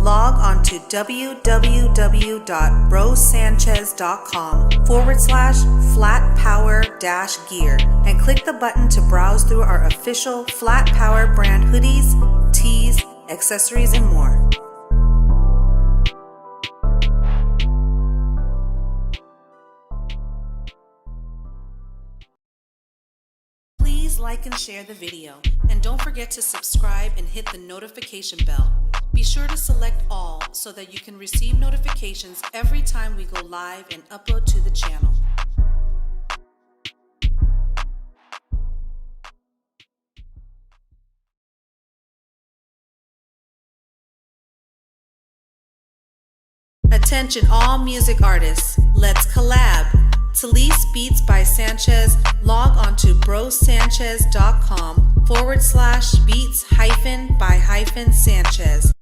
log on to www.brosanchez.com/flat-power-gear and click the button to browse through our official Flat Power brand hoodies, tees, accessories, and more. Please like and share the video, and don't forget to subscribe and hit the notification bell. Be sure to select all so that you can receive notifications every time we go live and upload to the channel. Attention all music artists, let's collab. To lease beats by Sanchez, log on to brosanchez.com/beats-by-Sanchez.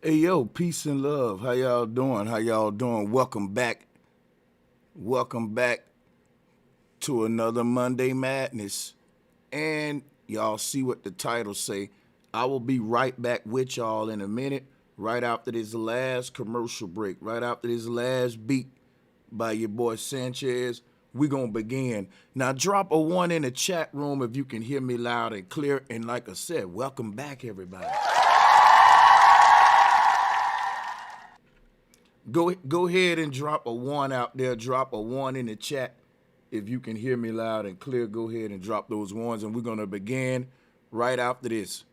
Hey yo, peace and love. How y'all doing? How y'all doing? Welcome back. Welcome back to another Monday Madness. And y'all see what the title say. I will be right back with y'all in a minute, right after this last commercial break, right after this last beat by your boy Sanchez. We gonna begin. Now drop a one in the chat room if you can hear me loud and clear. And like I said, welcome back everybody. Go ahead and drop a one out there. Drop a one in the chat. If you can hear me loud and clear, go ahead and drop those ones. And we're going to begin right after this.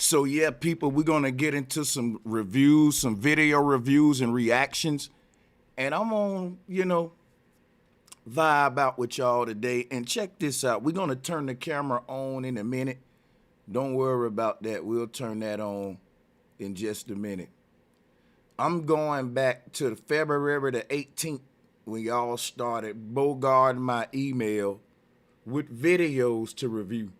So yeah, people, we're gonna get into some reviews, some video reviews and reactions. And I'm on, vibe out with y'all today. And check this out. We're gonna turn the camera on in a minute. Don't worry about that. We'll turn that on in just a minute. I'm going back to February the 18th when y'all started bogarting my email with videos to review.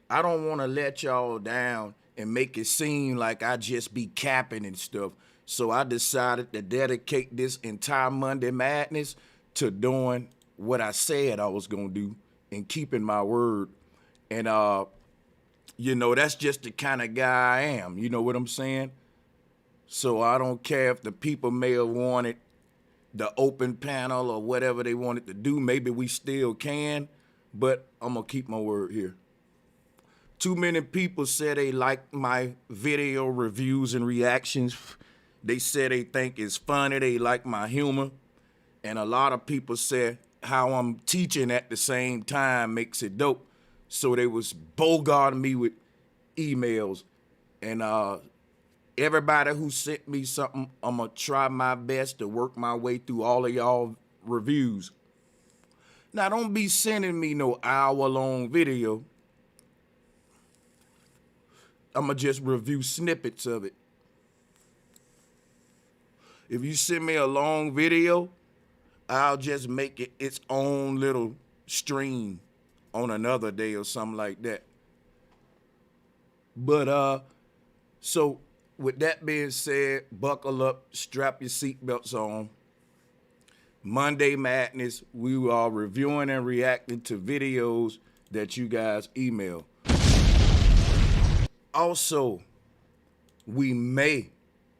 I don't want to let y'all down and make it seem like I just be capping and stuff. So I decided to dedicate this entire Monday Madness to doing what I said I was going to do and keeping my word. And, that's just the kind of guy I am. You know what I'm saying? So I don't care if the people may have wanted the open panel or whatever they wanted to do. Maybe we still can, but I'm going to keep my word here. Too many people said they like my video reviews and reactions. They said they think it's funny. They like my humor. And a lot of people said how I'm teaching at the same time makes it dope. So they was bogarting me with emails. And everybody who sent me something, I'm going to try my best to work my way through all of y'all reviews. Now, don't be sending me no hour-long video. I'm going to just review snippets of it. If you send me a long video, I'll just make it its own little stream on another day or something like that. But so with that being said, buckle up, strap your seatbelts on. Monday Madness, we are reviewing and reacting to videos that you guys email. Also, we may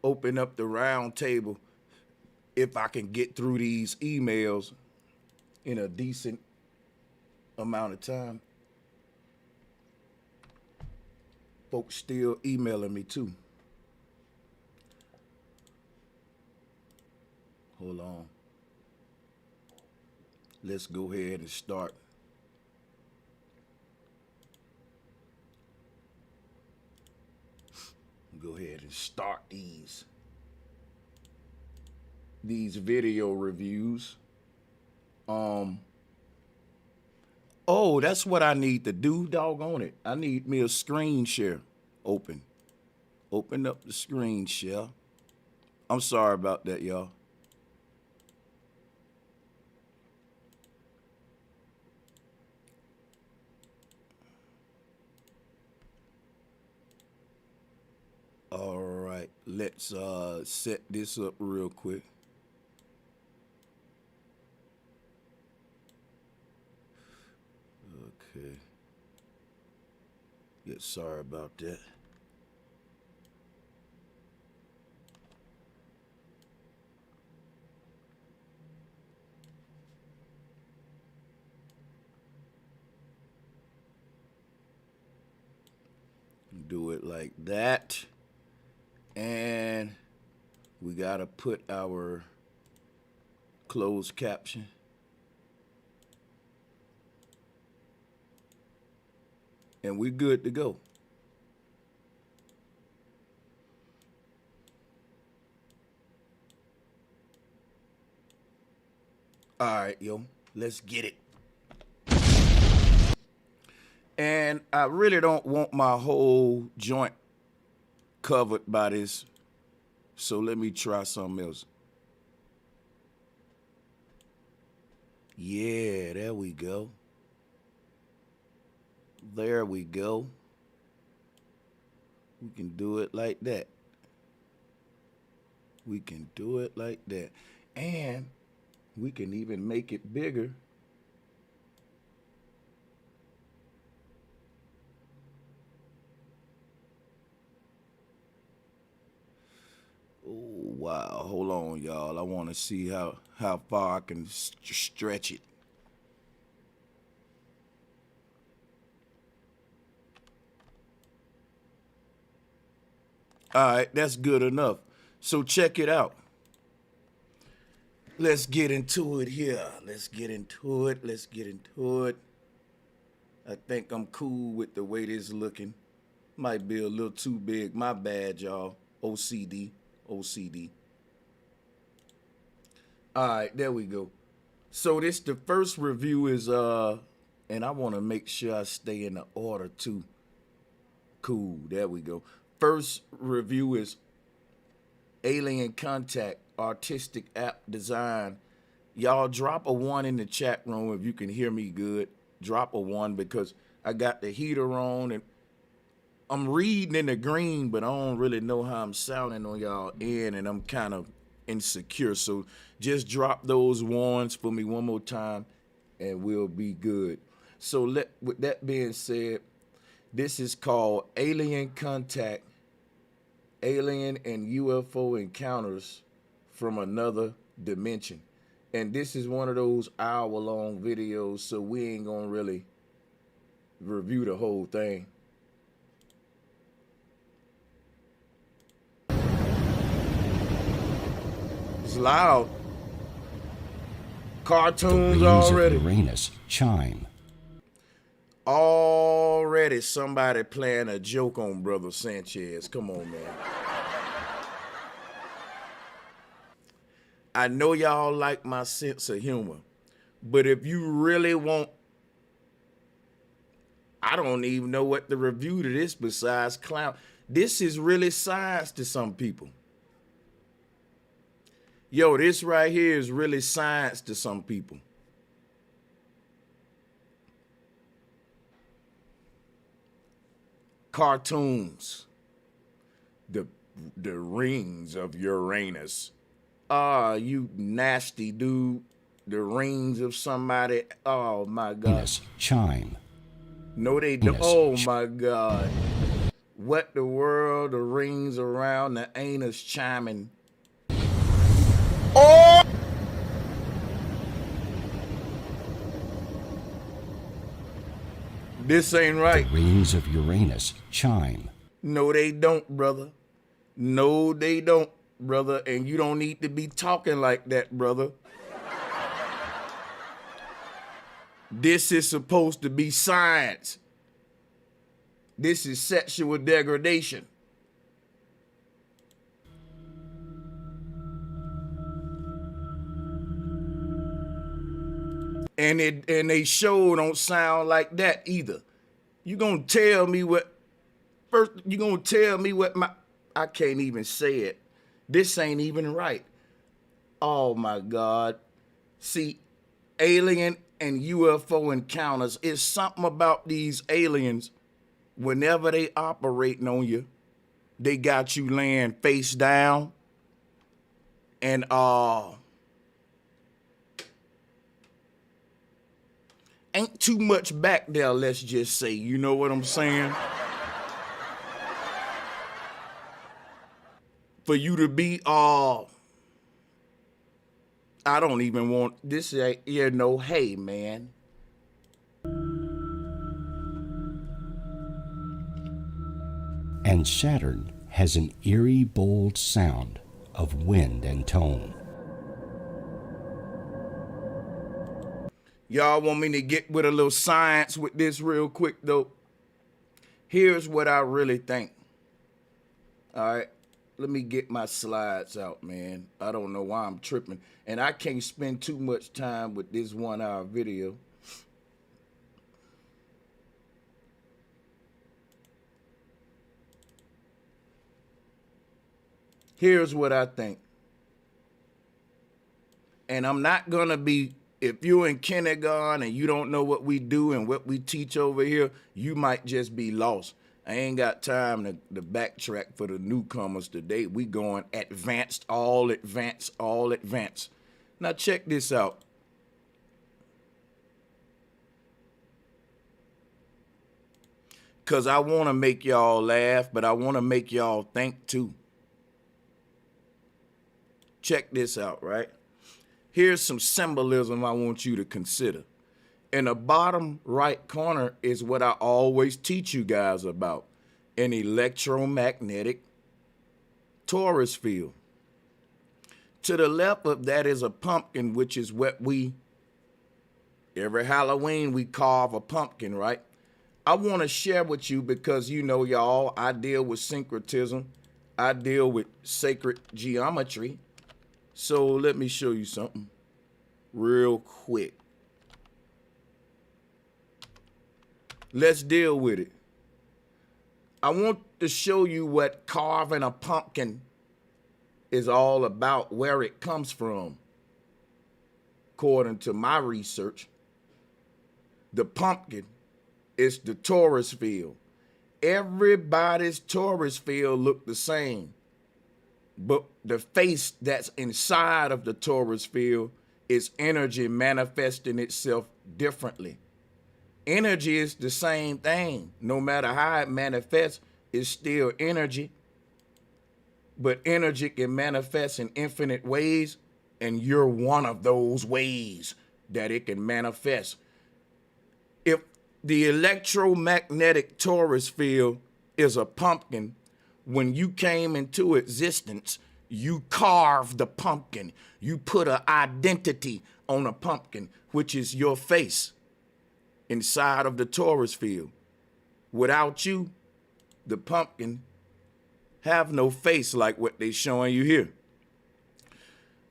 open up the round table if I can get through these emails in a decent amount of time. Folks still emailing me too. Hold on. Let's go ahead and start. Go ahead and start these video reviews. Oh, that's what I need to do, doggone it. I need me a screen share open. Open up the screen share. I'm sorry about that, y'all. All right, let's set this up real quick. Okay. Yeah, sorry about that. Do it like that. And we gotta put our closed caption. And we're good to go. All right, yo, let's get it. And I really don't want my whole joint covered by this, so let me try something else. Yeah, there we go. There we go. We can do it like that. We can do it like that. And we can even make it bigger. Oh, wow. Hold on, y'all. I want to see how far I can stretch it. All right, that's good enough. So check it out. Let's get into it here. Let's get into it. Let's get into it. I think I'm cool with the way this is looking. Might be a little too big. My bad, y'all. OCD. All right, there we go. So the first review is, and I want to make sure I stay in the order too. Cool, there we go. First review is Alien Contact, artistic app design. Y'all drop a 1 in the chat room if you can hear me good. Drop a 1 because I got the heater on and I'm reading in the green, but I don't really know how I'm sounding on y'all end, and I'm kind of insecure. So just drop those 1s for me one more time and we'll be good. So with that being said, this is called Alien Contact, Alien and UFO Encounters from Another Dimension. And this is one of those hour-long videos, so we ain't gonna really review the whole thing. It's loud. Cartoons already. Of Uranus chime. Already somebody playing a joke on Brother Sanchez. Come on, man. I know y'all like my sense of humor, but if you really want, I don't even know what to review to this besides clown. This is really science to some people. Yo, this right here is really science to some people. Cartoons. The rings of Uranus. Ah, you nasty dude. The rings of somebody. Oh my God. Venus chime. No, they don't. Oh my God. What the world? The rings around the anus chiming. Oh! This ain't right. The rings of Uranus chime. No, they don't, brother. No, they don't, brother. And you don't need to be talking like that, brother. This is supposed to be science. This is sexual degradation. And they show don't sound like that either. You gonna tell me what? First, you gonna tell me what my? I can't even say it. This ain't even right. Oh my God. See, alien and UFO encounters, is something about these aliens. Whenever they operating on you, they got you laying face down and ain't too much back there, let's just say. You know what I'm saying? For you to be I don't even want this, you know, hey man. And Saturn has an eerie, bold sound of wind and tone. Y'all want me to get with a little science with this real quick though? Here's what I really think. All right, let me get my slides out, man. I don't know why I'm tripping. And I can't spend too much time with this 1 hour video. Here's what I think. And I'm not gonna be, if you're in kindergarten and you don't know what we do and what we teach over here, you might just be lost. I ain't got time to backtrack for the newcomers today. We going advanced, all advanced, all advanced. Now check this out. Because I want to make y'all laugh, but I want to make y'all think too. Check this out, right? Here's some symbolism I want you to consider. In the bottom right corner is what I always teach you guys about, an electromagnetic torus field. To the left of that is a pumpkin, which is what every Halloween we carve a pumpkin, right? I want to share with you because, you know, y'all, I deal with syncretism. I deal with sacred geometry. So let me show you something real quick. Let's deal with it. I want to show you what carving a pumpkin is all about, where it comes from. According to my research, the pumpkin is the torus field. Everybody's torus field look the same, but the face that's inside of the torus field is energy manifesting itself differently. Energy is the same thing. No matter how it manifests, it's still energy. But energy can manifest in infinite ways, and you're one of those ways that it can manifest. If the electromagnetic torus field is a pumpkin, when you came into existence, you carved the pumpkin. You put an identity on a pumpkin, which is your face inside of the torus field. Without you, the pumpkin have no face like what they showing you here.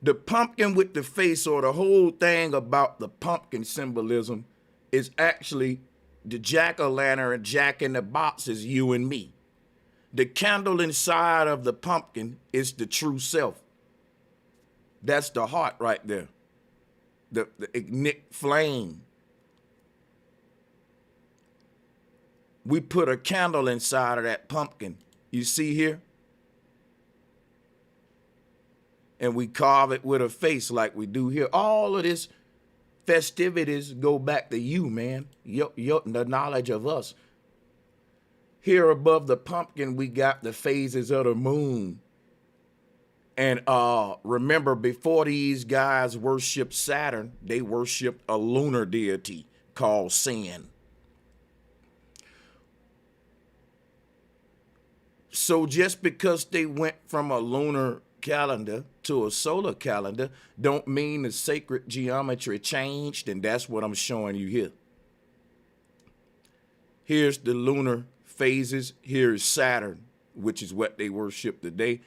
The pumpkin with the face, or the whole thing about the pumpkin symbolism, is actually the jack-o'-lantern, Jack in the Box is you and me. The candle inside of the pumpkin is the true self. That's the heart right there. The ignite flame. We put a candle inside of that pumpkin. You see here? And we carve it with a face like we do here. All of this festivities go back to you, man. The knowledge of us. Here above the pumpkin, we got the phases of the moon. And remember, before these guys worshiped Saturn, they worshiped a lunar deity called Sin. So just because they went from a lunar calendar to a solar calendar don't mean the sacred geometry changed, and that's what I'm showing you here. Here's the lunar phases. Here's Saturn, which is what they worship today.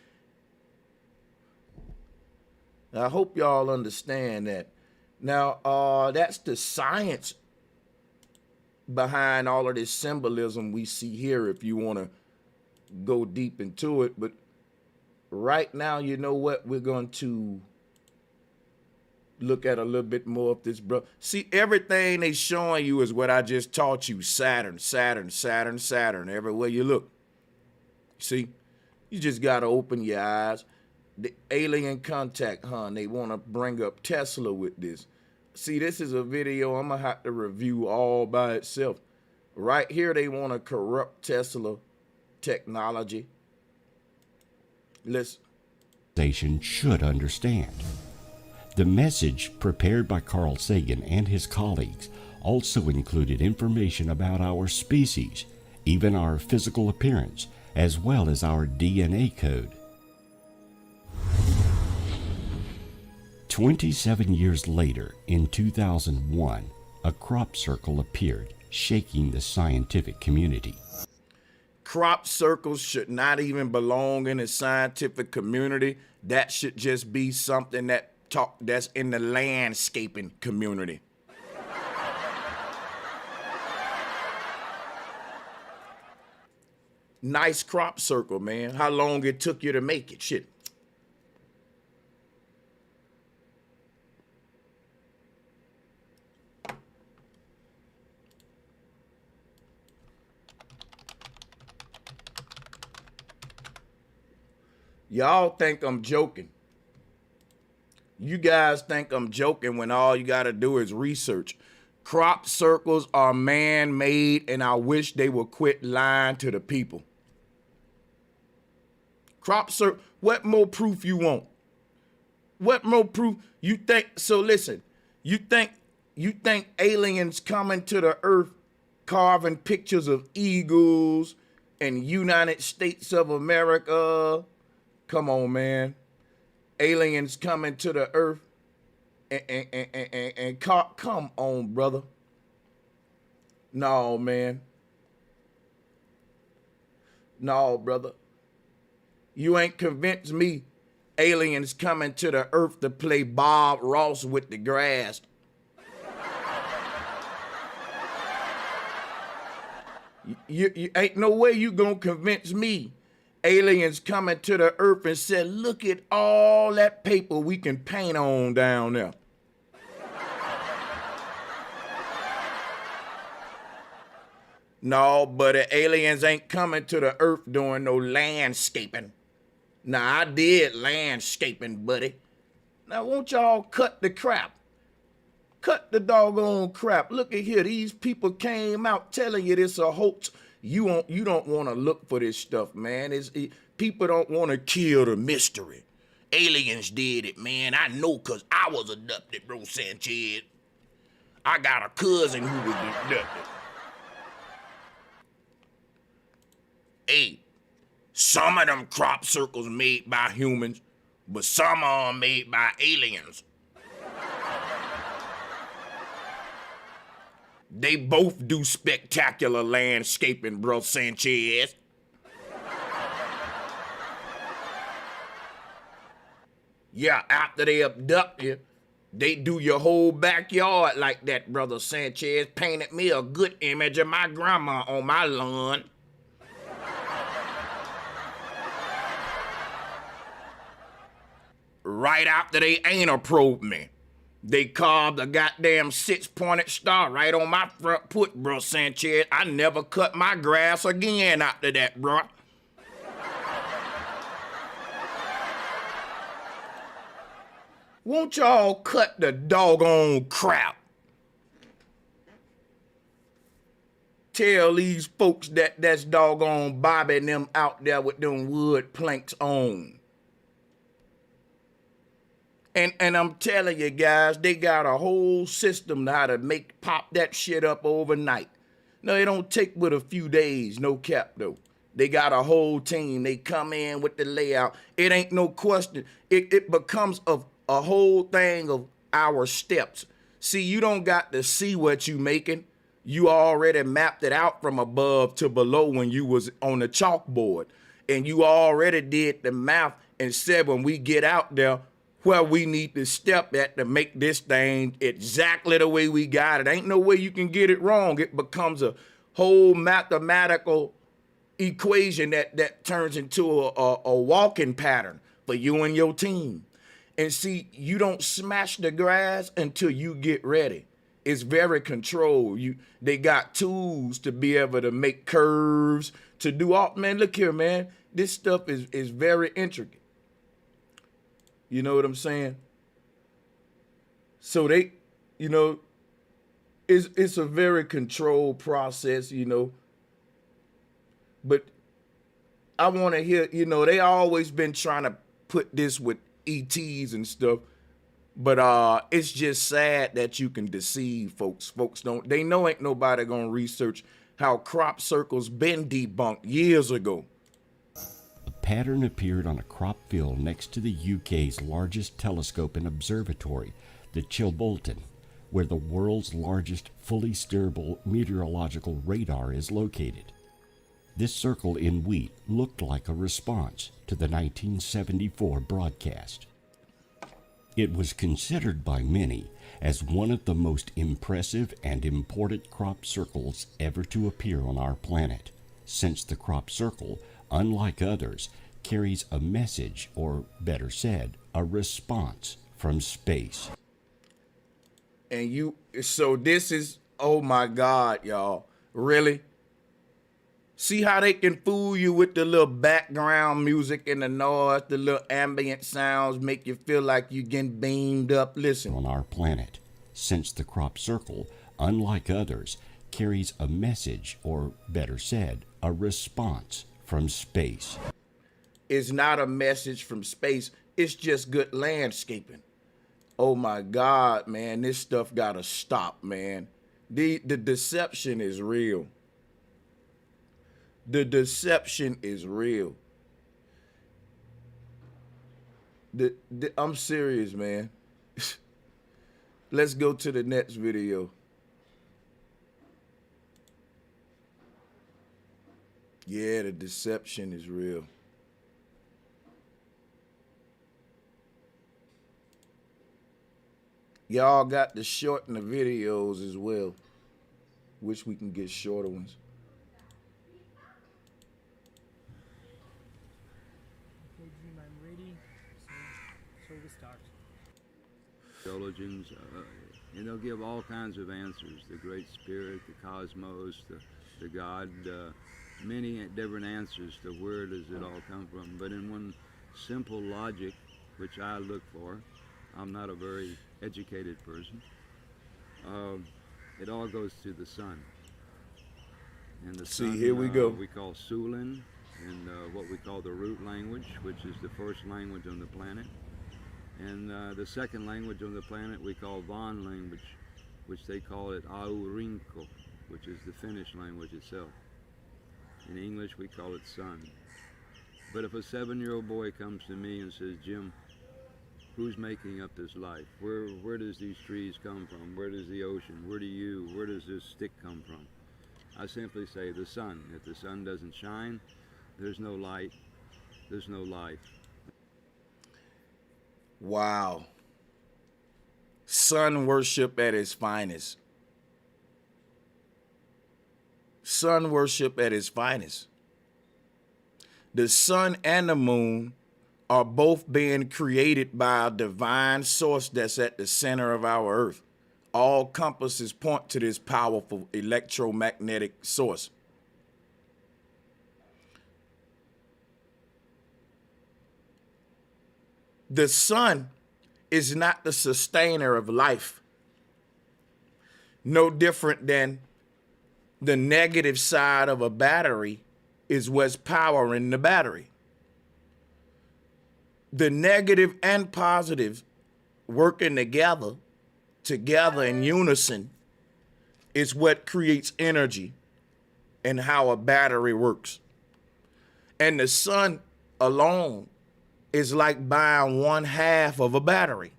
I hope y'all understand that. Now, that's the science behind all of this symbolism we see here, if you want to go deep into it. But right now, you know what? We're going to look at a little bit more of this, bro. See, everything they showing you is what I just taught you. Saturn, Saturn, Saturn, Saturn, everywhere you look. See, you just got to open your eyes. The alien contact, they want to bring up Tesla with this. See, this is a video I'm going to have to review all by itself. Right here, they want to corrupt Tesla technology. Listen. Station should understand. The message prepared by Carl Sagan and his colleagues also included information about our species, even our physical appearance, as well as our DNA code. 27 years later, in 2001, a crop circle appeared, shaking the scientific community. Crop circles should not even belong in the scientific community. That should just be something that's in the landscaping community. Nice crop circle, man. How long it took you to make it? Shit. Y'all think I'm joking. You guys think I'm joking when all you got to do is research. Crop circles are man-made, and I wish they would quit lying to the people. Crop circle, what more proof you want? What more proof you think? So listen, you think aliens coming to the earth carving pictures of eagles and United States of America? Come on, man. Aliens coming to the earth and come on, brother. No, man. No, brother. You ain't convinced me aliens coming to the earth to play Bob Ross with the grass. You ain't no way you gonna convince me aliens coming to the earth and said, look at all that paper we can paint on down there. No, but the aliens ain't coming to the earth doing no landscaping. Now, I did landscaping, buddy. Now, won't y'all cut the crap? Cut the doggone crap. Look at here. These people came out telling you this a hoax. You don't want to look for this stuff, man. People don't want to kill the mystery. Aliens did it, man. I know, because I was abducted, bro Sanchez. I got a cousin who was abducted. Hey, some of them crop circles made by humans, but some are made by aliens. They both do spectacular landscaping, bro Sanchez. Yeah, after they abduct you, they do your whole backyard like that, brother Sanchez. Painted me a good image of my grandma on my lawn. right after they anal probed me. They carved a goddamn 6-pointed star right on my front foot, bro Sanchez. I never cut my grass again after that, bro. Won't y'all cut the doggone crap? Tell these folks that that's doggone Bobby and them out there with them wood planks on. And I'm telling you guys, they got a whole system how to pop that shit up overnight. No, it don't take but a few days, no cap though. They got a whole team. They come in with the layout. It ain't no question. It becomes a whole thing of our steps. See, you don't got to see what you making. You already mapped it out from above to below when you was on the chalkboard. And you already did the math and said when we get out there, where we need to step at to make this thing exactly the way we got it. Ain't no way you can get it wrong. It becomes a whole mathematical equation that turns into a walking pattern for you and your team. And see, you don't smash the grass until you get ready. It's very controlled. They got tools to be able to make curves, to do all, man, look here, man. This stuff is very intricate. You know what I'm saying? So they, you know, it's a very controlled process, you know. But I want to hear, you know, they always been trying to put this with ETs and stuff. But it's just sad that you can deceive folks. Folks they know ain't nobody gonna research how crop circles been debunked years ago. A pattern appeared on a crop field next to the UK's largest telescope and observatory, the Chilbolton, where the world's largest fully steerable meteorological radar is located. This circle in wheat looked like a response to the 1974 broadcast. It was considered by many as one of the most impressive and important crop circles ever to appear on our planet, since the crop circle, unlike others, carries a message, or better said, a response from space. And so this is, oh my God, y'all, really? See how they can fool you with the little background music and the noise, the little ambient sounds, make you feel like you're getting beamed up. Listen. On our planet, since the crop circle, unlike others, carries a message, or better said, a response from space. It's not a message from space. It's just good landscaping. Oh my God, man, this stuff gotta stop, man. The deception is real. The deception is real. I'm serious, man. Let's go to the next video. Yeah, the deception is real. Y'all got to shorten the videos as well. Wish we can get shorter ones. Okay, Jim, I'm ready. So we start. Theologians, and they'll give all kinds of answers. The Great Spirit, the cosmos, the God, many different answers to where does it all come from. But in one simple logic, which I look for, I'm not a very educated person, it all goes to the sun. And the sun, here we go. We call Sulin, and what we call the root language, which is the first language on the planet. And the second language on the planet we call Van language, which they call it Aurinko, which is the Finnish language itself. In English we call it sun. But if a 7-year-old boy comes to me and says, Jim, who's making up this life? Where does these trees come from? Where does the ocean? Where does this stick come from? I simply say the sun. If the sun doesn't shine, there's no light, there's no life. Wow. Sun worship at its finest. Sun worship at its finest. The sun and the moon are both being created by a divine source that's at the center of our earth. All compasses point to this powerful electromagnetic source. The sun is not the sustainer of life. No different than the negative side of a battery is what's powering the battery. The negative and positive working together in unison is what creates energy and how a battery works. And the sun alone is like buying one half of a battery.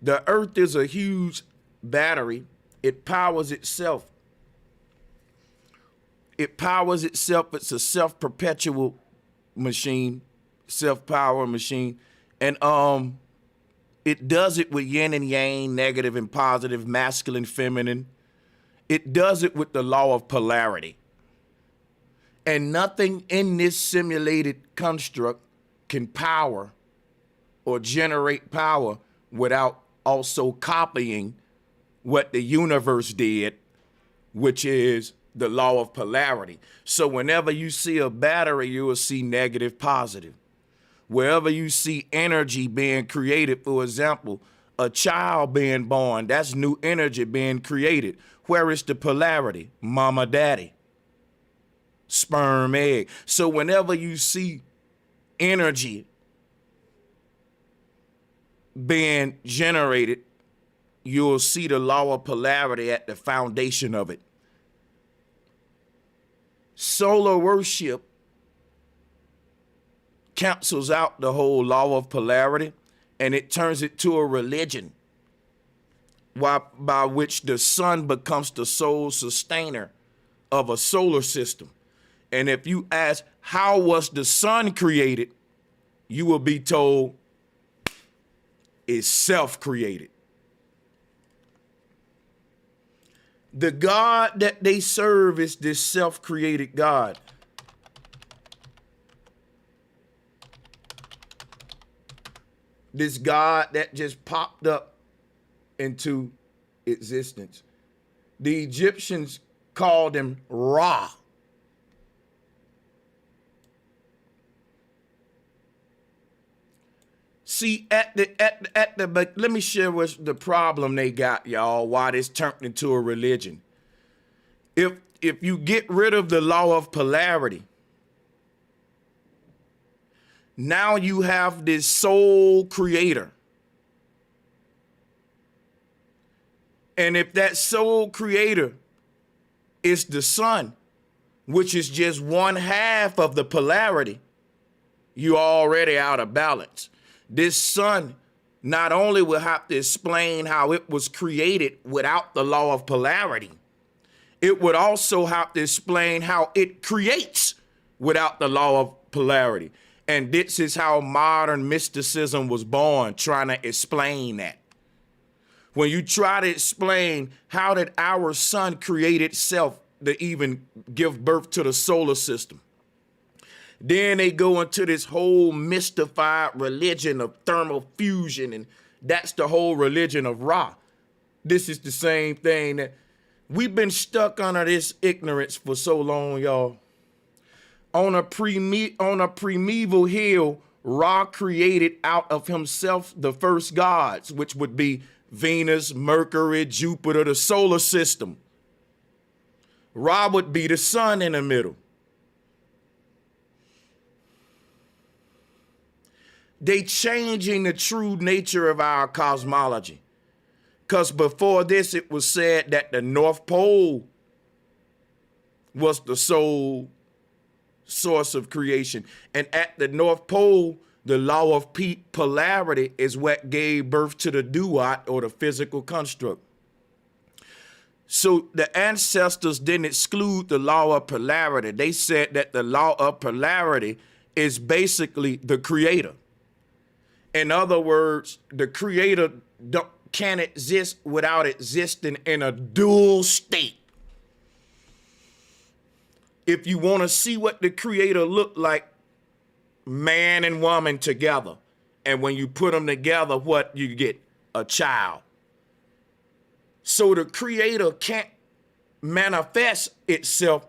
The earth is a huge battery. It powers itself. It's a self-perpetual machine, self-power machine. And it does it with yin and yang, negative and positive, masculine, feminine. It does it with the law of polarity. And nothing in this simulated construct can power or generate power without also copying what the universe did, which is the law of polarity. So whenever you see a battery, you will see negative, positive. Wherever you see energy being created, for example, a child being born, that's new energy being created. Where is the polarity? Mama, daddy. Sperm, egg. So whenever you see energy being generated, you'll see the law of polarity at the foundation of it. Solar worship cancels out the whole law of polarity, and it turns it to a religion by which the sun becomes the sole sustainer of a solar system. And if you ask, how was the sun created? You will be told it's self-created. The God that they serve is this self-created God. This God that just popped up into existence. The Egyptians called him Ra. See, but let me share what's the problem they got, y'all, why this turned into a religion. If you get rid of the law of polarity, now you have this sole creator. And if that sole creator is the sun, which is just one half of the polarity, you're already out of balance. This sun not only will have to explain how it was created without the law of polarity, it would also have to explain how it creates without the law of polarity. And this is how modern mysticism was born, trying to explain that. When you try to explain how did our sun create itself to even give birth to the solar system, then they go into this whole mystified religion of thermal fusion, and that's the whole religion of Ra. This is the same thing that we've been stuck under this ignorance for so long, y'all. On a primeval hill, Ra created out of himself the first gods, which would be Venus, Mercury, Jupiter, the solar system. Ra would be the sun in the middle. They changing the true nature of our cosmology. Because before this, it was said that the North Pole was the sole source of creation. And at the North Pole, the law of polarity is what gave birth to the duat, or the physical construct. So the ancestors didn't exclude the law of polarity. They said that the law of polarity is basically the creator. In other words, the creator can't exist without existing in a dual state. If you want to see what the creator looked like, man and woman together, And when you put them together, what you get? A child. So the creator can't manifest itself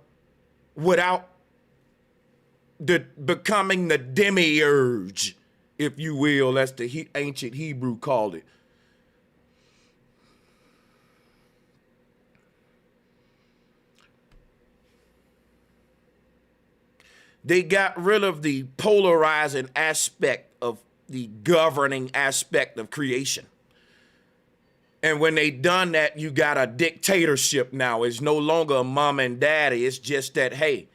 without becoming the demiurge, if you will, as the ancient Hebrew called it. They got rid of the polarizing aspect of the governing aspect of creation. And when they done that, you got a dictatorship now. It's no longer a mom and daddy. It's just that, hey,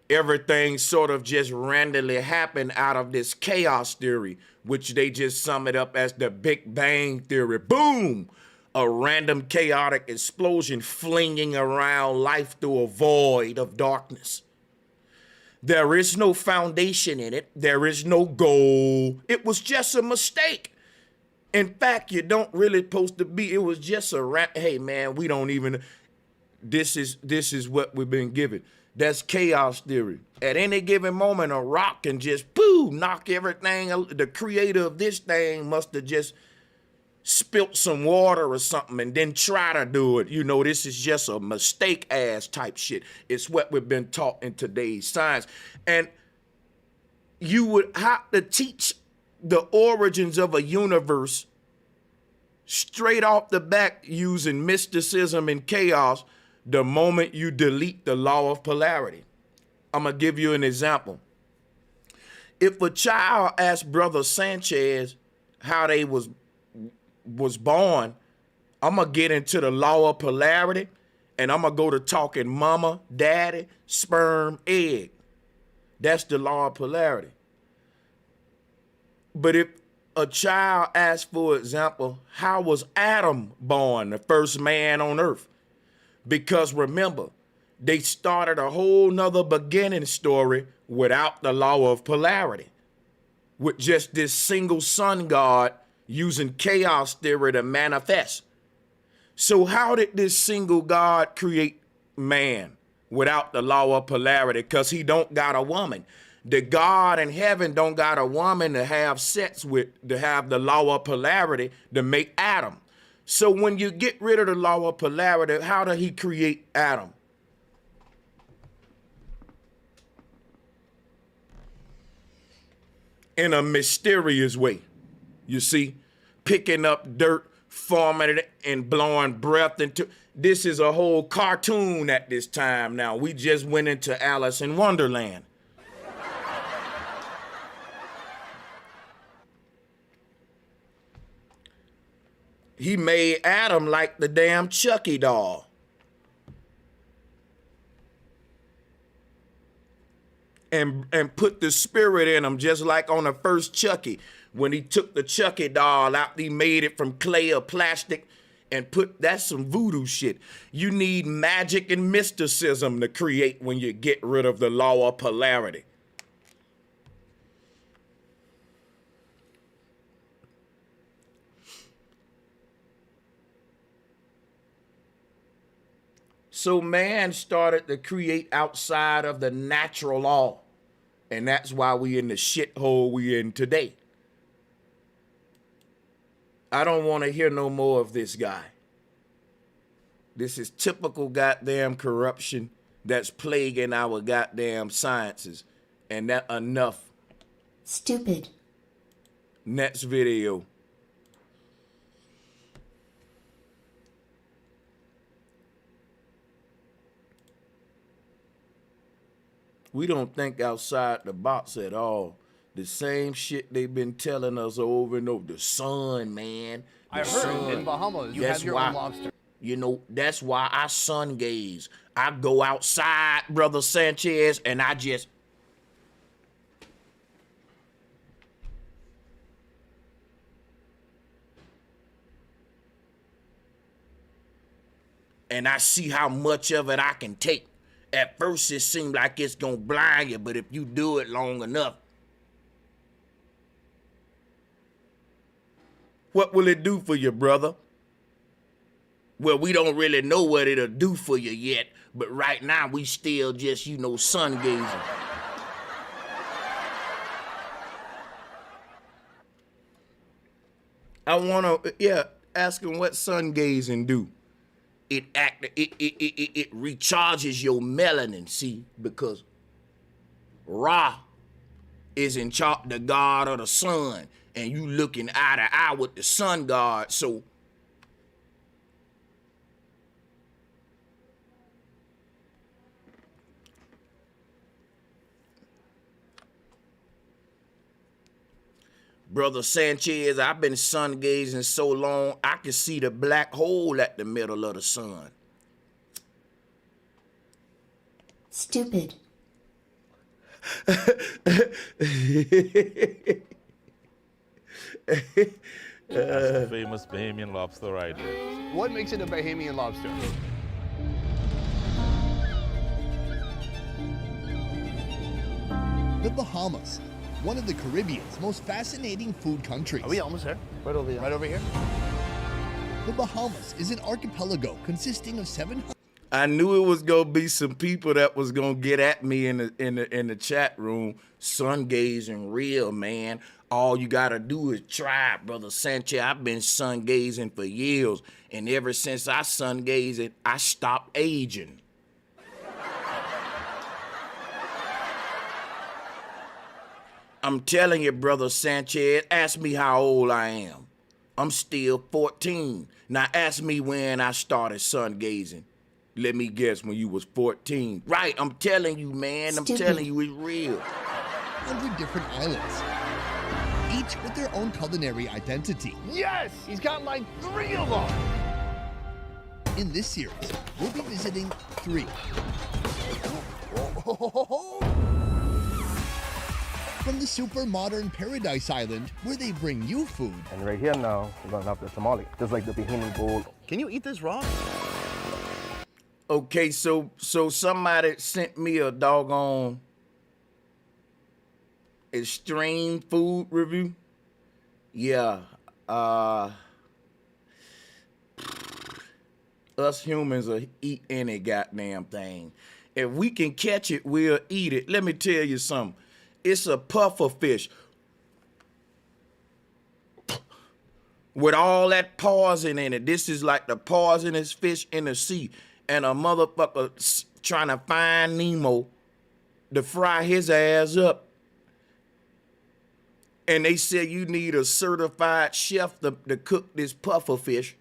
everything sort of just randomly happened out of this chaos theory, which they just sum it up as the Big Bang Theory. Boom! A random chaotic explosion flinging around life through a void of darkness. There is no foundation in it. There is no goal. It was just a mistake. In fact, you don't really supposed to be. It was just hey man, we don't even. This is what we've been given. That's chaos theory. At any given moment, a rock can just boom, knock everything. The creator of this thing must have just spilt some water or something and then try to do it. You know, this is just a mistake ass type shit. It's what we've been taught in today's science. And you would have to teach the origins of a universe straight off the back using mysticism and chaos the moment you delete the law of polarity. I'm going to give you an example. If a child asked Brother Sanchez how they was born, I'm going to get into the law of polarity, and I'm going to go to talking mama, daddy, sperm, egg. That's the law of polarity. But if a child asks, for example, how was Adam born, the first man on earth? Because remember, they started a whole nother beginning story without the law of polarity, with just this single sun god using chaos theory to manifest. So how did this single God create man without the law of polarity? Because he don't got a woman. The God in heaven don't got a woman to have sex with, to have the law of polarity to make Adam. So when you get rid of the law of polarity, how did he create Adam? In a mysterious way. You see, picking up dirt, forming it, and blowing breath into. This is a whole cartoon at this time now. We just went into Alice in Wonderland. He made Adam like the damn Chucky doll. And put the spirit in him, just like on the first Chucky. When he took the Chucky doll out, he made it from clay or plastic and that's some voodoo shit. You need magic and mysticism to create when you get rid of the law of polarity. So man started to create outside of the natural law. And that's why we in the shithole we in today. I don't want to hear no more of this guy. This is typical goddamn corruption that's plaguing our goddamn sciences. And that enough. Stupid. Next video. We don't think outside the box at all. The same shit they've been telling us over and over. The sun, man. I heard in Bahamas you have your own lobster. You know, that's why I sun gaze. I go outside, Brother Sanchez, and I just... and I see how much of it I can take. At first, it seemed like it's gonna blind you, but if you do it long enough, what will it do for you, brother? Well, we don't really know what it'll do for you yet, but right now we still just, you know, sun gazing. I wanna, yeah, ask him what sun gazing do. It recharges your melanin, see, because Ra is in charge, the god of the sun, and you looking eye to eye with the sun god, so Brother Sanchez, I've been sun gazing so long, I can see the black hole at the middle of the sun. Stupid. That's a famous Bahamian lobster right there. What makes it a Bahamian lobster? The Bahamas, one of the Caribbean's most fascinating food countries. Are we almost there? Right over here. Right over here? The Bahamas is an archipelago consisting of 700. I knew it was gonna be some people that was gonna get at me in the chat room. Sun gazing real, man. All you gotta do is try it, Brother Sanchez. I've been sun gazing for years, and ever since I sun gazing, I stopped aging. I'm telling you, Brother Sanchez, ask me how old I am. I'm still 14. Now ask me when I started sun gazing. Let me guess, when you was 14. Right, I'm telling you, man. I'm telling you, it's real. 100 different islands, each with their own culinary identity. Yes! He's got like 3 of them! In this series, we'll be visiting 3. From the super modern Paradise Island, where they bring you food. And right here now, we're gonna have the tamale, just like the Bahamian bowl. Can you eat this raw? Okay, so somebody sent me a doggone extreme food review. Yeah, us humans will eat any goddamn thing. If we can catch it, we'll eat it. Let me tell you something. It's a puffer fish with all that poison in it. This is like the poisonous fish in the sea. And a motherfucker trying to find Nemo to fry his ass up. And they said you need a certified chef to cook this puffer fish.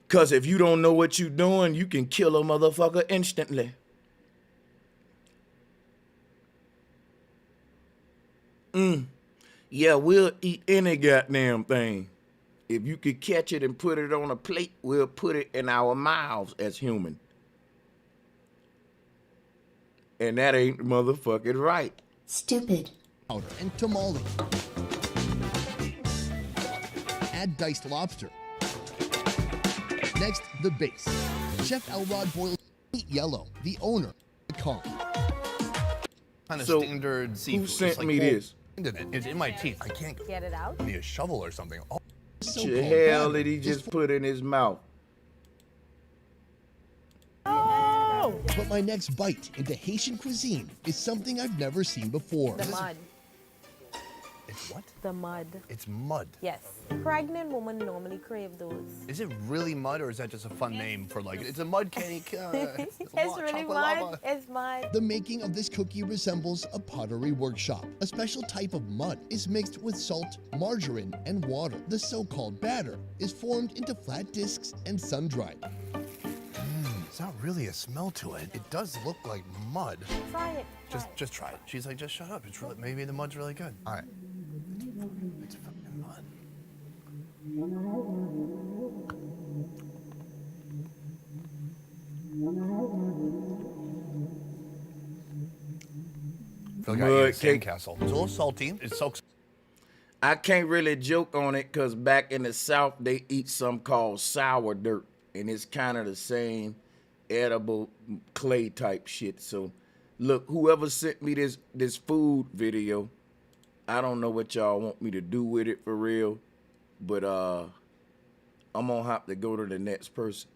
Because if you don't know what you're doing, you can kill a motherfucker instantly. Yeah, we'll eat any goddamn thing. If you could catch it and put it on a plate, we'll put it in our mouths as human. And that ain't motherfucking right. Stupid. Powder and tamale. Add diced lobster. Next, the base. Chef Elrod boils meat yellow, the owner, the con. Kind of So, standard seafood. who sent It's like me whole- this? It's in my teeth. I can't Get it out. give me a shovel or something. Oh. What the hell did he just put in his mouth? But my next bite into Haitian cuisine is something I've never seen before. The mud. It's what? The mud. It's mud. Yes. Pregnant women normally crave those. Is it really mud, or is that just a fun name for like it's a mud cake? It's really mud. It's mud. The making of this cookie resembles a pottery workshop. A special type of mud is mixed with salt, margarine, and water. The so-called batter is formed into flat discs and sun-dried. It's not really a smell to it. It does look like mud. Try it. Just try it. She's like, just shut up. It's really, maybe the mud's really good. All right. It's fucking mud. I feel like I ate a Mud cake. sandcastle. It's a little salty. It soaks. I can't really joke on it because back in the South, they eat something called sour dirt. And it's kind of the same edible clay type shit. So, look, whoever sent me this food video, I don't know what y'all want me to do with it for real. But I'm going to have to go to the next person.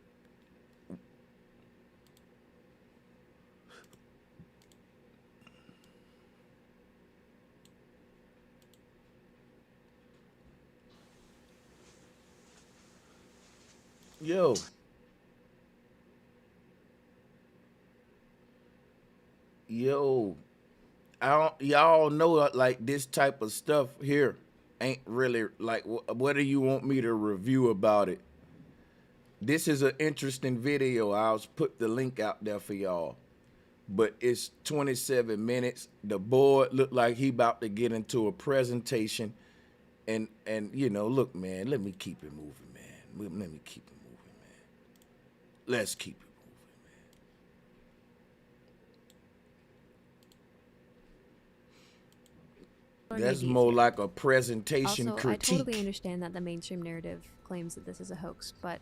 Yo. Yo. Y'all know like this type of stuff here ain't really like what do you want me to review about it? This is an interesting video. I'll put the link out there for y'all. But it's 27 minutes. The board looked like he about to get into a presentation. And you know, look, man, let me keep it moving, man. Let me keep it moving, man. Let's keep it moving, man. That's more like a presentation also, critique. I totally understand that the mainstream narrative claims that this is a hoax, but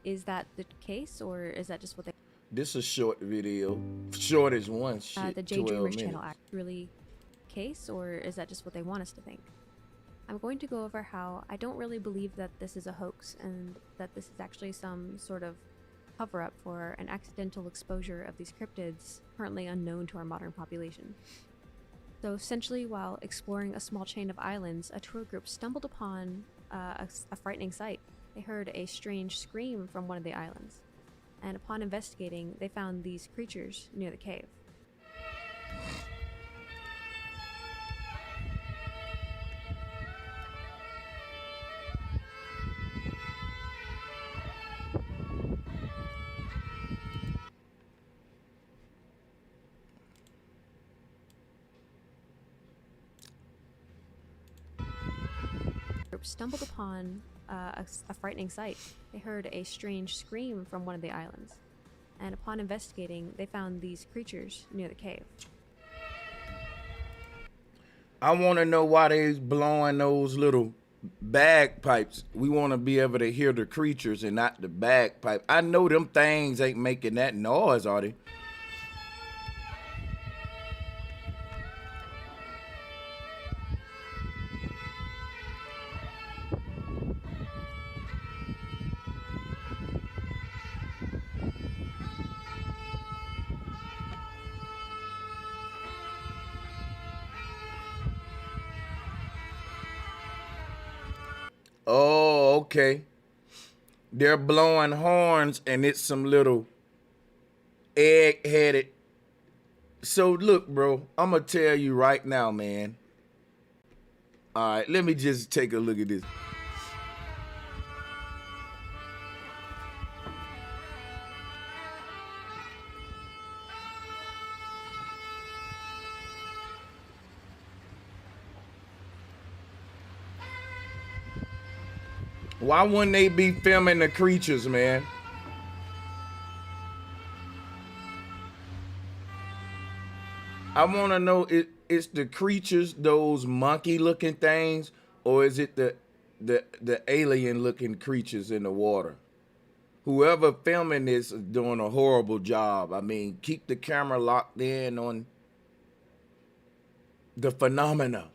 is that the case, or is that just what they... This is a short video. Short as one shit, the J 12 Dreamers minutes. channel really case, or is that just what they want us to think? I'm going to go over how I don't really believe that this is a hoax and that this is actually some sort of cover-up for an accidental exposure of these cryptids currently unknown to our modern population. So essentially, while exploring a small chain of islands, a tour group stumbled upon a frightening sight. They heard a strange scream from one of the islands, and upon investigating, they found these creatures near the cave. Stumbled upon a frightening sight. They heard a strange scream from one of the islands, and upon investigating, they found these creatures near the cave. I want to know why they blowing those little bagpipes. We want to be able to hear the creatures and not the bagpipe. I know them things ain't making that noise, are they? Oh, okay. They're blowing horns and it's some little egg-headed. So look, bro, I'm gonna tell you right now, man. All right, let me just take a look at this. Why wouldn't they be filming the creatures, man? I want to know, it's the creatures, those monkey-looking things, or is it the alien-looking creatures in the water? Whoever filming this is doing a horrible job. I mean, keep the camera locked in on the phenomena,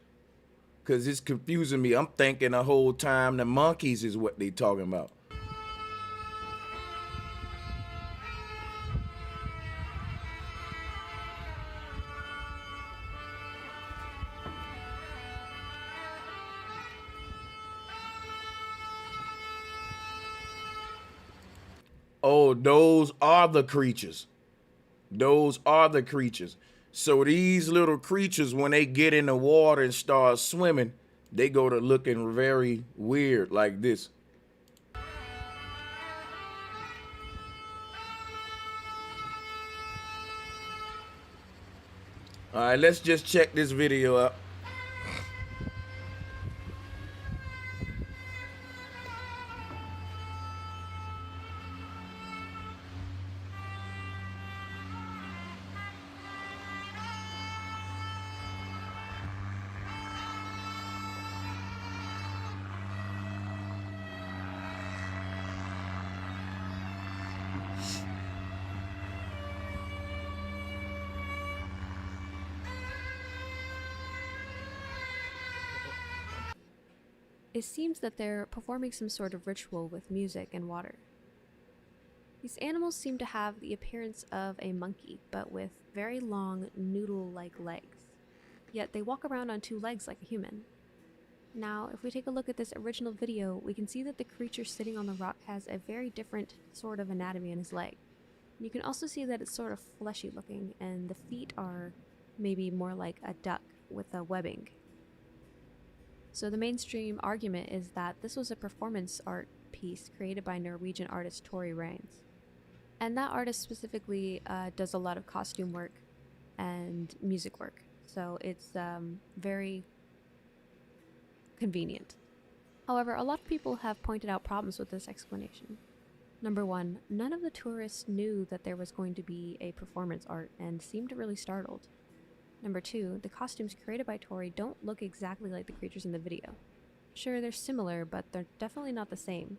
because it's confusing me. I'm thinking the whole time the monkeys is what they talking about. Oh, those are the creatures. Those are the creatures. So these little creatures, when they get in the water and start swimming, they go to looking very weird like this. All right, let's just check this video out. It seems that they're performing some sort of ritual with music and water. These animals seem to have the appearance of a monkey, but with very long, noodle-like legs. Yet they walk around on two legs like a human. Now, if we take a look at this original video, we can see that the creature sitting on the rock has a very different sort of anatomy in his leg. You can also see that it's sort of fleshy looking, and the feet are maybe more like a duck with a webbing. So the mainstream argument is that this was a performance art piece created by Norwegian artist Tori Rains. And that artist specifically does a lot of costume work and music work. So it's very convenient. However, a lot of people have pointed out problems with this explanation. Number one, none of the tourists knew that there was going to be a performance art and seemed really startled. Number two, the costumes created by Tori don't look exactly like the creatures in the video. Sure, they're similar, but they're definitely not the same.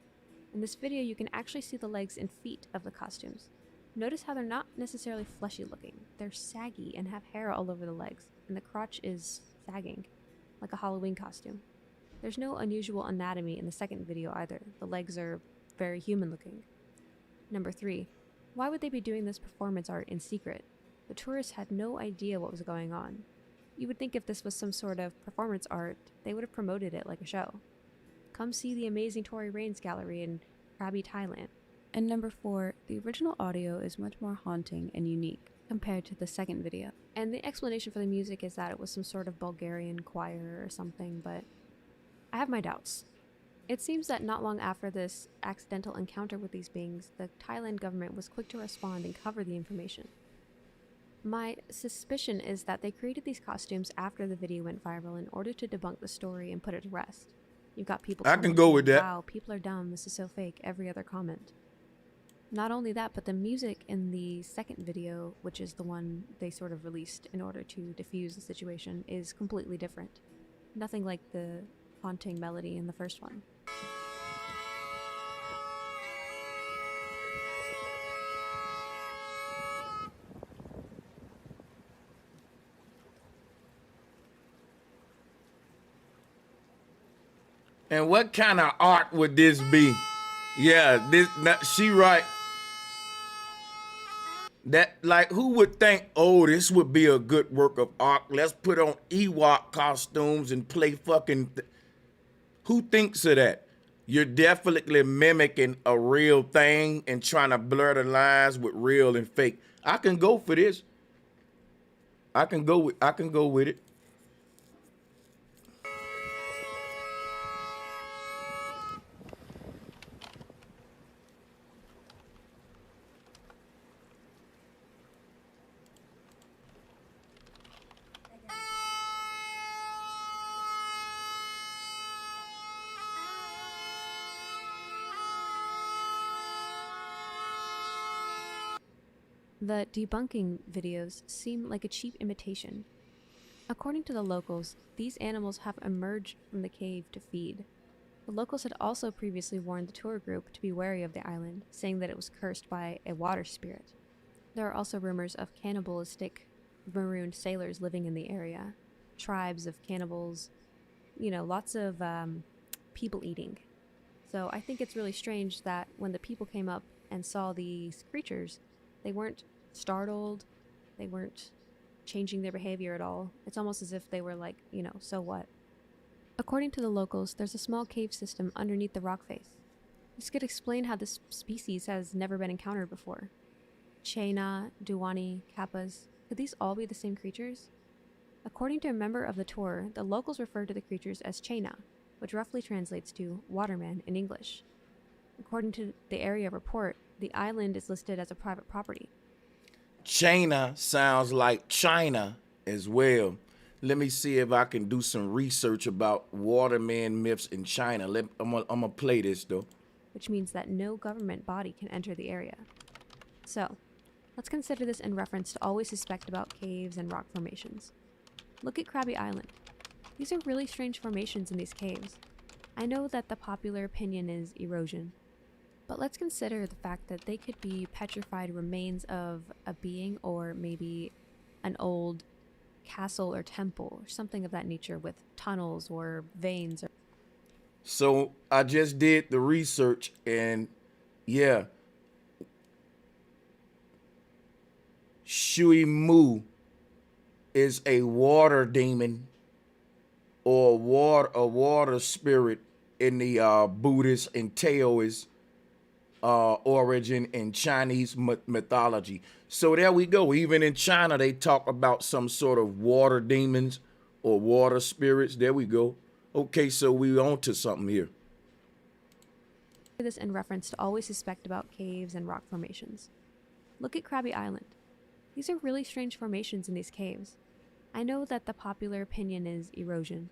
In this video, you can actually see the legs and feet of the costumes. Notice how they're not necessarily fleshy looking. They're saggy and have hair all over the legs, and the crotch is sagging, like a Halloween costume. There's no unusual anatomy in the second video either. The legs are very human looking. Number three, why would they be doing this performance art in secret? The tourists had no idea what was going on. You would think if this was some sort of performance art, they would have promoted it like a show. Come see the amazing Tori Rains gallery in Krabi, Thailand. And number four, the original audio is much more haunting and unique compared to the second video. And the explanation for the music is that it was some sort of Bulgarian choir or something, but I have my doubts. It seems that not long after this accidental encounter with these beings, the Thailand government was quick to respond and cover the information. My suspicion is that they created these costumes after the video went viral in order to debunk the story and put it to rest. You've got people I can go with that. Wow, people are dumb, this is so fake, every other comment. Not only that, but the music in the second video, which is the one they sort of released in order to diffuse the situation, is completely different. Nothing like the haunting melody in the first one. And what kind of art would this be? Yeah, she right. That, like, who would think, oh, this would be a good work of art? Let's put on Ewok costumes and play fucking... Who thinks of that? You're definitely mimicking a real thing and trying to blur the lines with real and fake. I can go for this. I can go with it. The debunking videos seem like a cheap imitation. According to the locals, these animals have emerged from the cave to feed. The locals had also previously warned the tour group to be wary of the island, saying that it was cursed by a water spirit. There are also rumors of cannibalistic marooned sailors living in the area, tribes of cannibals, you know, lots of people eating. So I think it's really strange that when the people came up and saw these creatures, they weren't startled, they weren't changing their behavior at all. It's almost as if they were like, you know, so what? According to the locals, there's a small cave system underneath the rock face. This could explain how this species has never been encountered before. Chaina, Duwani, Kappas, could these all be the same creatures? According to a member of the tour, the locals refer to the creatures as Chaina, which roughly translates to waterman in English. According to the area report, the island is listed as a private property. China sounds like China as well. Let me see if I can do some research about waterman myths in China. I'm gonna play this though. Which means that no government body can enter the area. So, let's consider this in reference to all we suspect about caves and rock formations. Look at Krabi Island. These are really strange formations in these caves. I know that the popular opinion is erosion, but let's consider the fact that they could be petrified remains of a being or maybe an old castle or temple or something of that nature with tunnels or veins. So I just did the research and yeah. Shui Mu is a water demon or a water spirit in the Buddhist and Taoist origin in Chinese mythology. So there we go. Even in China, they talk about some sort of water demons or water spirits. There we go. Okay, so we on to something here. This in reference to all we suspect about caves and rock formations. Look at Krabby Island. These are really strange formations in these caves. I know that the popular opinion is erosion,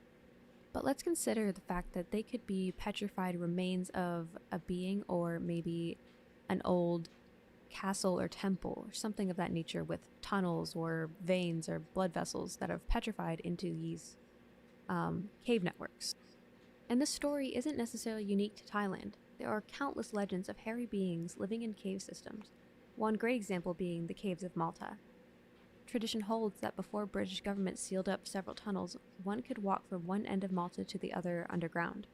but let's consider the fact that they could be petrified remains of a being or maybe an old castle or temple or something of that nature with tunnels or veins or blood vessels that have petrified into these cave networks. And this story isn't necessarily unique to Thailand. There are countless legends of hairy beings living in cave systems, one great example being the caves of Malta. Tradition holds that before British government sealed up several tunnels, one could walk from one end of Malta to the other underground.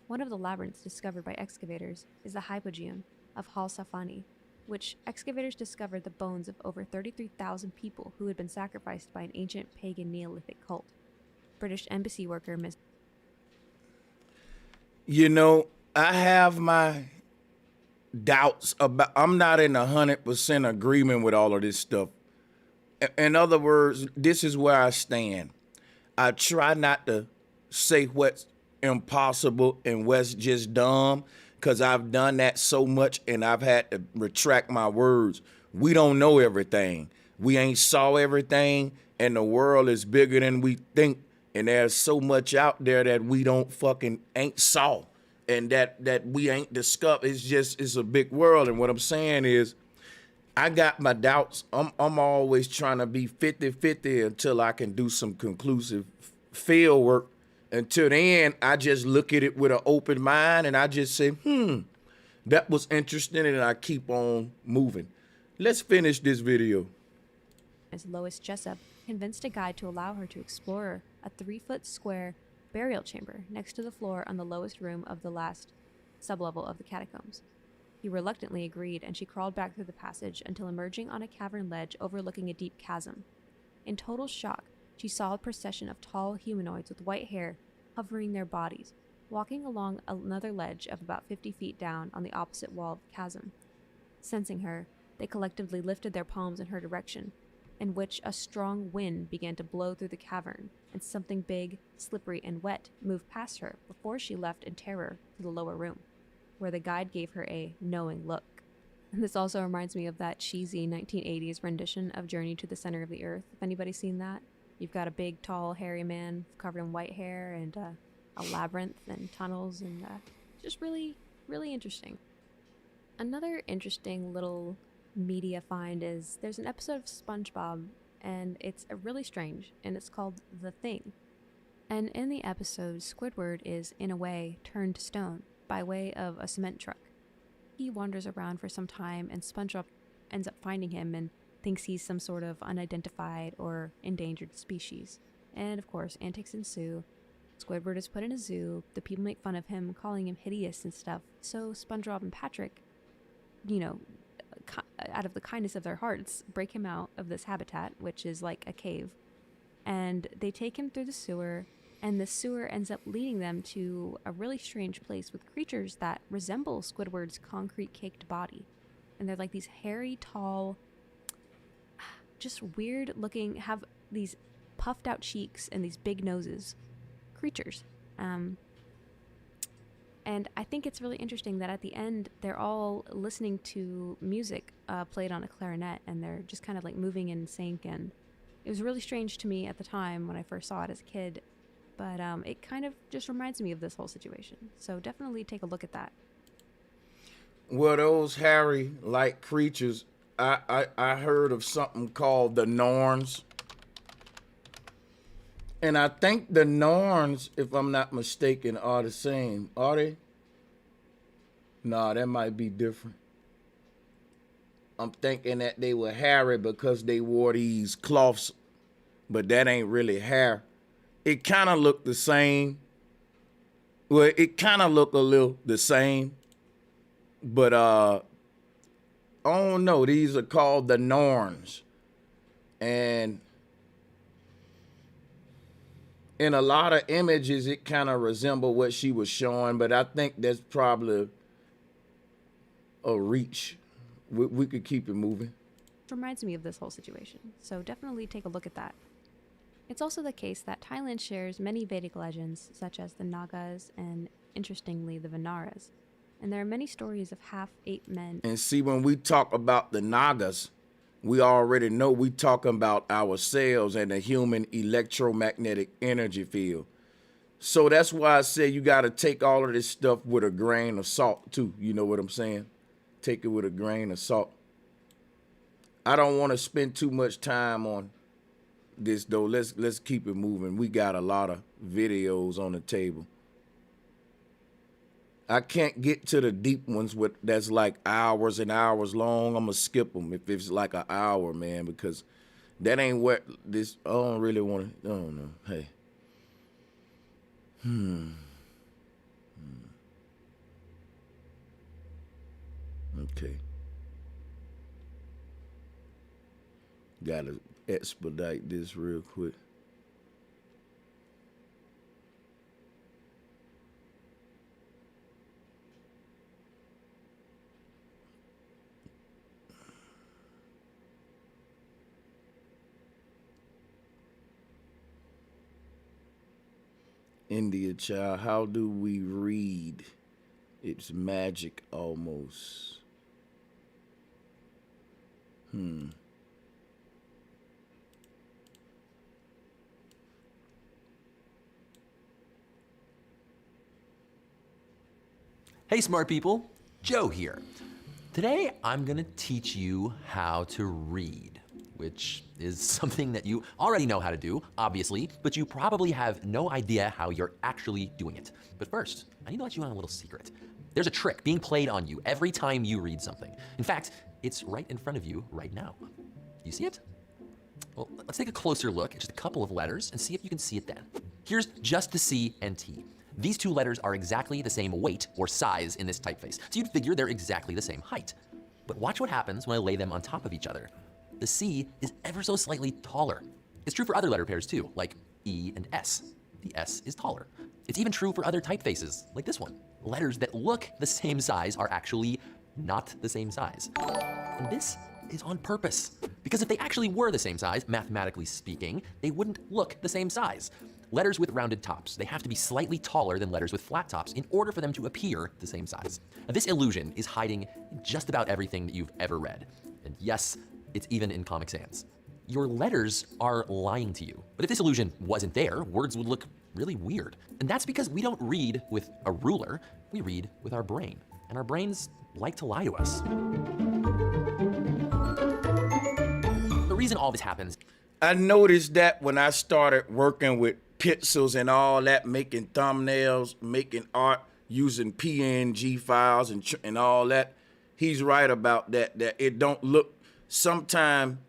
One of the labyrinths discovered by excavators is the Hypogeum of Hal Safani, which excavators discovered the bones of over 33,000 people who had been sacrificed by an ancient pagan Neolithic cult. British embassy worker Miss. You know, I have my doubts about, I'm not in 100% agreement with all of this stuff. In other words, this is where I stand. I try not to say what's impossible and what's just dumb, because I've done that so much and I've had to retract my words. We don't know everything. We ain't saw everything, and the world is bigger than we think, and there's so much out there that we ain't saw and that we ain't discovered. It's a big world, and what I'm saying is I got my doubts. I'm always trying to be 50-50 until I can do some conclusive field work. Until then, I just look at it with an open mind and I just say, that was interesting, and I keep on moving. Let's finish this video. As Lois Jessup convinced a guide to allow her to explore a 3-foot square burial chamber next to the floor on the lowest room of the last sublevel of the catacombs. He reluctantly agreed, and she crawled back through the passage until emerging on a cavern ledge overlooking a deep chasm. In total shock, she saw a procession of tall humanoids with white hair hovering their bodies, walking along another ledge of about 50 feet down on the opposite wall of the chasm. Sensing her, they collectively lifted their palms in her direction, in which a strong wind began to blow through the cavern, and something big, slippery, and wet moved past her before she left in terror to the lower room, where the guide gave her a knowing look. And this also reminds me of that cheesy 1980s rendition of Journey to the Center of the Earth. If anybody's seen that, you've got a big, tall, hairy man covered in white hair and a labyrinth and tunnels, and just really, really interesting. Another interesting little media find is there's an episode of SpongeBob, and it's really strange, and it's called The Thing. And in the episode, Squidward is, in a way, turned to stone by way of a cement truck. He wanders around for some time, and SpongeBob ends up finding him and thinks he's some sort of unidentified or endangered species. And of course, antics ensue. Squidward is put in a zoo, the people make fun of him, calling him hideous and stuff. So SpongeBob and Patrick, out of the kindness of their hearts, break him out of this habitat, which is like a cave. And they take him through the sewer, and the sewer ends up leading them to a really strange place with creatures that resemble Squidward's concrete-caked body. And they're like these hairy, tall, just weird-looking, have these puffed-out cheeks and these big noses creatures. And I think it's really interesting that at the end, they're all listening to music played on a clarinet, and they're just kind of like moving in sync. And it was really strange to me at the time when I first saw it as a kid, but it kind of just reminds me of this whole situation. So definitely take a look at that. Well, those hairy-like creatures, I heard of something called the Norns. And I think the Norns, if I'm not mistaken, are the same. Are they? Nah, that might be different. I'm thinking that they were hairy because they wore these cloths, but that ain't really hair. It kind of looked the same. Well, it kind of looked a little the same, but I don't know. These are called the Norns, and in a lot of images, it kind of resembled what she was showing, but I think that's probably a reach. We could keep it moving. Which reminds me of this whole situation, so definitely take a look at that. It's also the case that Thailand shares many Vedic legends, such as the Nagas and, interestingly, the Vinaras. And there are many stories of half-ape men. And see, when we talk about the Nagas, we already know we talking about ourselves and the human electromagnetic energy field. So that's why I say you got to take all of this stuff with a grain of salt, too. You know what I'm saying? Take it with a grain of salt. I don't want to spend too much time on this, though. Let's keep it moving. We got a lot of videos on the table. I can't get to the deep ones that's like hours and hours long. I'm going to skip them if it's like an hour, man, because that ain't what this, I don't really want to, I don't know. Hey. Okay. Gotta expedite this real quick. India child, how do we read? It's magic almost. Hey smart people, Joe here. Today I'm gonna teach you how to read, which is something that you already know how to do, obviously, but you probably have no idea how you're actually doing it. But first, I need to let you in on a little secret. There's a trick being played on you every time you read something. In fact, it's right in front of you right now. You see it? Well, let's take a closer look at just a couple of letters and see if you can see it then. Here's just the C and T. These two letters are exactly the same weight or size in this typeface, so you'd figure they're exactly the same height. But watch what happens when I lay them on top of each other. The C is ever so slightly taller. It's true for other letter pairs too, like E and S. The S is taller. It's even true for other typefaces, like this one. Letters that look the same size are actually not the same size. And this is on purpose, because if they actually were the same size, mathematically speaking, they wouldn't look the same size. Letters with rounded tops, they have to be slightly taller than letters with flat tops in order for them to appear the same size. Now, this illusion is hiding in just about everything that you've ever read. And yes, it's even in Comic Sans. Your letters are lying to you. But if this illusion wasn't there, words would look really weird. And that's because we don't read with a ruler, we read with our brain. And our brains like to lie to us. The reason all this happens, I noticed that when I started working with pixels and all that, making thumbnails, making art, using PNG files and all that, he's right about that, that it don't look, sometime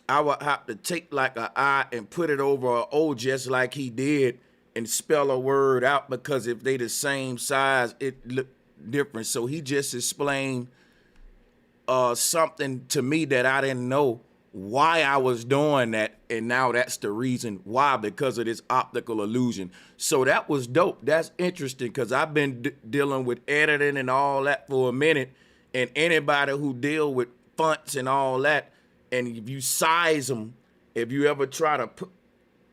I would have to take like an I and put it over an O just like he did and spell a word out, because if they the same size, it look different. So he just explained something to me that I didn't know why I was doing that, and now that's the reason why, because of this optical illusion. So that was dope. That's interesting, because I've been dealing with editing and all that for a minute, and anybody who deal with fonts and all that, and if you size them, if you ever try to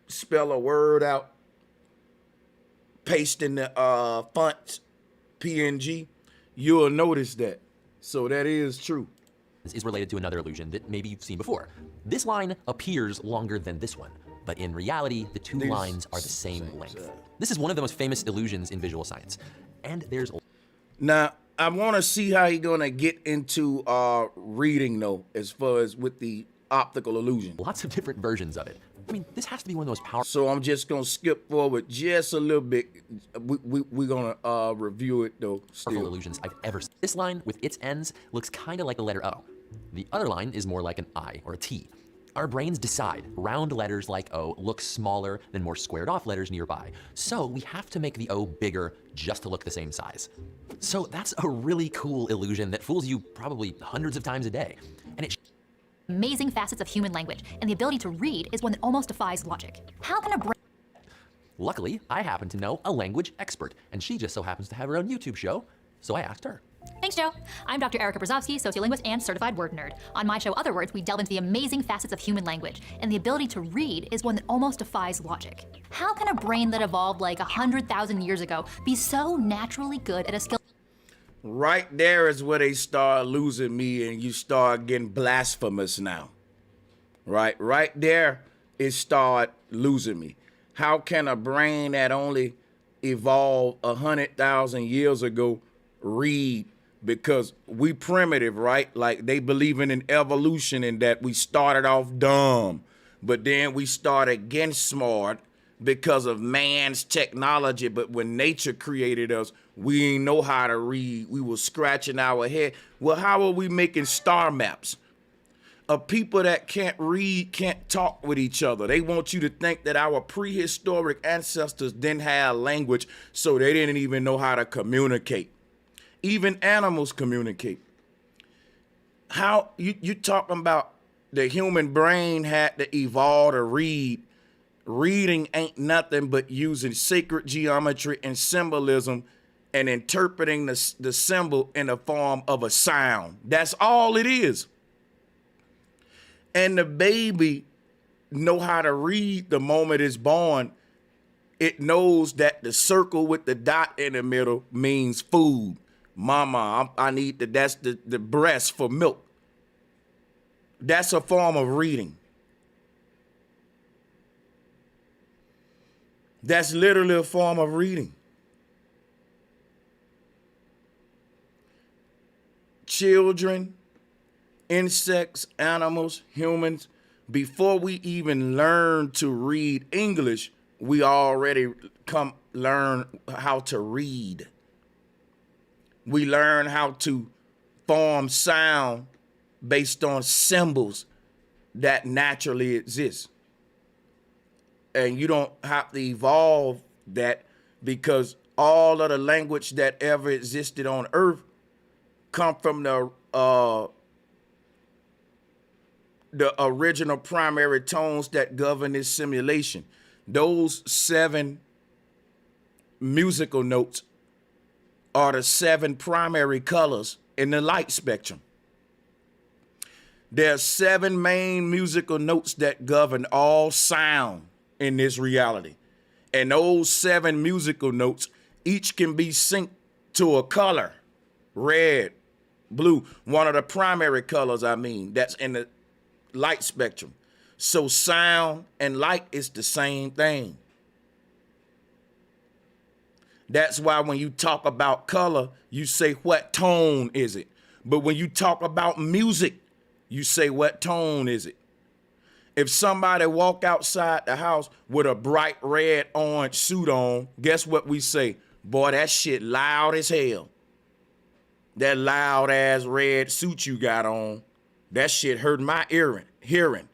spell a word out, paste in the fonts, PNG, you'll notice that. So that is true. is related to another illusion that maybe you've seen before. This line appears longer than this one, but in reality, the two lines are the same length. This is one of the most famous illusions in visual science. And there's... Now, I want to see how he's going to get into reading, though, as far as with the optical illusion. Lots of different versions of it. I mean, this has to be one of the most powerful... So I'm just going to skip forward just a little bit. We're going to review it, though, still. Powerful illusions I've ever seen. This line, with its ends, looks kind of like the letter O. The other line is more like an I or a T. Our brains decide round letters like O look smaller than more squared off letters nearby. So we have to make the O bigger just to look the same size. So that's a really cool illusion that fools you probably hundreds of times a day. And it amazing facets of human language, and the ability to read is one that almost defies logic. How can a brain... Luckily, I happen to know a language expert, and she just so happens to have her own YouTube show, so I asked her. Thanks, Joe. I'm Dr. Erica Brzozowski, sociolinguist and certified word nerd. On my show, Other Words, we delve into the amazing facets of human language, and the ability to read is one that almost defies logic. How can a brain that evolved like 100,000 years ago be so naturally good at a skill? Right there is where they start losing me and you start getting blasphemous now. Right there it start losing me. How can a brain that only evolved 100,000 years ago read? Because we primitive, right? Like they believe in an evolution and that we started off dumb, but then we started getting smart because of man's technology. But when nature created us, we didn't know how to read. We were scratching our head. Well, how are we making star maps? Of people that can't read, can't talk with each other. They want you to think that our prehistoric ancestors didn't have language, so they didn't even know how to communicate. Even animals communicate. How you talking about the human brain had to evolve to read? Reading ain't nothing but using sacred geometry and symbolism and interpreting the symbol in the form of a sound. That's all it is. And the baby know how to read the moment it's born. It knows that the circle with the dot in the middle means food. Mama, I need that's the breast for milk. That's a form of reading. That's literally a form of reading. Children, insects, animals, humans, before we even learn to read English, we already learn how to read. We learn how to form sound based on symbols that naturally exist. And you don't have to evolve that, because all of the language that ever existed on Earth come from the original primary tones that govern this simulation. Those 7 musical notes are the 7 primary colors in the light spectrum. There are 7 main musical notes that govern all sound in this reality. And those 7 musical notes, each can be synced to a color, red, blue, one of the primary colors, that's in the light spectrum. So sound and light is the same thing. That's why when you talk about color, you say, what tone is it? But when you talk about music, you say, what tone is it? If somebody walk outside the house with a bright red orange suit on, guess what we say? Boy, that shit loud as hell. That loud ass red suit you got on, that shit hurt my hearing,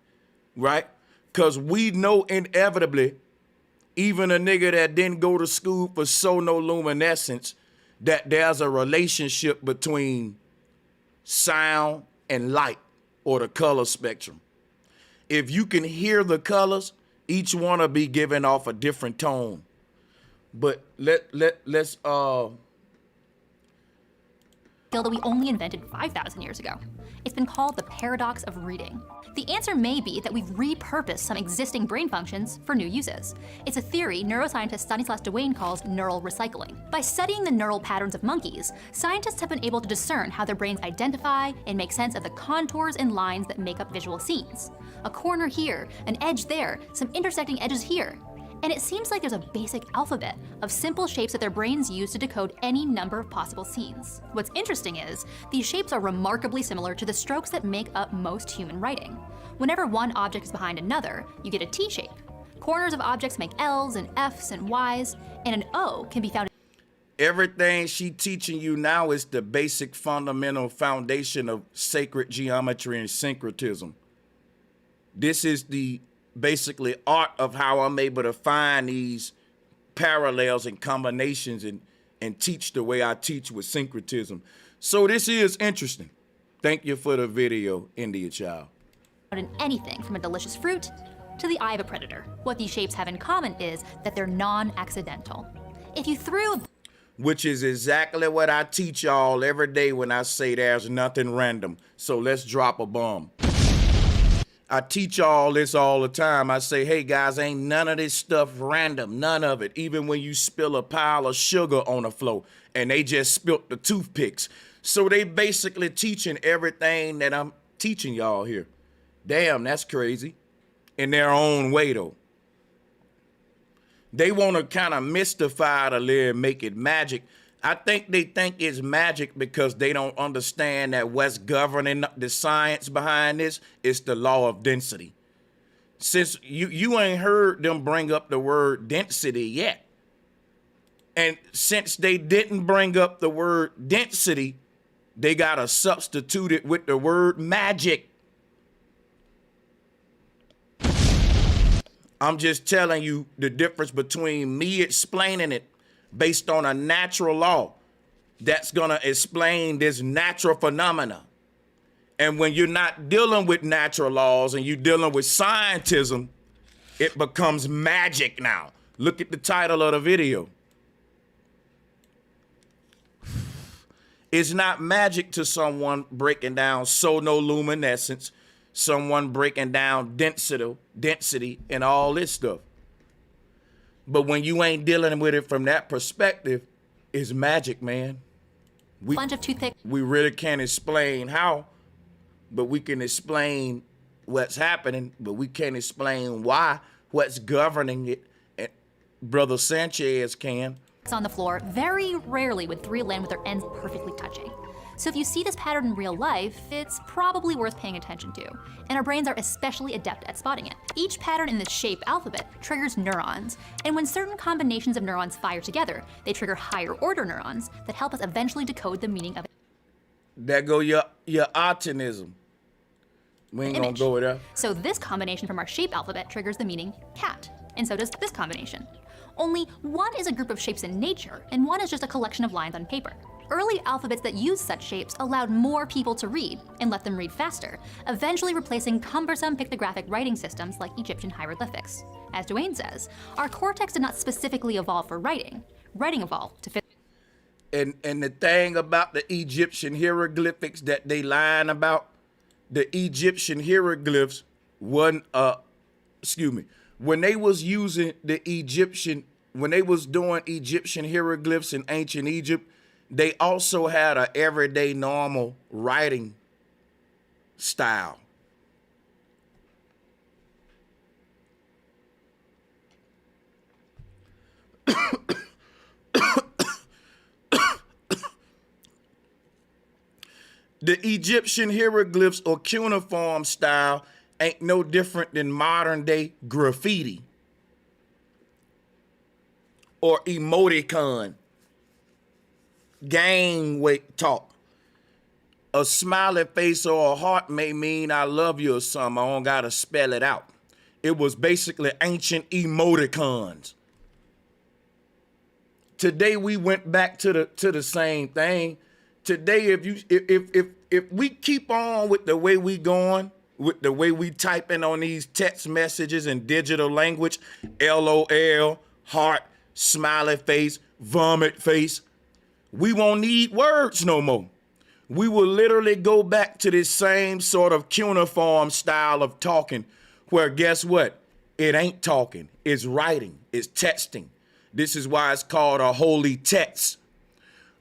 right? Because we know inevitably, even a nigga that didn't go to school for sonoluminescence, that there's a relationship between sound and light, or the color spectrum. If you can hear the colors, each one will be giving off a different tone. But let's skill that we only invented 5,000 years ago. It's been called the paradox of reading. The answer may be that we've repurposed some existing brain functions for new uses. It's a theory neuroscientist Stanislas Dehaene calls neural recycling. By studying the neural patterns of monkeys, scientists have been able to discern how their brains identify and make sense of the contours and lines that make up visual scenes. A corner here, an edge there, some intersecting edges here. And it seems like there's a basic alphabet of simple shapes that their brains use to decode any number of possible scenes. What's interesting is, these shapes are remarkably similar to the strokes that make up most human writing. Whenever one object is behind another, you get a T shape. Corners of objects make L's and F's and Y's, and an O can be found. Everything she teaching you now is the basic fundamental foundation of sacred geometry and syncretism. This is the basically art of how I'm able to find these parallels and combinations and teach the way I teach with syncretism. So this is interesting. Thank you for the video, India Child. In anything from a delicious fruit to the eye of a predator. What these shapes have in common is that they're non-accidental. If you threw which is exactly what I teach y'all every day when I say there's nothing random. So let's drop a bomb. I teach y'all this all the time. I say, hey guys, ain't none of this stuff random, none of it. Even when you spill a pile of sugar on the floor and they just spilt the toothpicks. So they basically teaching everything that I'm teaching y'all here. Damn, that's crazy. In their own way though. They want to kind of mystify it a little and make it magic. I think they think it's magic because they don't understand that what's governing the science behind this is the law of density. Since you ain't heard them bring up the word density yet. And since they didn't bring up the word density, they got to substitute it with the word magic. I'm just telling you the difference between me explaining it based on a natural law that's going to explain this natural phenomena. And when you're not dealing with natural laws and you're dealing with scientism, it becomes magic now. Look at the title of the video. It's not magic to someone breaking down sonoluminescence, someone breaking down density and all this stuff. But when you ain't dealing with it from that perspective, it's magic, man. bunch of toothpick. We really can't explain how, but we can explain what's happening, but we can't explain why, what's governing it. And Brother Sanchez can. It's on the floor, very rarely would three land with their ends perfectly touching. So if you see this pattern in real life, it's probably worth paying attention to, and our brains are especially adept at spotting it. Each pattern in the shape alphabet triggers neurons, and when certain combinations of neurons fire together, they trigger higher order neurons that help us eventually decode the meaning of it. There go your optimism. We ain't gonna go with that. So this combination from our shape alphabet triggers the meaning cat, and so does this combination. Only one is a group of shapes in nature, and one is just a collection of lines on paper. Early alphabets that used such shapes allowed more people to read and let them read faster, eventually replacing cumbersome pictographic writing systems like Egyptian hieroglyphics. As Dwayne says, our cortex did not specifically evolve for writing. Writing evolved to fit. And the thing about the Egyptian hieroglyphics that they lying about, the Egyptian hieroglyphs wasn't, when they was using the when they was doing Egyptian hieroglyphs in ancient Egypt, they also had a everyday normal writing style. The Egyptian hieroglyphs or cuneiform style ain't no different than modern day graffiti or emoticon, gang weight talk. A smiley face or a heart may mean I love you or something. I don't gotta spell it out. It was basically ancient emoticons. Today we went back to the same thing. Today, if we keep on with the way we going, with the way we typing on these text messages in digital language, LOL, heart, smiley face, vomit face, we won't need words no more. We will literally go back to this same sort of cuneiform style of talking where guess what? It ain't talking, it's writing, it's texting. This is why it's called a holy text.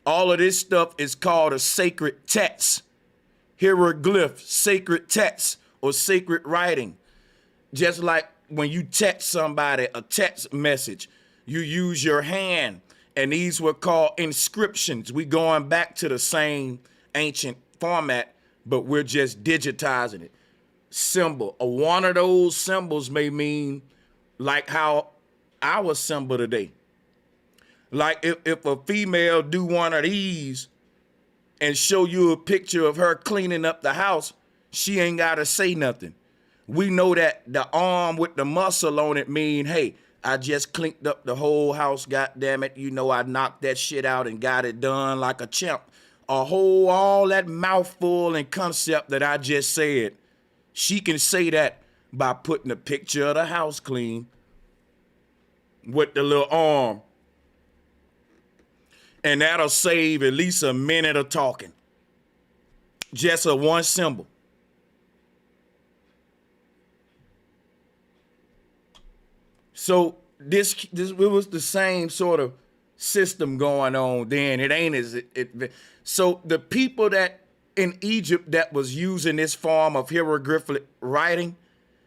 All of this stuff is called a sacred text. Hieroglyph, sacred text, or sacred writing. Just like when you text somebody a text message, you use your hand, and these were called inscriptions. We going back to the same ancient format, but we're just digitizing it. Symbol, one of those symbols may mean like how our symbol today. Like if a female do one of these and show you a picture of her cleaning up the house, she ain't gotta say nothing. We know that the arm with the muscle on it mean, hey, I just cleaned up the whole house, goddammit. You know I knocked that shit out and got it done like a champ. All that mouthful and concept that I just said, she can say that, by putting a picture of the house clean with the little arm. And that'll save at least a minute of talking. Just a one symbol. So this it was the same sort of system going on then. It ain't as it. So the people that in Egypt that was using this form of hieroglyphic writing,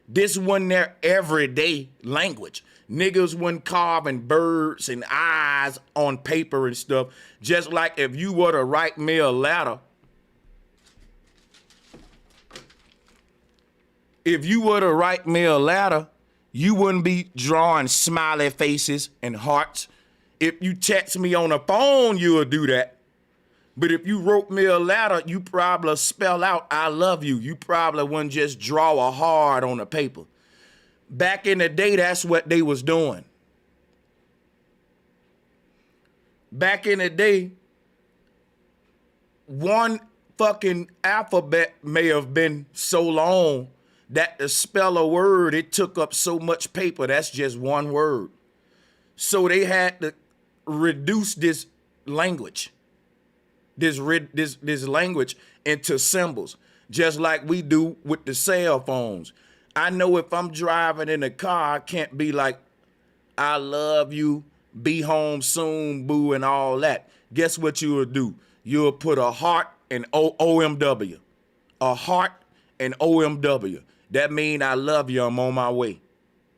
this wasn't their everyday language. Niggas wasn't carving birds and eyes on paper and stuff. Just like if you were to write me a letter, you wouldn't be drawing smiley faces and hearts. If you text me on the phone, you'll do that. But if you wrote me a letter, you probably spell out, I love you. You probably wouldn't just draw a heart on the paper. Back in the day, that's what they was doing. Back in the day, one fucking alphabet may have been so long that to spell a word, it took up so much paper. That's just one word. So they had to reduce this language, this language into symbols, just like we do with the cell phones. I know if I'm driving in a car, I can't be like, I love you, be home soon, boo, and all that. Guess what you will do? You'll put a heart and OMW. A heart and OMW. That mean I love you, I'm on my way,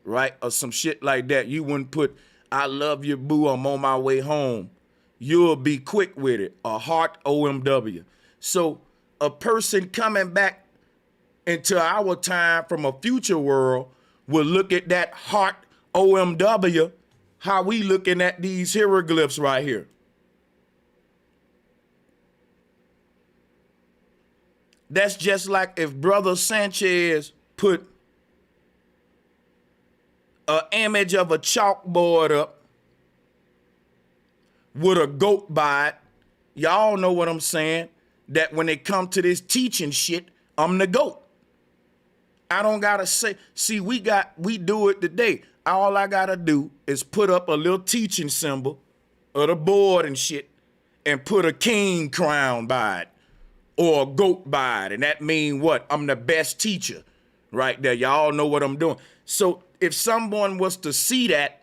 right? Or some shit like that. You wouldn't put, I love you, boo, I'm on my way home. You'll be quick with it, a heart OMW. So a person coming back into our time from a future world will look at that heart OMW, how we looking at these hieroglyphs right here. That's just like if Brother Sanchez put an image of a chalkboard up with a goat by it. Y'all know what I'm saying, that when it come to this teaching shit, I'm the goat. I don't gotta say, see, we do it today. All I gotta do is put up a little teaching symbol of the board and shit and put a king crown by it or a goat by it. And that mean what? I'm the best teacher right there. Y'all know what I'm doing. So if someone was to see that,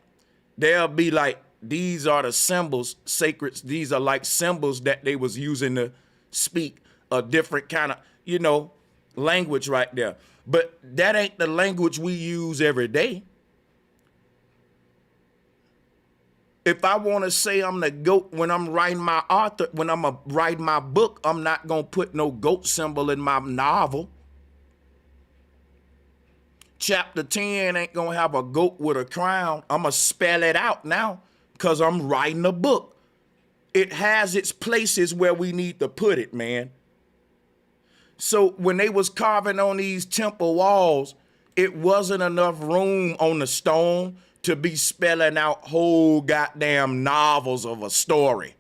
they'll be like, these are the symbols, sacred. These are like symbols that they was using to speak a different kind of, language right there. But that ain't the language we use every day. If I want to say I'm the goat when I'm writing my author, when I'm writing my book, I'm not going to put no goat symbol in my novel. Chapter 10 ain't going to have a goat with a crown. I'm going to spell it out now because I'm writing a book. It has its places where we need to put it, man. So when they was carving on these temple walls, it wasn't enough room on the stone to be spelling out whole goddamn novels of a story.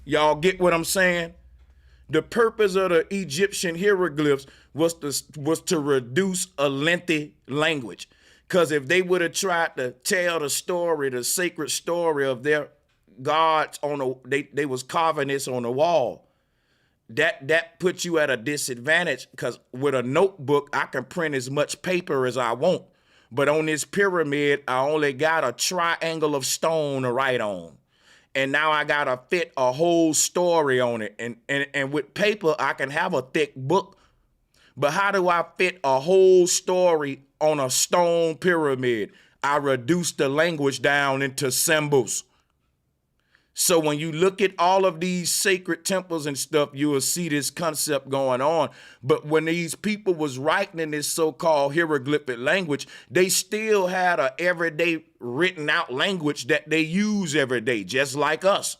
Y'all get what I'm saying? The purpose of the Egyptian hieroglyphs was to reduce a lengthy language. Because if they would have tried to tell the story, the sacred story of their gods they was carving this on the wall, that puts you at a disadvantage, because with a notebook, I can print as much paper as I want. But on this pyramid, I only got a triangle of stone to write on. And now I got to fit a whole story on it. And with paper, I can have a thick book. But how do I fit a whole story on a stone pyramid? I reduce the language down into symbols. So when you look at all of these sacred temples and stuff, you will see this concept going on. But when these people was writing in this so-called hieroglyphic language, they still had a everyday written out language that they use every day, just like us.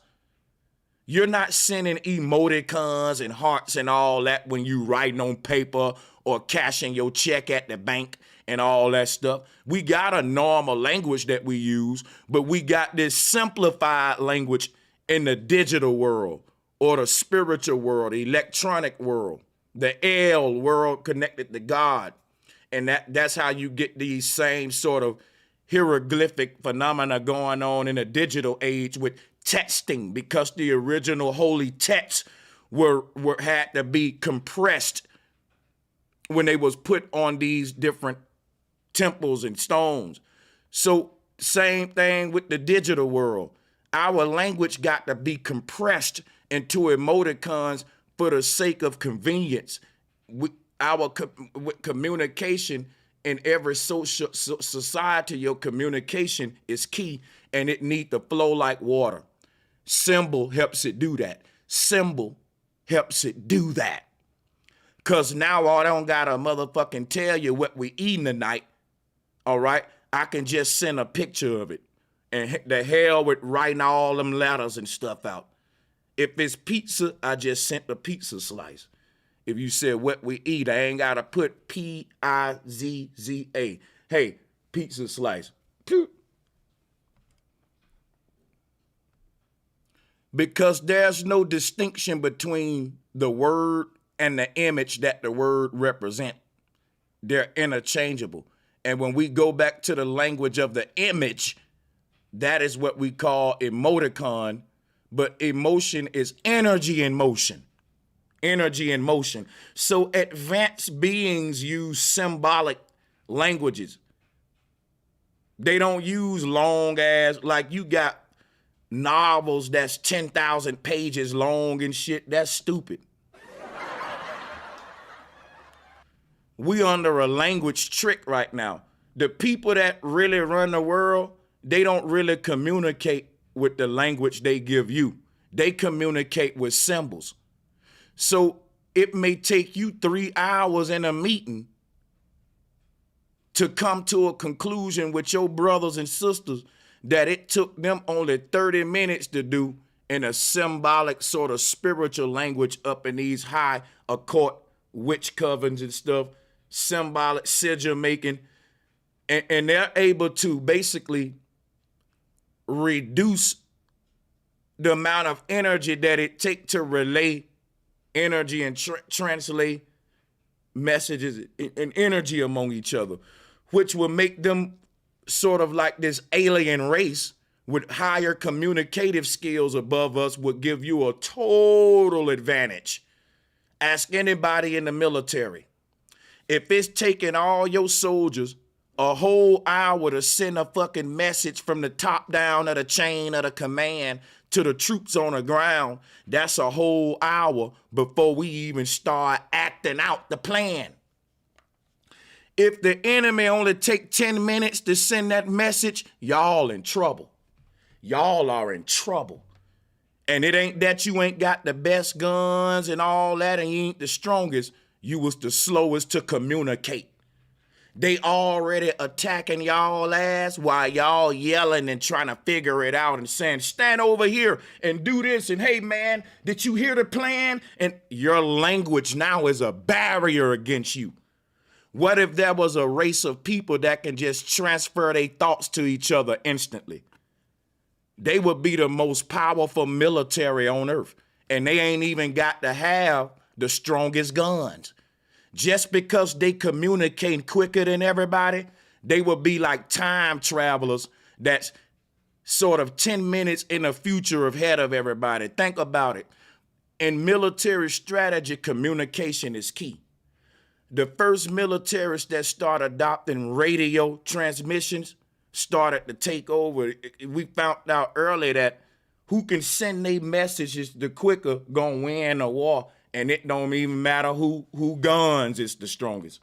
You're not sending emoticons and hearts and all that when you writing on paper or cashing your check at the bank and all that stuff. We got a normal language that we use, but we got this simplified language in the digital world or the spiritual world, the electronic world. The El, world connected to God. And that's how you get these same sort of hieroglyphic phenomena going on in a digital age with texting, because the original holy texts were had to be compressed when they was put on these different temples and stones. So same thing with the digital world. Our language got to be compressed into emoticons for the sake of convenience. Our communication in every social society, your communication is key, and it need to flow like water. Symbol helps it do that. Symbol helps it do that. Because now I don't got to motherfucking tell you what we eating tonight, all right? I can just send a picture of it. And the hell with writing all them letters and stuff out. If it's pizza, I just sent the pizza slice. If you said what we eat, I ain't got to put P-I-Z-Z-A. Hey, pizza slice. Because there's no distinction between the word and the image that the word represent. They're interchangeable. And when we go back to the language of the image, that is what we call emoticon. But emotion is energy in motion. Energy in motion. So advanced beings use symbolic languages. They don't use long ass, like you got novels that's 10,000 pages long and shit. That's stupid. We under a language trick right now. The people that really run the world, they don't really communicate with the language they give you. They communicate with symbols. So it may take you 3 hours in a meeting to come to a conclusion with your brothers and sisters that it took them only 30 minutes to do in a symbolic sort of spiritual language up in these high occult witch covens and stuff, symbolic sigil making, and they're able to basically reduce the amount of energy that it takes to relay energy and translate messages and energy among each other, which will make them sort of like this alien race with higher communicative skills above us, would give you a total advantage. Ask anybody in the military. If it's taking all your soldiers a whole hour to send a fucking message from the top down of the chain of the command to the troops on the ground, that's a whole hour before we even start acting out the plan. If the enemy only take 10 minutes to send that message, y'all in trouble. Y'all are in trouble. And it ain't that you ain't got the best guns and all that and you ain't the strongest. You was the slowest to communicate. They already attacking y'all ass while y'all yelling and trying to figure it out and saying, stand over here and do this. And hey, man, did you hear the plan? And your language now is a barrier against you. What if there was a race of people that can just transfer their thoughts to each other instantly? They would be the most powerful military on earth. And they ain't even got to have the strongest guns. Just because they communicate quicker than everybody, they would be like time travelers that's sort of 10 minutes in the future ahead of everybody. Think about it. In military strategy, communication is key. The first militaries that started adopting radio transmissions started to take over. We found out early that who can send their messages the quicker gonna win a war. And it don't even matter who guns is the strongest.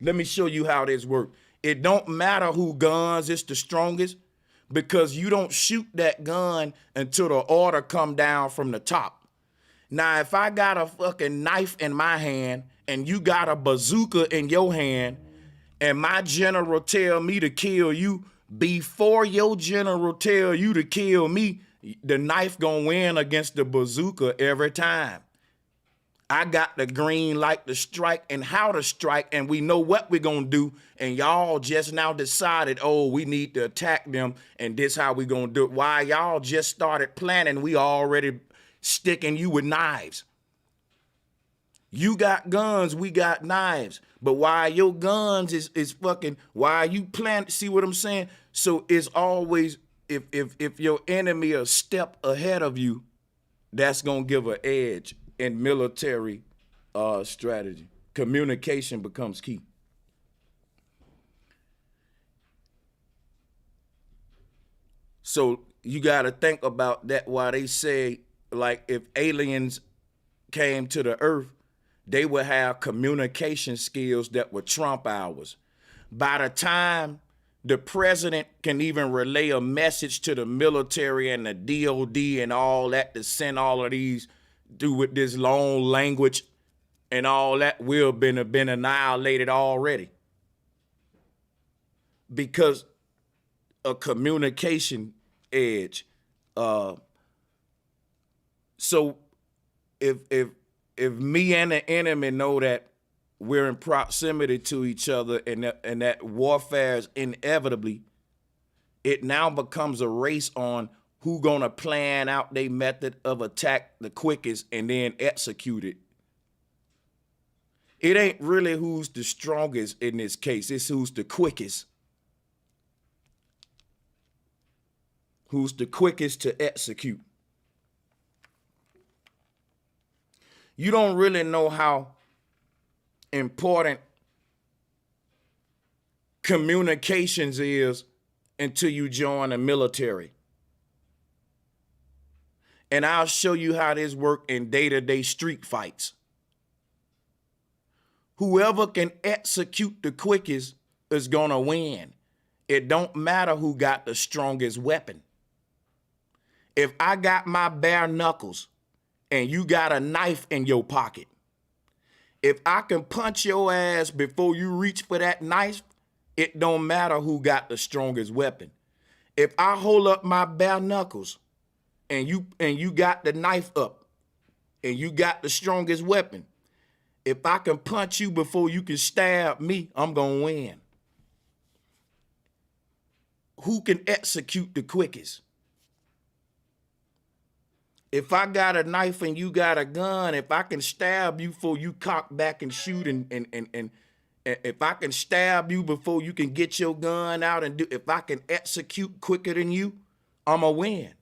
Let me show you how this works. It don't matter who guns is the strongest because you don't shoot that gun until the order come down from the top. Now, if I got a fucking knife in my hand and you got a bazooka in your hand and my general tell me to kill you, before your general tell you to kill me, the knife gonna win against the bazooka every time. I got the green light to strike and how to strike, and we know what we're gonna do, and y'all just now decided, oh, we need to attack them, and this how we gonna do it. Why y'all just started planning, we already sticking you with knives. You got guns, we got knives. But why your guns is fucking, why you plant, see what I'm saying? So it's always, if your enemy a step ahead of you, that's gonna give an edge in military strategy. Communication becomes key. So you gotta think about that why they say, like, if aliens came to the earth, they would have communication skills that would trump ours. By the time the president can even relay a message to the military and the DOD and all that to send all of these, do with this long language and all that, will have been annihilated already. Because a communication edge. So if me and the enemy know that we're in proximity to each other and that warfare is inevitably, it now becomes a race on who gonna plan out their method of attack the quickest and then execute it. It ain't really who's the strongest in this case, it's who's the quickest. Who's the quickest to execute. You don't really know how important communications is until you join the military. And I'll show you how this works in day-to-day street fights. Whoever can execute the quickest is gonna win. It don't matter who got the strongest weapon. If I got my bare knuckles and you got a knife in your pocket, if I can punch your ass before you reach for that knife, it don't matter who got the strongest weapon. If I hold up my bare knuckles and you got the knife up and you got the strongest weapon, if I can punch you before you can stab me, I'm gonna win. Who can execute the quickest? If I got a knife and you got a gun, if I can stab you before you cock back and shoot, and if I can stab you before you can get your gun out and do, if I can execute quicker than you, I'ma win.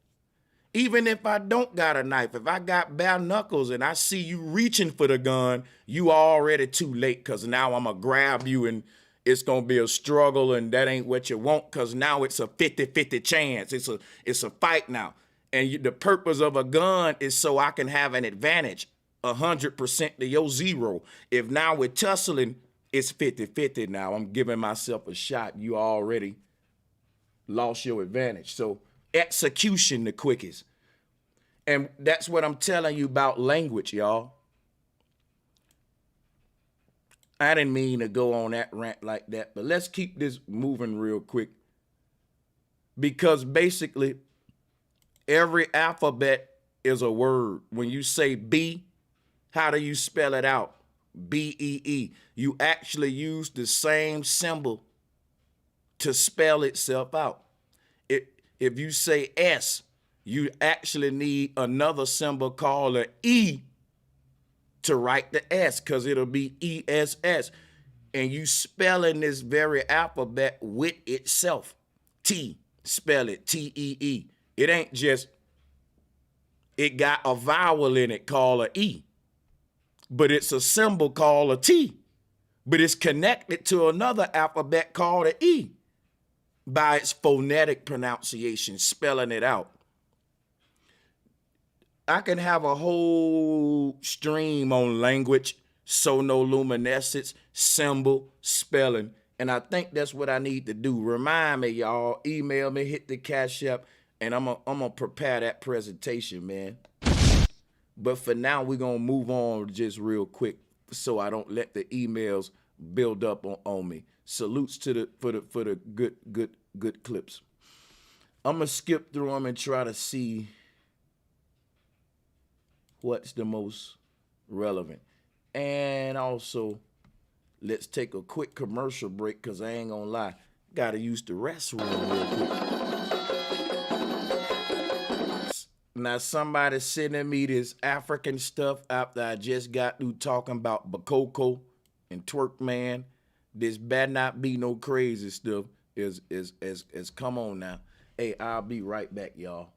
Even if I don't got a knife, if I got bare knuckles and I see you reaching for the gun, you already too late, because now I'ma grab you and it's gonna be a struggle, and that ain't what you want, because now it's a 50-50 chance. It's a fight now. And the purpose of a gun is so I can have an advantage, 100% to your 0. If now we're tussling, it's 50-50 now. I'm giving myself a shot. You already lost your advantage. So execution the quickest. And that's what I'm telling you about language, y'all. I didn't mean to go on that rant like that, but let's keep this moving real quick. Because basically, every alphabet is a word. When you say B, how do you spell it out? B-E-E. You actually use the same symbol to spell itself out. If you say S, you actually need another symbol called an E to write the S, because it'll be E-S-S. And you spelling this very alphabet with itself. T, spell it T-E-E. It ain't just, it got a vowel in it called an E, but it's a symbol called a T, but it's connected to another alphabet called an E by its phonetic pronunciation, spelling it out. I can have a whole stream on language, sonoluminescence, symbol, spelling, and I think that's what I need to do. Remind me, y'all, email me, hit the cashapp, and I'm gonna prepare that presentation, man. But for now, we're gonna move on just real quick so I don't let the emails build up on me. Salutes to for the good clips. I'm gonna skip through them and try to see what's the most relevant. And also, let's take a quick commercial break, because I ain't gonna lie, gotta use the restroom real quick. Now somebody sending me this African stuff after I just got through talking about Bakoko and Twerk Man. This better not be no crazy stuff. Is come on now. Hey, I'll be right back, y'all.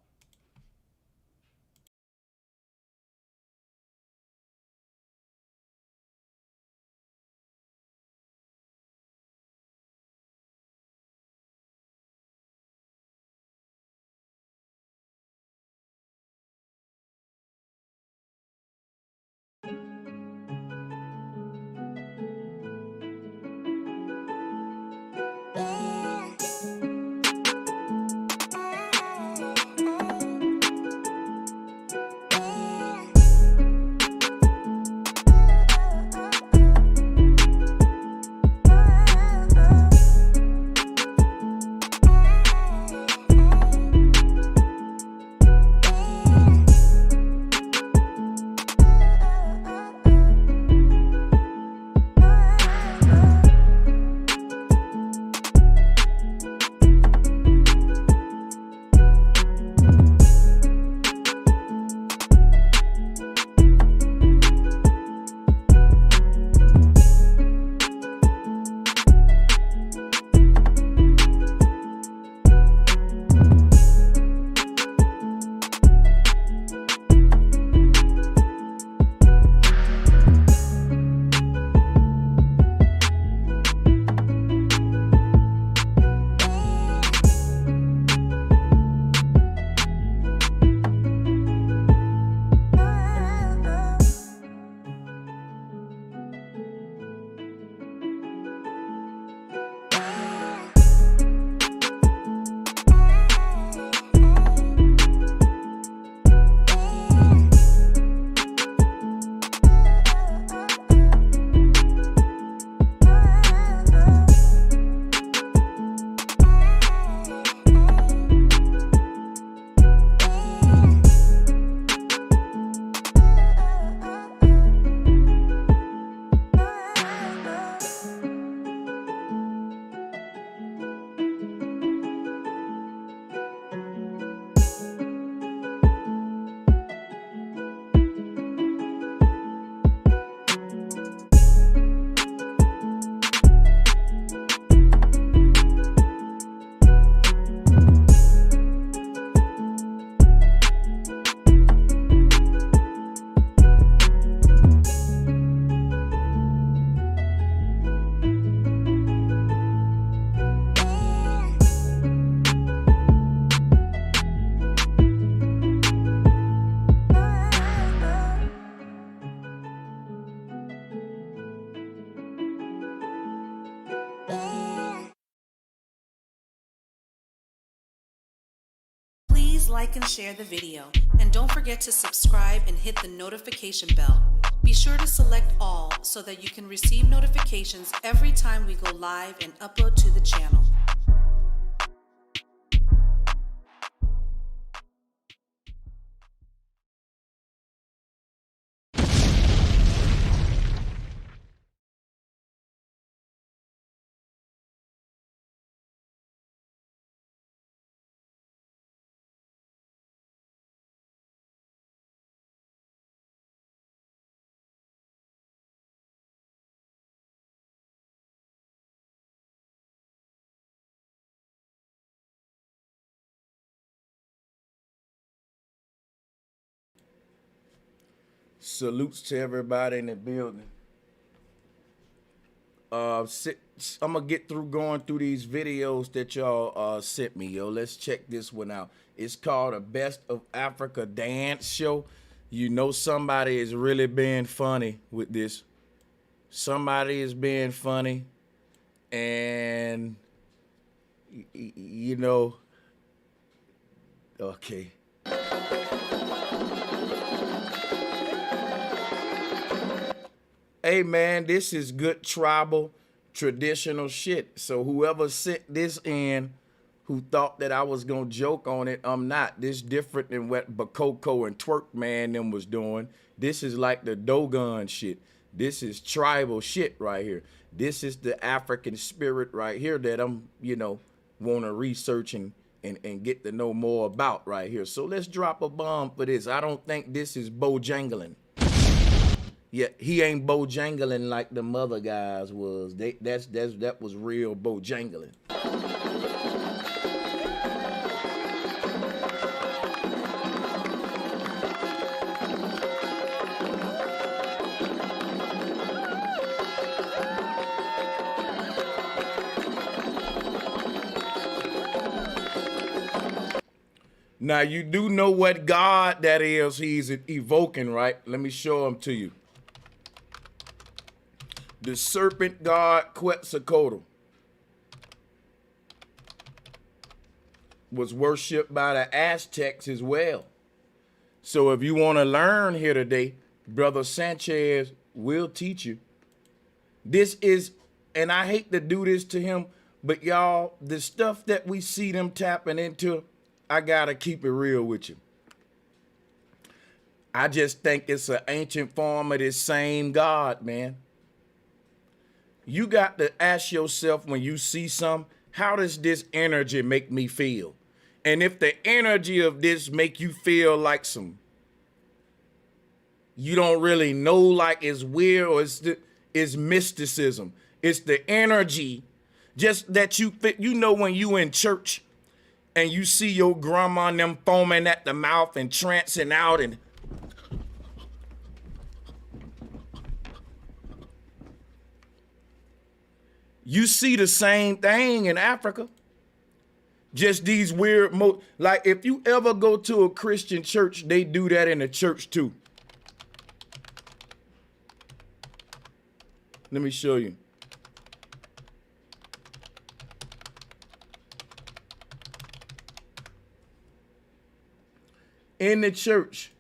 Please like and share the video, and don't forget to subscribe and hit the notification bell. Be sure to select all so that you can receive notifications every time we go live and upload to the channel. Salutes to everybody in the building. I'm gonna get through going through these videos that y'all sent me, yo. Let's check this one out. It's called a Best of Africa Dance Show. You know somebody is really being funny with this. Somebody is being funny, and you know, okay. Hey man, this is good tribal traditional shit. So whoever sent this in, who thought that I was gonna joke on it, I'm not. This different than what Bakoko and Twerk Man them was doing. This is like the Dogon shit. This is tribal shit right here. This is the African spirit right here that I'm, you know, want to research and and get to know more about right here. So let's drop a bomb for this. I don't think this is Bojangling. Yeah, he ain't Bojangling like the mother guys was. That was real Bojangling. Now, you do know what God that is he's evoking, right? Let me show him to you. The serpent god Quetzalcoatl was worshipped by the Aztecs as well. So if you want to learn here today, Brother Sanchez will teach you. This is, and I hate to do this to him, but y'all, the stuff that we see them tapping into, I gotta keep it real with you. I just think it's an ancient form of this same God, man. You got to ask yourself when you see something, how does this energy make me feel? And if the energy of this make you feel like you don't really know, like it's weird, or it's mysticism. It's the energy just that you know when you in church and you see your grandma and them foaming at the mouth and trancing out, and you see the same thing in Africa. Just these weird, like if you ever go to a Christian church, they do that in the church too. Let me show you. In the church,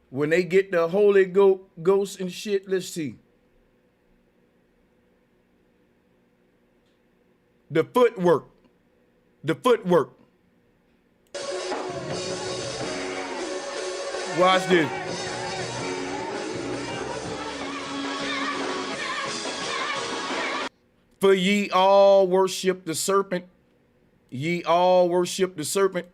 when they get the Holy Ghost and shit, let's see. The footwork. The footwork. Watch this. For ye all worship the serpent. Ye all worship the serpent.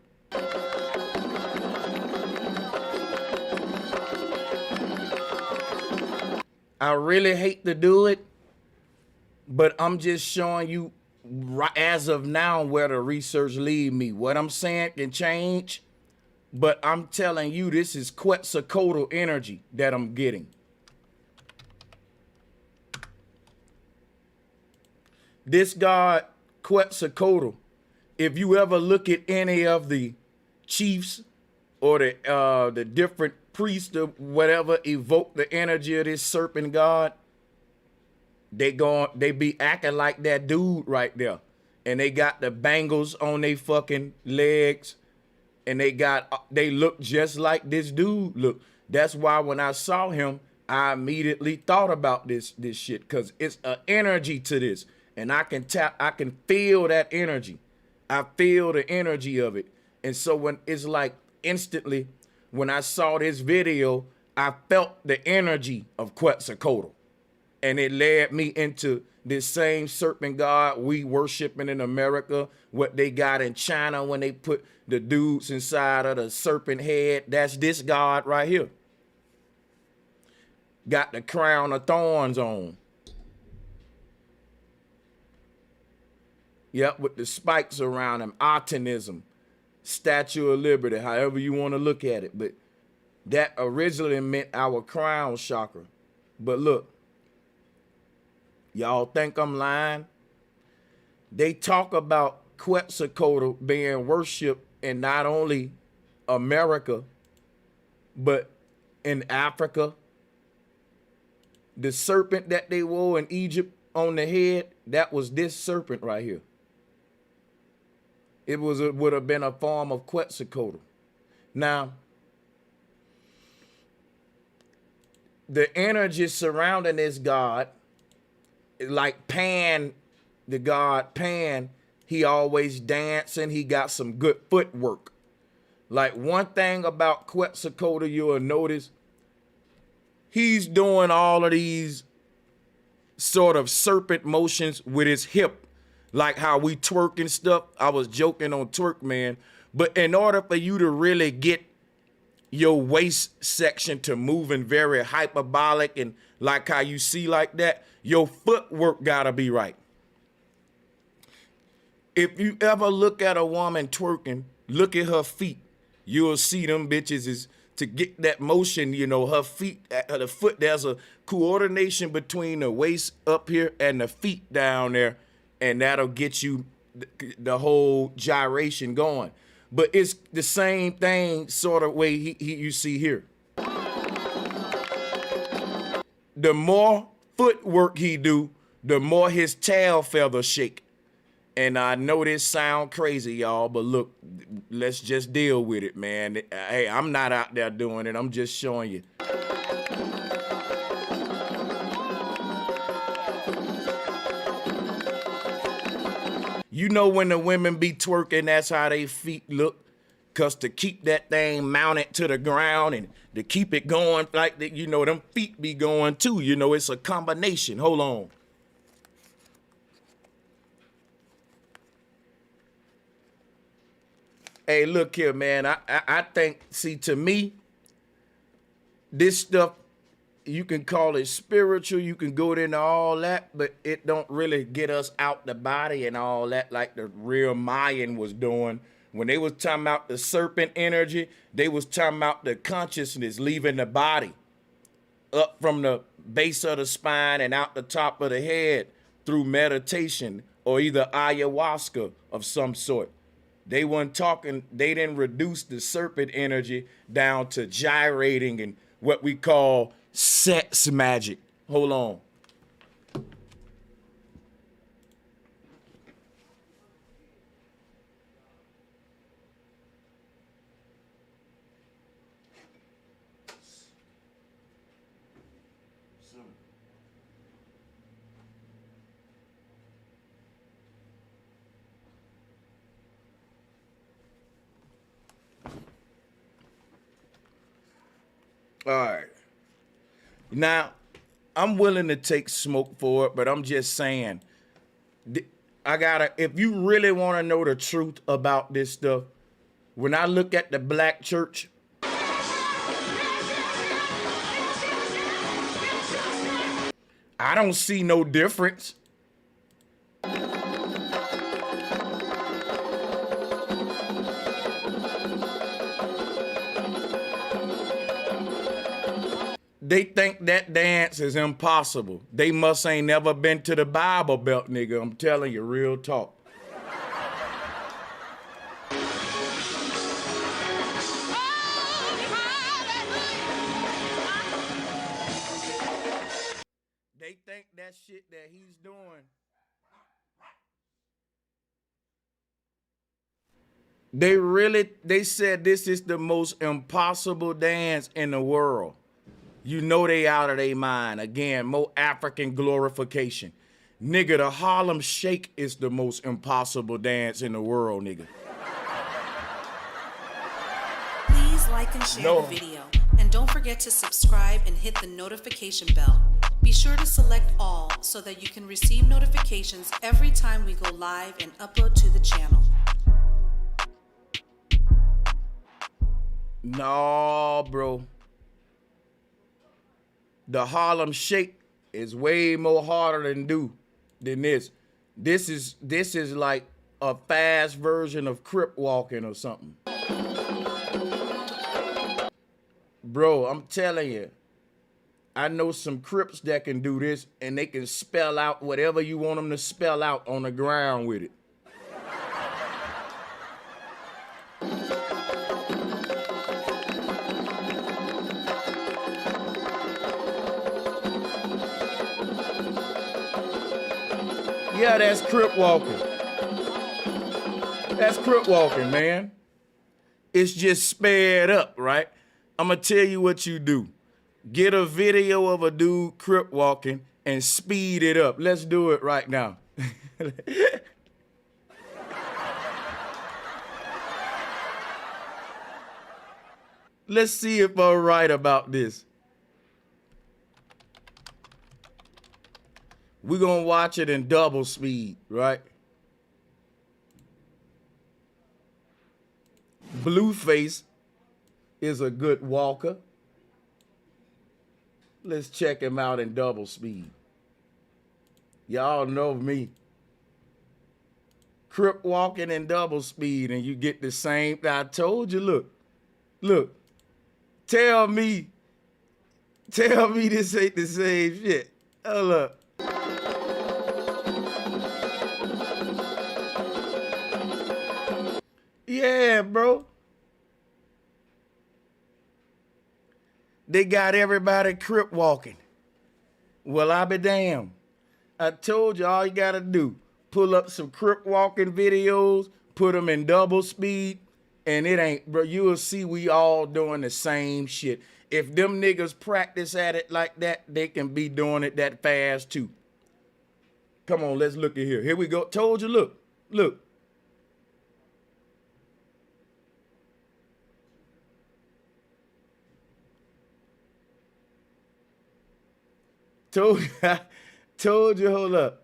I really hate to do it, but I'm just showing you as of now where the research lead me. What I'm saying can change, but I'm telling you this is Quetzalcoatl energy that I'm getting. This god Quetzalcoatl, if you ever look at any of the chiefs or the different priests or whatever evoke the energy of this serpent god, they be acting like that dude right there. And they got the bangles on their fucking legs. And they look just like this dude look. That's why when I saw him, I immediately thought about this shit, because it's an energy to this. And I can feel that energy. I feel the energy of it. And so when it's like instantly, when I saw this video, I felt the energy of Quetzalcoatl. And it led me into this same serpent god we worshiping in America, what they got in China when they put the dudes inside of the serpent head. That's this god right here. Got the crown of thorns on. Yep, with the spikes around him, optimism, Statue of Liberty, however you want to look at it. But that originally meant our crown chakra. But look, y'all think I'm lying? They talk about Quetzalcoatl being worshipped in not only America, but in Africa. The serpent that they wore in Egypt on the head, that was this serpent right here. It would have been a form of Quetzalcoatl. Now, the energy surrounding this god, like Pan, the god Pan, he always dancing. He got some good footwork. Like one thing about Quetzalcoatl you'll notice, he's doing all of these sort of serpent motions with his hip. like how we twerk and stuff. I was joking on twerk, man. But in order for you to really get your waist section to moving very hyperbolic and like how you see like that, your footwork gotta be right. If you ever look at a woman twerking, look at her feet. You'll see them bitches is to get that motion, you know, her feet, the foot, there's a coordination between the waist up here and the feet down there, and that'll get you the whole gyration going. But it's the same thing sort of way you see here. The more footwork he do, the more his tail feathers shake. And I know this sound crazy, y'all, but look, let's just deal with it, man. Hey, I'm not out there doing it. I'm just showing you. You know when the women be twerking, that's how they feet look. Cause to keep that thing mounted to the ground and to keep it going like that, you know, them feet be going too. You know, it's a combination. Hold on. Hey, look here, man. I think, see, to me, this stuff, you can call it spiritual, you can go into all that, but it don't really get us out the body and all that like the real Mayan was doing. When they was talking about the serpent energy, they was talking about the consciousness leaving the body up from the base of the spine and out the top of the head through meditation or either ayahuasca of some sort. They weren't talking, they didn't reduce the serpent energy down to gyrating and what we call sex magic. Hold on. All right. Now, I'm willing to take smoke for it, but I'm just saying, if you really want to know the truth about this stuff, when I look at the black church, I don't see no difference. They think that dance is impossible. They must ain't never been to the Bible Belt, nigga. I'm telling you, real talk. They think that shit that he's doing. They said this is the most impossible dance in the world. You know they out of their mind. Again, more African glorification. Nigga, the Harlem Shake is the most impossible dance in the world, nigga. Please like and share the video. And don't forget to subscribe and hit the notification bell. Be sure to select all so that you can receive notifications every time we go live and upload to the channel. No, bro. The Harlem Shake is way more harder than this. This is like a fast version of Crip walking or something. Bro, I'm telling you, I know some Crips that can do this and they can spell out whatever you want them to spell out on the ground with it. Yeah, that's Crip walking. That's Crip walking, man. It's just sped up, right? I'm gonna tell you what you do. Get a video of a dude Crip walking and speed it up. Let's do it right now. Let's see if I'm right about this. We're gonna watch it in double speed, right? Blueface is a good walker. Let's check him out in double speed. Y'all know me. Crip walking in double speed and you get the same. I told you, look. Tell me this ain't the same shit. Hold up. Yeah, bro. They got everybody crip walking. Well, I be damned. I told you all you gotta do, pull up some crip walking videos, put them in double speed, and it ain't, bro, you'll see we all doing the same shit. If them niggas practice at it like that, they can be doing it that fast too. Come on, let's look at here. Here we go. Told you, look. Told you, hold up.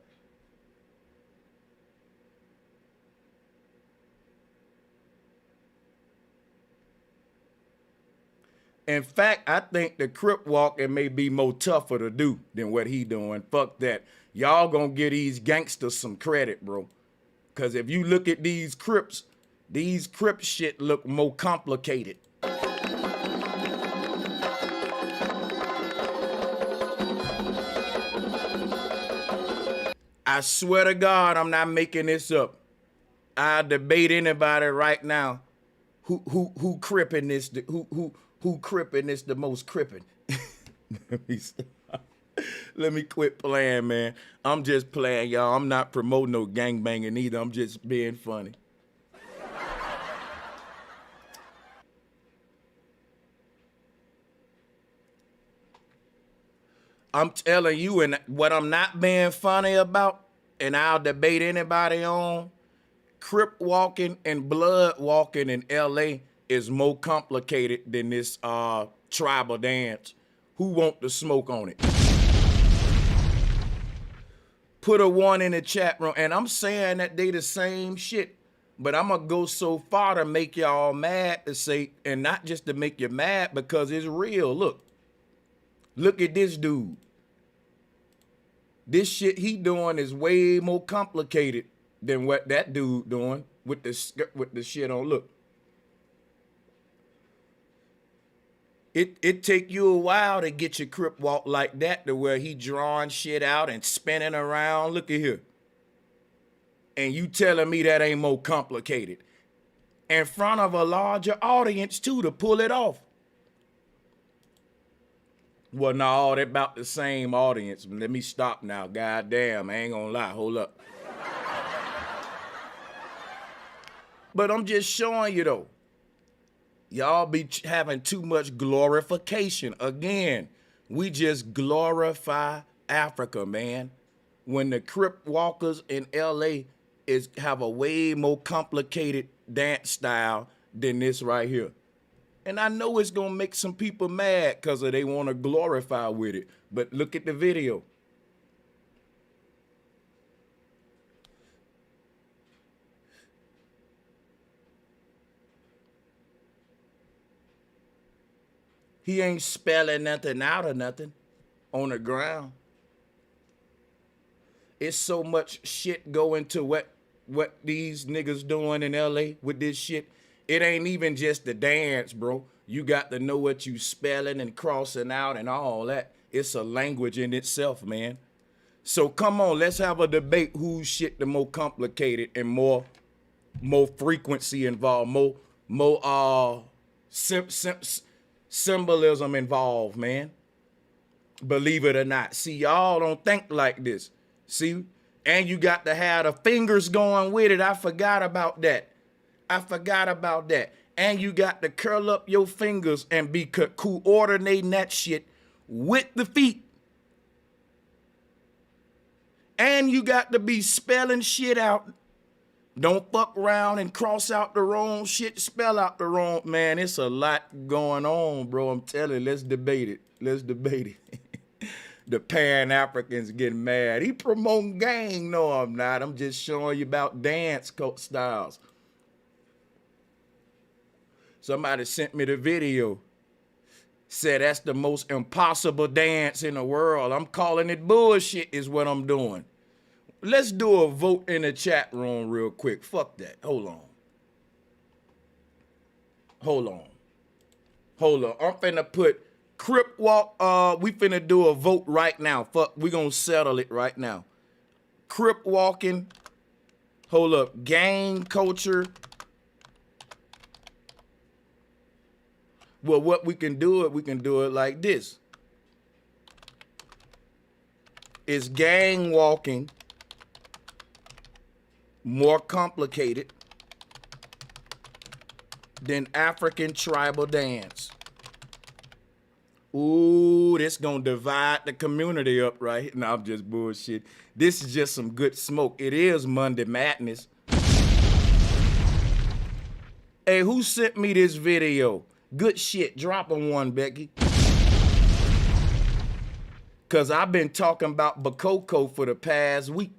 In fact, I think the crip walking may be more tougher to do than what he doing. Fuck that. Y'all gonna give these gangsters some credit, bro. Cause if you look at these crip shit look more complicated. I swear to God, I'm not making this up. I debate anybody right now who crippin' this, who crippin' this the most crippin'. Let me quit playing, man. I'm just playing, y'all. I'm not promoting no gangbanging either. I'm just being funny. I'm telling you, and what I'm not being funny about, and I'll debate anybody on, crip walking and blood walking in LA is more complicated than this tribal dance. Who want to smoke on it? Put a 1 in the chat room, and I'm saying that they the same shit, but I'm gonna go so far to make y'all mad to say, and not just to make you mad because it's real. Look at this dude. This shit he doing is way more complicated than what that dude doing with the shit on. Look. It take you a while to get your crip walk like that to where he drawing shit out and spinning around. Look at here. And you telling me that ain't more complicated. In front of a larger audience too to pull it off. Well, no, all that about the same audience. Let me stop now. God damn, I ain't gonna lie. Hold up. But I'm just showing you though. Y'all be having too much glorification. Again, we just glorify Africa, man. When the crip walkers in LA have a way more complicated dance style than this right here. And I know it's gonna make some people mad because they want to glorify with it. But look at the video. He ain't spelling nothing out or nothing on the ground. It's so much shit going to what these niggas doing in LA with this shit. It ain't even just the dance, bro. You got to know what you spelling and crossing out and all that. It's a language in itself, man. So come on, let's have a debate whose shit the more complicated and more frequency involved, more symbolism involved, man. Believe it or not. See, y'all don't think like this. See, and you got to have the fingers going with it. I forgot about that. And you got to curl up your fingers and be coordinating that shit with the feet. And you got to be spelling shit out. Don't fuck around and cross out the wrong shit, spell out the wrong. Man, it's a lot going on, bro. I'm telling you, let's debate it. The Pan-Africans getting mad. He promoting gang. No, I'm not. I'm just showing you about dance styles. Somebody sent me the video. Said that's the most impossible dance in the world. I'm calling it bullshit is what I'm doing. Let's do a vote in the chat room real quick. Fuck that. Hold on. I'm finna put Crip Walk. We finna do a vote right now. Fuck, we gonna settle it right now. Crip walking. Hold up. Gang culture. Well, what we can do it like this. Is gang walking more complicated than African tribal dance? Ooh, this gonna divide the community up right here. No, I'm just bullshit. This is just some good smoke. It is Monday Madness. Hey, who sent me this video? Good shit. Drop on one, Becky. Because I've been talking about Bakoko for the past week.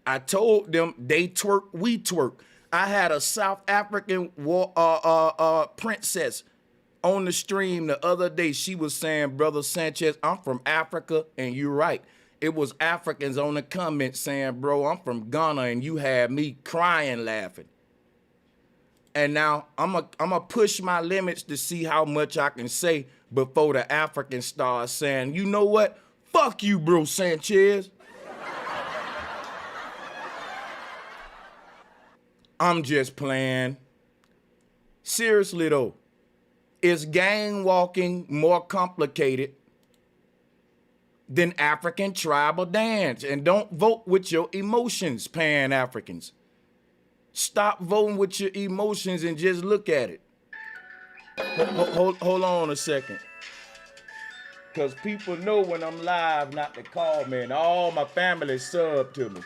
I told them they twerk, we twerk. I had a South African princess on the stream the other day. She was saying, Brother Sanchez, I'm from Africa, and you're right. It was Africans on the comments saying, bro, I'm from Ghana, and you had me crying laughing. And now I'm gonna push my limits to see how much I can say before the Africans start saying, you know what? Fuck you, bro Sanchez. I'm just playing. Seriously though, is gang walking more complicated than African tribal dance? And don't vote with your emotions, Pan-Africans. Stop voting with your emotions and just look at it. Hold on a second. Because people know when I'm live not to call me, and all my family sub to me.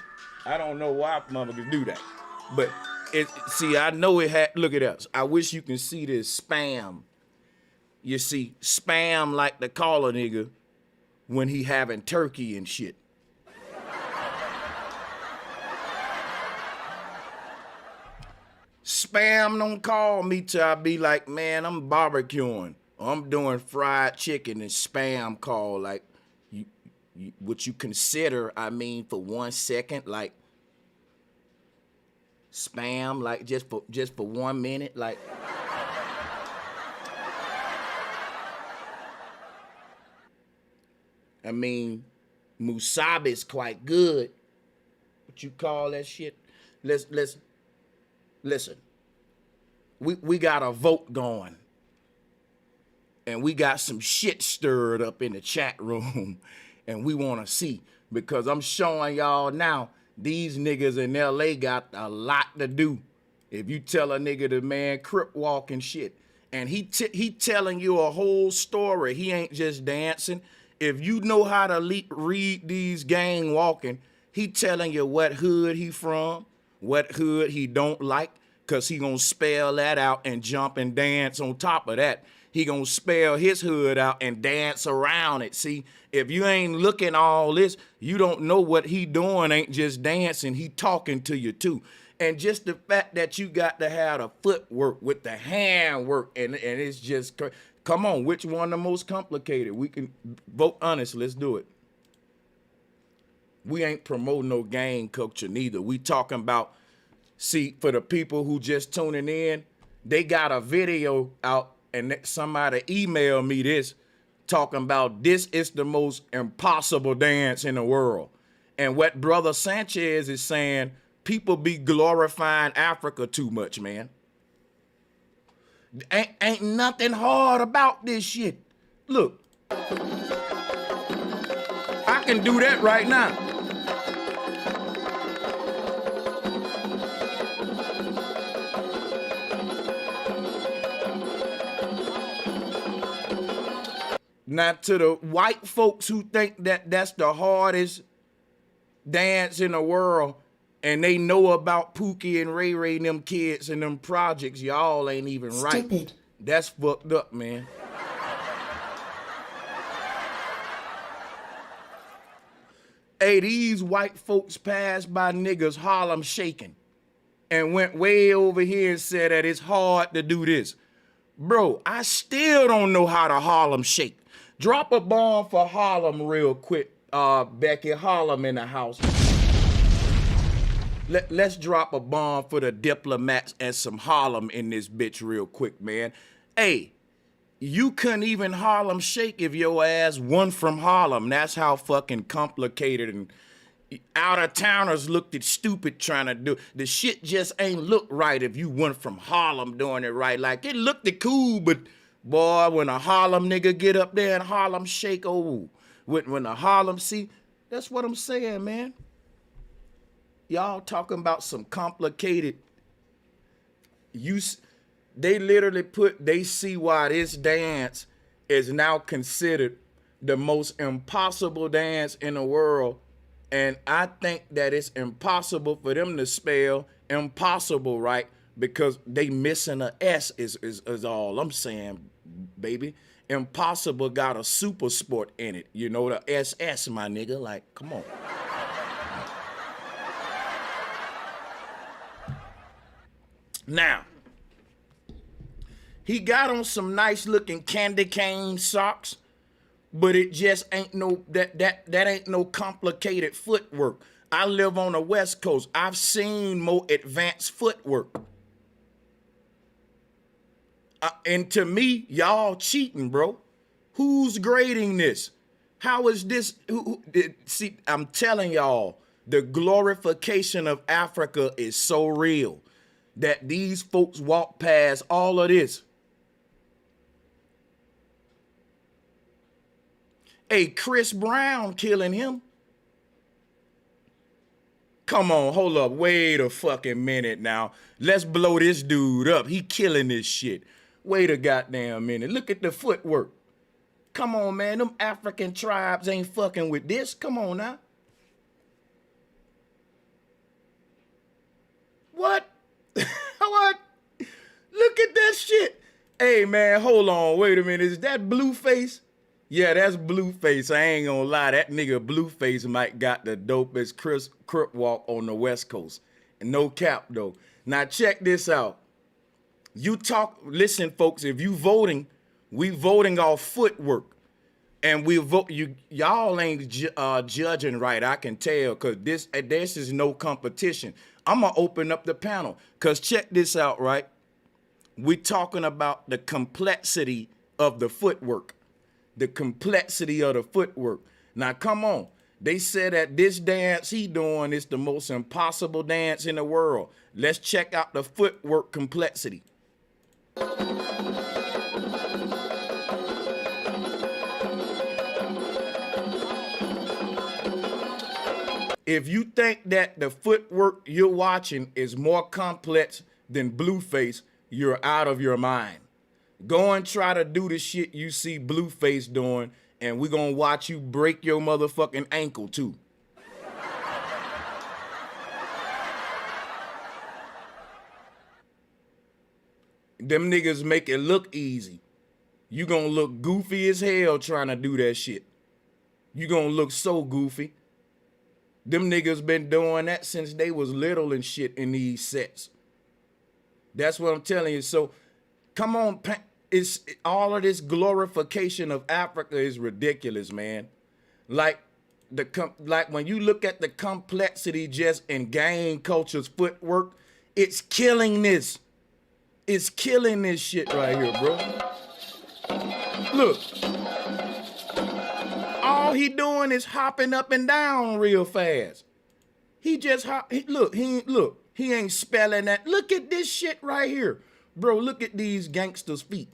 I don't know why motherfuckers do that. But, see, I know it had, look at us. I wish you can see this spam. You see, spam like to call a nigga when he having turkey and shit. Spam don't call me till I be like, man, I'm barbecuing. Or I'm doing fried chicken, and spam call like, you what you consider, I mean, for 1 second, like spam, like just for 1 minute, like. I mean, musabi's quite good. What you call that shit? Listen, we got a vote going, and we got some shit stirred up in the chat room, and we want to see, because I'm showing y'all now, these niggas in LA got a lot to do. If you tell a nigga the man crip walk and shit, and he telling you a whole story, he ain't just dancing. If you know how to read these gang walking, he telling you what hood he from, what hood he don't like, because he gonna spell that out and jump and dance on top of that. He gonna spell his hood out and dance around it. See, if you ain't looking all this, you don't know what he doing ain't just dancing, he talking to you too. And just the fact that you got to have the footwork with the hand work, and it's just, come on, which one the most complicated? We can vote honest, let's do it. We ain't promoting no gang culture neither. We talking about, see, for the people who just tuning in, they got a video out, and somebody emailed me this, talking about this is the most impossible dance in the world. And what Brother Sanchez is saying, people be glorifying Africa too much, man. Ain't nothing hard about this shit. Look, I can do that right now. Now, to the white folks who think that that's the hardest dance in the world, and they know about Pookie and Ray Ray and them kids and them projects, y'all ain't even right. Stupid. That's fucked up, man. Hey, these white folks passed by niggas Harlem shaking and went way over here and said that it's hard to do this. Bro, I still don't know how to Harlem shake. Drop a bomb for Harlem real quick. Becky, Harlem in the house. Let's drop a bomb for the diplomats and some Harlem in this bitch real quick, man. Hey, you couldn't even Harlem shake if your ass won from Harlem. That's how fucking complicated and out-of-towners looked at stupid trying to do. The shit just ain't look right if you went from Harlem doing it right. Like, it looked cool, but boy, when a Harlem nigga get up there and Harlem shake, oh, when the Harlem, see, that's what I'm saying, man. Y'all talking about some complicated, they literally they see why this dance is now considered the most impossible dance in the world. And I think that it's impossible for them to spell impossible right, because they missing a S is all I'm saying, baby. Impossible got a super sport in it. You know, the SS, my nigga. Like, come on. Now, he got on some nice looking candy cane socks, but it just ain't no, that ain't no complicated footwork. I live on the West Coast. I've seen more advanced footwork. And to me, y'all cheating, bro. Who's grading this? How is this? See, I'm telling y'all, the glorification of Africa is so real that these folks walk past all of this. Hey, Chris Brown killing him. Come on, hold up, wait a fucking minute now. Let's blow this dude up. He killing this shit. Wait a goddamn minute. Look at the footwork. Come on, man. Them African tribes ain't fucking with this. Come on now. What? What? Look at that shit. Hey, man, hold on. Wait a minute. Is that Blueface? Yeah, that's Blueface. I ain't gonna lie. That nigga Blueface might got the dopest crip walk on the West Coast. And no cap, though. Now, check this out. Listen, folks, if you voting, we voting off footwork. And we vote, y'all ain't judging right, I can tell, because this is no competition. I'm going to open up the panel, because check this out, right? We talking about the complexity of the footwork. The complexity of the footwork. Now, come on. They said that this dance he doing is the most impossible dance in the world. Let's check out the footwork complexity. If you think that the footwork you're watching is more complex than Blueface, you're out of your mind. Go and try to do the shit you see Blueface doing, and we're gonna watch you break your motherfucking ankle too. Them niggas make it look easy. You gonna look goofy as hell trying to do that shit. You gonna look so goofy. Them niggas been doing that since they was little and shit in these sets. That's what I'm telling you. So, come on, it's all of this glorification of Africa is ridiculous, man. Like when you look at the complexity just in gang culture's footwork, it's killing this. It's killing this shit right here, bro. Look. All he doing is hopping up and down real fast. He just he ain't spelling that. Look at this shit right here. Bro, look at these gangsters' feet.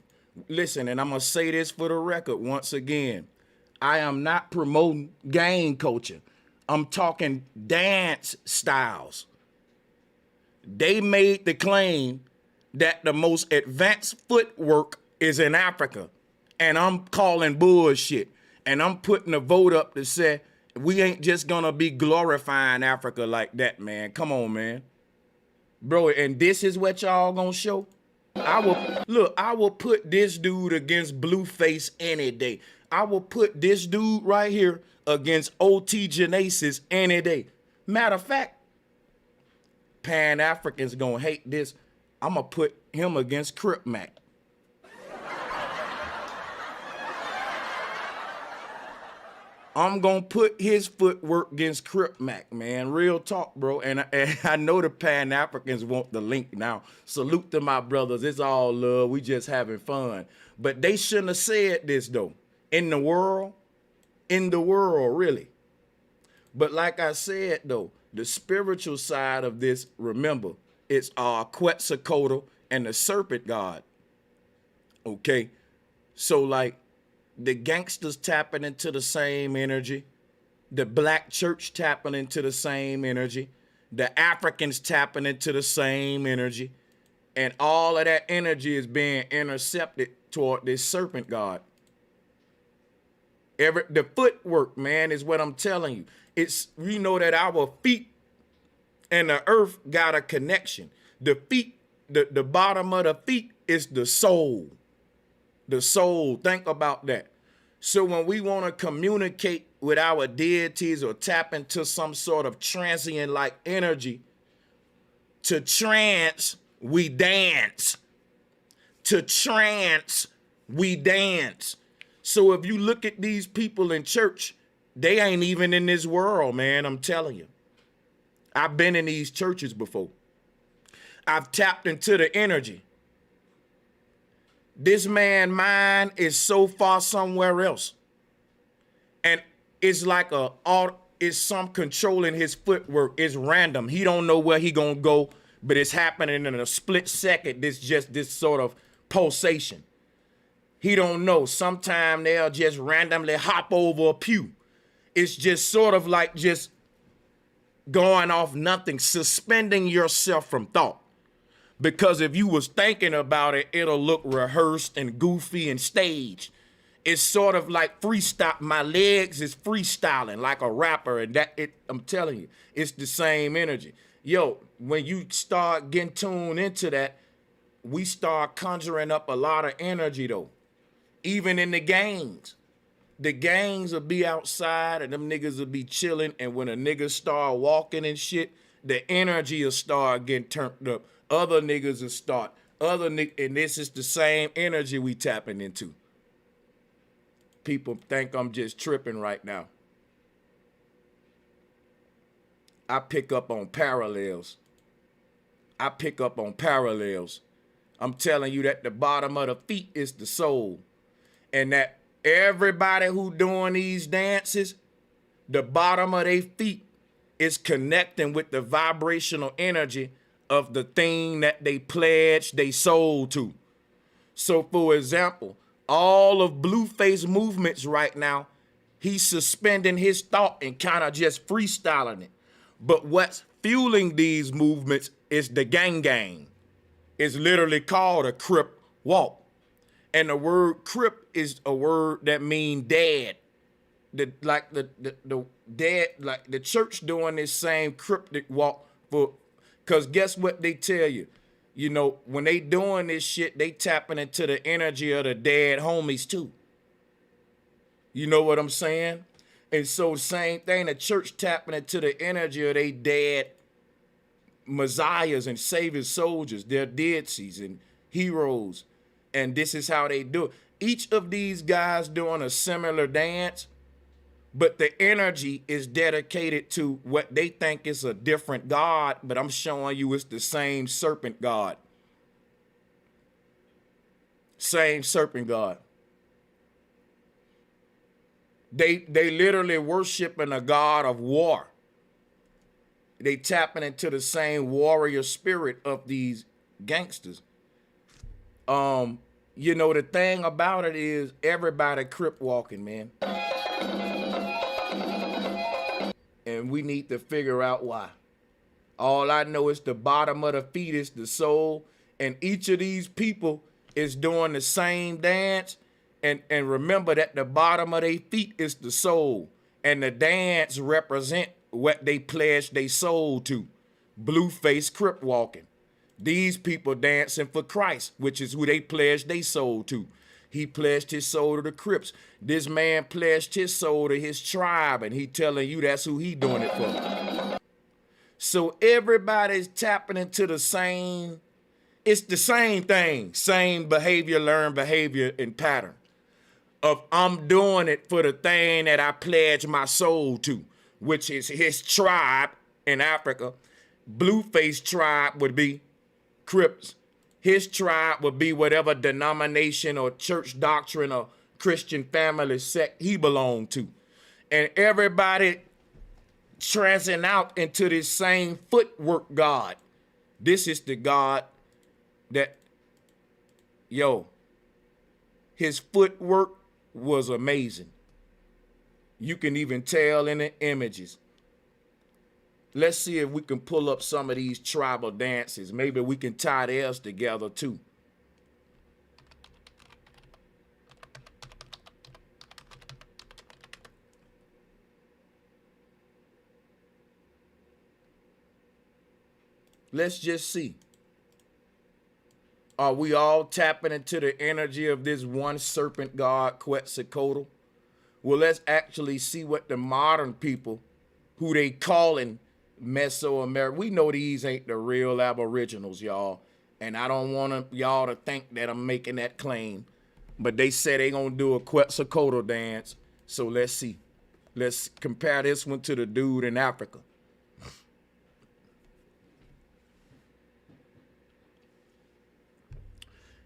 Listen, and I'm gonna say this for the record once again. I am not promoting gang culture. I'm talking dance styles. They made the claim that the most advanced footwork is in Africa. And I'm calling bullshit. And I'm putting a vote up to say we ain't just gonna be glorifying Africa like that, man. Come on, man. Bro, and this is what y'all gonna show? I will put this dude against Blueface any day. I will put this dude right here against OT Genesis any day. Matter of fact, Pan-Africans gonna hate this. I'm gonna put him against Crip Mac. I'm gonna put his footwork against Crip Mac, man. Real talk, bro. And I know the Pan Africans want the link now. Salute to my brothers. It's all love. We just having fun. But they shouldn't have said this though. In the world, really. But like I said though, the spiritual side of this, remember, it's Quetzalcoatl and the serpent god. Okay, so like the gangsters tapping into the same energy, the black church tapping into the same energy, the Africans tapping into the same energy, and all of that energy is being intercepted toward this serpent god. The footwork, man, is what I'm telling you. It's, we know that our feet and the earth got a connection. The feet, the bottom of the feet is the soul. The soul, think about that. So when we want to communicate with our deities or tap into some sort of transient-like energy, to trance, we dance. To trance, we dance. So if you look at these people in church, they ain't even in this world, man, I'm telling you. I've been in these churches before. I've tapped into the energy. This man's mind is so far somewhere else. And it's like it's some controlling his footwork. It's random. He don't know where he gonna go, but it's happening in a split second. This just this sort of pulsation. He don't know. Sometimes they'll just randomly hop over a pew. It's just sort of like just going off nothing, suspending yourself from thought. Because if you was thinking about it, it'll look rehearsed and goofy and staged. It's sort of like freestyle. My legs is freestyling like a rapper, and I'm telling you, it's the same energy. Yo, when you start getting tuned into that, we start conjuring up a lot of energy though. Even in the gangs. The gangs will be outside and them niggas will be chilling, and when a nigga start walking and shit, the energy will start getting turned up. Other niggas will start. And this is the same energy we tapping into. People think I'm just tripping right now. I pick up on parallels. I'm telling you that the bottom of the feet is the soul. And that everybody who doing these dances, the bottom of their feet is connecting with the vibrational energy of the thing that they pledged they soul to. So for example, all of Blueface movements right now, he's suspending his thought and kind of just freestyling it. But what's fueling these movements is the gang gang. It's literally called a Crip walk. And the word Crip is a word that means dead. The dead, like the church doing this same cryptic walk because guess what they tell you? You know, when they doing this shit, they tapping into the energy of the dead homies too. You know what I'm saying? And so same thing, the church tapping into the energy of they dead messiahs and savior soldiers, their deities and heroes. And this is how they do it. Each of these guys doing a similar dance, but the energy is dedicated to what they think is a different god, but I'm showing you it's the same serpent god. Same serpent god. They literally worshiping a god of war. They tapping into the same warrior spirit of these gangsters. You know, the thing about it is everybody crip walking, man. And we need to figure out why. All I know is the bottom of the feet is the soul, and each of these people is doing the same dance. And remember that the bottom of their feet is the soul, and the dance represent what they pledged their soul to. Blueface crip walking. These people dancing for Christ, which is who they pledged their soul to. He pledged his soul to the Crips. This man pledged his soul to his tribe, and he telling you that's who he doing it for. So everybody's tapping into the same, it's the same thing, same behavior, learned behavior and pattern. of I'm doing it for the thing that I pledge my soul to, which is his tribe in Africa. Blueface tribe would be Crips. His tribe would be whatever denomination or church doctrine or Christian family sect he belonged to. And everybody trancing out into this same footwork God. This is the God that, his footwork was amazing. You can even tell in the images. Let's see if we can pull up some of these tribal dances. Maybe we can tie theirs together too. Let's just see. Are we all tapping into the energy of this one serpent god, Quetzalcoatl? Well, let's actually see what the modern people, who they calling Mesoamerica, we know these ain't the real aboriginals, y'all. And I don't want y'all to think that I'm making that claim. But they said they gonna do a Quetzalcoatl dance. So let's see. Let's compare this one to the dude in Africa.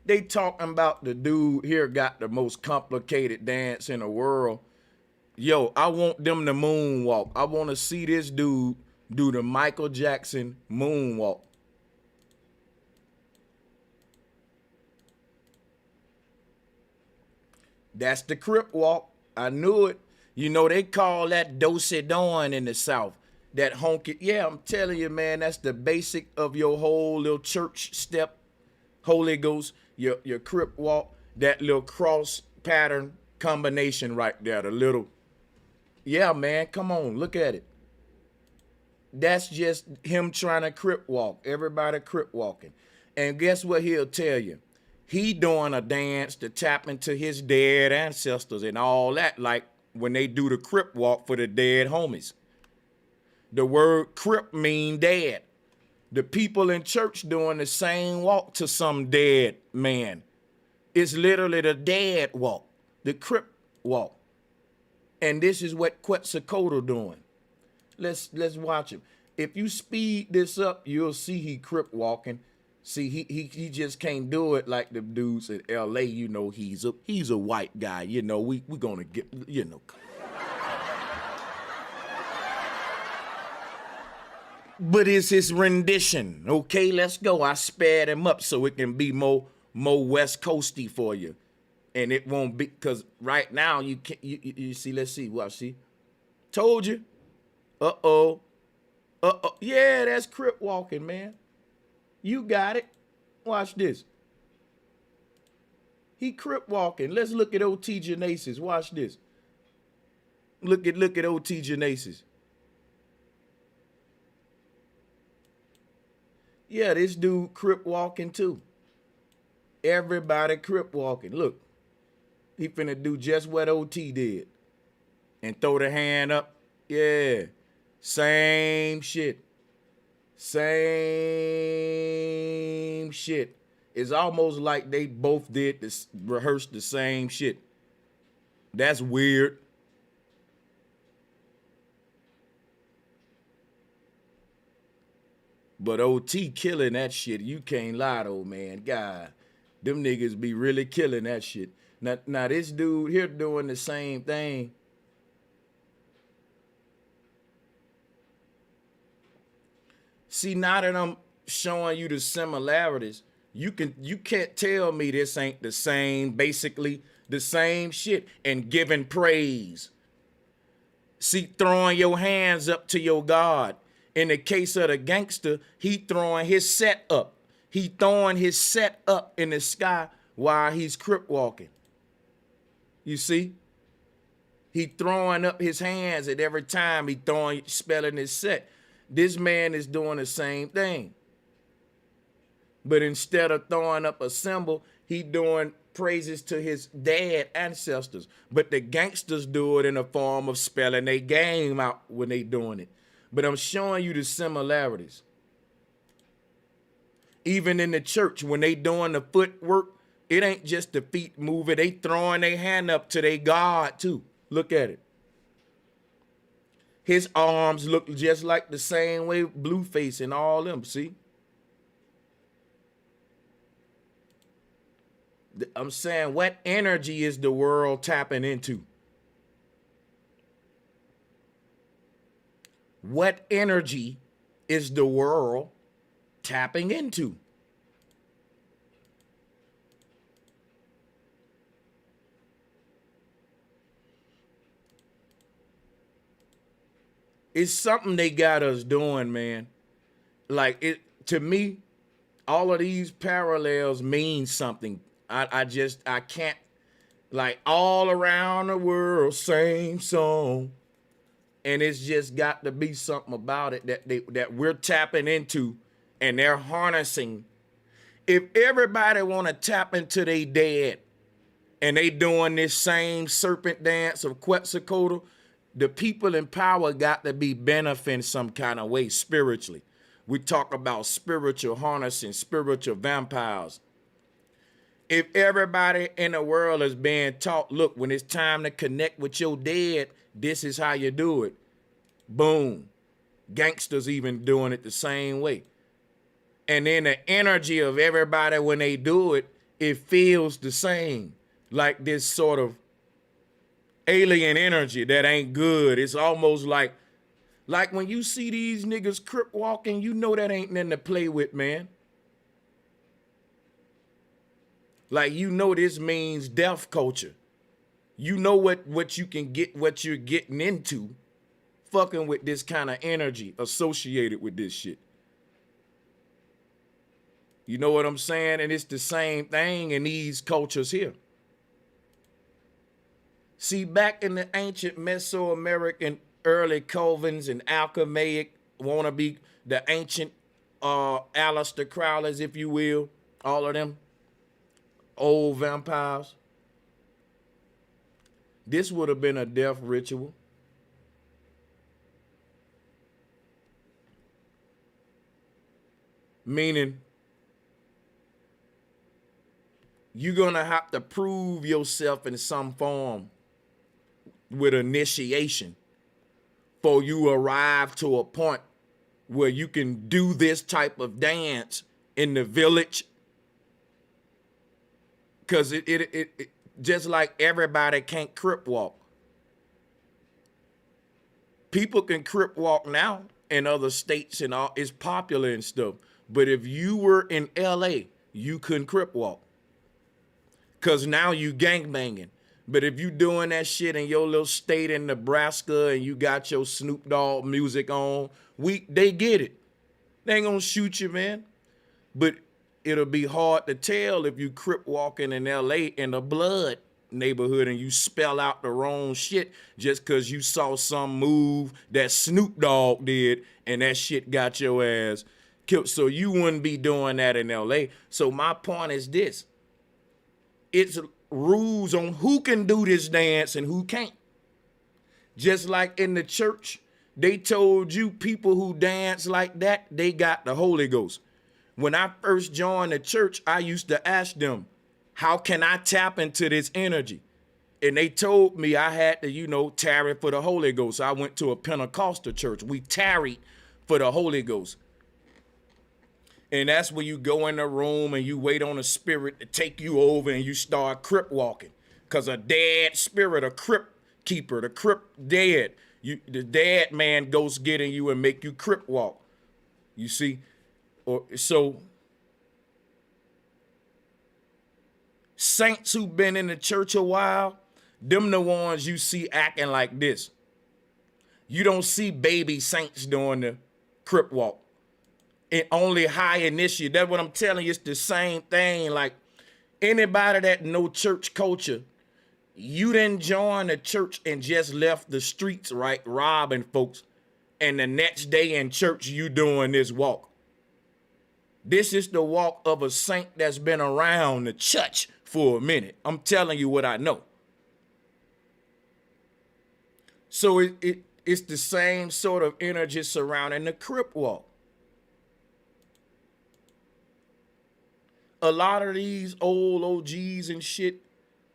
They talking about the dude here got the most complicated dance in the world. Yo, I want them to moonwalk. I want to see this dude do the Michael Jackson moonwalk. That's the Crip walk. I knew it. You know, they call that do-si-doing in the South. That honky. Yeah, I'm telling you, man, that's the basic of your whole little church step. Holy Ghost, your Crip walk, that little cross pattern combination right there, the little, yeah, man, come on, look at it. That's just him trying to Crip walk, everybody Crip walking. And guess what he'll tell you? He doing a dance to tap into his dead ancestors and all that, like when they do the Crip walk for the dead homies. The word Crip mean dead. The people in church doing the same walk to some dead man. It's literally the dead walk, the Crip walk. And this is what Quetzalcoatl doing. Let's watch him. If you speed this up, you'll see he Crip walking. See, he just can't do it like the dudes in LA. You know, he's a white guy. You know, we gonna get, you know. But it's his rendition. Okay, let's go. I spared him up so it can be more West Coasty for you. And it won't be, because right now you can't, you see, let's see, watch, see. Told you. Uh-oh. Uh-oh. Yeah, that's Crip walking, man. You got it. Watch this. He Crip walking. Let's look at O.T. Genesis. Watch this. Look at O.T. Genesis. Yeah, this dude Crip walking too. Everybody Crip walking. Look, he finna do just what OT did. And throw the hand up. Yeah, same shit. Same shit. It's almost like they both did this, rehearsed the same shit. That's weird. But OT killing that shit. You can't lie though, man. God, them niggas be really killing that shit. Now this dude here doing the same thing. See, now that I'm showing you the similarities, you can't tell me this ain't the same, basically the same shit, and giving praise. See, throwing your hands up to your God. In the case of the gangster, he throwing his set up. He throwing his set up in the sky while he's Crip walking. You see? He throwing up his hands at every time he spelling his set. This man is doing the same thing. But instead of throwing up a symbol, he doing praises to his dead ancestors. But the gangsters do it in the form of spelling their game out when they doing it. But I'm showing you the similarities. Even in the church, when they doing the footwork, It ain't just the feet moving. They throwing their hand up to their God too. Look at it. His arms look just like the same way Blueface and all them, see? I'm saying, what energy is the world tapping into? What energy is the world tapping into? It's something they got us doing, man. Like, it to me, all of these parallels mean something. I can't, like, all around the world, same song. And it's just got to be something about it that we're tapping into, and they're harnessing. If everybody want to tap into their dead and they doing this same serpent dance of Quetzalcoatl, the people in power got to be benefiting some kind of way spiritually. We talk about spiritual harnessing, spiritual vampires. If everybody in the world is being taught, look, when it's time to connect with your dead, this is how you do it. Boom. Gangsters even doing it the same way. And then the energy of everybody when they do it, it feels the same. Like this sort of alien energy that ain't good. It's almost like when you see these niggas crip walking, you know that ain't nothing to play with, man. Like, you know this means death culture. You know what you can get, what you're getting into, fucking with this kind of energy associated with this shit. You know what I'm saying? And it's the same thing in these cultures here. See, back in the ancient Mesoamerican early Covens and Alchemaic, wannabe, the ancient Aleister Crowlers, if you will, all of them old vampires, this would have been a death ritual. Meaning, you're gonna have to prove yourself in some form with initiation before you arrive to a point where you can do this type of dance in the village. Because it just like everybody can't crip walk. People can crip walk now in other states and all, it's popular and stuff. But if you were in LA, you couldn't crip walk. Cause now you gangbanging. But if you doing that shit in your little state in Nebraska and you got your Snoop Dogg music on, they get it. They ain't gonna shoot you, man. But it'll be hard to tell if you crip walking in LA in a blood neighborhood and you spell out the wrong shit just cause you saw some move that Snoop Dogg did and that shit got your ass killed. So you wouldn't be doing that in LA. So my point is this. It's rules on who can do this dance and who can't. Just like in the church, they told you people who dance like that, they got the Holy Ghost. When I first joined the church, I used to ask them, how can I tap into this energy? And they told me I had to, tarry for the Holy Ghost. I went to a Pentecostal church. We tarried for the Holy Ghost. And that's when you go in the room and you wait on a spirit to take you over and you start crip walking. Because a dead spirit, a crip keeper, the crip dead, the dead man goes getting you and make you crip walk. You see? So saints who've been in the church a while, them the ones you see acting like this. You don't see baby saints doing the crip walk. And only high initiate. That's what I'm telling you. It's the same thing. Like anybody that know church culture, you didn't join the church and just left the streets, right, robbing folks. And the next day in church, you doing this walk. This is the walk of a saint that's been around the church for a minute. I'm telling you what I know. So it's the same sort of energy surrounding the crip walk. A lot of these old OGs and shit,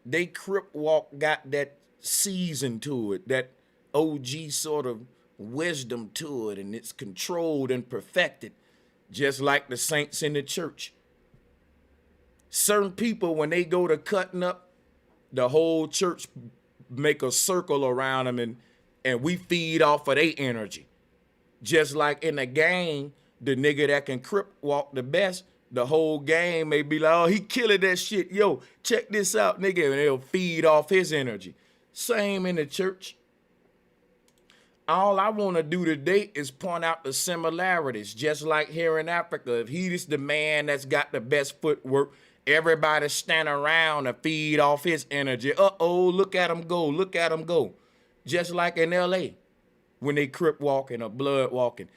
they crip walk got that season to it, that OG sort of wisdom to it, and it's controlled and perfected, just like the saints in the church. Certain people, when they go to cutting up, the whole church make a circle around them, and we feed off of their energy. Just like in a gang, the nigga that can crip walk the best, the whole gang may be like, oh, he killing that shit. Yo, check this out, nigga. And they'll feed off his energy. Same in the church. All I want to do today is point out the similarities. Just like here in Africa, if he is the man that's got the best footwork, everybody stand around to feed off his energy. Uh-oh, look at him go. Look at him go. Just like in L.A. when they crip walking or blood walking.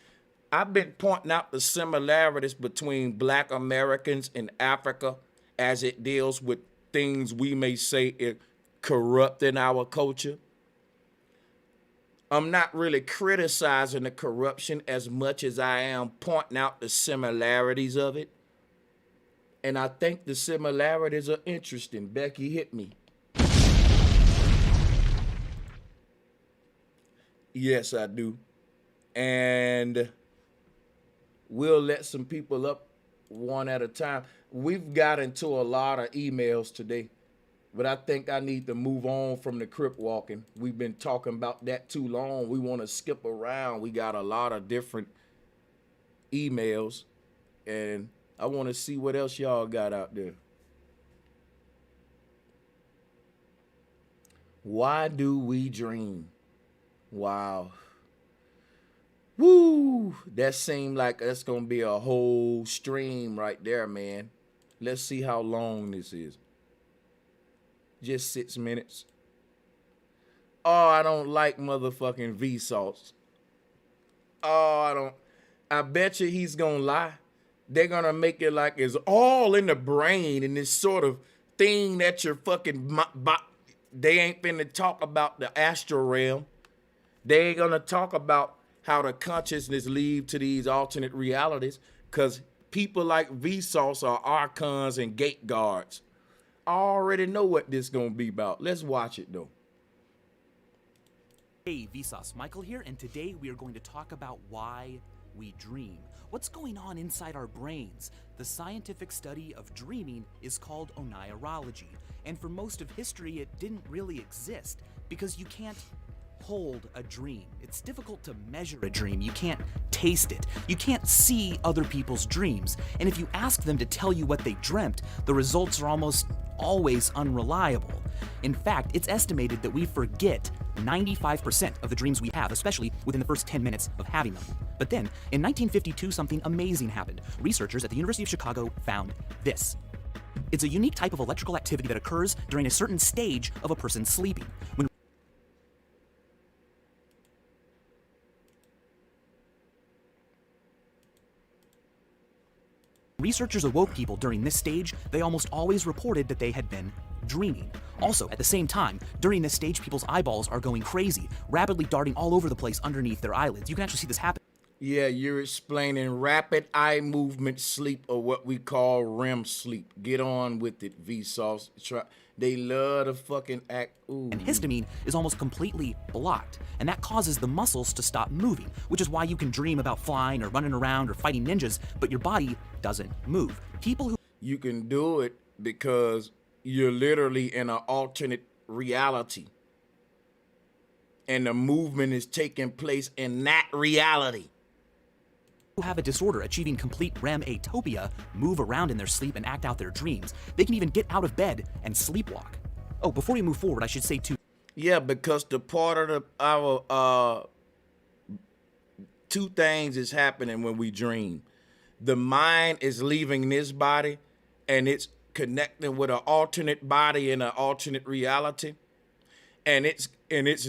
I've been pointing out the similarities between Black Americans in Africa as it deals with things we may say is corrupting our culture. I'm not really criticizing the corruption as much as I am pointing out the similarities of it. And I think the similarities are interesting. Becky, hit me. Yes, I do. And we'll let some people up one at a time. We've got into a lot of emails today, but I think I need to move on from the crip walking. We've been talking about that too long. We want to skip around. We got a lot of different emails, and I want to see what else y'all got out there. Why do we dream? Wow. Woo! That seemed like that's going to be a whole stream right there, man. Let's see how long this is. Just 6 minutes. Oh, I don't like motherfucking Vsauce. Oh, I bet you he's going to lie. They're going to make it like it's all in the brain and this sort of thing that you're fucking... They ain't finna talk about the astral realm. They ain't gonna talk about how the consciousness lead to these alternate realities, because people like Vsauce are archons and gate guards. I already know what this gonna be about. Let's watch it though. Hey, Vsauce, Michael here, and today we are going to talk about why we dream. What's going on inside our brains? The scientific study of dreaming is called onirology, and for most of history it didn't really exist because you can't hold a dream. It's difficult to measure a dream. You can't taste it. You can't see other people's dreams. And if you ask them to tell you what they dreamt, the results are almost always unreliable. In fact, it's estimated that we forget 95% of the dreams we have, especially within the first 10 minutes of having them. But then, in 1952, something amazing happened. Researchers at the University of Chicago found this. It's a unique type of electrical activity that occurs during a certain stage of a person sleeping. When researchers awoke people during this stage, they almost always reported that they had been dreaming. Also, at the same time, during this stage, people's eyeballs are going crazy, rapidly darting all over the place underneath their eyelids. You can actually see this happen. Yeah, you're explaining rapid eye movement sleep, or what we call REM sleep. Get on with it, Vsauce. They love to fucking act. Ooh. And histamine is almost completely blocked, and that causes the muscles to stop moving, which is why you can dream about flying or running around or fighting ninjas, but your body doesn't move. People who... You can do it because you're literally in an alternate reality, and the movement is taking place in that reality. Who have a disorder achieving complete REM atopia move around in their sleep and act out their dreams. They can even get out of bed and sleepwalk. Oh, before we move forward, I should say too. Yeah, because the part of our two things is happening when we dream. The mind is leaving this body and it's connecting with an alternate body in an alternate reality, and it's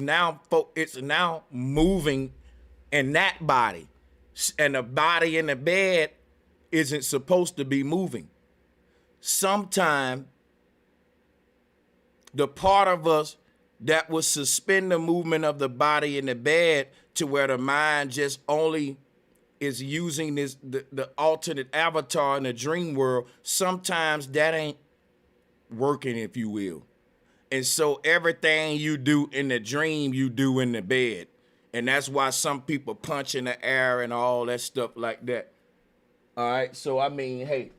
now moving in that body. And the body in the bed isn't supposed to be moving. Sometime the part of us that will suspend the movement of the body in the bed to where the mind just only is using the alternate avatar in the dream world, sometimes that ain't working, if you will. And so everything you do in the dream, you do in the bed. And that's why some people punch in the air and all that stuff like that. All right, so I mean, hey,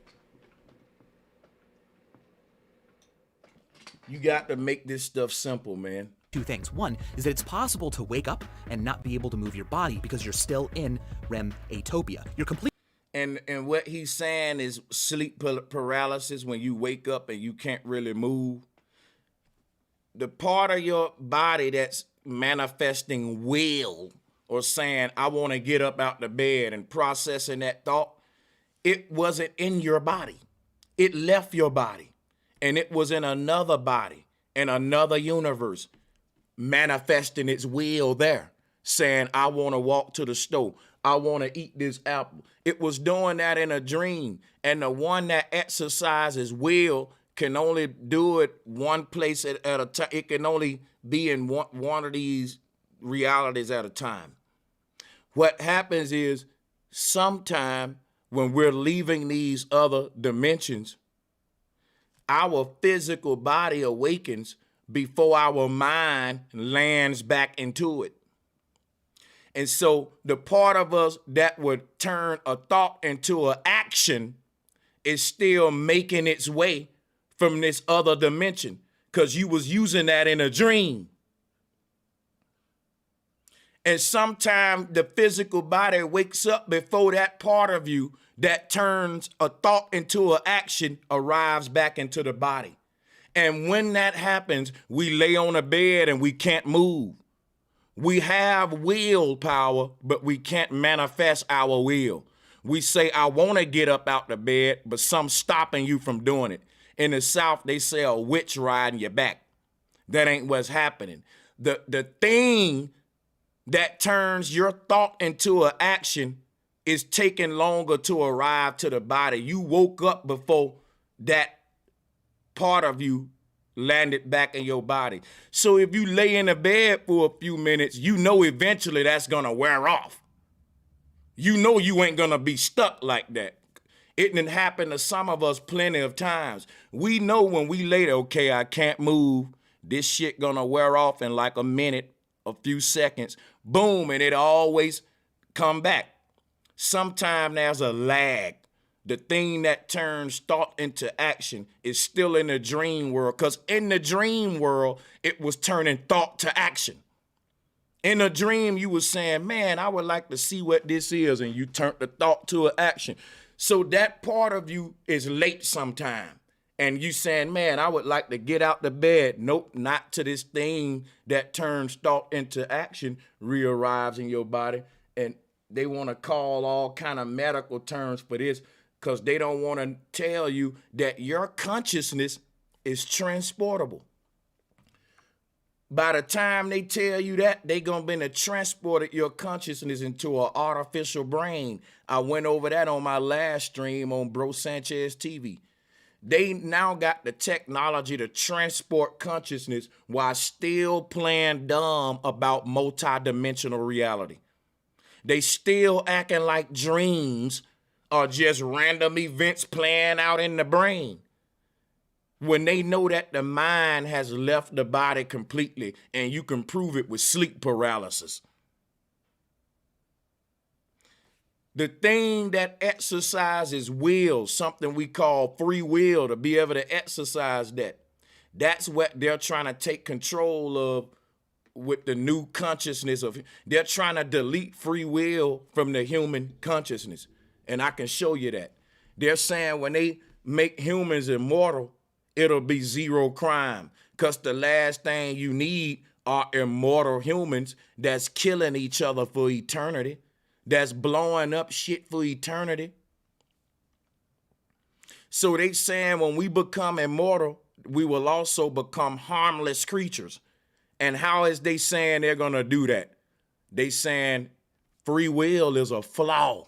you got to make this stuff simple, man. Two things. One is that it's possible to wake up and not be able to move your body because you're still in REM atopia. You're complete. And what he's saying is sleep paralysis, when you wake up and you can't really move. The part of your body that's manifesting will or saying, I want to get up out the bed and processing that thought, it wasn't in your body. It left your body and it was in another body, in another universe, manifesting its will there, saying, I want to walk to the store. I want to eat this apple. It was doing that in a dream. And the one that exercises will can only do it one place at a time. It can only be in one of these realities at a time. What happens is sometime when we're leaving these other dimensions, our physical body awakens before our mind lands back into it. And so the part of us that would turn a thought into an action is still making its way from this other dimension because you was using that in a dream. And sometimes the physical body wakes up before that part of you that turns a thought into an action arrives back into the body. And when that happens, we lay on a bed and we can't move. We have willpower, but we can't manifest our will. We say, I want to get up out the bed, but something's stopping you from doing it. In the South, they say a witch riding your back. That ain't what's happening. The thing that turns your thought into an action is taking longer to arrive to the body. You woke up before that part of you landed back in your body. So if you lay in the bed for a few minutes, you know eventually that's gonna wear off. You know you ain't gonna be stuck like that. It didn't happen to some of us plenty of times. We know when we lay there, okay, I can't move. This shit gonna wear off in like a minute, a few seconds, boom, and it always come back. Sometime there's a lag. The thing that turns thought into action is still in the dream world, because in the dream world, it was turning thought to action. In a dream, you were saying, man, I would like to see what this is, and you turned the thought to an action. So that part of you is late sometime, and you saying, man, I would like to get out the bed. Nope, not to this thing that turns thought into action, re-arrives in your body, and they want to call all kind of medical terms for this, because they don't want to tell you that your consciousness is transportable. By the time they tell you that, they're going to be transported your consciousness into an artificial brain. I went over that on my last stream on brosancheztv. They now got the technology to transport consciousness while still playing dumb about multidimensional reality. They still acting like dreams are just random events playing out in the brain, when they know that the mind has left the body completely, and you can prove it with sleep paralysis. The thing that exercises will, something we call free will, to be able to exercise that, that's what they're trying to take control of with the new consciousness of. They're trying to delete free will from the human consciousness. And I can show you that. They're saying when they make humans immortal, it'll be zero crime. Because the last thing you need are immortal humans that's killing each other for eternity, that's blowing up shit for eternity. So they saying when we become immortal, we will also become harmless creatures. And how is they saying they're going to do that? They saying free will is a flaw.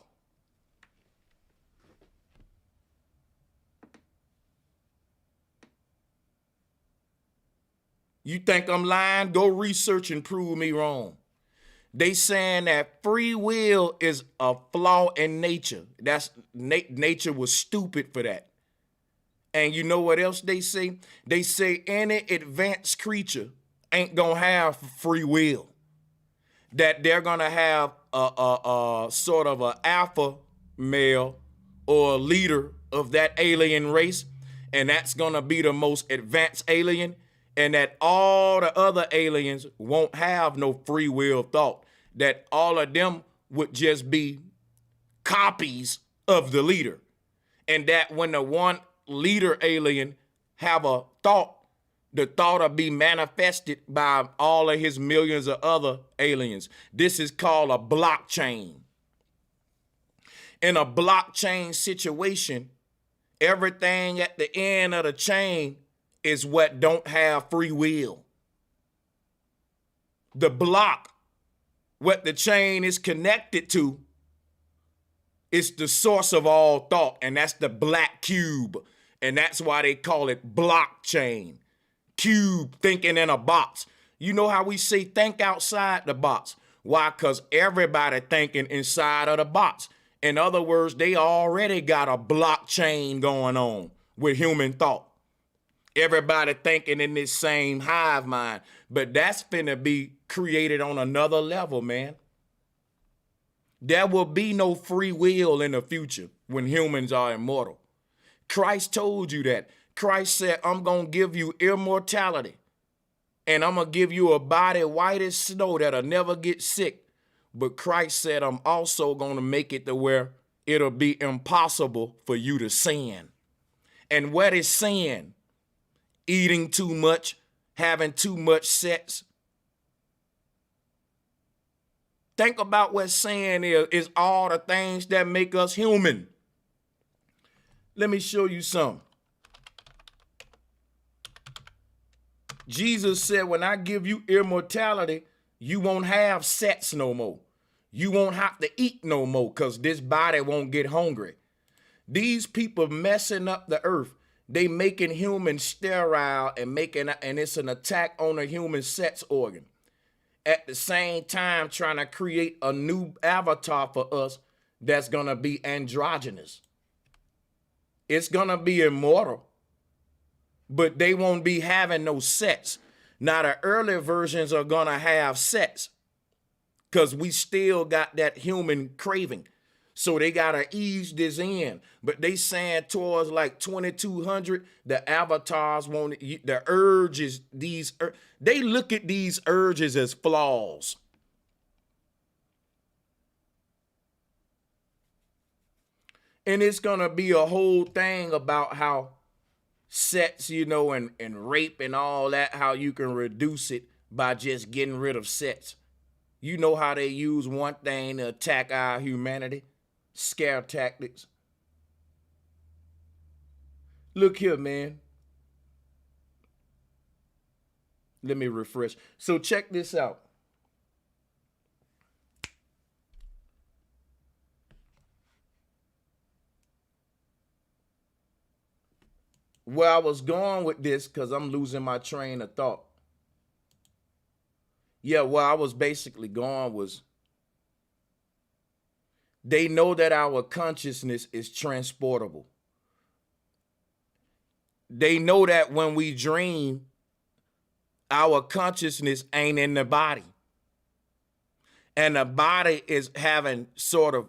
You think I'm lying? Go research and prove me wrong. They saying that free will is a flaw in nature. That's nature was stupid for that. And you know what else they say? They say any advanced creature ain't gonna have free will. That they're gonna have a sort of a alpha male or a leader of that alien race, and that's gonna be the most advanced alien, and that all the other aliens won't have no free will thought. That all of them would just be copies of the leader. And that when the one leader alien have a thought, the thought will be manifested by all of his millions of other aliens. This is called a blockchain. In a blockchain situation, everything at the end of the chain is what don't have free will. The block, what the chain is connected to, is the source of all thought, and that's the black cube. And that's why they call it blockchain. Cube, thinking in a box. You know how we say think outside the box? Why? Because everybody thinking inside of the box. In other words, they already got a blockchain going on with human thought. Everybody thinking in this same hive mind. But that's finna be created on another level, man. There will be no free will in the future when humans are immortal. Christ told you that. Christ said, I'm going to give you immortality. And I'm going to give you a body white as snow that'll never get sick. But Christ said, I'm also going to make it to where it'll be impossible for you to sin. And what is sin? Eating too much, having too much sex. Think about what sin is all the things that make us human. Let me show you some. Jesus said, when I give you immortality, you won't have sex no more. You won't have to eat no more because this body won't get hungry. These people messing up the earth. They making humans sterile and it's an attack on the human sex organ. At the same time, trying to create a new avatar for us that's going to be androgynous. It's going to be immortal, but they won't be having no sex. Now, the early versions are going to have sex because we still got that human craving. So they got to ease this in. But they saying towards like 2200, the avatars won't, the urges, they look at these urges as flaws. And it's going to be a whole thing about how sex, and rape and all that, how you can reduce it by just getting rid of sex. You know how they use one thing to attack our humanity? Scare tactics. Look here, man. Let me refresh. So check this out. Where I was going with this, because I'm losing my train of thought. Yeah, where I was basically going was, they know that our consciousness is transportable. They know that when we dream, our consciousness ain't in the body. And the body is having sort of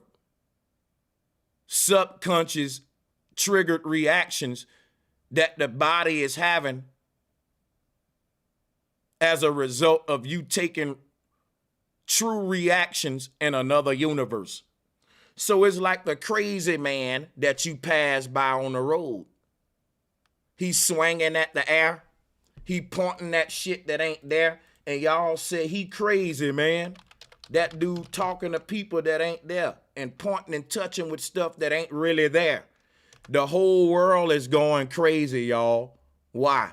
subconscious triggered reactions that the body is having as a result of you taking true reactions in another universe. So it's like the crazy man that you pass by on the road. He's swinging at the air. He pointing at shit that ain't there. And y'all say he crazy, man. That dude talking to people that ain't there and pointing and touching with stuff that ain't really there. The whole world is going crazy, y'all. Why?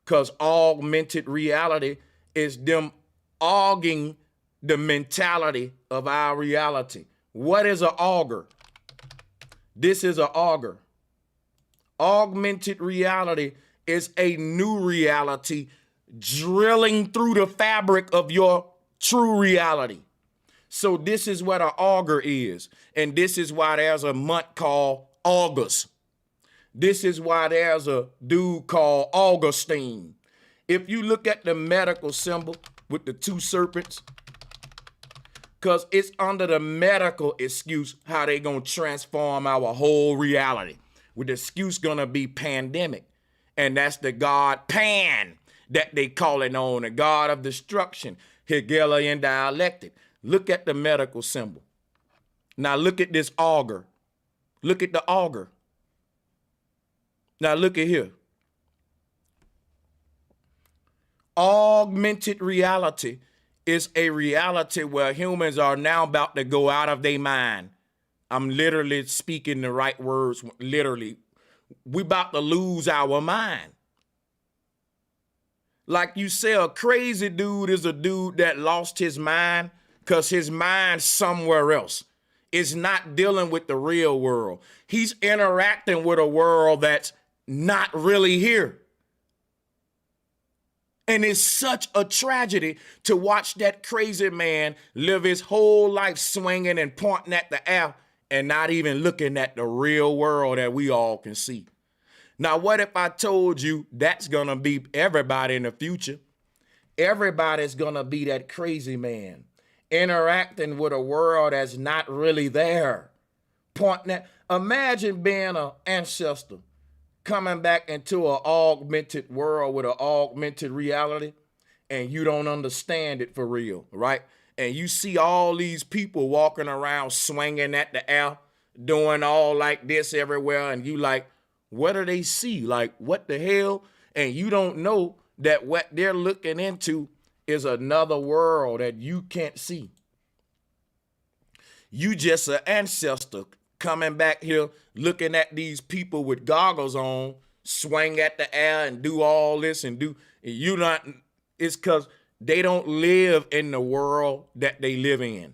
Because augmented reality is them auging the mentality of our reality. What is an auger? This is an auger. Augmented reality is a new reality drilling through the fabric of your true reality. So this is what an augur is. And this is why there's a month called August. This is why there's a dude called Augustine. If you look at the medical symbol with the two serpents, because it's under the medical excuse how they gonna transform our whole reality. With the excuse gonna be pandemic. And that's the god Pan that they call it on, the god of destruction, Hegelian dialectic. Look at the medical symbol. Now look at this augur. Look at the augur. Now look at here. Augmented reality is a reality where humans are now about to go out of their mind. I'm literally speaking the right words, literally. We about to lose our mind. Like you say, a crazy dude is a dude that lost his mind because his mind's somewhere else. It's not dealing with the real world. He's interacting with a world that's not really here. And it's such a tragedy to watch that crazy man live his whole life swinging and pointing at the air and not even looking at the real world that we all can see. Now, what if I told you that's going to be everybody in the future? Everybody's going to be that crazy man interacting with a world that's not really there. Pointing at, imagine being an ancestor coming back into an augmented world with an augmented reality, and you don't understand it for real, right? And you see all these people walking around swinging at the air, doing all like this everywhere, and you like, what do they see? Like, what the hell? And you don't know that what they're looking into is another world that you can't see. You just an ancestor coming back here looking at these people with goggles on, swing at the air and do all this and do, and you not, it's because they don't live in the world that they live in.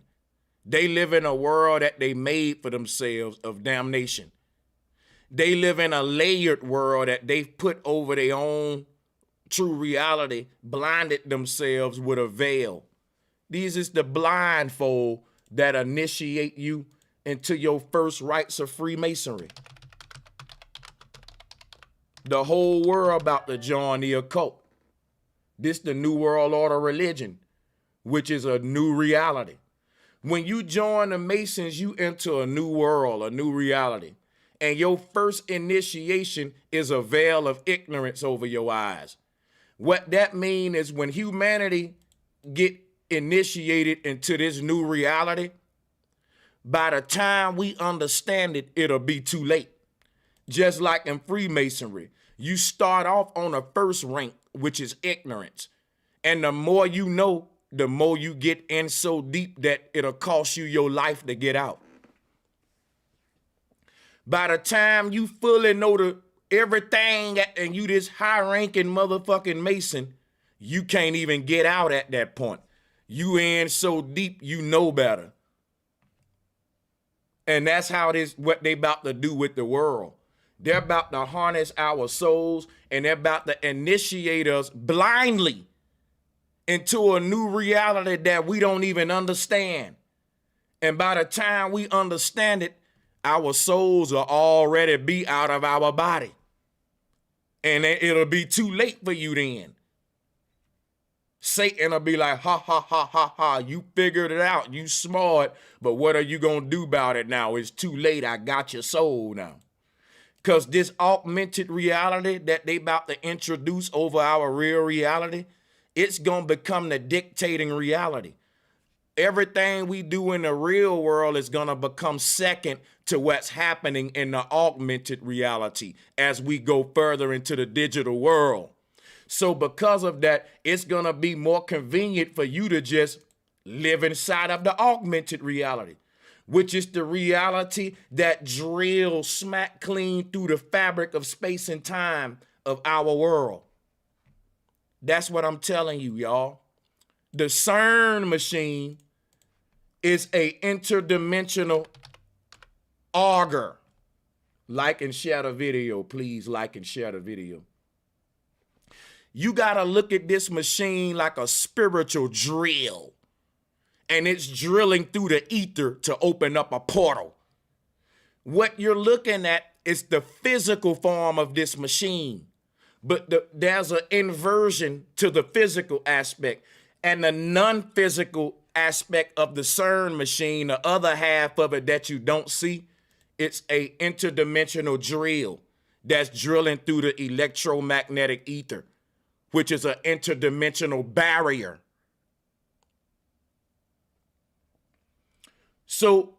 They live in a world that they made for themselves of damnation. They live in a layered world that they've put over their own true reality, blinded themselves with a veil. These is the blindfold that initiate you into your first rites of Freemasonry. The whole world about to join the occult. This the New World Order religion, which is a new reality. When you join the Masons, you enter a new world, a new reality. And your first initiation is a veil of ignorance over your eyes. What that means is when humanity get initiated into this new reality, by the time we understand it, it'll be too late. Just like in Freemasonry, you start off on the first rank, which is ignorance. And the more you know, the more you get in so deep that it'll cost you your life to get out. By the time you fully know everything and you this high-ranking motherfucking Mason, you can't even get out at that point. You in so deep, you know better. And that's how it is, what they about to do with the world. They're about to harness our souls, and they're about to initiate us blindly into a new reality that we don't even understand. And by the time we understand it, our souls will already be out of our body. And it'll be too late for you then. Satan will be like, ha, ha, ha, ha, ha. You figured it out. You smart. But what are you going to do about it now? It's too late. I got your soul now. Because this augmented reality that they about to introduce over our real reality, it's going to become the dictating reality. Everything we do in the real world is going to become second to what's happening in the augmented reality as we go further into the digital world. So because of that, it's going to be more convenient for you to just live inside of the augmented reality, which is the reality that drills smack clean through the fabric of space and time of our world. That's what I'm telling you, y'all. The CERN machine is a interdimensional auger. Like and share the video, please. Like and share the video. You got to look at this machine like a spiritual drill. and it's drilling through the ether to open up a portal. What you're looking at is the physical form of this machine, but there's an inversion to the physical aspect, and the non-physical aspect of the CERN machine, the other half of it that you don't see, it's a interdimensional drill that's drilling through the electromagnetic ether, which is an interdimensional barrier. So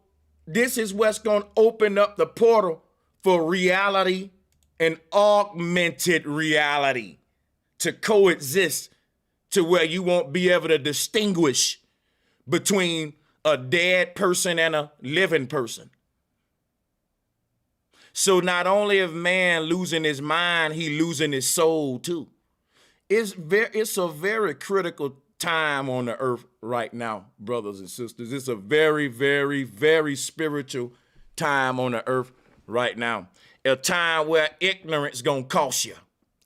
this is what's going to open up the portal for reality and augmented reality to coexist, to where you won't be able to distinguish between a dead person and a living person. So not only is man losing his mind, he losing his soul too. It's a very critical time on the earth right now, brothers and sisters. It's a very, very, very spiritual time on the earth right now. A time where ignorance gonna cost you,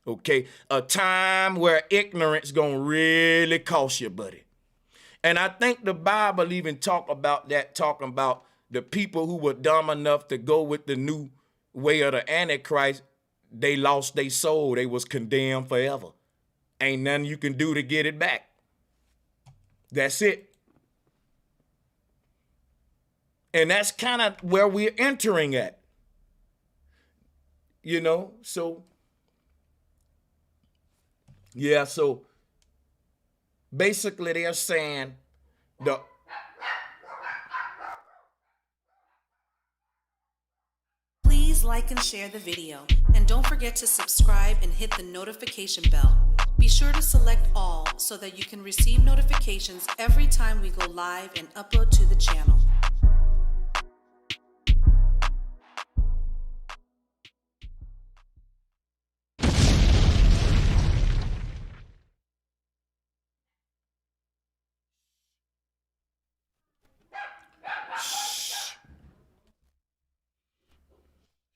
okay? A time where ignorance gonna really cost you, buddy. And I think the Bible even talk about that, talking about the people who were dumb enough to go with the new way of the Antichrist. They lost their soul. They was condemned forever. Ain't nothing you can do to get it back. That's it. And that's kind of where we're entering at. You know, so, yeah, so basically they're saying Please like and share the video, and don't forget to subscribe and hit the notification bell. Be sure to select all so that you can receive notifications every time we go live and upload to the channel.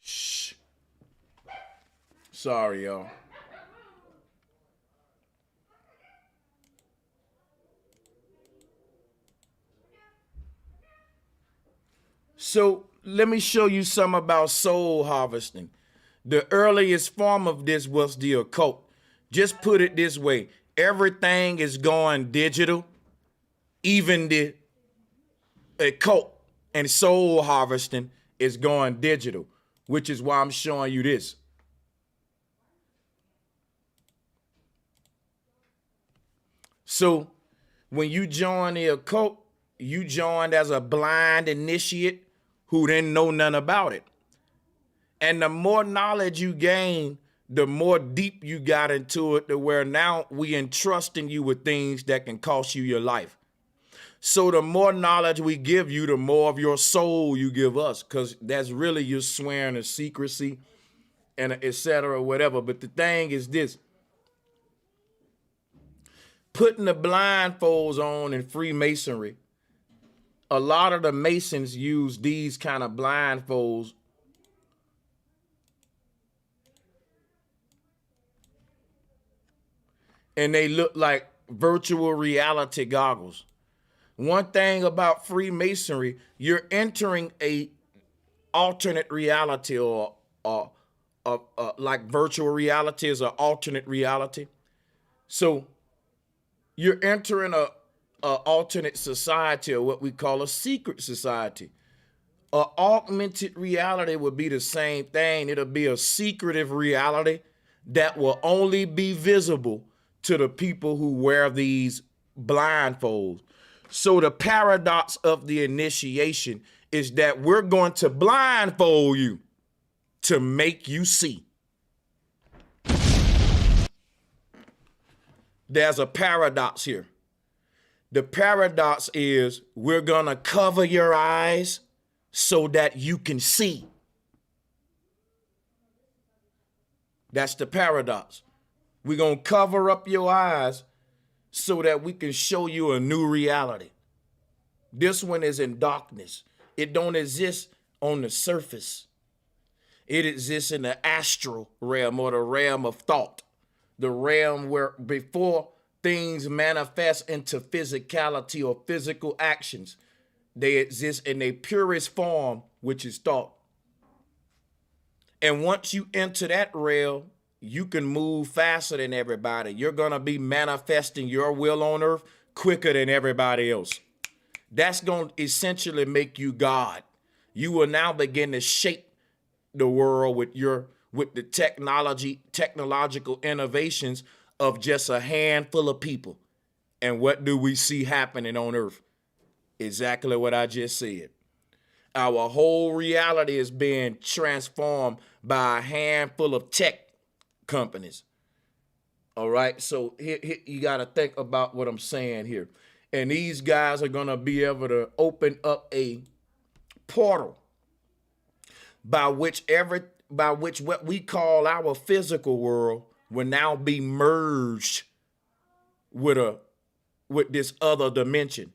Shh. Sorry, y'all. So let me show you some about soul harvesting. The earliest form of this was the occult. Just put it this way, everything is going digital, even the occult and soul harvesting is going digital, which is why I'm showing you this. So when you join the occult, you joined as a blind initiate who didn't know nothing about it. And the more knowledge you gain, the more deep you got into it, to where now we entrusting you with things that can cost you your life. So the more knowledge we give you, the more of your soul you give us, because that's really you're swearing to secrecy and et cetera, whatever. But the thing is this, putting the blindfolds on in Freemasonry, a lot of the Masons use these kind of blindfolds and they look like virtual reality goggles. One thing about Freemasonry, you're entering a alternate reality, or like virtual reality is an alternate reality. So you're entering a alternate society, or what we call a secret society. Augmented reality would be the same thing. It'll be a secretive reality that will only be visible to the people who wear these blindfolds. So the paradox of the initiation is that we're going to blindfold you to make you see. There's a paradox here. The paradox is we're going to cover your eyes so that you can see. That's the paradox. We're going to cover up your eyes so that we can show you a new reality. This one is in darkness. It don't exist on the surface. It exists in the astral realm, or the realm of thought. The realm where before things manifest into physicality or physical actions. They exist in their purest form, which is thought. And once you enter that rail, you can move faster than everybody. You're going to be manifesting your will on earth quicker than everybody else. That's going to essentially make you God. You will now begin to shape the world with the technological innovations of just a handful of people. And what do we see happening on earth? Exactly what I just said. Our whole reality is being transformed by a handful of tech companies. All right, so here you got to think about what I'm saying here. And these guys are going to be able to open up a portal by which what we call our physical world will now be merged with this other dimension.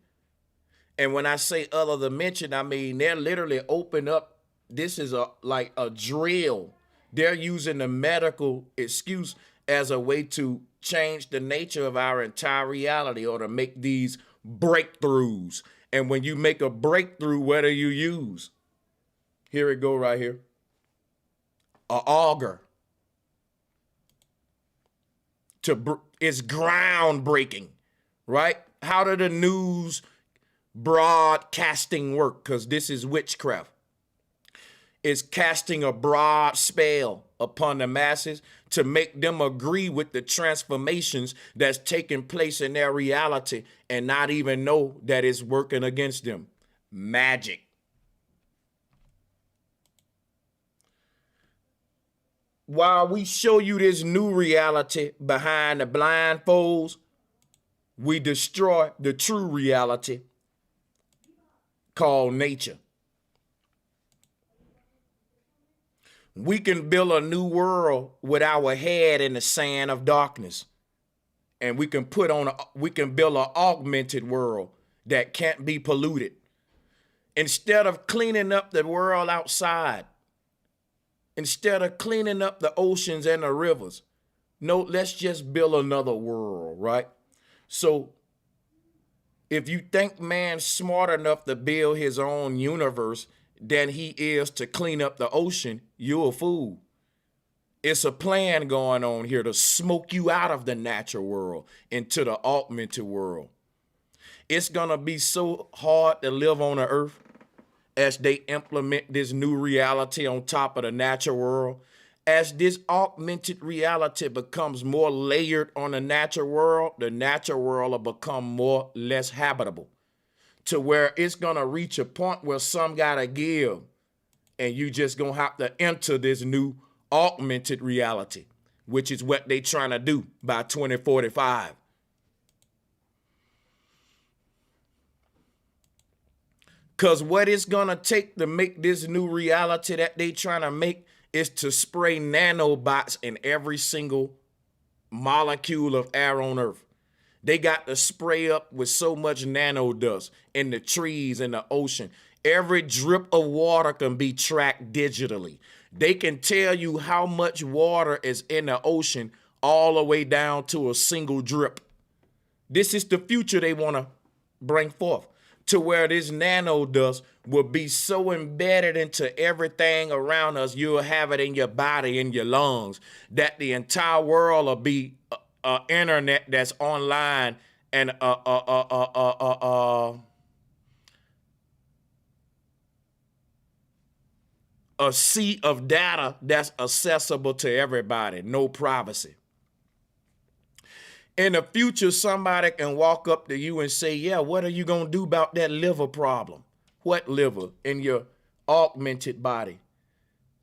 And when I say other dimension, I mean they're literally open up. This is like a drill. They're using the medical excuse as a way to change the nature of our entire reality or to make these breakthroughs. And when you make a breakthrough, what do you use? Here it go right here. A auger. It's groundbreaking, right? How did the news broadcasting work? Because this is witchcraft. It's casting a broad spell upon the masses to make them agree with the transformations that's taking place in their reality and not even know that it's working against them. Magic. While we show you this new reality behind the blindfolds, we destroy the true reality called nature. We can build a new world with our head in the sand of darkness. And we can build an augmented world that can't be polluted. Instead of cleaning up the world outside, instead of cleaning up the oceans and the rivers, no, let's just build another world, right? So if you think man's smart enough to build his own universe than he is to clean up the ocean, you're a fool. It's a plan going on here to smoke you out of the natural world into the augmented world. It's going to be so hard to live on the earth as they implement this new reality on top of the natural world. As this augmented reality becomes more layered on the natural world will become less habitable, to where it's going to reach a point where some got to give, and you just going to have to enter this new augmented reality, which is what they trying to do by 2045. Because what it's going to take to make this new reality that they trying to make is to spray nanobots in every single molecule of air on Earth. They got to spray up with so much nano dust in the trees and the ocean. Every drip of water can be tracked digitally. They can tell you how much water is in the ocean all the way down to a single drip. This is the future they want to bring forth, to where this nano dust will be so embedded into everything around us, you'll have it in your body, in your lungs, that the entire world will be internet that's online and a sea of data that's accessible to everybody, no privacy. In the future, somebody can walk up to you and say, yeah, what are you going to do about that liver problem? What liver? In your augmented body.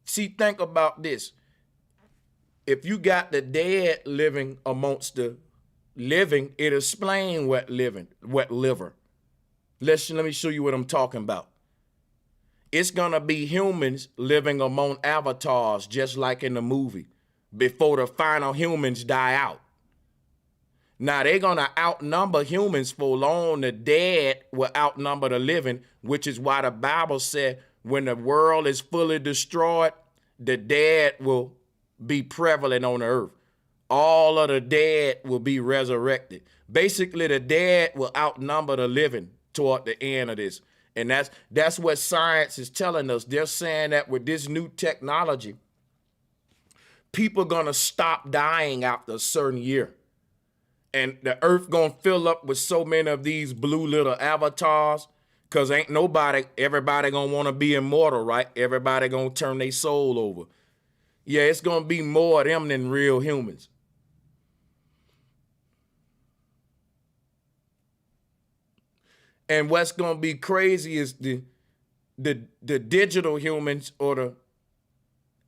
See, think about this. If you got the dead living amongst the living, it explains what liver. Let me show you what I'm talking about. It's going to be humans living among avatars, just like in the movie, before the final humans die out. Now, they're going to outnumber humans for long. The dead will outnumber the living, which is why the Bible said when the world is fully destroyed, the dead will be prevalent on the earth. all of the dead will be resurrected. Basically, the dead will outnumber the living toward the end of this. And that's what science is telling us. They're saying that with this new technology, people gonna stop dying after a certain year. And the earth gonna fill up with so many of these blue little avatars, because everybody gonna wanna be immortal, right? Everybody gonna turn their soul over. Yeah, it's gonna be more of them than real humans. And what's gonna be crazy is the digital humans or the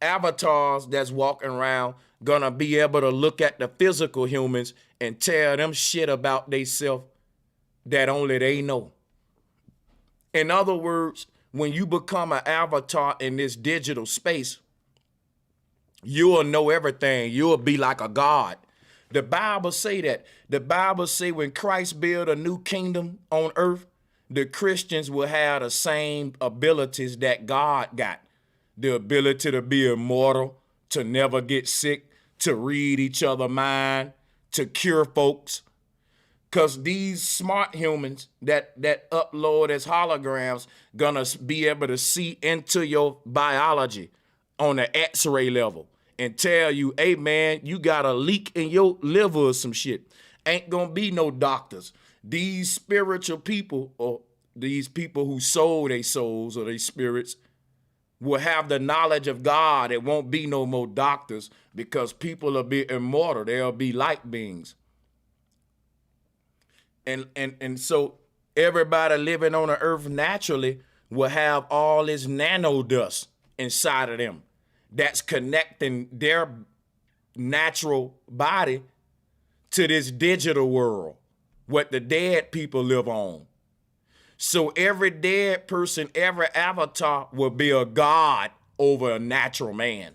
avatars that's walking around gonna be able to look at the physical humans and tell them shit about theyself that only they know. In other words, when you become an avatar in this digital space, you'll know everything. You'll be like a god. The Bible say that. The Bible say when Christ build a new kingdom on earth, the Christians will have the same abilities that God got. The ability to be immortal, to never get sick, to read each other's mind, to cure folks. Because these smart humans that upload as holograms gonna be able to see into your biology on the X-ray level and tell you, hey man, you got a leak in your liver or some shit. Ain't gonna be no doctors. These spiritual people, or these people who sold their souls or their spirits, will have the knowledge of God. It won't be no more doctors, because people will be immortal. They'll be light beings. And so everybody living on the earth naturally will have all this nano dust inside of them that's connecting their natural body to this digital world, what the dead people live on. So every dead person, every avatar will be a god over a natural man,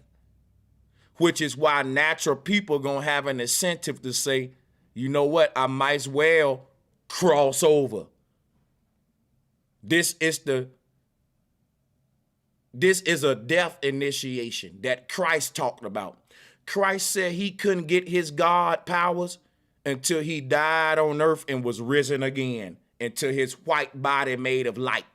which is why natural people gonna have an incentive to say, you know what, I might as well cross over. This is a death initiation that Christ talked about. Christ said he couldn't get his God powers until he died on earth and was risen again, until his white body made of light.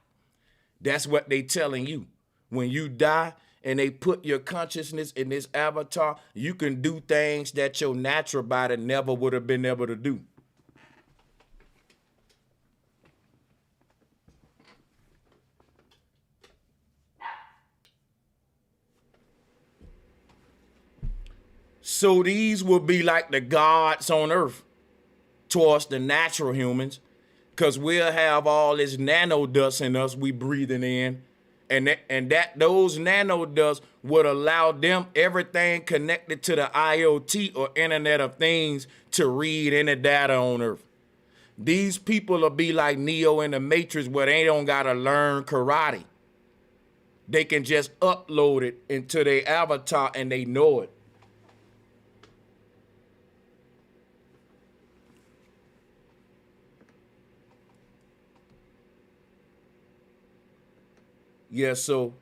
That's what they telling you. When you die and they put your consciousness in this avatar, you can do things that your natural body never would have been able to do. So these will be like the gods on earth towards the natural humans, because we'll have all this nano dust in us we breathing in, and those nano dust would allow them everything connected to the IoT or Internet of Things to read any data on earth. These people will be like Neo in the Matrix, where they don't gotta learn karate. They can just upload it into their avatar and they know it. Yeah, so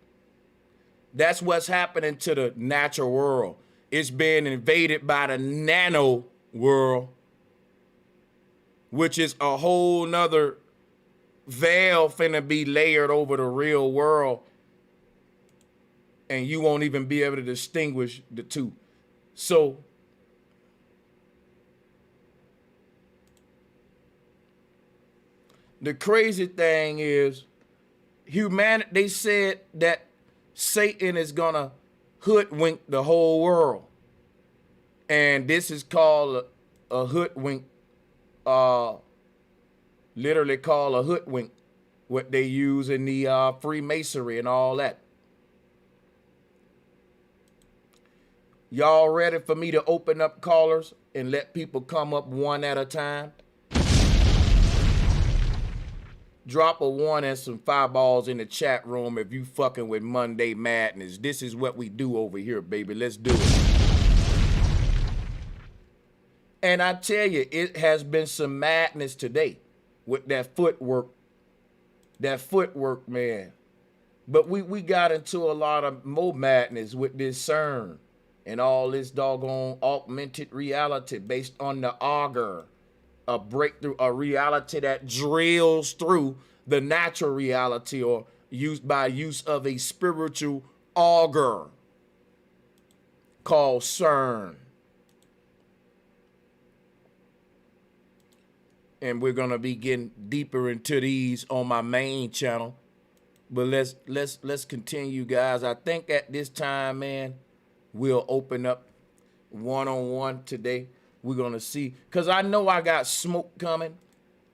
that's what's happening to the natural world. It's being invaded by the nano world, which is a whole nother veil finna be layered over the real world, and you won't even be able to distinguish the two. So the crazy thing is, humanity, they said that Satan is gonna hoodwink the whole world, and this is called a hoodwink, literally called a hoodwink, what they use in the Freemasonry and all that. Y'all ready for me to open up callers and let people come up one at a time? Drop a 1 and some fireballs in the chat room if you fucking with Monday Madness. This is what we do over here, baby. Let's do it. And I tell you, it has been some madness today with that footwork. That footwork, man. But we got into a lot of more madness with this CERN. and all this doggone augmented reality based on the auger, a breakthrough, a reality that drills through the natural reality or used by use of a spiritual auger called CERN. And we're gonna be getting deeper into these on my main channel. But let's continue, guys. I think at this time, man, we'll open up one-on-one today. We're gonna see, cause I know I got smoke coming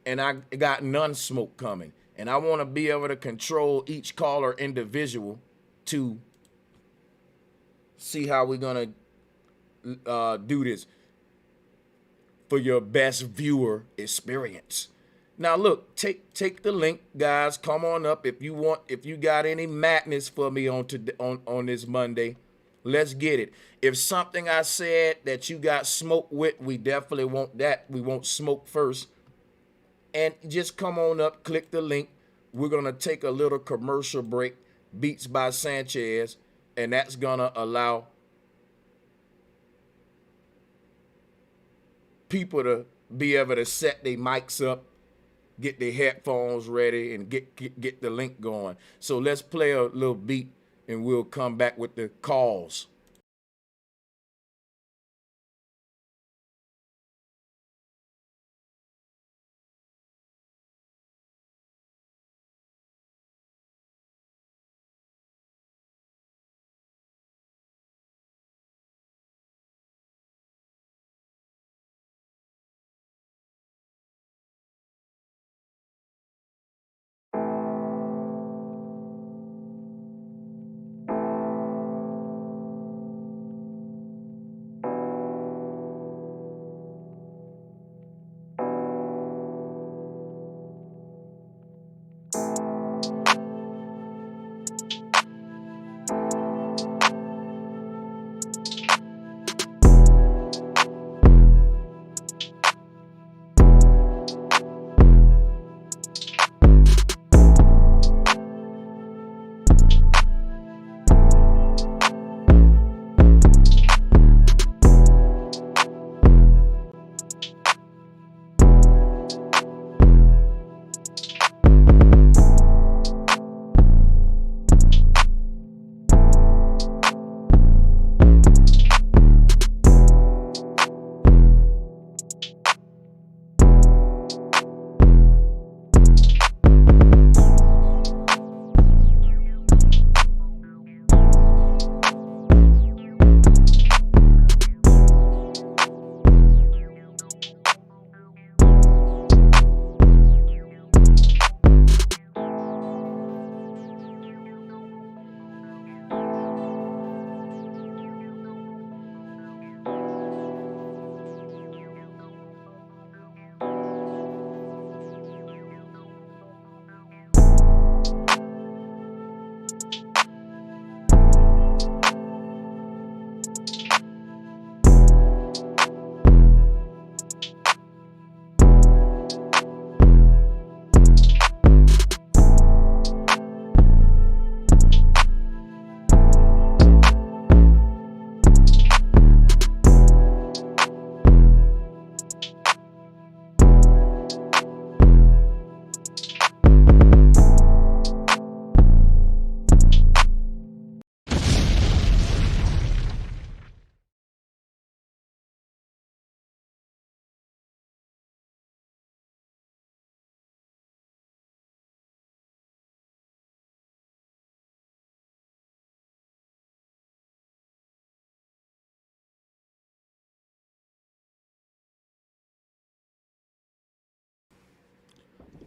and I got none smoke coming. And I wanna be able to control each caller individual to see how we're gonna do this for your best viewer experience. Now look, take the link, guys. Come on up if you want. If you got any madness for me on this Monday, let's get it. If something I said that you got smoke with, we definitely want that. We want smoke first. And just come on up, click the link. We're gonna take a little commercial break, Beats by Sanchez, and that's gonna allow people to be able to set their mics up, get their headphones ready, and get the link going. So let's play a little beat and we'll come back with the calls.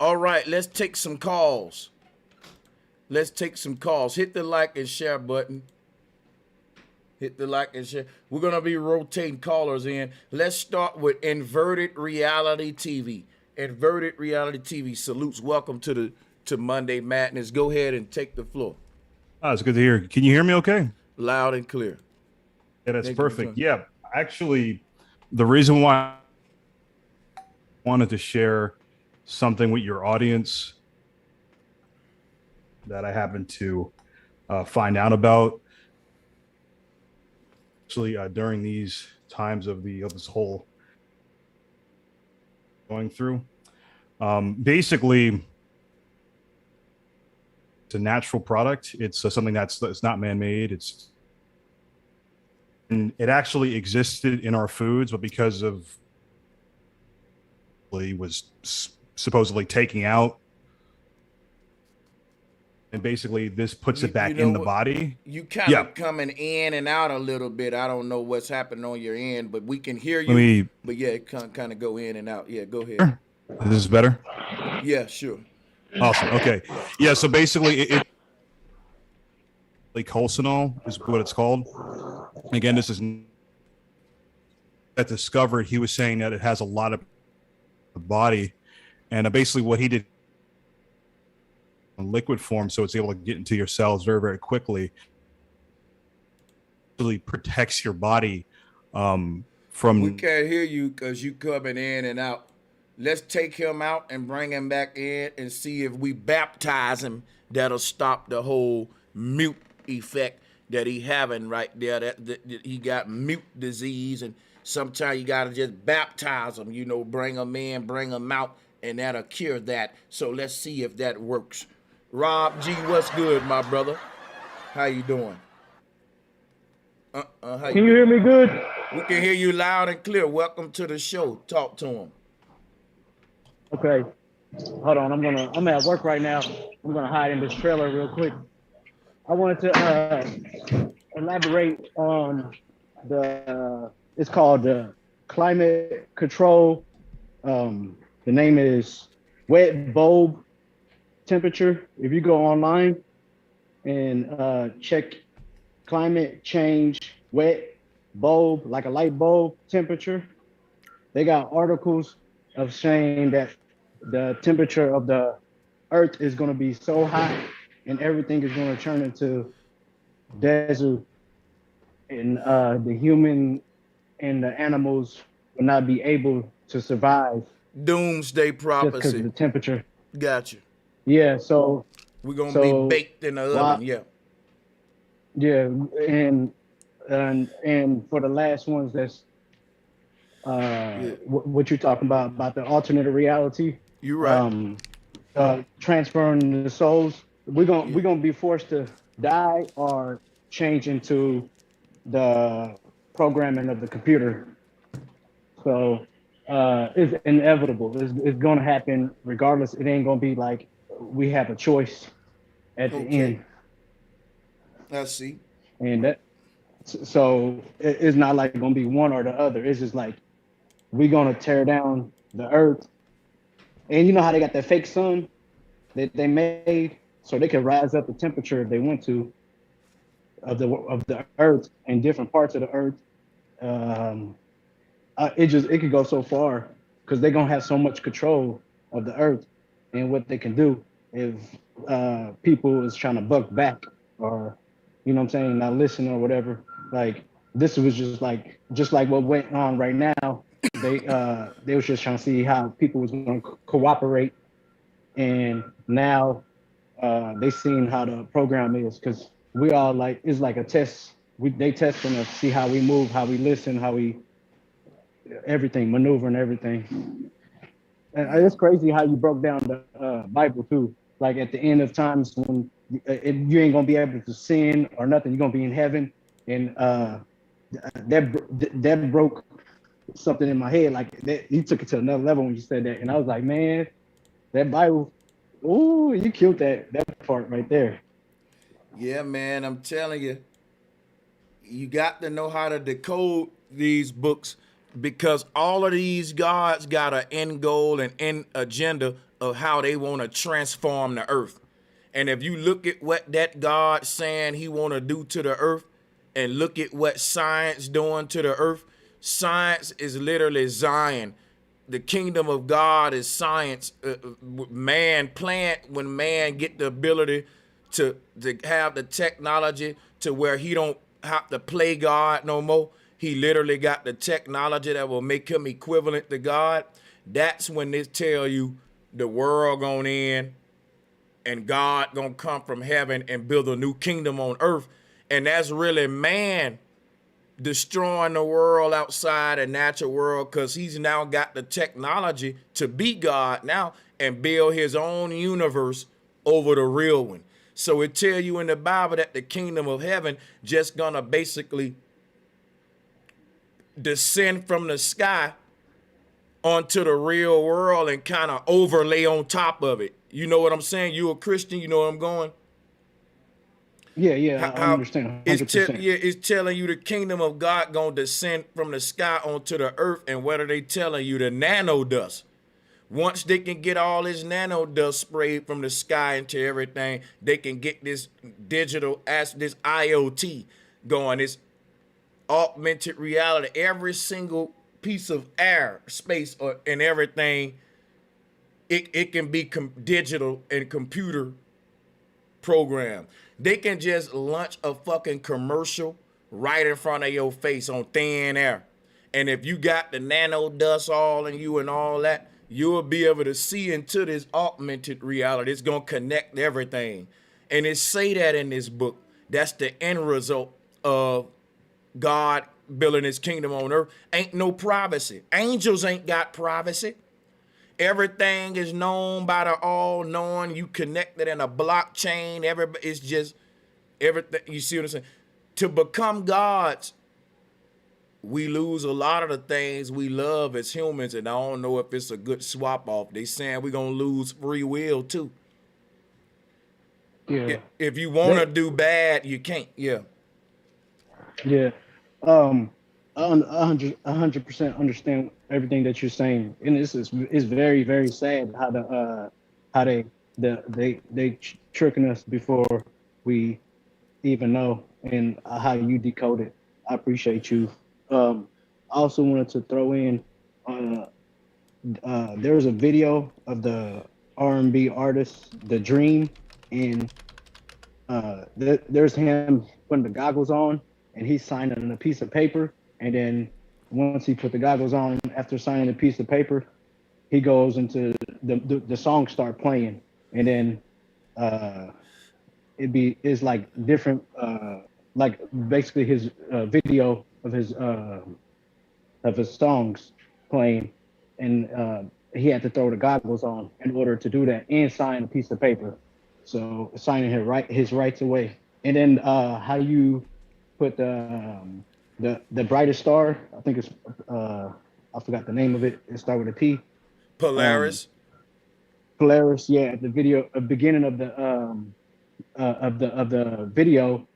All right, let's take some calls. Let's take some calls. Hit the like and share button. Hit the like and share. We're going to be rotating callers in. Let's start with Inverted Reality TV. Inverted Reality TV salutes. Welcome to Monday Madness. Go ahead and take the floor. It's good to hear. Can you hear me okay? Loud and clear. Yeah, that's perfect. Yeah, actually, the reason why I wanted to share something with your audience that I happened to find out about. Actually, during these times of this whole going through, basically, it's a natural product. It's something that's not man-made. And it actually existed in our foods, but because of was supposedly taking out, and basically this puts it back in the body. You kind of coming in and out a little bit. I don't know what's happening on your end, but we can hear you. But yeah, it kind of go in and out. Yeah, go ahead. This is better? Yeah, sure. Awesome. Okay. Yeah, so basically it like colsinol is what it's called. Again, this is that discovered. He was saying that it has a lot of the body, and basically what he did in liquid form, so it's able to get into your cells very, very quickly. Really protects your body from. We can't hear you because you coming in and out. Let's take him out and bring him back in and see if we baptize him. That'll stop the whole mute effect that he having right there. That he got mute disease, and sometimes you gotta just baptize him. You know, bring him in, bring him out, and that'll cure that. So let's see if that works. Rob G, what's good, my brother? How you doing? Can you hear me good? We can hear you loud and clear. Welcome to the show. Talk to him. Okay. Hold on. I'm at work right now. I'm gonna hide in this trailer real quick. I wanted to elaborate on it's called the climate control. The name is wet bulb temperature. If you go online and check climate change wet bulb, like a light bulb temperature, they got articles of saying that the temperature of the earth is going to be so hot and everything is going to turn into desert, and the human and the animals will not be able to survive. Doomsday prophecy. Just because of the temperature. Gotcha. Yeah, so we're gonna be baked in the oven. Yeah. Yeah, and for the last ones, that's what you're talking about the alternate reality. You're right. Transferring the souls. We're gonna be forced to die or change into the programming of the computer. So it's inevitable. It's gonna happen regardless. It ain't gonna be like we have a choice at the end. I see. And so it's not like gonna be one or the other. It's just like we're gonna tear down the earth. And you know how they got that fake sun that they made so they could rise up the temperature if they went to of the earth and different parts of the earth. It could go so far because they're gonna have so much control of the earth and what they can do if people is trying to buck back or, you know what I'm saying, not listen or whatever. Like this was just like what went on right now. They was just trying to see how people was going to cooperate, and now they seen how the program is, because we all like, it's like a test. They testing us, see how we move, how we listen, how we everything, maneuver and everything. And it's crazy how you broke down the Bible too. Like at the end of times when you ain't gonna be able to sin or nothing, you're gonna be in heaven, and that broke something in my head. Like that, you took it to another level when you said that, and I was like, man, that Bible, ooh, you killed that part right there. Yeah, man, I'm telling you, you got to know how to decode these books, because all of these gods got an end goal and end agenda of how they want to transform the earth. And if you look at what that God saying he want to do to the earth, and look at what science doing to the earth, science is literally Zion. The kingdom of God is science. Man plant, when man get the ability to have the technology to where he don't have to play God no more. He literally got the technology that will make him equivalent to God. That's when they tell you the world gonna end and God gonna come from heaven and build a new kingdom on earth. And that's really man destroying the world outside the natural world, because he's now got the technology to be God now and build his own universe over the real one. So it tell you in the Bible that the kingdom of heaven just gonna basically descend from the sky onto the real world and kind of overlay on top of it. You know what I'm saying? You a Christian, you know where I'm going? Yeah, I understand 100%. It's telling you the kingdom of God gonna descend from the sky onto the earth. And what are they telling you? The nano dust. Once they can get all this nano dust sprayed from the sky into everything, they can get this this IoT going, this augmented reality. Every single piece of air, space, and everything, it can be digital and computer program. They can just launch a fucking commercial right in front of your face on thin air. And if you got the nano dust all in you and all that, you'll be able to see into this augmented reality. It's going to connect everything. And it say that in this book. That's the end result of God building his kingdom on earth. Ain't no privacy. Angels ain't got privacy. Everything is known by the all-knowing. You connected in a blockchain. Everybody, it's just everything. You see what I'm saying? To become gods, we lose a lot of the things we love as humans, and I don't know if it's a good swap off. They saying we're gonna lose free will too. Yeah. If you want to do bad, you can't. Yeah. Yeah. I 100% understand everything that you're saying, and this is very, very sad how they tricking us before we even know, and how you decode it. I appreciate you. I also wanted to throw in, there was a video of the R&B artist The Dream, and there's him putting the goggles on, and he's signing a piece of paper. And then once he put the goggles on, after signing a piece of paper, he goes into the song start playing, and then it's like different, like basically his video of his songs playing, and he had to throw the goggles on in order to do that and sign a piece of paper. So signing his rights away. And then how you put the brightest star, I think it's I forgot the name of it. It started with a P. Polaris. Polaris, yeah. At the video, beginning of the video,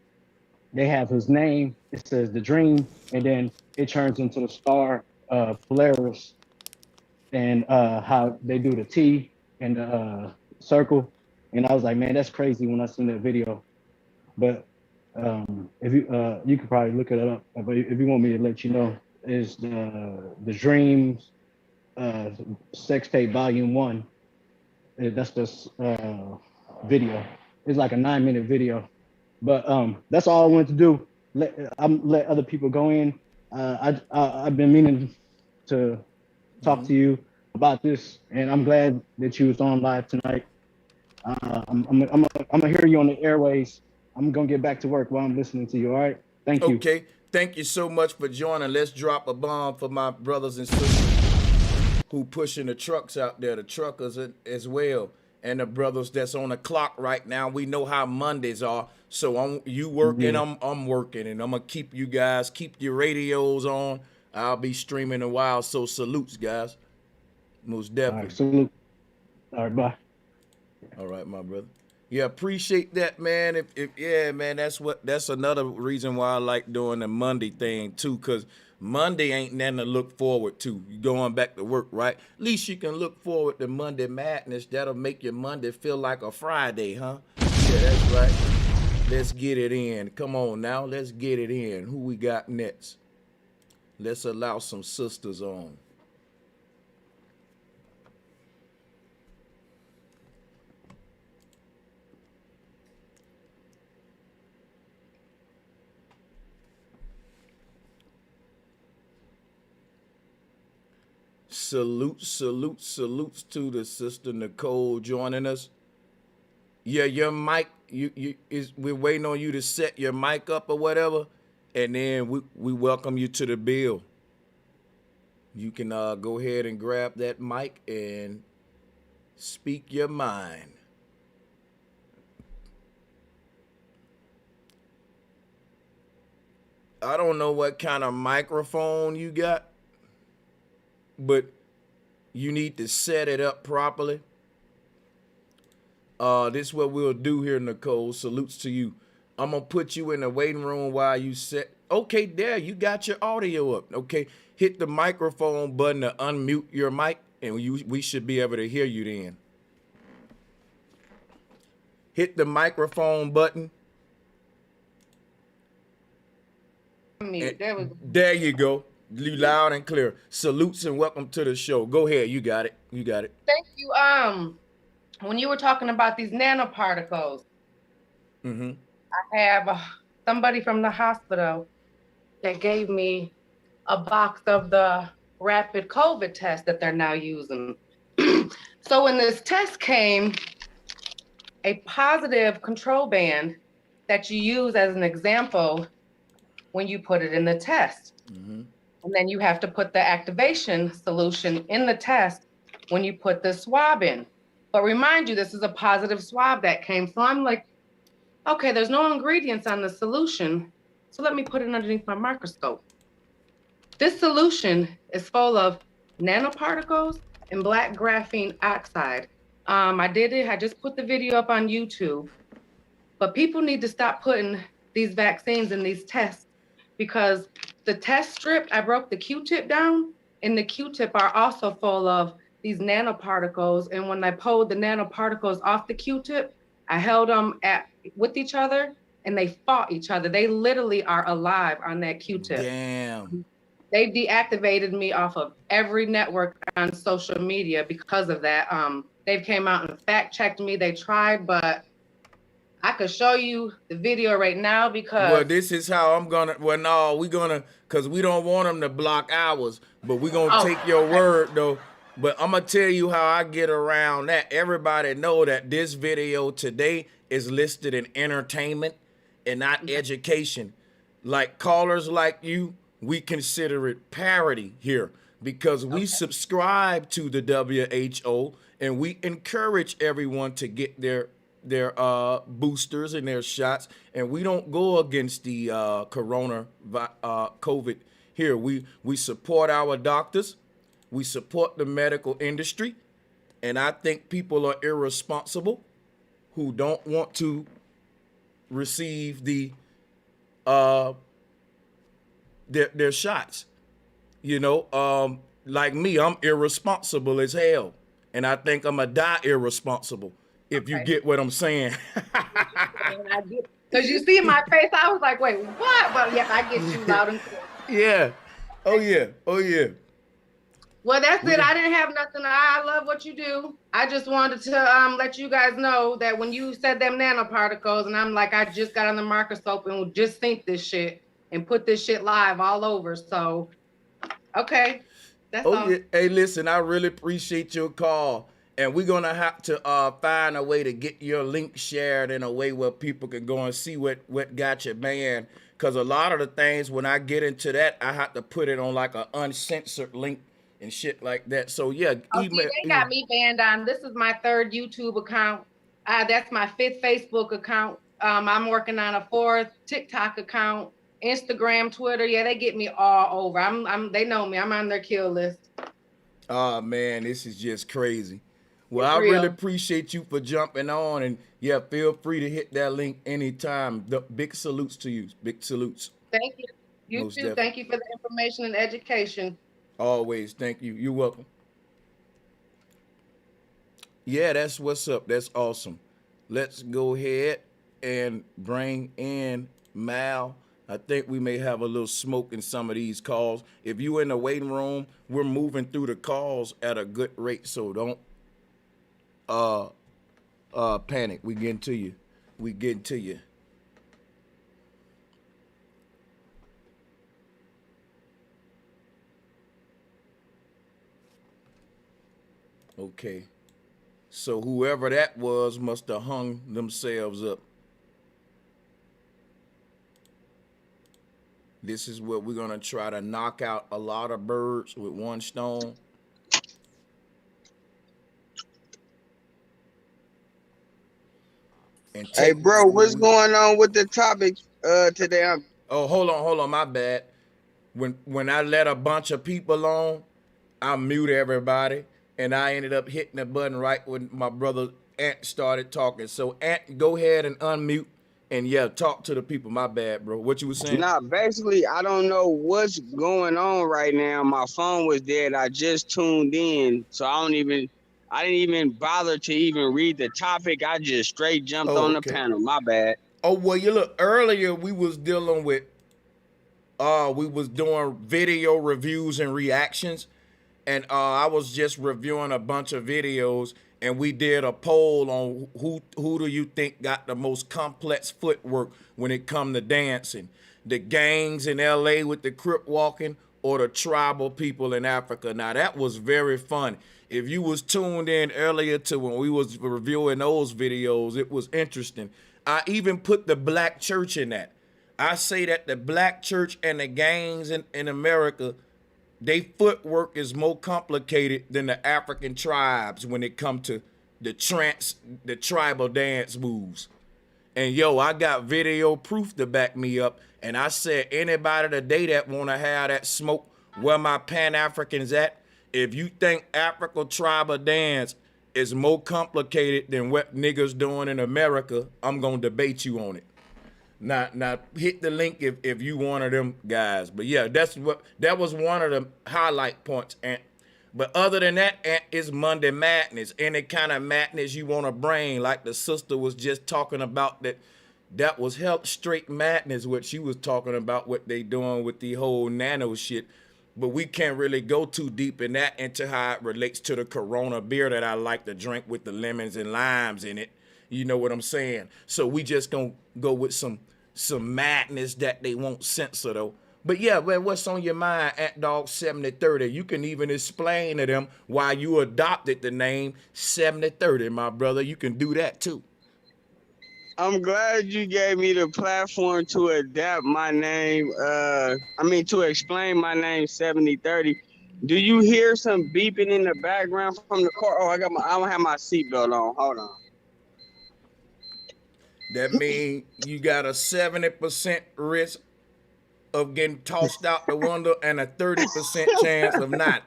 they have his name. It says The Dream, and then it turns into the star Polaris, and how they do the T and the circle. And I was like, man, that's crazy when I seen that video. But if you could probably look it up, but if you want me to let you know, is the Dreams sex tape volume 1. That's this video. It's like a 9-minute video. But that's all I wanted to do. Let other people go in. I've been meaning to talk to you about this, and I'm glad that you was on live tonight. I'm gonna hear you on the airways. I'm gonna get back to work while I'm listening to you. All right. Thank you. Okay. Thank you so much for joining. Let's drop a bomb for my brothers and sisters who pushing the trucks out there, the truckers as well, and the brothers that's on the clock right now. We know how Mondays are, so you working, I'm working, and I'm gonna keep you guys, keep your radios on. I'll be streaming a while, so salutes, guys. Most definitely. All right, salute. All right, bye. All right, my brother. Yeah, appreciate that, man. Yeah, man, that's another reason why I like doing the Monday thing too, because Monday ain't nothing to look forward to. You going back to work, right? At least you can look forward to Monday Madness. That'll make your Monday feel like a Friday, huh? Yeah, that's right. Let's get it in. Come on now, let's get it in. Who we got next? Let's allow some sisters on. Salutes to the sister Nicole joining us. Yeah, your mic, we're waiting on you to set your mic up or whatever. and then we welcome you to the bill. You can go ahead and grab that mic and speak your mind. I don't know what kind of microphone you got, but you need to set it up properly. This is what we'll do here, Nicole. Salutes to you. I'm going to put you in the waiting room while you set. Okay, there, you got your audio up. Okay, hit the microphone button to unmute your mic, and we should be able to hear you then. Hit the microphone button. There you go. You loud and clear. Salutes and welcome to the show. Go ahead. You got it. You got it. Thank you. When you were talking about these nanoparticles, I have somebody from the hospital that gave me a box of the rapid COVID test that they're now using. So when this test came, a positive control band that you use as an example when you put it in the test. And then you have to put the activation solution in the test when you put the swab in. But remind you, this is a positive swab that came. So I'm like, okay, there's no ingredients on the solution. So let me put it underneath my microscope. This solution is full of nanoparticles and black graphene oxide. I just put the video up on YouTube, but people need to stop putting these vaccines in these tests, because the test strip, I broke the Q-tip down, and the Q-tip are also full of these nanoparticles. And when I pulled the nanoparticles off the Q-tip, I held them with each other, and they fought each other. They literally are alive on that Q-tip. Damn. They deactivated me off of every network on social media because of that. They've came out and fact checked me. They tried, but I could show you the video right now because. Well, this is how I'm gonna. Well, no, because we don't want them to block ours, but we're gonna take your word though. But I'm gonna tell you how I get around that. Everybody know that this video today is listed in entertainment and not education. Like callers like you, we consider it parody here because we subscribe to the WHO and we encourage everyone to get their boosters and their shots, and we don't go against the COVID here. We support our doctors, we support the medical industry, and I think people are irresponsible who don't want to receive their shots. You know, like me, I'm irresponsible as hell, and I think I'm gonna die irresponsible. If you get what I'm saying. Because you see my face, I was like, wait, what? But yeah, I get you loud and clear. Yeah. Oh, yeah. Oh, yeah. Well, that's it. I didn't have nothing. I love what you do. I just wanted to let you guys know that when you said them nanoparticles, and I'm like, I just got on the microscope and just synced this shit and put this shit live all over. So, okay. That's all. Yeah. Hey, listen, I really appreciate your call. And we're going to have to find a way to get your link shared in a way where people can go and see what got you banned. Because a lot of the things, when I get into that, I have to put it on like an uncensored link and shit like that. So, yeah. They got me banned on. This is my 3rd YouTube account. That's my 5th Facebook account. I'm working on a 4th TikTok account, Instagram, Twitter. Yeah, they get me all over. They know me. I'm on their kill list. Oh, man, this is just crazy. Well, I really appreciate you for jumping on, and yeah, feel free to hit that link anytime. Big salutes to you. Big salutes. Thank you. You too. Definitely. Thank you for the information and education. Always. Thank you. You're welcome. Yeah, that's what's up. That's awesome. Let's go ahead and bring in Mal. I think we may have a little smoke in some of these calls. If you're in the waiting room, we're moving through the calls at a good rate, so don't panic. We getting to you. We getting to you. Okay. So whoever that was must have hung themselves up. This is what we're gonna try to knock out a lot of birds with one stone. And Hey, take bro, what what's we. going on with the topic today? Oh, hold on, my bad. When I let a bunch of people on, I mute everybody, and I ended up hitting the button right when my brother Ant started talking. So Ant, go ahead and unmute, and yeah, talk to the people. My bad, bro. What you was saying? Nah, basically, I don't know what's going on right now. My phone was dead. I just tuned in, so I didn't even bother to even read the topic. I just straight jumped Oh, on the okay. panel. My bad. Oh, well, you look, earlier we was dealing with, we was doing video reviews and reactions, and I was just reviewing a bunch of videos, and we did a poll on who do you think got the most complex footwork when it come to dancing? The gangs in LA with the crip walking, or the tribal people in Africa? Now that was very fun. If you was tuned in earlier to when we was reviewing those videos, it was interesting. I even put the black church in that. I say that the black church and the gangs in America, they footwork is more complicated than the African tribes when it come to the tribal dance moves. And yo, I got video proof to back me up. And I said, anybody today that wanna have that smoke, where my Pan-Africans at? If you think Africa tribal dance is more complicated than what niggas doing in America, I'm gonna debate you on it. Now hit the link if you one of them guys. But yeah, that was one of the highlight points. But other than that, it's Monday Madness. Any kind of madness you want to bring, like the sister was just talking about, that was straight madness, what she was talking about, what they doing with the whole nano shit. But we can't really go too deep in that into how it relates to the Corona beer that I like to drink with the lemons and limes in it. You know what I'm saying? So we just gonna go with some madness that they won't censor though. But yeah, well, what's on your mind, Ant Dog 7030? You can even explain to them why you adopted the name 7030, my brother. You can do that too. I'm glad you gave me the platform to adapt my name. To explain my name 7030. Do you hear some beeping in the background from the car? Oh, I don't have my seatbelt on. Hold on. That means you got a 70% risk of getting tossed out the window and a 30% chance of not.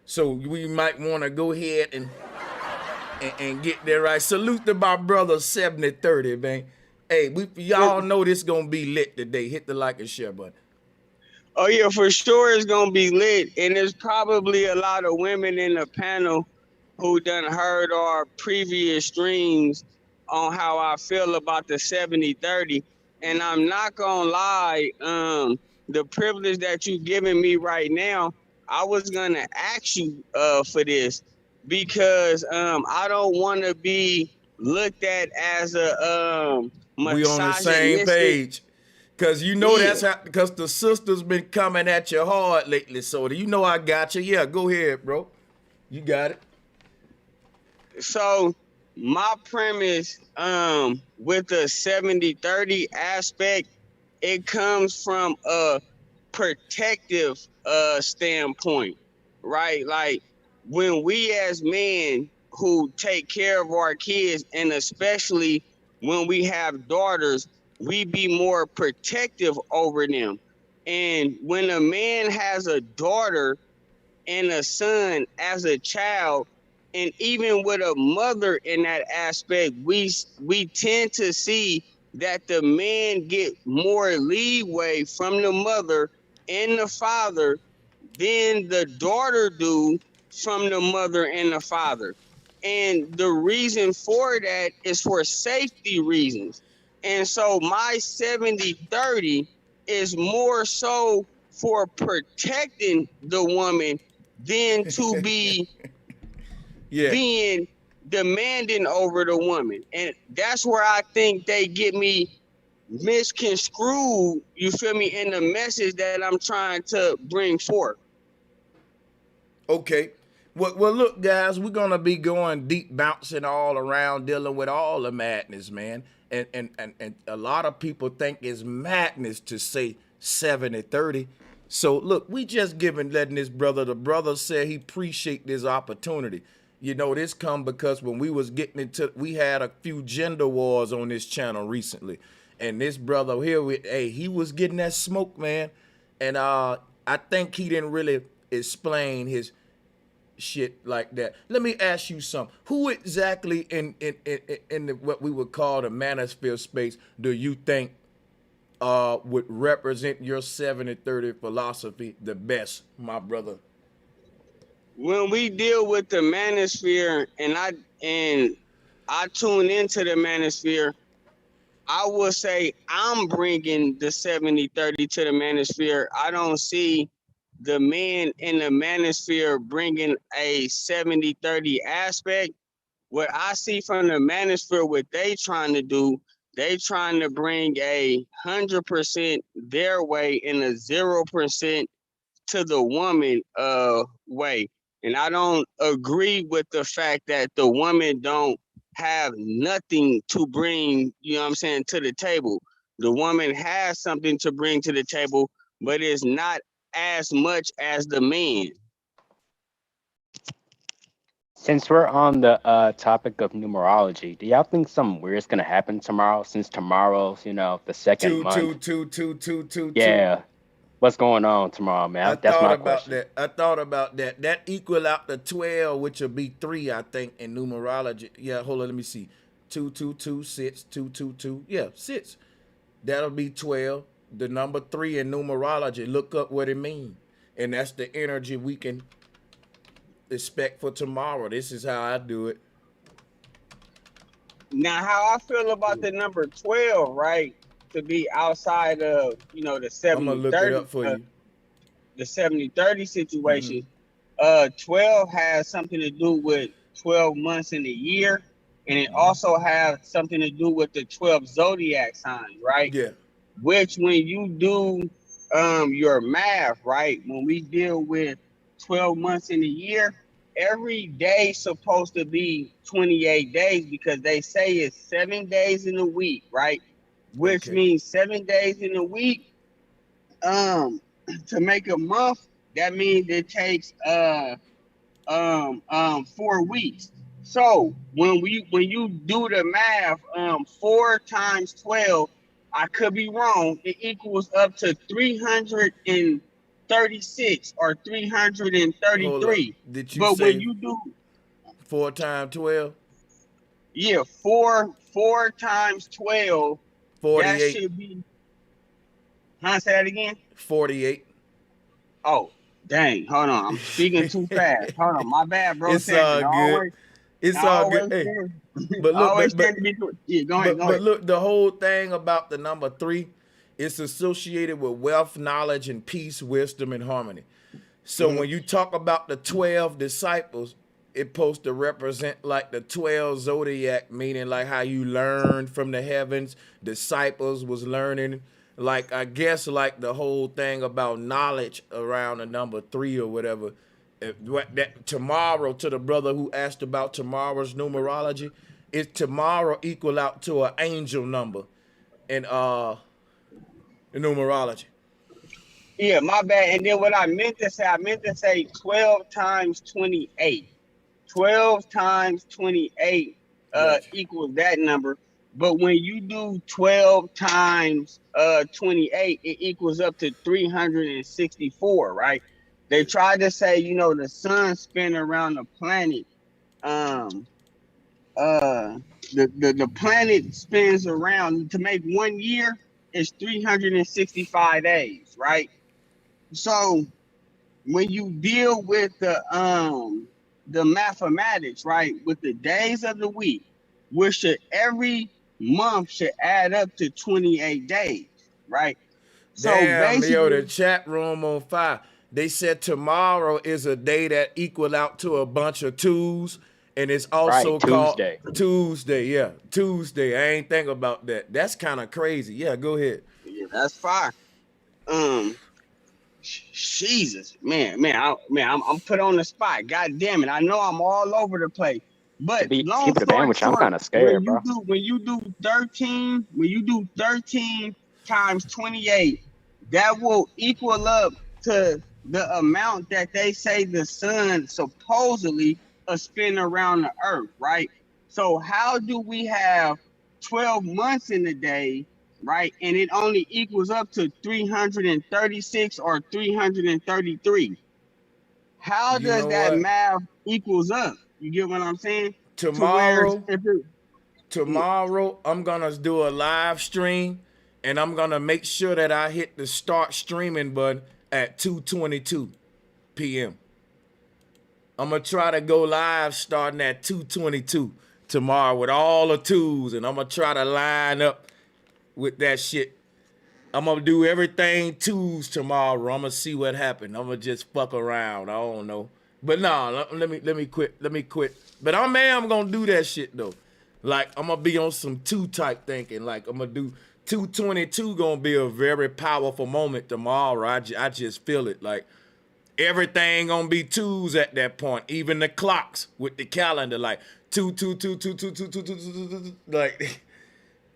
So we might want to go ahead and get there right. Salute to my brother 7030, man. Hey, y'all know this gonna be lit today. Hit the like and share button. Oh yeah, for sure it's gonna be lit, and there's probably a lot of women in the panel who done heard our previous streams on how I feel about the 7030. And I'm not gonna lie, the privilege that you giving me right now, I was gonna ask you for this because I don't wanna be looked at as a we on the same page. Cause you know that's how, because the sister's been coming at you hard lately. So you know I got you. Yeah, go ahead, bro. You got it. So my premise with the 70-30 aspect, it comes from a protective standpoint, right? Like when we as men who take care of our kids, and especially when we have daughters, we be more protective over them. And when a man has a daughter and a son as a child, and even with a mother in that aspect, we tend to see that the man get more leeway from the mother and the father than the daughter do from the mother and the father. And the reason for that is for safety reasons. And so my 70-30 is more so for protecting the woman than to be being demanding over the woman. And that's where I think they get me misconstrued, you feel me, in the message that I'm trying to bring forth. Okay. Well, look, guys, we're gonna be going deep, bouncing all around, dealing with all the madness, man. And a lot of people think it's madness to say 70-30. So look, we just letting this brother, the brother said he appreciate this opportunity. You know, this come because when we was getting into, we had a few gender wars on this channel recently. And this brother here, he was getting that smoke, man. And I think he didn't really explain his shit like that. Let me ask you something. Who exactly in what we would call the manosphere space do you think would represent your 70-30 philosophy the best, my brother? When we deal with the manosphere and I tune into the manosphere, I will say I'm bringing the 70-30 to the manosphere. I don't see the men in the manosphere bringing a 70-30 aspect. What I see from the manosphere, what they trying to do, they trying to bring 100% their way and a 0% to the woman way. And I don't agree with the fact that the woman don't have nothing to bring, you know what I'm saying, to the table. The woman has something to bring to the table, but it's not as much as the man. Since we're on the topic of numerology, do y'all think something weird's gonna happen tomorrow? Since tomorrow's, you know, the second month. Yeah. What's going on tomorrow, man? That's my question. I thought about that. That equal out to 12, which will be 3, I think, in numerology. Yeah, hold on, let me see. 2, 2, 2, 6, 2, 2, 2. Yeah, 6. That'll be 12. The number 3 in numerology, look up what it means. And that's the energy we can expect for tomorrow. This is how I do it. Now, how I feel about the number 12, right? To be outside of, you know, the 70-30. I'm gonna look it up for you. The 70-30 situation. 12 has something to do with 12 months in a year, and it also has something to do with the 12 zodiac signs, right? Yeah. Which, when you do your math, right? When we deal with 12 months in a year, every day supposed to be 28 days because they say it's 7 days in a week, right? Which means 7 days in a week. To make a month, that means it takes 4 weeks. So when you do the math, 4 times 12, I could be wrong, it equals up to 336 or 333. Did you but say when you do 4 times 12? Yeah, 4 times 12. 48. That should be. Say that again. 48. Oh, dang! Hold on, I'm speaking too fast. Hold on, my bad, bro. It's all good. It's all good. Hey, but look, go ahead. But look, the whole thing about the number 3, it's associated with wealth, knowledge, and peace, wisdom, and harmony. So when you talk about the 12 disciples, it's supposed to represent like the 12 zodiac, meaning like how you learned from the heavens. Disciples was learning, like I guess like the whole thing about knowledge around the number 3 or whatever. That tomorrow, to the brother who asked about tomorrow's numerology, is tomorrow equal out to an angel number in numerology. Yeah, my bad. And then what I meant to say 12 times 28. 12 times 28 equals that number. But when you do 12 times 28, it equals up to 364, right? They tried to say, you know, the sun spin around the planet. The planet spins around to make 1 year is 365 days, right? So when you deal with the mathematics, right, with the days of the week, which every month should add up to 28 days, right? So damn, basically, yo, the chat room on fire. They said tomorrow is a day that equal out to a bunch of twos, and it's also called Tuesday. Yeah, Tuesday. I ain't think about that. That's kind of crazy. Yeah, go ahead. Yeah, that's fire. Jesus, man, I'm put on the spot. God damn it, I know I'm all over the place. But long story short, I'm kind of scared, when you do 13 times 28, that will equal up to the amount that they say the sun supposedly is spin around the earth, right? So how do we have 12 months in a day, right? And it only equals up to 336 or 333. How You does know that what? math equals up? You get what I'm saying? To where Tomorrow, if it, tomorrow I'm gonna do a live stream, and I'm gonna make sure that I hit the start streaming button at 2:22 p.m. I'm gonna try to go live starting at 2:22 tomorrow with all the tools, and I'm gonna try to line up with that shit. I'm gonna do everything twos tomorrow. I'm gonna see what happens. I'm gonna just fuck around. I don't know, but no, let me quit. Let me quit. But I'm gonna do that shit though. Like I'm gonna be on some two type thinking. Like I'm gonna do 2:22. Gonna be a very powerful moment tomorrow. I just feel it. Like everything gonna be twos at that point. Even the clocks with the calendar. Like two, like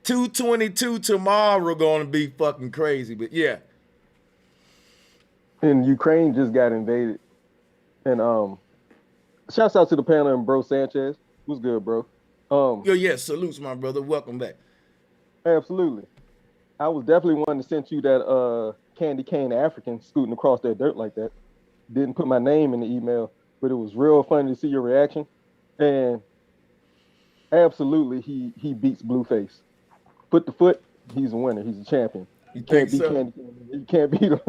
2:22 tomorrow gonna be fucking crazy. But yeah. And Ukraine just got invaded. And shouts out to the panel and Bro Sanchez. What's good, bro? Yeah, salutes, my brother. Welcome back. Absolutely. I was definitely one to send you that candy cane African scooting across that dirt like that. Didn't put my name in the email, but it was real funny to see your reaction. And absolutely, he beats Blueface. Foot to foot, he's a winner. He's a champion. You Can't think beat so? Candy Cane. You can't beat him.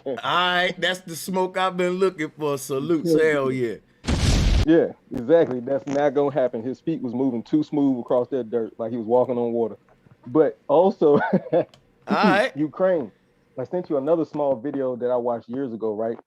All right, that's the smoke I've been looking for. Salutes, hell yeah. Yeah, exactly. That's not gonna happen. His feet was moving too smooth across that dirt, like he was walking on water. But also, all right, Ukraine. I sent you another small video that I watched years ago, right?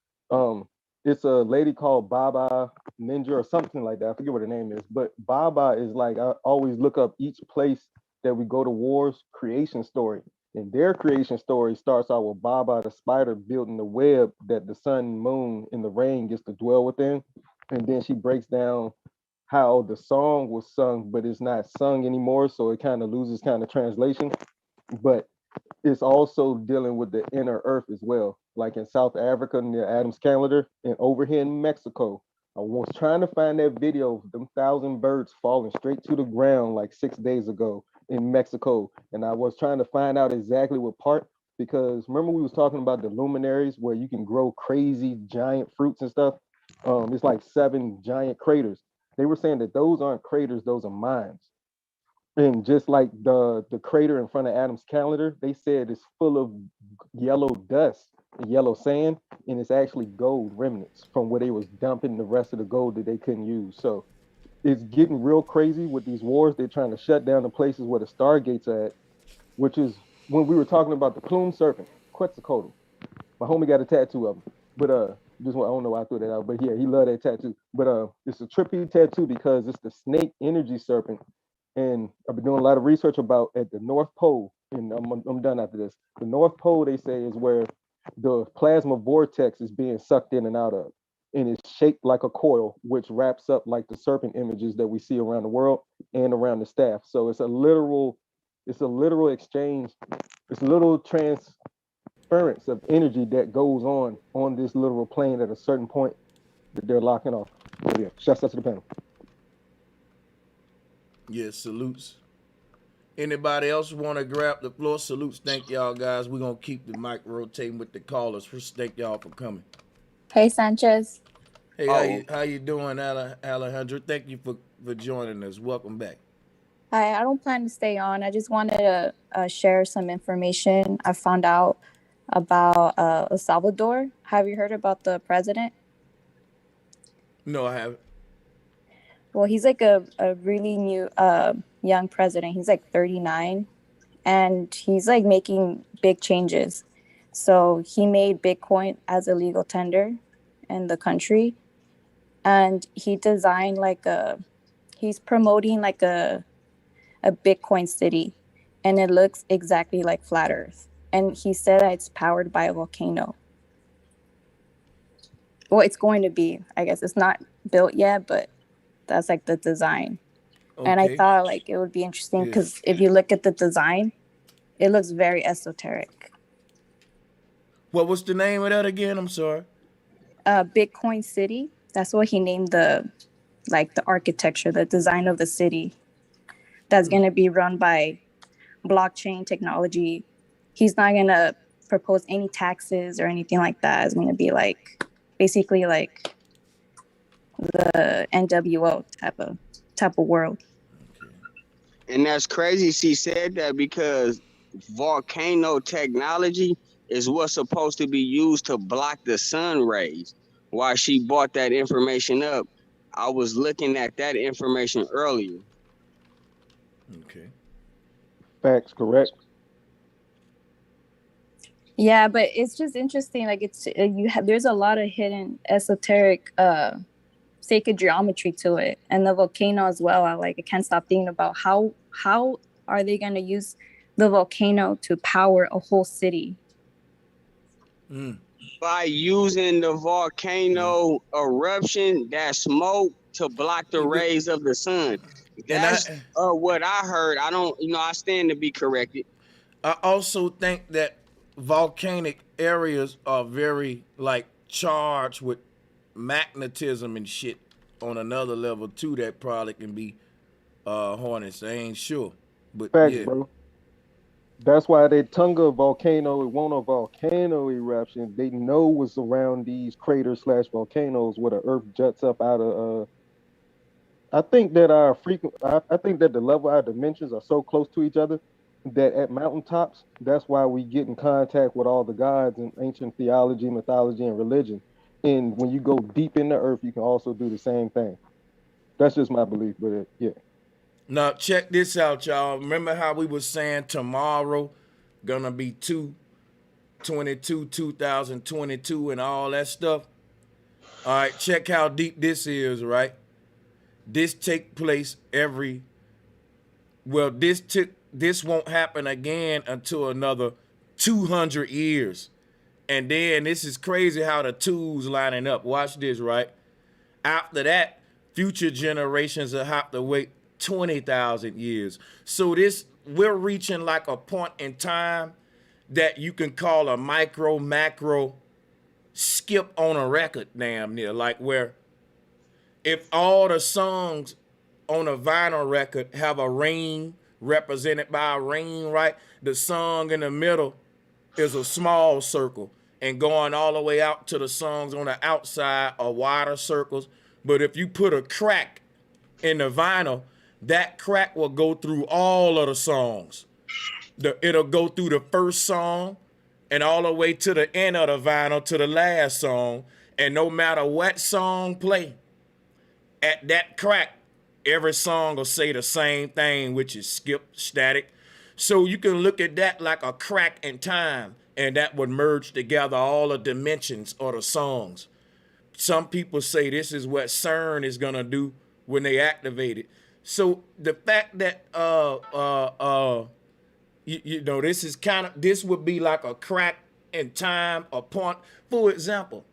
It's a lady called Baba Ninja or something like that. I forget what her name is, but Baba is like I always look up each place that we go to war's creation story. And their creation story starts out with Baba the spider building the web that the sun, moon, and the rain gets to dwell within. And then she breaks down how the song was sung, but it's not sung anymore, so it kind of loses kind of translation. But it's also dealing with the inner earth as well. Like in South Africa near Adam's Calendar, and over here in Mexico, I was trying to find that video of them 1,000 birds falling straight to the ground like 6 days ago in Mexico, and I was trying to find out exactly what part, because remember we was talking about the luminaries where you can grow crazy giant fruits and stuff. It's like 7 giant craters. They were saying that those aren't craters, those are mines. And just like the crater in front of Adam's Calendar, they said it's full of yellow dust, yellow sand, and it's actually gold remnants from where they was dumping the rest of the gold that they couldn't use. So it's getting real crazy with these wars. They're trying to shut down the places where the stargates are at, which is when we were talking about the plume serpent, Quetzalcoatl. My homie got a tattoo of him, but just I don't know why I threw that out, but yeah, he loved that tattoo. But it's a trippy tattoo because it's the snake energy serpent, and I've been doing a lot of research about at the North Pole, and I'm done after this. The North Pole, they say, is where the plasma vortex is being sucked in and out of, and it's shaped like a coil, which wraps up like the serpent images that we see around the world and around the staff. So it's a literal exchange. It's a little transference of energy that goes on this literal plane at a certain point that they're locking off. So yeah, shouts out to the panel. Yeah, salutes. Anybody else want to grab the floor? Salutes. Thank y'all, guys. We're going to keep the mic rotating with the callers. First, thank y'all for coming. Hey, Sanchez. Hey, how you doing, Alejandro? Thank you for joining us. Welcome back. Hi, I don't plan to stay on. I just wanted to share some information I found out about El Salvador. Have you heard about the president? No, I haven't. Well, he's like a really new young president. He's like 39, and he's like making big changes. So he made Bitcoin as a legal tender in the country, and he designed he's promoting like a Bitcoin city, and it looks exactly like flat Earth. And he said that it's powered by a volcano. Well, it's going to be. I guess it's not built yet, but that's like the design. Okay. And I thought like it would be interesting because if you look at the design, it looks very esoteric. What was the name of that again? I'm sorry. Bitcoin City. That's what he named the architecture, the design of the city. That's going to be run by blockchain technology. He's not going to propose any taxes or anything like that. It's going to be basically like the NWO type of world. And that's crazy she said that, because volcano technology is what's supposed to be used to block the sun rays. While she brought that information up, I was looking at that information earlier. Okay. Facts, correct. Yeah, but it's just interesting. There's a lot of hidden esoteric sacred geometry to it, and the volcano as well. I can't stop thinking about how are they going to use the volcano to power a whole city? By using the volcano eruption, that smoke, to block the rays of the sun. That's what I heard. I don't, I stand to be corrected. I also think that volcanic areas are very charged with magnetism and shit on another level too, that probably can be harnessed. I ain't sure, but Facts, yeah. bro. That's why they Tonga volcano, it won't a volcano eruption. They know what's around these craters / volcanoes where the earth juts up out of. I think that I think that the level, our dimensions are so close to each other that at mountaintops, that's why we get in contact with all the gods in ancient theology, mythology, and religion. And when you go deep in the earth, you can also do the same thing. That's just my belief, but yeah. Now check this out, y'all. Remember how we was saying tomorrow gonna be 2022 and all that stuff? All right, check how deep this is, right? This take place this won't happen again until another 200 years. And then this is crazy how the twos lining up. Watch this, right? After that, future generations will have to wait 20,000 years. So we're reaching like a point in time that you can call a micro, macro skip on a record damn near. Like where if all the songs on a vinyl record have a ring represented by a ring, right? The song in the middle is a small circle, and going all the way out to the songs on the outside are wider circles. But if you put a crack in the vinyl, that crack will go through all of the songs. It'll go through the first song and all the way to the end of the vinyl to the last song. And no matter what song play, at that crack, every song will say the same thing, which is skip, static. So you can look at that like a crack in time, and that would merge together all the dimensions of the songs. Some people say this is what CERN is gonna do when they activate it. So the fact that this would be like a crack in time, a point. For example,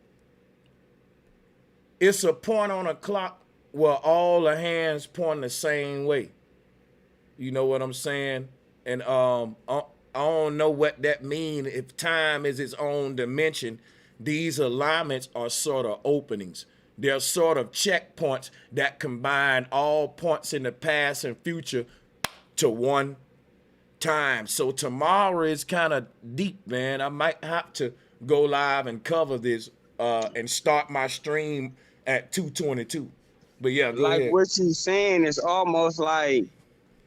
it's a point on a clock where all the hands point the same way. You know what I'm saying? And I don't know what that means. If time is its own dimension, these alignments are sort of openings. They're sort of checkpoints that combine all points in the past and future to one time. So tomorrow is kind of deep, man. I might have to go live and cover this and start my stream at 2:22. But yeah, go ahead. What she's saying is almost like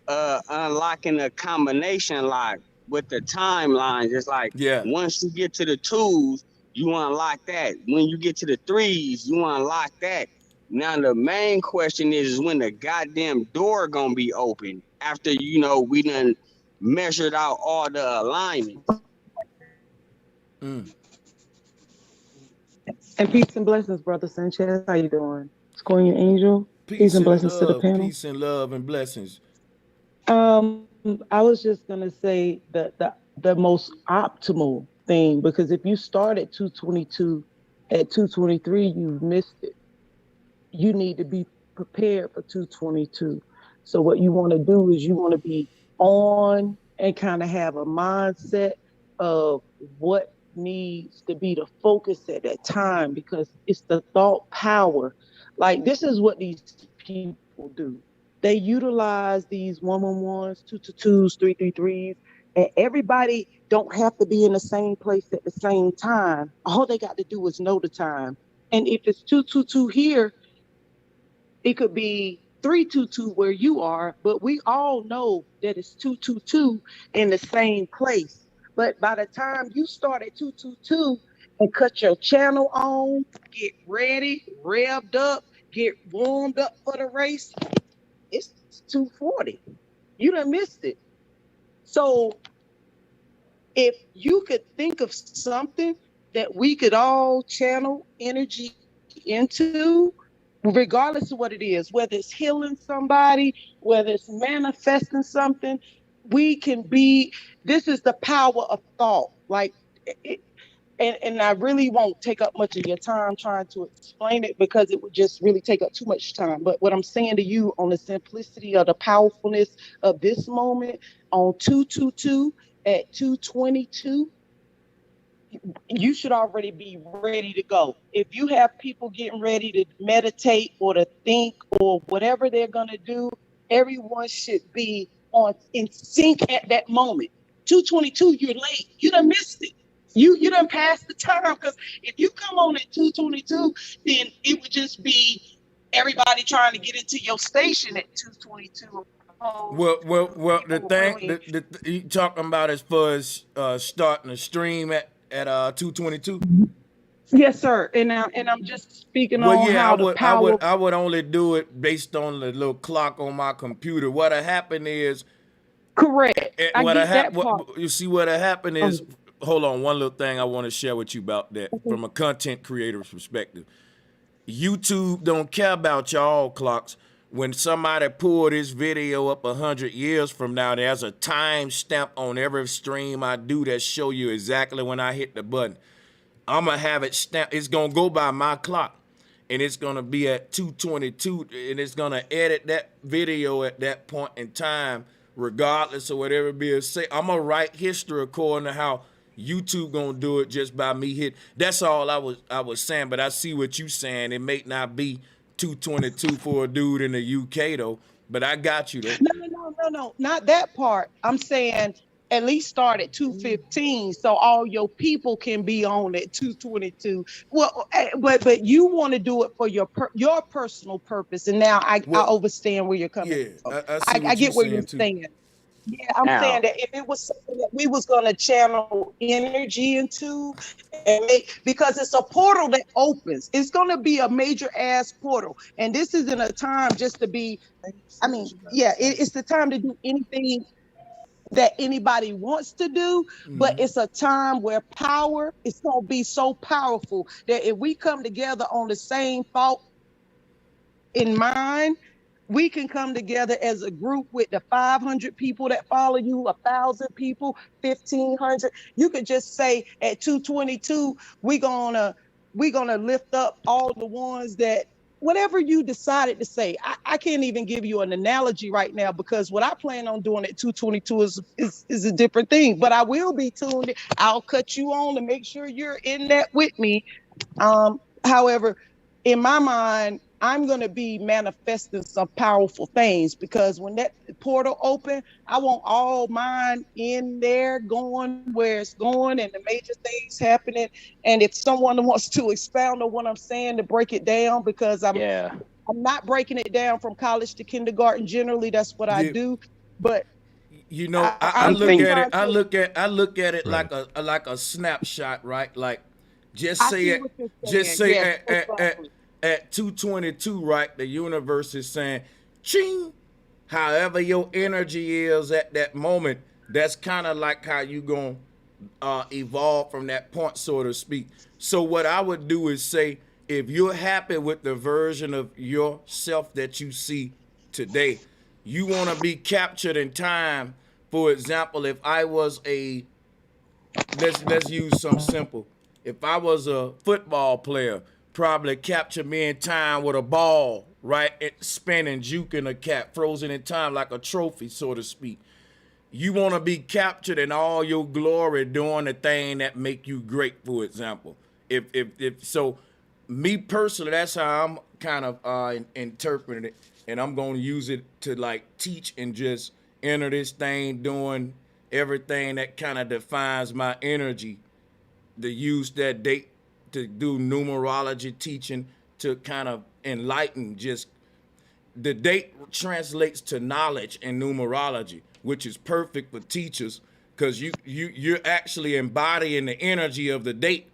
unlocking a combination lock with the timelines. It's like once you get to the twos, you unlock that. When you get to the threes, you unlock that. Now the main question is when the goddamn door gonna be open after we done measured out all the alignments. And peace and blessings, Brother Sanchez. How you doing? It's going, your angel. Peace and blessings to the panel. Peace and love and blessings. I was just gonna say that the most optimal thing, because if you start at 222, at 223, you've missed it. You need to be prepared for 222. So what you want to do is you want to be on and kind of have a mindset of what needs to be the focus at that time, because it's the thought power. Like, this is what these people do. They utilize these 111s, 222s, 333s, and everybody don't have to be in the same place at the same time. All they got to do is know the time. And if it's 222 here, it could be 322 where you are, but we all know that it's 222 in the same place. But by the time you start at 222 and cut your channel on, get ready, revved up, get warmed up for the race, it's 240. You done missed it. So if you could think of something that we could all channel energy into, regardless of what it is, whether it's healing somebody, whether it's manifesting something, we can be, this is the power of thought. Like, and I really won't take up much of your time trying to explain it, because it would just really take up too much time. But what I'm saying to you on the simplicity of the powerfulness of this moment on 222 at 222, you should already be ready to go. If you have people getting ready to meditate or to think or whatever they're going to do, everyone should be in sync at that moment. 222, you're late. You done missed it. You done passed the time, because if you come on at 222, then it would just be everybody trying to get into your station at 222. Well, the thing you talking about as far as starting a stream at 222. Yes, sir. And I'm just speaking Well, on yeah, how the power. I would only do it based on the little clock on my computer. What'll happen is correct. I get that part. You see, what'll happen is, hold on, one little thing I want to share with you about that from a content creator's perspective. YouTube don't care about y'all clocks. When somebody pull this video up 100 years from now, there's a time stamp on every stream I do that show you exactly when I hit the button. I'm gonna have it stamped. It's gonna go by my clock, and it's gonna be at 222, and it's gonna edit that video at that point in time, regardless of whatever be say. I'm gonna write history according to how YouTube gonna do it, just by me hit. That's all I was saying. But I see what you saying. It may not be 222 for a dude in the UK though, but I got you though. No, not that part. I'm saying at least start at 215, so all your people can be on at 222. Well, but you want to do it for your personal purpose, and now I understand where you're coming from. I get where you're saying. Yeah, I'm saying that if it was something that we was going to channel energy into, because it's a portal that opens, it's going to be a major ass portal. And this isn't a time just to be, it's the time to do anything that anybody wants to do, but it's a time where power is going to be so powerful that if we come together on the same thought in mind, we can come together as a group with the 500 people that follow you, 1,000 people, 1,500. You could just say at 222, we're gonna lift up all the ones that, whatever you decided to say. I can't even give you an analogy right now, because what I plan on doing at 222 is a different thing. But I will be tuned in. I'll cut you on to make sure you're in that with me. However, in my mind, I'm going to be manifesting some powerful things, because when that portal open, I want all mine in there going where it's going and the major things happening. And if someone wants to expound on what I'm saying, to break it down, because I'm not breaking it down from college to kindergarten. Generally, that's what I do. But you know, I look at it like a snapshot, right? Like just say at 222, right? The universe is saying, ching. However your energy is at that moment, that's kind of like how you gonna evolve from that point, so to speak. So what I would do is say, if you're happy with the version of yourself that you see today, you want to be captured in time. For example, if I was let's use some simple. If I was a football player, probably capture me in time with a ball, right? Spinning, juking a cat, frozen in time like a trophy, so to speak. you want to be captured in all your glory doing the thing that make you great, for example. If so, me personally, that's how I'm kind of interpreting it, and I'm going to use it to like teach and just enter this thing doing everything that kind of defines my energy, to use that date to do numerology teaching to kind of enlighten. Just the date translates to knowledge in numerology, which is perfect for teachers because you're actually embodying the energy of the date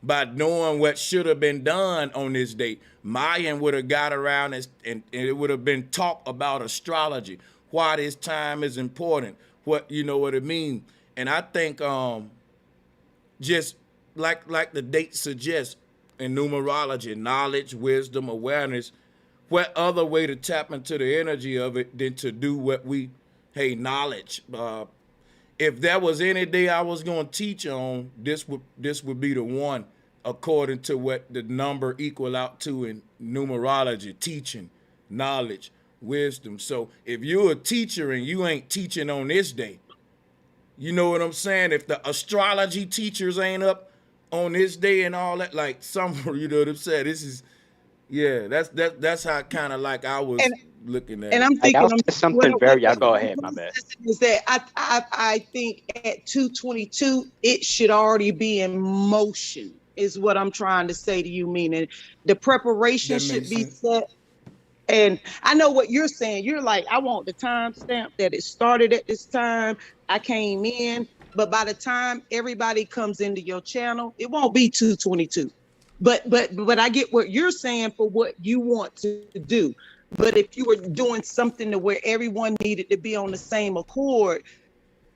by knowing what should have been done on this date. Mayan would have got around and it would have been talk about astrology, why this time is important, what you know what it means. And I think just like the date suggests in numerology, knowledge, wisdom, awareness, what other way to tap into the energy of it than to do what knowledge. If there was any day I was going to teach on, this would be the one, according to what the number equal out to in numerology, teaching, knowledge, wisdom. So if you're a teacher and you ain't teaching on this day, you know what I'm saying? If the astrology teachers ain't up on this day and all that, like some, you know what I'm saying? This is, yeah, that's how kind of like I was looking at and it. I'm thinking something very. Y'all go ahead. My bad. Is that I think at 222 it should already be in motion. Is what I'm trying to say to you. Meaning the preparation should be set. And I know what you're saying. You're like, I want the timestamp that it started at this time. I came in, but by the time everybody comes into your channel, it won't be 222. But I get what you're saying for what you want to do. But if you were doing something to where everyone needed to be on the same accord,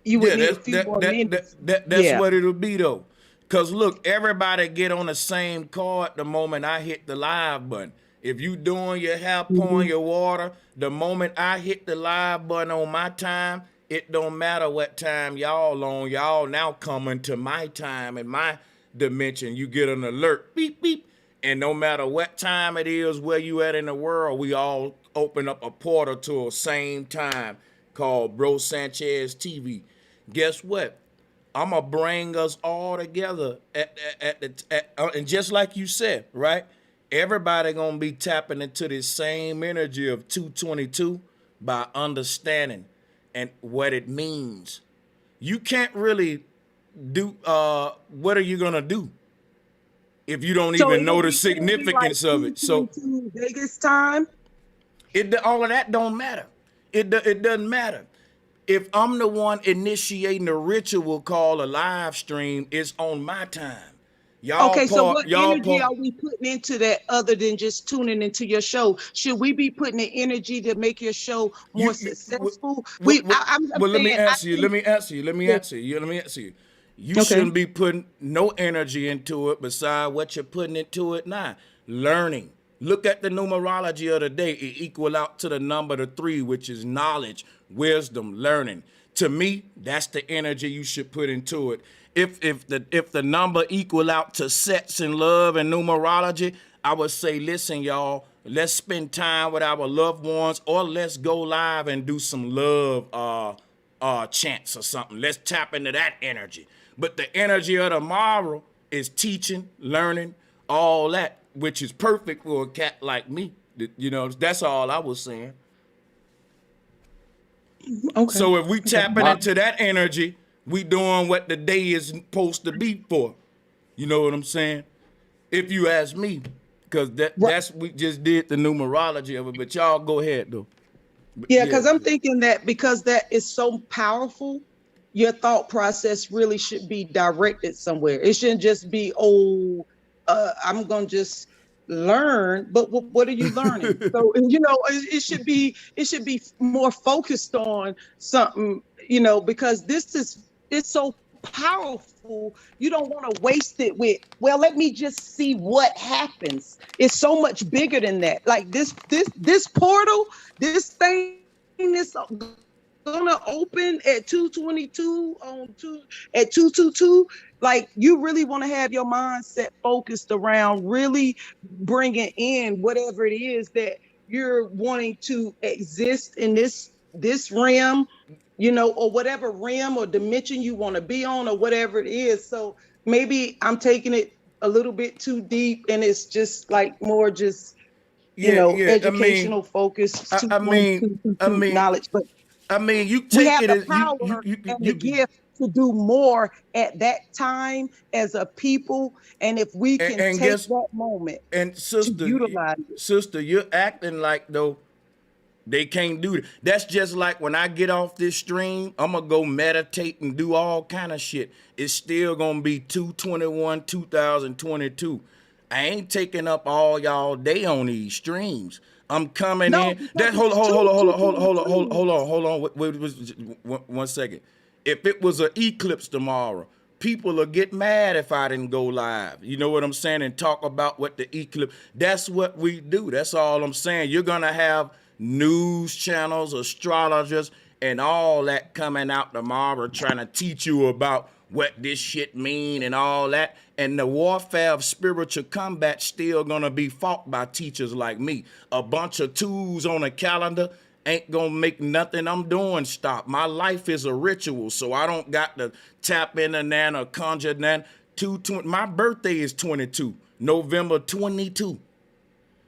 you would need a few more minutes. That's what it'll be though. Cause look, everybody get on the same card the moment I hit the live button. If you doing your hair, pouring your water, the moment I hit the live button on my time, it don't matter what time y'all on. Y'all now coming to my time and my dimension. You get an alert, beep, beep. And no matter what time it is, where you at in the world, we all open up a portal to a same time called brosancheztv. Guess what? I'm going to bring us all together and just like you said, right? Everybody going to be tapping into this same energy of 222 by understanding and what it means. You can't really do, what are you going to do if you don't even know the significance of it? So Vegas time? All of that don't matter. It doesn't matter. If I'm the one initiating a ritual called a live stream, it's on my time. So what energy are we putting into that other than just tuning into your show? Should we be putting the energy to make your show more successful? Let me answer you. You shouldn't be putting no energy into it beside what you're putting into it now. Learning. Look at the numerology of the day. It equal out to the number 3, which is knowledge, wisdom, learning. To me, that's the energy you should put into it. If the number equal out to sets and love and numerology, I would say, listen, y'all, let's spend time with our loved ones, or let's go live and do some love chants or something. Let's tap into that energy. But the energy of tomorrow is teaching, learning, all that, which is perfect for a cat like me. You know, that's all I was saying. Okay. So if we tapping into that energy, we doing what the day is supposed to be for. You know what I'm saying? If you ask me, because that's we just did the numerology of it. But y'all go ahead though. Yeah, because I'm thinking that because that is so powerful, your thought process really should be directed somewhere. It shouldn't just be, I'm gonna just learn, but what are you learning? So you know, it should be more focused on something, you know, because it's so powerful. You don't want to waste it with, well, let me just see what happens. It's so much bigger than that. Like this portal, this thing is gonna open at 222 at 222. Like, you really want to have your mindset focused around really bringing in whatever it is that you're wanting to exist in this this realm, you know, or whatever realm or dimension you want to be on, or whatever it is. So maybe I'm taking it a little bit too deep, and it's just like more just, you know, educational focus, I mean, knowledge. But you we take have it the as power and the gift to do more at that time as a people. And if we can and take guess that moment and to utilize it. sister, you're acting like though they can't do it. That's just like when I get off this stream, I'm gonna go meditate and do all kind of shit. It's still gonna be 221, 2022. I ain't taking up all y'all day on these streams. I'm coming No, in. because That it's hold on. Wait, 1 second. If it was an eclipse tomorrow, people will get mad if I didn't go live. You know what I'm saying? And talk about what the eclipse. That's what we do. That's all I'm saying. You're gonna have news channels, astrologers, and all that coming out tomorrow trying to teach you about what this shit mean and all that. And the warfare of spiritual combat still gonna be fought by teachers like me. A bunch of tools on a calendar ain't gonna make nothing I'm doing stop. My life is a ritual, so I don't got to tap into that or conjure that. My birthday is 22, November 22.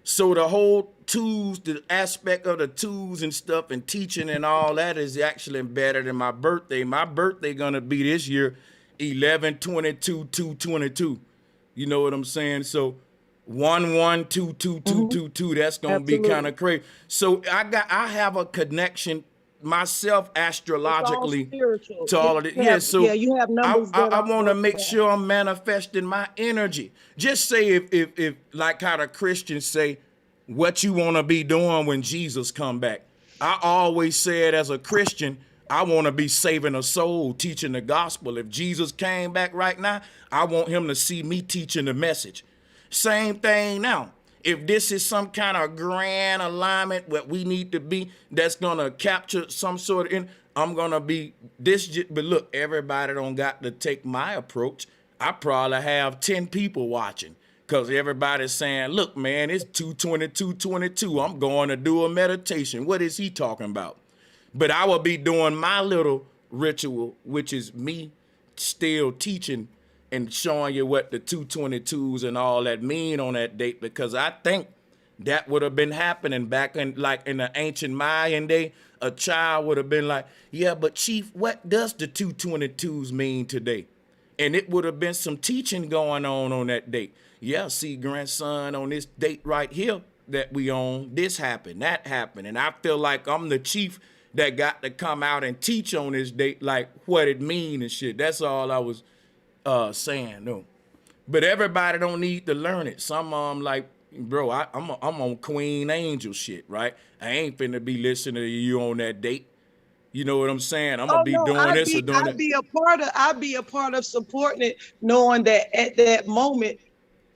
So the whole tools, the aspect of the tools and stuff and teaching and all that is actually embedded in my birthday. My birthday gonna be this year 11/22/222. You know what I'm saying? So 1/1/2222. That's gonna be kind of crazy. So I have a connection myself astrologically to all of it. Yeah, so you have numbers I want to make sure I'm manifesting my energy. Just say if like how the Christians say, what you want to be doing when Jesus come back. I always said as a Christian, I want to be saving a soul, teaching the gospel. If Jesus came back right now, I want him to see me teaching the message. Same thing now. If this is some kind of grand alignment, what we need to be, that's gonna capture some sort of, I'm gonna be this. But look, everybody don't got to take my approach. I probably have 10 people watching because everybody's saying, look, man, it's 222:22. I'm going to do a meditation. What is he talking about? But I will be doing my little ritual, which is me still teaching and showing you what the 222s and all that mean on that date, because I think that would have been happening back in like in the ancient Mayan day. A child would have been like, yeah, but Chief, what does the 222s mean today? And it would have been some teaching going on that date. Yeah, see, grandson, on this date right here that we on, this happened, that happened. And I feel like I'm the chief that got to come out and teach on this date, like what it mean and shit. That's all I was saying, no. But everybody don't need to learn it. Some like, bro, I'm on Queen Angel shit, right? I ain't finna be listening to you on that date. You know what I'm saying? I'm gonna be doing this or doing that. I'd be a part of supporting it, knowing that at that moment,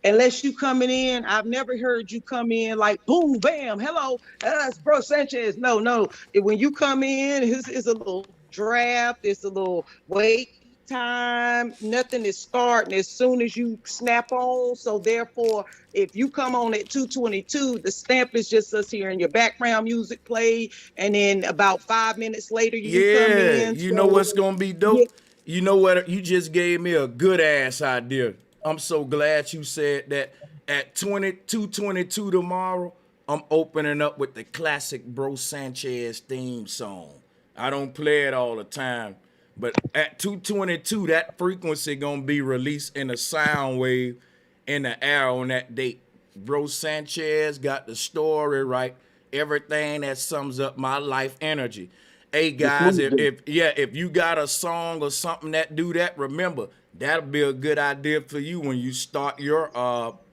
unless you coming in, I've never heard you come in like boom, bam, hello, that's Bro Sanchez. No. When you come in, it's a little draft, it's a little wait time, nothing is starting as soon as you snap on. So therefore, if you come on at 222, the stamp is just us hearing your background music play, and then about 5 minutes later you come in. You know what's gonna be dope? You know what? You just gave me a good ass idea. I'm so glad you said that. At 222 tomorrow, I'm opening up with the classic Bro Sanchez theme song. I don't play it all the time, but at 222, that frequency gonna be released in a sound wave in the air on that date. Bro Sanchez got the story right. Everything that sums up my life energy. Hey guys, if you got a song or something that do that, remember, that'll be a good idea for you when you start your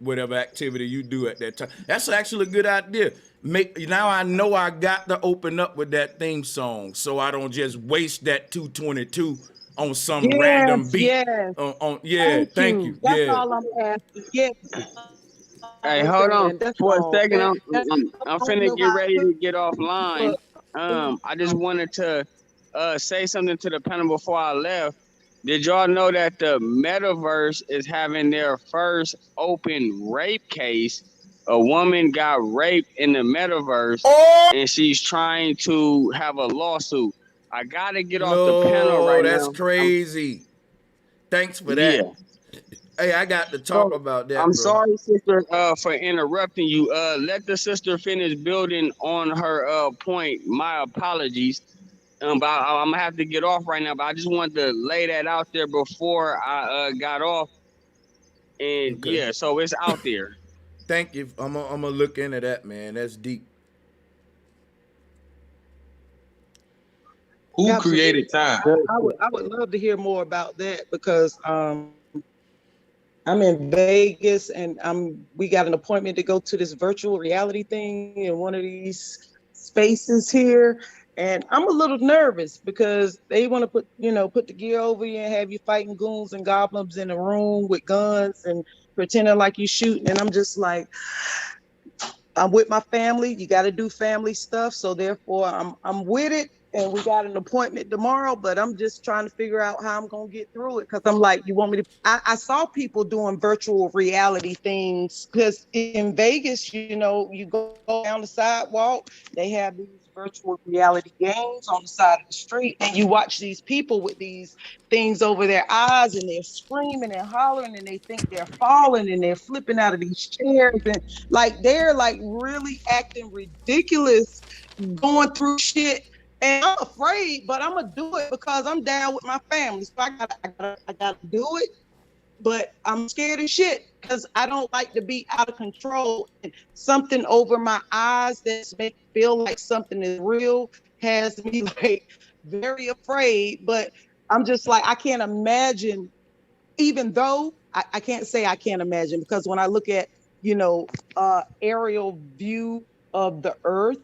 whatever activity you do at that time. That's actually a good idea. Now I know I got to open up with that theme song, so I don't just waste that 222 on some random beat. Thank you. That's all I'm asking. Yes. Hey, hold on for a second. I'm finna get ready to get offline. I just wanted to say something to the panel before I left. Did y'all know that the metaverse is having their first open rape case a woman got raped in the metaverse, and she's trying to have a lawsuit. I gotta get off the panel No, right that's now. crazy. Thanks for Yeah. that. Hey, I got to talk So about that, I'm bro. sorry, sister, for interrupting you. Let the sister finish building on her point. My apologies. But I'm gonna have to get off right now. But I just wanted to lay that out there before I got off. And Okay. yeah, so it's out there. Thank you. I'm gonna look into that, man. That's deep. Who Absolutely. created time? I would love to hear more about that because I'm in Vegas and we got an appointment to go to this virtual reality thing in one of these spaces here. And I'm a little nervous because they want to put the gear over you and have you fighting goons and goblins in a room with guns and pretending like you shooting. And I'm just like, I'm with my family. You got to do family stuff. So therefore I'm with it. And we got an appointment tomorrow, but I'm just trying to figure out how I'm going to get through it. Cause I'm like, you want me to, I saw people doing virtual reality things because in Vegas, you go down the sidewalk, they have these virtual reality games on the side of the street and you watch these people with these things over their eyes and they're screaming and hollering and they think they're falling and they're flipping out of these chairs and like they're like really acting ridiculous going through shit. And I'm afraid, but I'm gonna do it because I'm down with my family. So I gotta do it. But I'm scared of shit because I don't like to be out of control. And something over my eyes that's make me feel like something is real has me like very afraid. But I'm just like I can't imagine. Even though I can't say I can't imagine because when I look at aerial view of the earth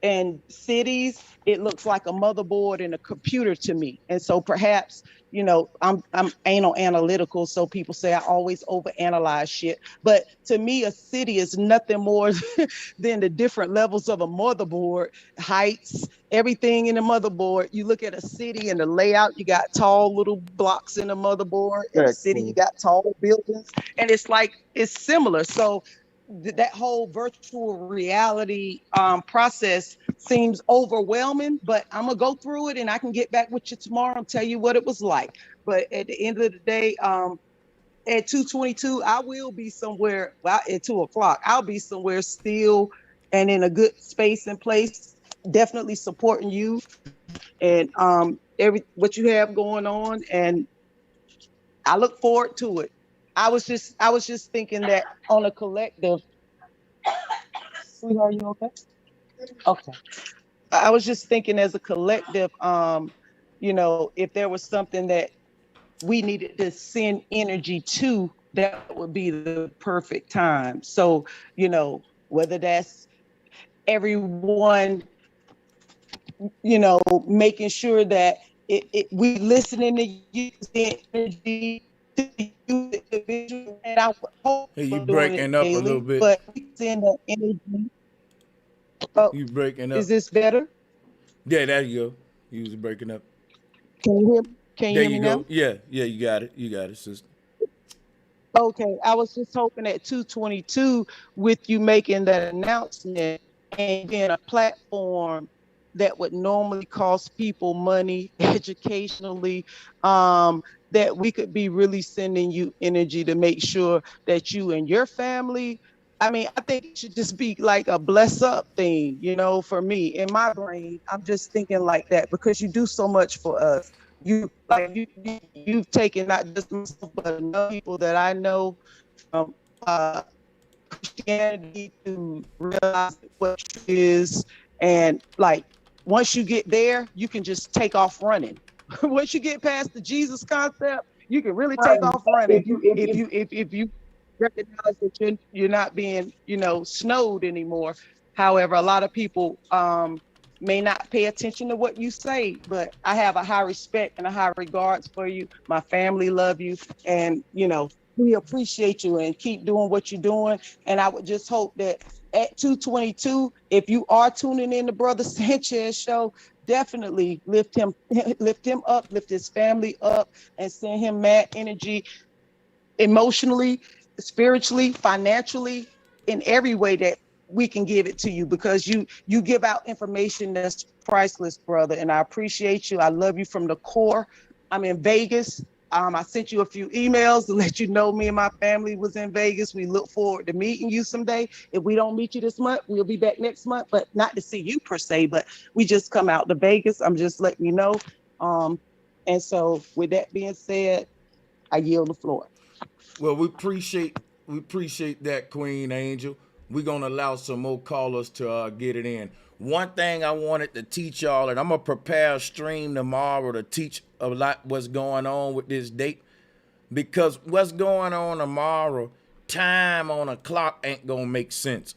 and cities, it looks like a motherboard and a computer to me. And so perhaps, I'm anal analytical. So people say I always overanalyze shit. But to me, a city is nothing more than the different levels of a motherboard, heights, everything in the motherboard. You look at a city and the layout, you got tall little blocks in the motherboard. In a city, you got tall buildings. And it's similar. So that whole virtual reality process seems overwhelming, but I'm gonna go through it and I can get back with you tomorrow and tell you what it was like. But at the end of the day, at 2:22, I will be somewhere. Well, at 2:00, I'll be somewhere still and in a good space and place. Definitely supporting you and what you have going on, and I look forward to it. I was just thinking that on a collective. Sweetheart, you okay? Okay. I was just thinking as a collective, if there was something that we needed to send energy to, that would be the perfect time. So, whether that's everyone, making sure that we listening to you, send energy to you individually, and I would hope Hey, you we're doing breaking it up a little daily, bit. but we send that energy. Oh, You breaking up. is this better? Yeah, there you go. You was breaking up. Can you There hear you me go. now? Yeah, you got it. You got it, sister. Okay, I was just hoping at 2:22 with you making that announcement and being a platform that would normally cost people money educationally, that we could be really sending you energy to make sure that you and your family. I mean, I think it should just be like a bless up thing, for me. In my brain, I'm just thinking like that because you do so much for us. You've taken not just myself, but other people that I know from Christianity to realize what truth is. And like once you get there, you can just take off running. Once you get past the Jesus concept, you can really take off running if you recognize that you're not being snowed anymore. However, a lot of people may not pay attention to what you say, but I have a high respect and a high regards for you. My family love you, and we appreciate you and keep doing what you're doing. And I would just hope that at 2:22, if you are tuning in to Brother Sanchez show, definitely lift him up, lift his family up, and send him mad energy emotionally, spiritually, financially, in every way that we can give it to you, because you give out information that's priceless, brother. And I appreciate you. I love you from the core. I'm in Vegas. I sent you a few emails to let you know me and my family was in Vegas. We look forward to meeting you someday. If we don't meet you this month, we'll be back next month, but not to see you per se, but we just come out to Vegas. I'm just letting you know. And so with that being said, I yield the floor. Well, we appreciate that, Queen Angel. We're gonna allow some more callers to get it in. One thing I wanted to teach y'all, and I'm gonna prepare a stream tomorrow to teach a lot what's going on with this date, because what's going on tomorrow, time on a clock ain't gonna make sense.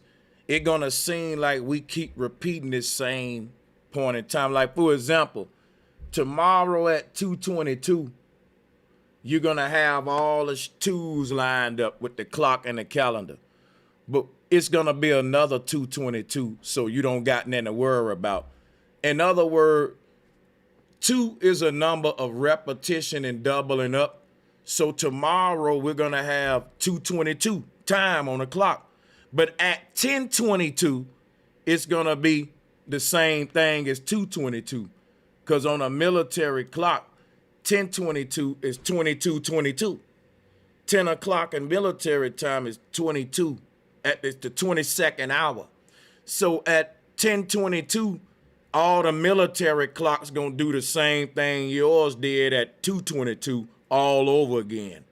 It gonna seem like we keep repeating this same point in time. Like, for example, tomorrow at 2:22, you're gonna have all the twos lined up with the clock and the calendar. But it's gonna be another 2:22, so you don't got nothing to worry about. In other words, 2 is a number of repetition and doubling up. So tomorrow we're gonna have 2:22 time on the clock. But at 10:22, it's gonna be the same thing as 2:22. Because on a military clock, 10:22 is 22:22. 10 o'clock in military time is 22. It's the 22nd hour. So at 10:22, all the military clocks gonna do the same thing yours did at 2:22 all over again.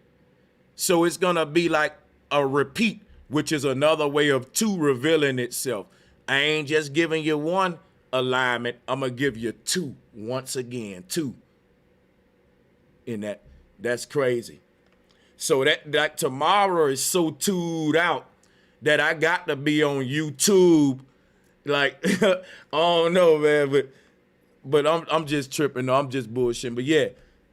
So it's gonna be like a repeat, which is another way of 2 revealing itself. I ain't just giving you one alignment, I'm gonna give you 2 once again, 2. In that's crazy. So that tomorrow is so tuned out that I got to be on YouTube. Like, I don't know, man, but I'm just tripping. No, I'm just bullshitting. But yeah,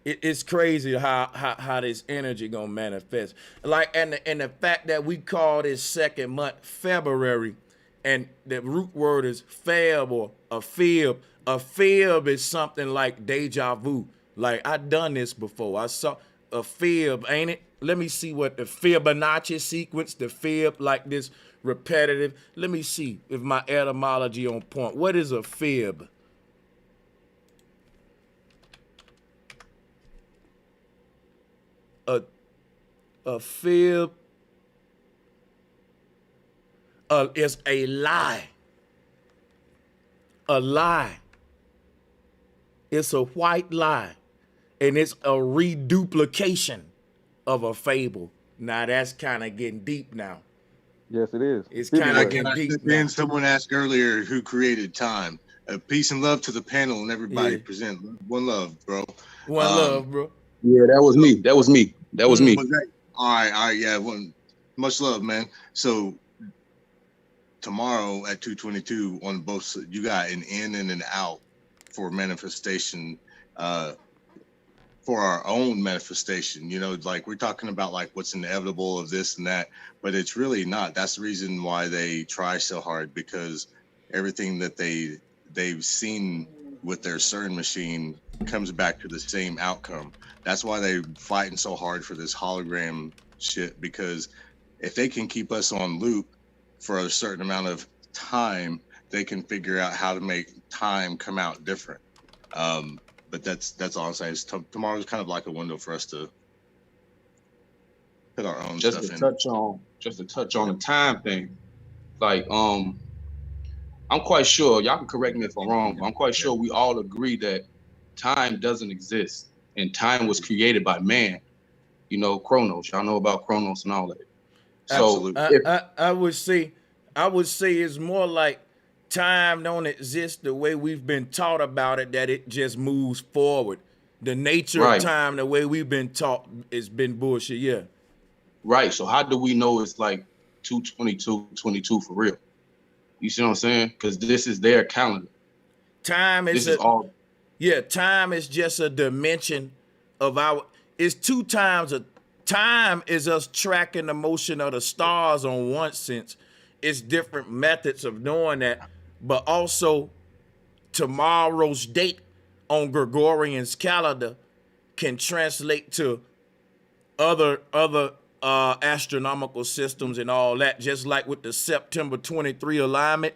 it's crazy how this energy gonna manifest. Like, and the fact that we call this second month February, and the root word is feb or a fib. A fib is something like deja vu. Like, I done this before. I saw a fib, ain't it? Let me see what the Fibonacci sequence, the fib, like this repetitive. Let me see if my etymology on point. What is a fib? A fib is a lie. A lie. It's a white lie. And it's a reduplication of a fable. Now that's kind of getting deep now. Yes, it is. It's kind of getting deep now. Then someone asked earlier who created time. Peace and love to the panel and everybody. Yeah. Present one love, bro. One love, bro. Yeah, that was me. That was me. All right, yeah. Much love, man. So tomorrow at 2:22 on both, you got an in and an out for manifestation. For our own manifestation, you know, like we're talking about like what's inevitable of this and that, but it's really not. That's the reason why they try so hard, because everything that they've seen with their CERN machine comes back to the same outcome. That's why they're fighting so hard for this hologram shit, because if they can keep us on loop for a certain amount of time, they can figure out how to make time come out different. But that's all I'm saying. Tomorrow's kind of like a window for us to put our own just stuff to in. touch on the time thing. Like, I'm quite sure, y'all can correct me if I'm wrong, but I'm quite sure we all agree that time doesn't exist and time was created by man. You know, Chronos. Y'all know about Chronos and all that. So I would say it's more like time don't exist the way we've been taught about it, that it just moves forward. The nature of time, the way we've been taught, has been bullshit. Yeah. Right. So how do we know it's like 2:22 for real? You see what I'm saying? Because this is their calendar. Time is time is just a dimension of it's 2 times time is us tracking the motion of the stars on one sense. It's different methods of knowing that, but also tomorrow's date on Gregorian's calendar can translate to other astronomical systems and all that, just like with the September 23 alignment.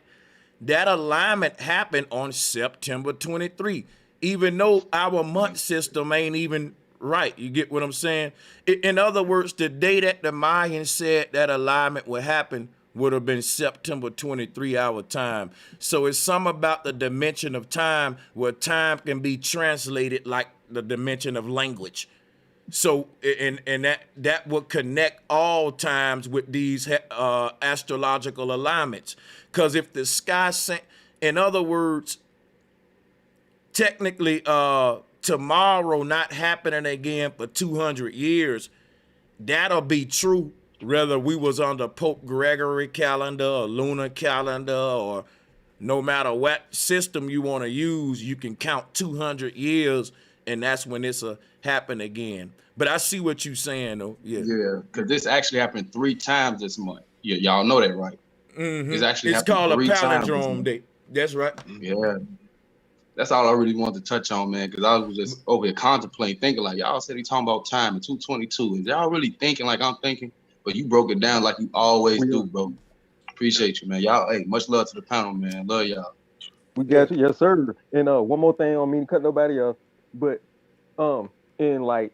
That alignment happened on September 23, even though our month system ain't even right. You get what I'm saying? In other words, the day that the Mayans said that alignment would happen would have been September 23 our time. So it's some about the dimension of time where time can be translated like the dimension of language. So and that would connect all times with these astrological alignments. Because if the sky, in other words, technically tomorrow not happening again for 200 years, that'll be true whether we was under Pope Gregory calendar or lunar calendar, or no matter what system you want to use, you can count 200 years and that's when it's happen again. But I see what you're saying though. Yeah, because this actually happened 3 times this month. Y'all know that, right? It's called a palindrome day. That's right. Yeah. That's all I really wanted to touch on, man, because I was just over here contemplating, thinking like, y'all said he talking about time in 222. And y'all really thinking like I'm thinking? But you broke it down like you always do, bro. Appreciate you, man. Y'all, hey, much love to the panel, man. Love y'all. We got you, yes, sir. And one more thing, I don't mean to cut nobody off, but in like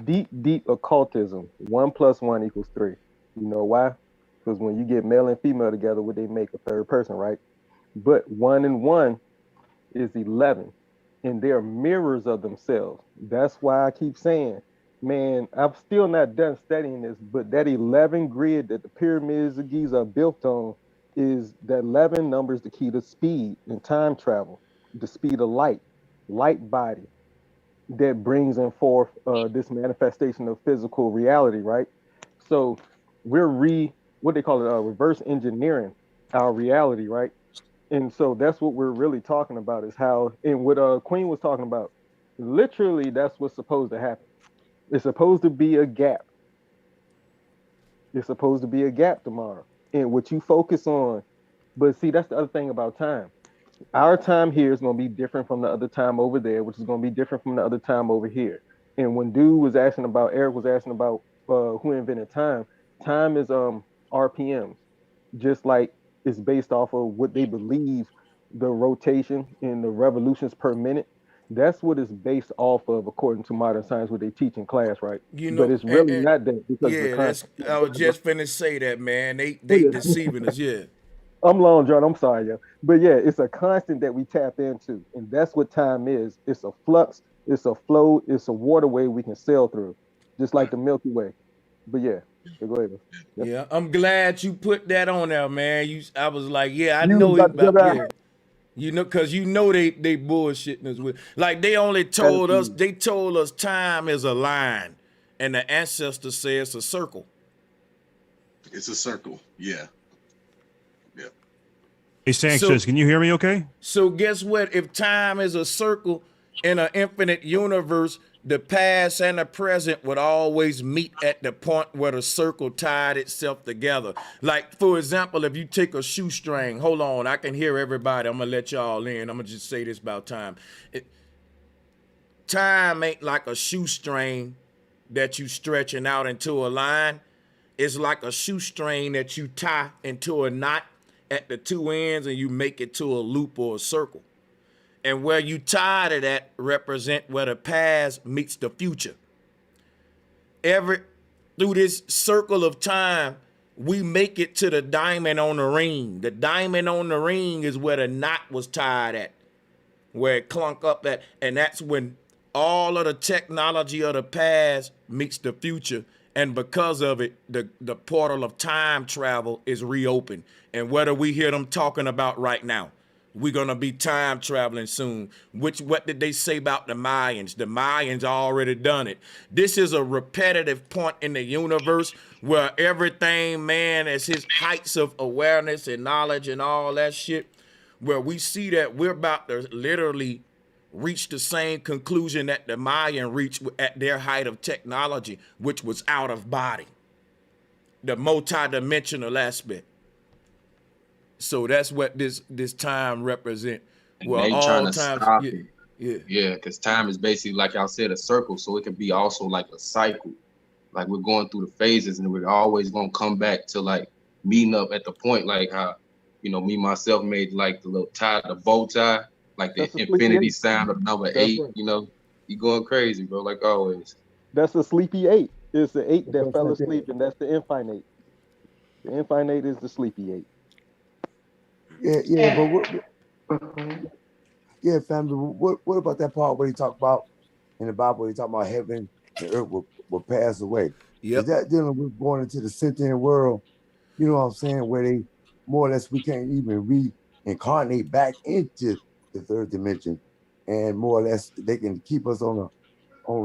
deep occultism, 1 + 1 = 3. You know why? Because when you get male and female together, what they make a third person, right? But 1 and 1 is 11, and they're mirrors of themselves. That's why I keep saying, man, I'm still not done studying this, but that 11 grid that the pyramids of Giza are built on is that 11 number is the key to speed and time travel, the speed of light body that brings in forth this manifestation of physical reality, right? So we're what they call it, reverse engineering our reality, right? And so that's what we're really talking about, is how, and what Queen was talking about, literally that's what's supposed to happen. It's supposed to be a gap. It's supposed to be a gap tomorrow. And what you focus on, but see, that's the other thing about time. Our time here is going to be different from the other time over there, which is going to be different from the other time over here. And when Eric was asking about who invented time, time is RPMs, just like it's based off of what they believe the rotation and the revolutions per minute. That's what it's based off of, according to modern science, what they teach in class, right? You know, but it's really not that, because I was just finna say that, man. They deceiving us, yeah. I'm long, John. I'm sorry, yeah. But yeah, it's a constant that we tap into, and that's what time is. It's a flux, it's a flow, it's a waterway we can sail through, just like the Milky Way. But yeah, go ahead. Yep. Yeah, I'm glad you put that on there, man. I was like, yeah, I know it about, yeah. You know, cause you know they bullshitting us with, like they only told us, they told us time is a line, and the ancestors say it's a circle. It's a circle, yeah. Hey, Sanchez, can you hear me okay? So guess what? If time is a circle in an infinite universe, the past and the present would always meet at the point where the circle tied itself together. Like, for example, if you take a shoestring, hold on, I can hear everybody. I'm going to let y'all in. I'm going to just say this about time. Time ain't like a shoestring that you stretching out into a line. It's like a shoestring that you tie into a knot at the two ends and you make it to a loop or a circle. And where you tied it at represent where the past meets the future. Through this circle of time, we make it to the diamond on the ring. The diamond on the ring is where the knot was tied at, where it clunked up at, and that's when all of the technology of the past meets the future. And because of it, the portal of time travel is reopened. And what do we hear them talking about right now? We're going to be time traveling soon. What did they say about the Mayans? The Mayans already done it. This is a repetitive point in the universe where everything, man, is his heights of awareness and knowledge and all that shit, where we see that we're about to literally reach the same conclusion that the Mayan reached at their height of technology, which was out of body, the multi-dimensional aspect. So that's what this time represent. And well, they trying to stop it. Yeah, because time is basically, like y'all said, a circle, so it can be also like a cycle. Like we're going through the phases, and we're always gonna come back to like meeting up at the point, like how, you know, me myself made like the little tie, the bow tie, like the That's a sleepy infinity eight. sound of number That's 8. right. You know, you going crazy, bro, like always. That's a sleepy eight. It's the eight that That's fell right there. asleep, and that's the infinite. The infinite is the sleepy eight. Yeah, but yeah, family. What about that part where he talk about in the Bible? He talk about heaven and earth will pass away. Yep. Is that dealing with going into the sentient world? You know what I'm saying? Where they more or less we can't even reincarnate back into the third dimension, and more or less they can keep us on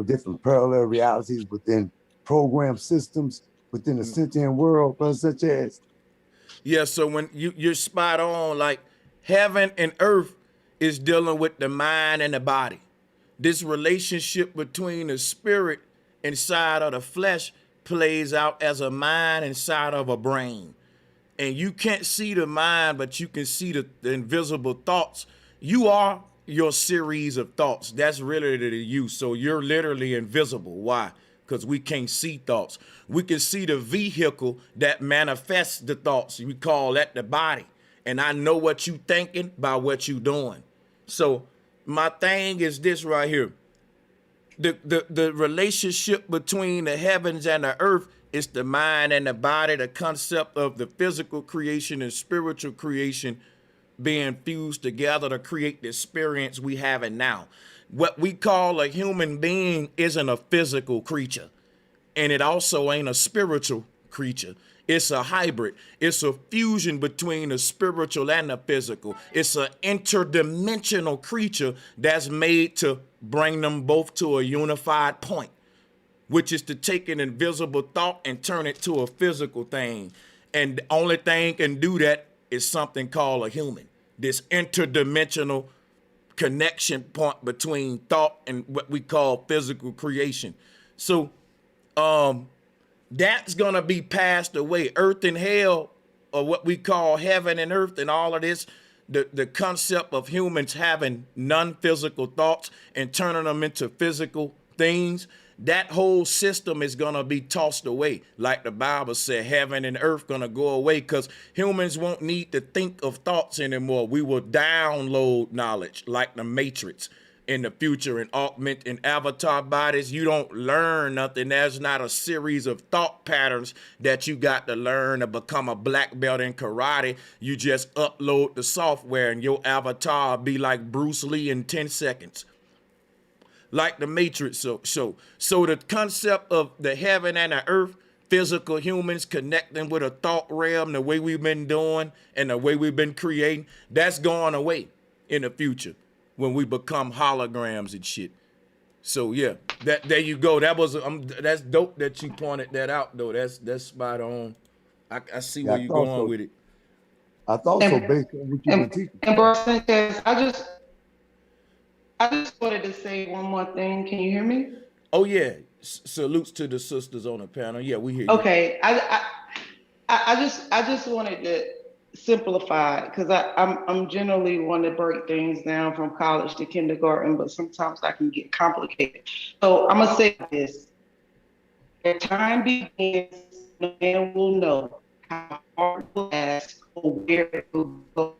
different parallel realities within program systems within the sentient world, but such as Yeah, so when you're spot on, like heaven and earth is dealing with the mind and the body. This relationship between the spirit inside of the flesh plays out as a mind inside of a brain. And you can't see the mind, but you can see the invisible thoughts. You are your series of thoughts. That's really the you. So you're literally invisible. Why? Because we can't see thoughts. We can see the vehicle that manifests the thoughts. We call that the body. And I know what you thinking by what you doing. So my thing is this right here. The relationship between the heavens and the earth is the mind and the body, the concept of the physical creation and spiritual creation being fused together to create the experience we have now. What we call a human being isn't a physical creature, and it also ain't a spiritual creature. It's a hybrid. It's a fusion between the spiritual and the physical. It's an interdimensional creature that's made to bring them both to a unified point, which is to take an invisible thought and turn it to a physical thing. And the only thing can do that is something called a human. This interdimensional connection point between thought and what we call physical creation. So that's gonna be passed away. Earth and hell, or what we call heaven and earth, and all of this, the concept of humans having non-physical thoughts and turning them into physical things, that whole system is gonna be tossed away. Like the Bible said, heaven and earth gonna go away because humans won't need to think of thoughts anymore. We will download knowledge like the Matrix in the future and augment in avatar bodies. You don't learn nothing. There's not a series of thought patterns that you got to learn to become a black belt in karate. You just upload the software and your avatar be like Bruce Lee in 10 seconds. Like the Matrix. So the concept of the heaven and the earth, physical humans connecting with a thought realm, the way we've been doing and the way we've been creating, that's going away in the future when we become holograms and shit. So yeah, there you go. That was that's dope that you pointed that out though. That's spot on. I see where you're going with it. I thought so based on what you've been teaching. And Bro Sanchez, I just wanted to say one more thing. Can you hear me? Oh yeah. Salutes to the sisters on the panel. Yeah, we hear you. Okay. I just wanted to simplify because I'm generally one to break things down from college to kindergarten, but sometimes I can get complicated. So I'm gonna say this: when time begins, no man will know how hard it will last or where it will go.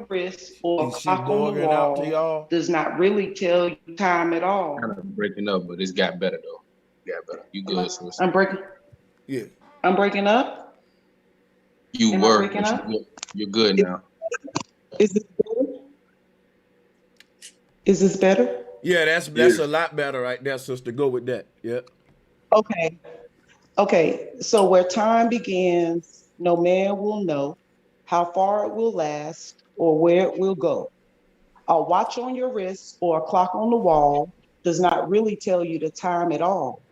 Wrist or clock on the wall does not really tell you time at all. Kind of breaking up, but it's got better though. Got better. You good, sis? I'm breaking. Yeah. I'm breaking up. You were. You're good now. Is this better? Is this better? Yeah, that's a lot better right there, sister. Go with that. Yeah. Okay. Okay. So where time begins, no man will know how far it will last or where it will go. A watch on your wrist or a clock on the wall does not really tell you the time at all.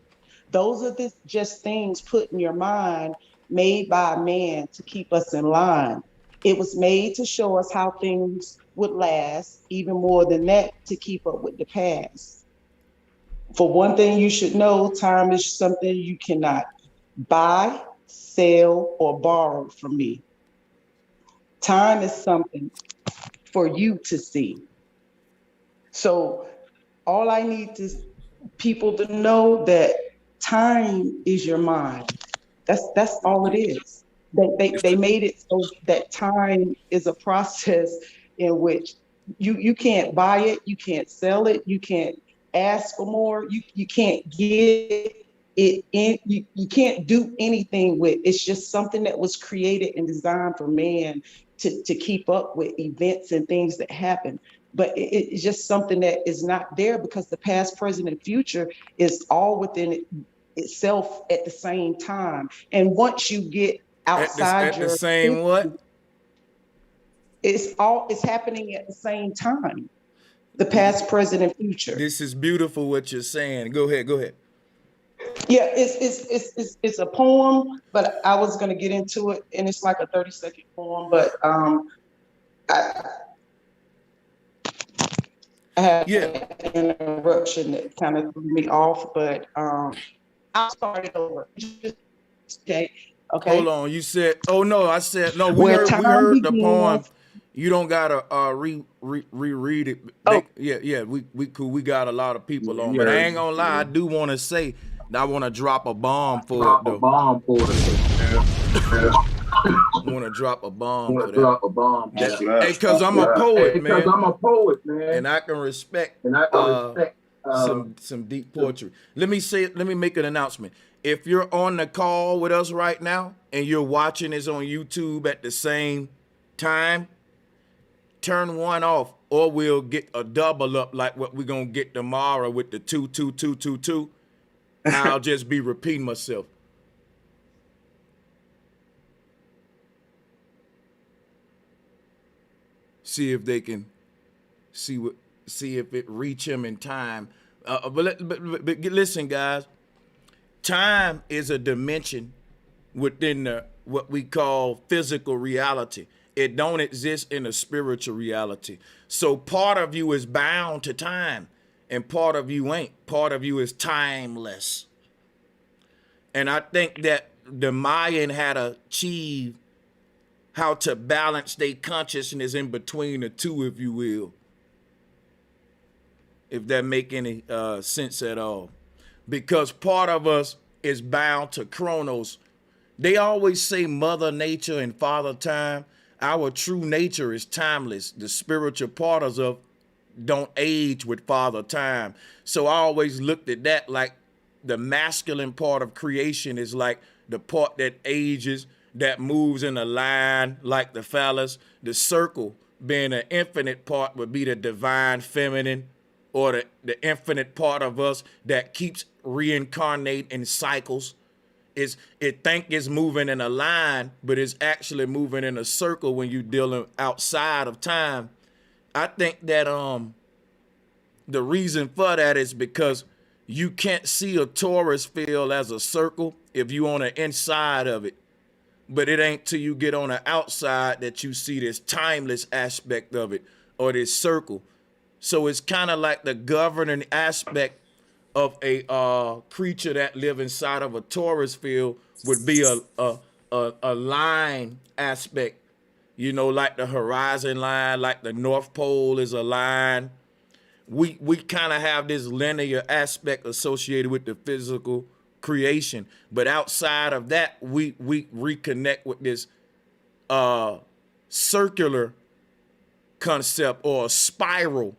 Those are just things put in your mind, made by a man to keep us in line. It was made to show us how things would last, even more than that, to keep up with the past. For one thing you should know, time is something you cannot buy, sell, or borrow from me. Time is something for you to see. So all I need is people to know that Time is your mind. That's all it is. They made it so that time is a process in which you can't buy it, you can't sell it, you can't ask for more, you can't get it in, you can't do anything with. It's just something that was created and designed for man to keep up with events and things that happen. But it's just something that is not there because the past, present, and future is all within itself at the same time. And once you get outside at the same what? It's happening at the same time. The past, present, and future. This is beautiful what you're saying. Go ahead. Yeah, it's a poem, but I was gonna get into it, and it's like a 30-second poem, but I had an interruption that kind of threw me off, but I'll start it over. Okay. Hold on. You said, oh no, I said no. We Where heard the begins, poem. You don't gotta reread it. Yeah, we cool. We got a lot of people on, but I ain't gonna lie. I do want to say that I want to drop a bomb for it though. I want to drop a bomb for that. Hey, cause I'm a poet, man. And I can respect some deep poetry. Let me make an announcement. If you're on the call with us right now and you're watching this on YouTube at the same time, turn one off, or we'll get a double up like what we're gonna get tomorrow with the 22222. I'll just be repeating myself. See if they can see if it reach him in time. But listen, guys. Time is a dimension within what we call physical reality. It don't exist in a spiritual reality. So part of you is bound to time, and part of you ain't. Part of you is timeless. And I think that the Mayan had achieved how to balance their consciousness in between the two, if you will. If that make any sense at all. Because part of us is bound to chronos. They always say Mother Nature and Father Time. Our true nature is timeless. The spiritual part of us don't age with Father Time. So I always looked at that like the masculine part of creation is like the part that ages, that moves in a line like the phallus. The circle being an infinite part would be the divine feminine, or the infinite part of us that keeps reincarnate in cycles. It think it's moving in a line, but it's actually moving in a circle when you're dealing outside of time. I think that the reason for that is because you can't see a torus field as a circle if you on the inside of it. But it ain't till you get on the outside that you see this timeless aspect of it, or this circle. So it's kind of like the governing aspect of a creature that live inside of a torus field would be a line aspect, you know, like the horizon line, like the North Pole is a line. We kind of have this linear aspect associated with the physical creation, but outside of that, we reconnect with this circular concept or a spiral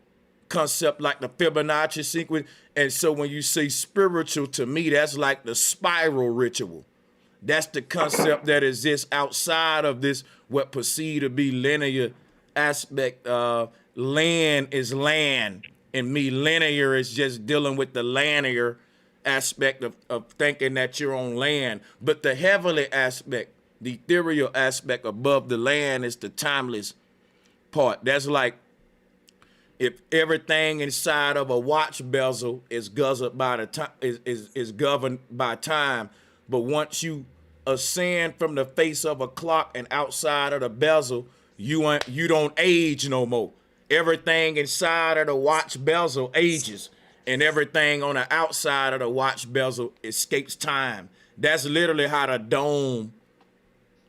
concept like the Fibonacci sequence. And so when you say spiritual, to me, that's like the spiral ritual. That's the concept that exists outside of this, what perceived to be linear aspect. Land is land, and me, linear is just dealing with the linear aspect of thinking that you're on land. But the heavenly aspect, the ethereal aspect above the land is the timeless part. That's like if everything inside of a watch bezel is guzzled by the time, is governed by time, but once you ascend from the face of a clock and outside of the bezel, you don't age no more. Everything inside of the watch bezel ages, and everything on the outside of the watch bezel escapes time. That's literally how the dome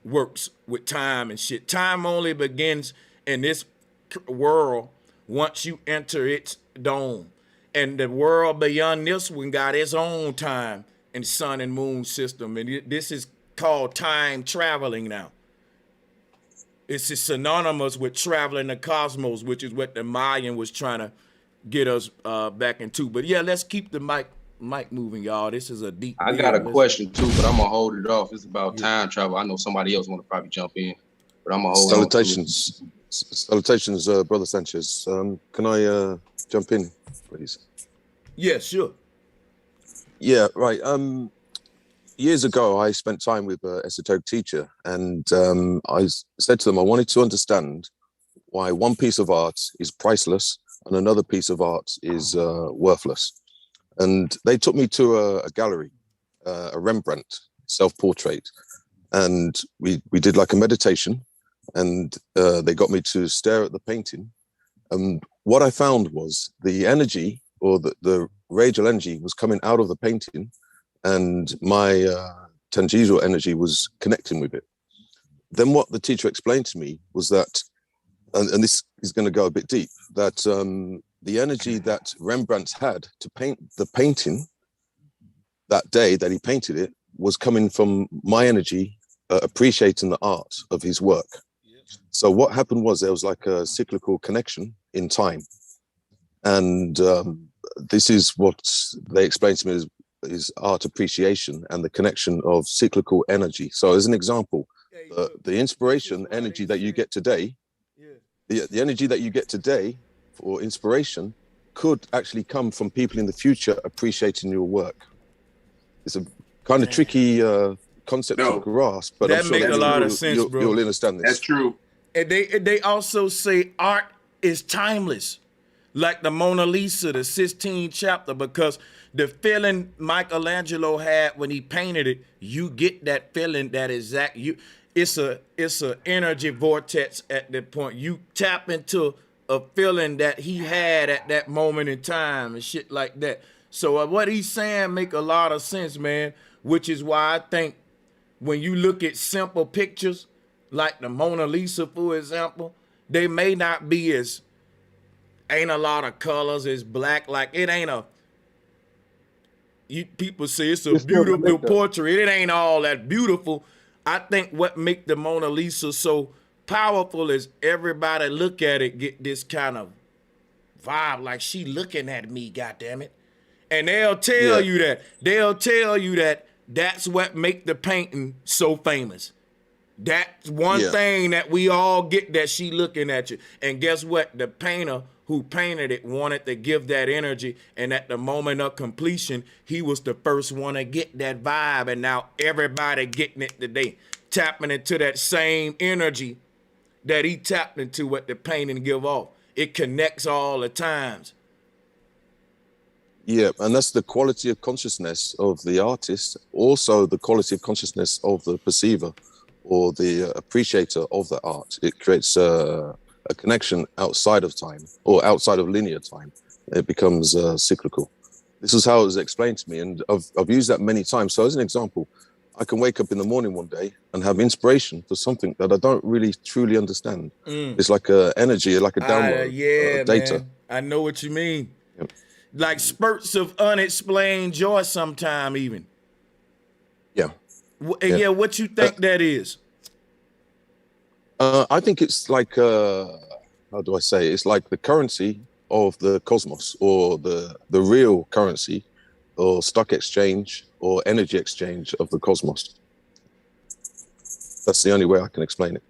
works with time and shit. Time only begins in this world once you enter its dome. And the world beyond this one got its own time and sun and moon system, and this is called time traveling now. It's synonymous with traveling the cosmos, which is what the Mayan was trying to get us back into. But yeah, let's keep the mic moving, y'all. This is a deep. I got a question too, but I'm gonna hold it off. It's about time travel. I know somebody else want to probably jump in, but I'm gonna hold Salutations. Salutations, Brother Sanchez. Can I jump in, please? Yeah, sure. Yeah, right. Years ago, I spent time with an esoteric teacher, and I said to them I wanted to understand why one piece of art is priceless and another piece of art is worthless. And they took me to a gallery, a Rembrandt self-portrait, and we did like a meditation, and they got me to stare at the painting. And what I found was the energy, or the radial energy, was coming out of the painting, and my tangential energy was connecting with it. Then what the teacher explained to me was that, and this is going to go a bit deep, that the energy that Rembrandt had to paint the painting that day that he painted it was coming from my energy appreciating the art of his work. So what happened was there was like a cyclical connection in time. And this is what they explained to me is art appreciation and the connection of cyclical energy. So as an example, the inspiration energy that you get today, the energy that you get today for inspiration could actually come from people in the future appreciating your work. It's a kind of tricky concept to grasp, but I'm sure that makes a lot of sense, bro. You'll understand this. That's true. And they also say art is timeless, like the Mona Lisa, the Sistine Chapter, because the feeling Michelangelo had when he painted it, you get that feeling, that exact it's a energy vortex at that point. You tap into a feeling that he had at that moment in time and shit like that. So what he's saying make a lot of sense, man, which is why I think when you look at simple pictures like the Mona Lisa, for example, they may not be ain't a lot of colors, it's black, like it ain't people say it's a beautiful portrait. It ain't all that beautiful. I think what make the Mona Lisa so powerful is everybody look at it, get this kind of vibe, like she looking at me, goddammit. And they'll tell you that. They'll tell you that that's what make the painting so famous. That's one thing that we all get, that she looking at you. And guess what? The painter who painted it wanted to give that energy, and at the moment of completion, he was the first one to get that vibe, and now everybody getting it today, tapping into that same energy that he tapped into what the painting give off. It connects all the times. Yeah, and that's the quality of consciousness of the artist, also the quality of consciousness of the perceiver or the appreciator of the art. It creates a connection outside of time, or outside of linear time. It becomes cyclical. This is how it was explained to me, and I've used that many times. So as an example, I can wake up in the morning one day and have inspiration for something that I don't really truly understand. It's like a energy, like a download, data. Man. I know what you mean. Like spurts of unexplained joy sometime even. Yeah. Yeah, what you think that is? I think it's like, how do I say? It's like the currency of the cosmos, or the real currency, or stock exchange, or energy exchange of the cosmos. That's the only way I can explain it.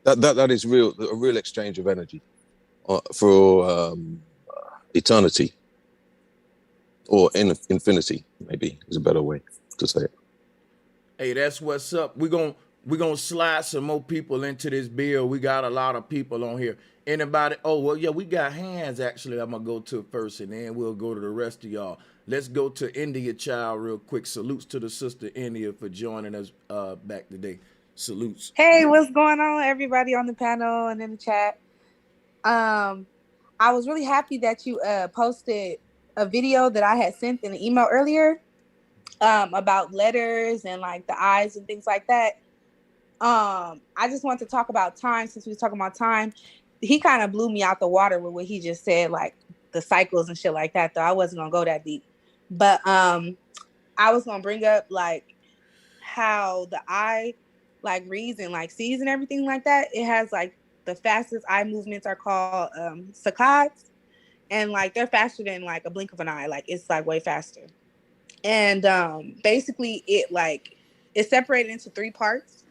That is real, a real exchange of energy for eternity, or infinity, maybe is a better way to say it. Hey, that's what's up. We're gonna slide some more people into this bill. We got a lot of people on here. Anybody? Oh, well, yeah, we got hands actually. I'm gonna go to first, and then we'll go to the rest of y'all. Let's go to India Child real quick. Salutes to the sister India for joining us back today. Salutes. Hey, what's going on, everybody on the panel and in the chat? I was really happy that you posted a video that I had sent in an email earlier about letters and like the eyes and things like that. I just want to talk about time, since we were talking about time. He kind of blew me out the water with what he just said, like the cycles and shit like that, though I wasn't gonna go that deep. But I was gonna bring up like how the eye like reads and like sees and everything like that. It has like the fastest eye movements are called saccades, and like they're faster than like a blink of an eye. Like it's like way faster. And basically it like it's separated into three parts.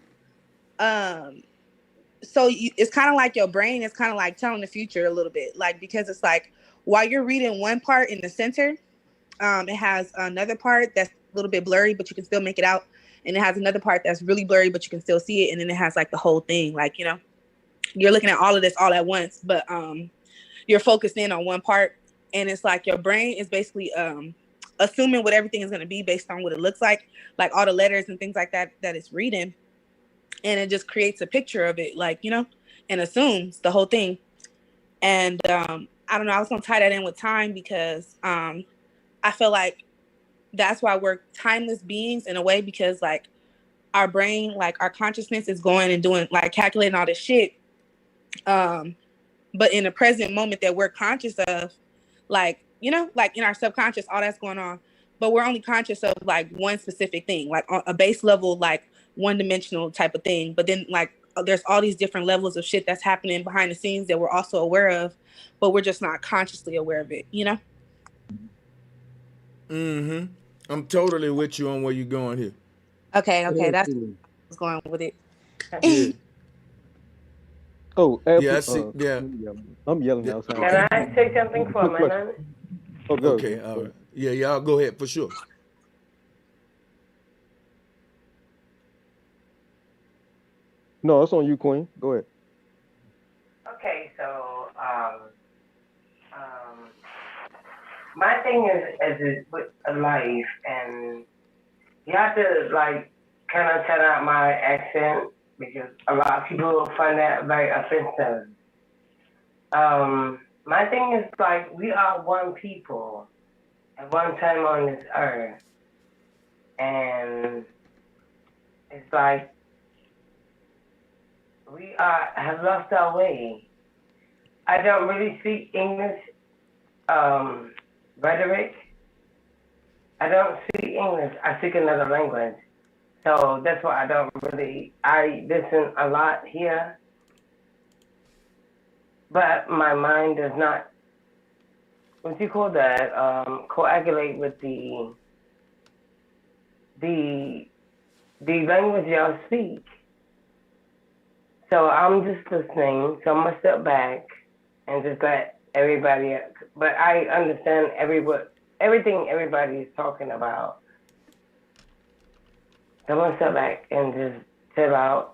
So it's kind of like your brain is kind of like telling the future a little bit, like because it's like while you're reading one part in the center, it has another part that's a little bit blurry, but you can still make it out, and it has another part that's really blurry, but you can still see it, and then it has like the whole thing, like you know, you're looking at all of this all at once, but you're focused in on one part, and it's like your brain is basically assuming what everything is going to be based on what it looks like all the letters and things like that that it's reading, and it just creates a picture of it, like you know, and assumes the whole thing. And I don't know, I was gonna tie that in with time because I feel like that's why we're timeless beings in a way, because like our brain, like our consciousness is going and doing like calculating all this shit, but in the present moment that we're conscious of, like you know, like in our subconscious, all that's going on, but we're only conscious of like one specific thing, like on a base level, like one-dimensional type of thing. But then like there's all these different levels of shit that's happening behind the scenes that we're also aware of, but we're just not consciously aware of it, you know? Mm-hmm. I'm totally with you on where you're going here. Okay, that's what's going with it. Yeah. Oh, Yeah, I see. Yeah. I'm yelling outside. Can I say something for a minute? Oh, go. Okay, all right. Yeah, y'all go ahead for sure. No, it's on you, Queen. Go ahead. Okay, so my thing is with life, and you have to like kind of cut out my accent because a lot of people will find that very offensive. My thing is like we are one people at one time on this earth, and it's like we have lost our way. I don't really speak English rhetoric. I don't speak English. I speak another language. So that's why I listen a lot here. But my mind does not, what you call that, coagulate with the language y'all speak. So I'm just listening. So I'm gonna step back and just let everybody. But I understand everything everybody is talking about. So I'm gonna step back and just chill out.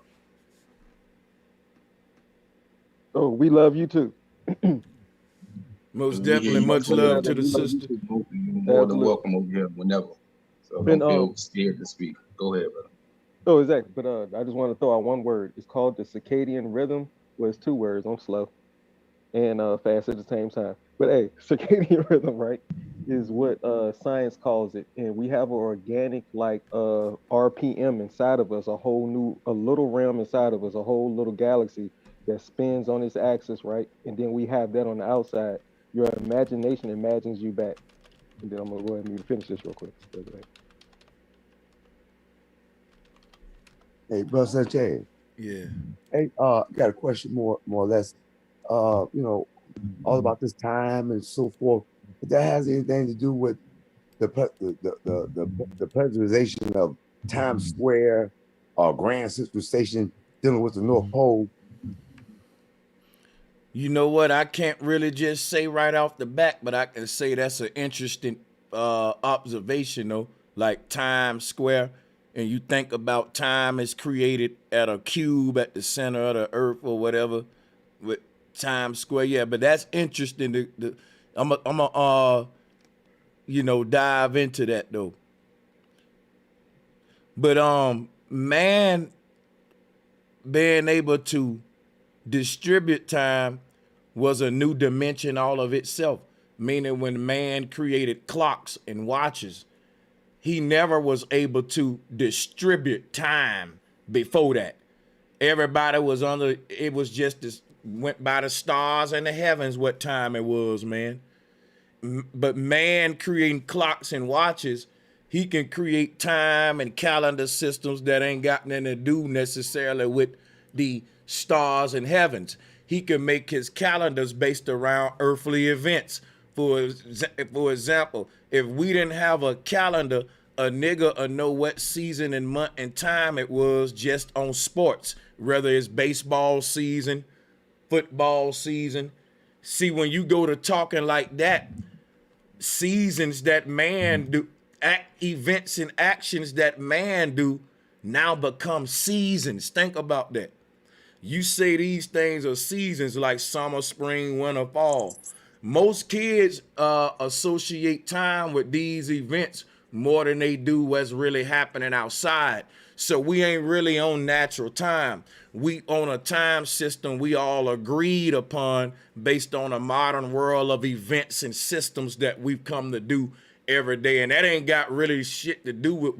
Oh, we love you too. Most definitely, much love to the sister. You're more than welcome over here whenever. So don't feel scared to speak. Go ahead, brother. Oh, exactly. But I just want to throw out one word. It's called the circadian rhythm. Well, it's two words. I'm slow and fast at the same time. But hey, circadian rhythm, right, is what science calls it. And we have an organic like RPM inside of us, a little realm inside of us, a whole little galaxy that spins on its axis, right? And then we have that on the outside. Your imagination imagines you back. And then I'm gonna go ahead and finish this real quick. Hey, Brother Sanchez. Yeah. Hey, got a question more or less. You know, all about this time and so forth. If that has anything to do with the preservation of Times Square or Grand Central Station dealing with the North Pole. You know what? I can't really just say right off the bat, but I can say that's an interesting observation, though. Like Times Square, and you think about time is created at a cube at the center of the earth or whatever with Times Square. Yeah, but that's interesting. I'm a dive into that though. But man being able to distribute time was a new dimension all of itself. Meaning when man created clocks and watches, he never was able to distribute time before that. Everybody was it was just this, went by the stars and the heavens what time it was, man. But man creating clocks and watches He can create time and calendar systems that ain't got nothing to do necessarily with the stars and heavens. He can make his calendars based around earthly events. For example, if we didn't have a calendar, a nigga would know what season and month and time it was just on sports, whether it's baseball season, football season. See, when you go to talking like that, seasons that man do, events and actions that man do now become seasons. Think about that. You say these things are seasons like summer, spring, winter, fall. Most kids associate time with these events more than they do what's really happening outside. So we ain't really on natural time. We on a time system we all agreed upon based on a modern world of events and systems that we've come to do every day. And that ain't got really shit to do with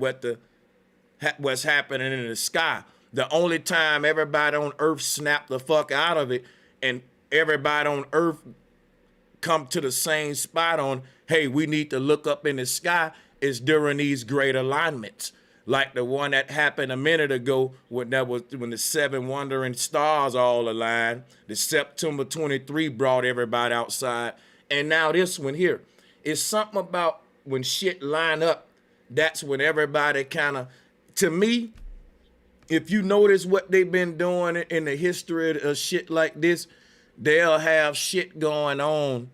what's happening in the sky. The only time everybody on Earth snapped the fuck out of it and everybody on Earth come to the same spot on, hey, we need to look up in the sky is during these great alignments. Like the one that happened a minute ago when the 7 wandering stars all aligned. The September 23 brought everybody outside. And now this one here. It's something about when shit line up, that's when everybody kind of, to me, if you notice what they've been doing in the history of shit like this, they'll have shit going on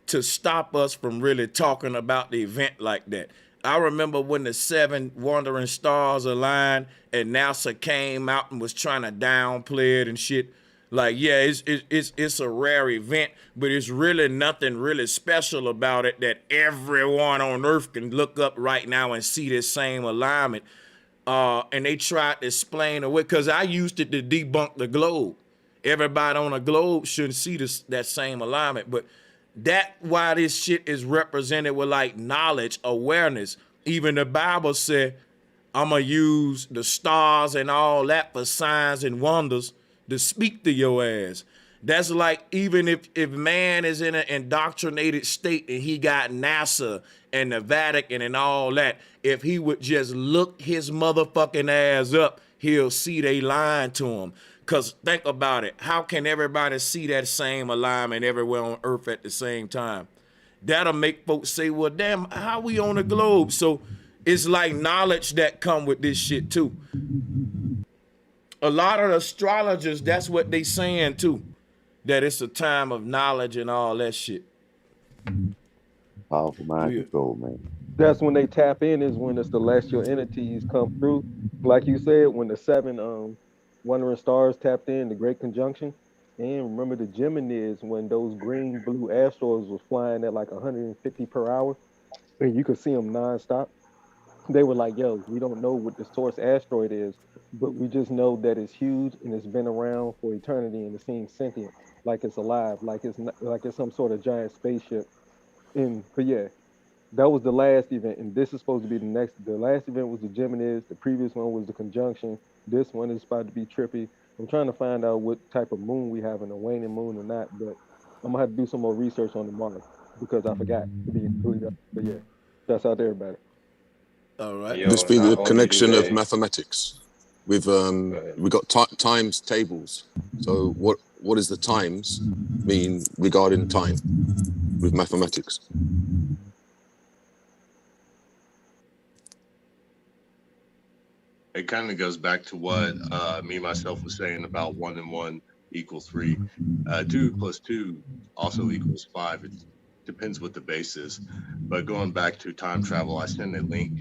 to stop us from really talking about the event like that. I remember when the 7 wandering stars aligned and NASA came out and was trying to downplay it and shit. Like, yeah, it's a rare event, but it's really nothing really special about it that everyone on Earth can look up right now and see this same alignment. And they tried to explain away, because I used it to debunk the globe. Everybody on the globe shouldn't see that same alignment, but that's why this shit is represented with like knowledge, awareness. Even the Bible said, I'm going to use the stars and all that for signs and wonders to speak to your ass. That's like, even if man is in an indoctrinated state and he got NASA and the Vatican and all that, if he would just look his motherfucking ass up, he'll see they lying to him. Because think about it. How can everybody see that same alignment everywhere on Earth at the same time? That'll make folks say, well, damn, how we on the globe? So it's like knowledge that come with this shit too. A lot of astrologers, that's what they saying too, that it's a time of knowledge and all that shit. Powerful mind control, man. That's when they tap in, is when the celestial entities come through. Like you said, when the 7 wandering stars tapped in, the Great Conjunction. And remember the Geminids, when those green blue asteroids was flying at like 150 per hour, and you could see them nonstop. They were like, yo, we don't know what the source asteroid is, but we just know that it's huge and it's been around for eternity and it seems sentient, like it's alive, like it's some sort of giant spaceship. But yeah, that was the last event, and this is supposed to be the next. The last event was the Geminids. The previous one was the conjunction. This one is about to be trippy. I'm trying to find out what type of moon we have, in a waning moon or not, but I'm gonna have to do some more research on the Mars because I forgot to be completely honest. But yeah, that's out there about it. All right. This be the connection of mathematics. We got times tables. So what does the times mean regarding time with mathematics? It kind of goes back to what me myself was saying about 1 and 1 equal 3. 2 plus 2 also equals 5. It depends what the base is. But going back to time travel, I sent a link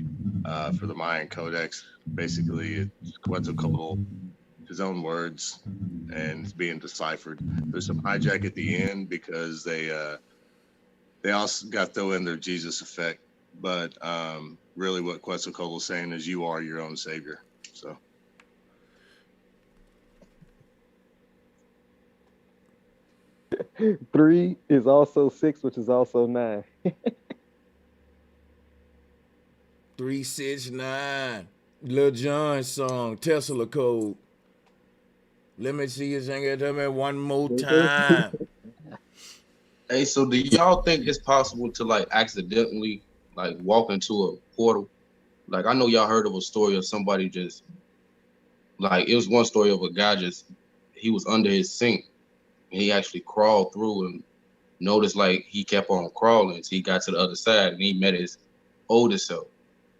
for the Mayan Codex. Basically, it's Quetzalcoatl, his own words, and it's being deciphered. There's some hijack at the end because they also got throw in their Jesus effect. But really what Quetzalcoatl is saying is you are your own savior. So. Three is also 6, which is also 9. 369. Lil Jon song, Tesla code. Let me see you sing it to me one more time. Hey, so do y'all think it's possible to like accidentally like walk into a portal Like I know y'all heard of a story of somebody just like it was one story of a guy he was under his sink and he actually crawled through and noticed like he kept on crawling until he got to the other side and he met his older self.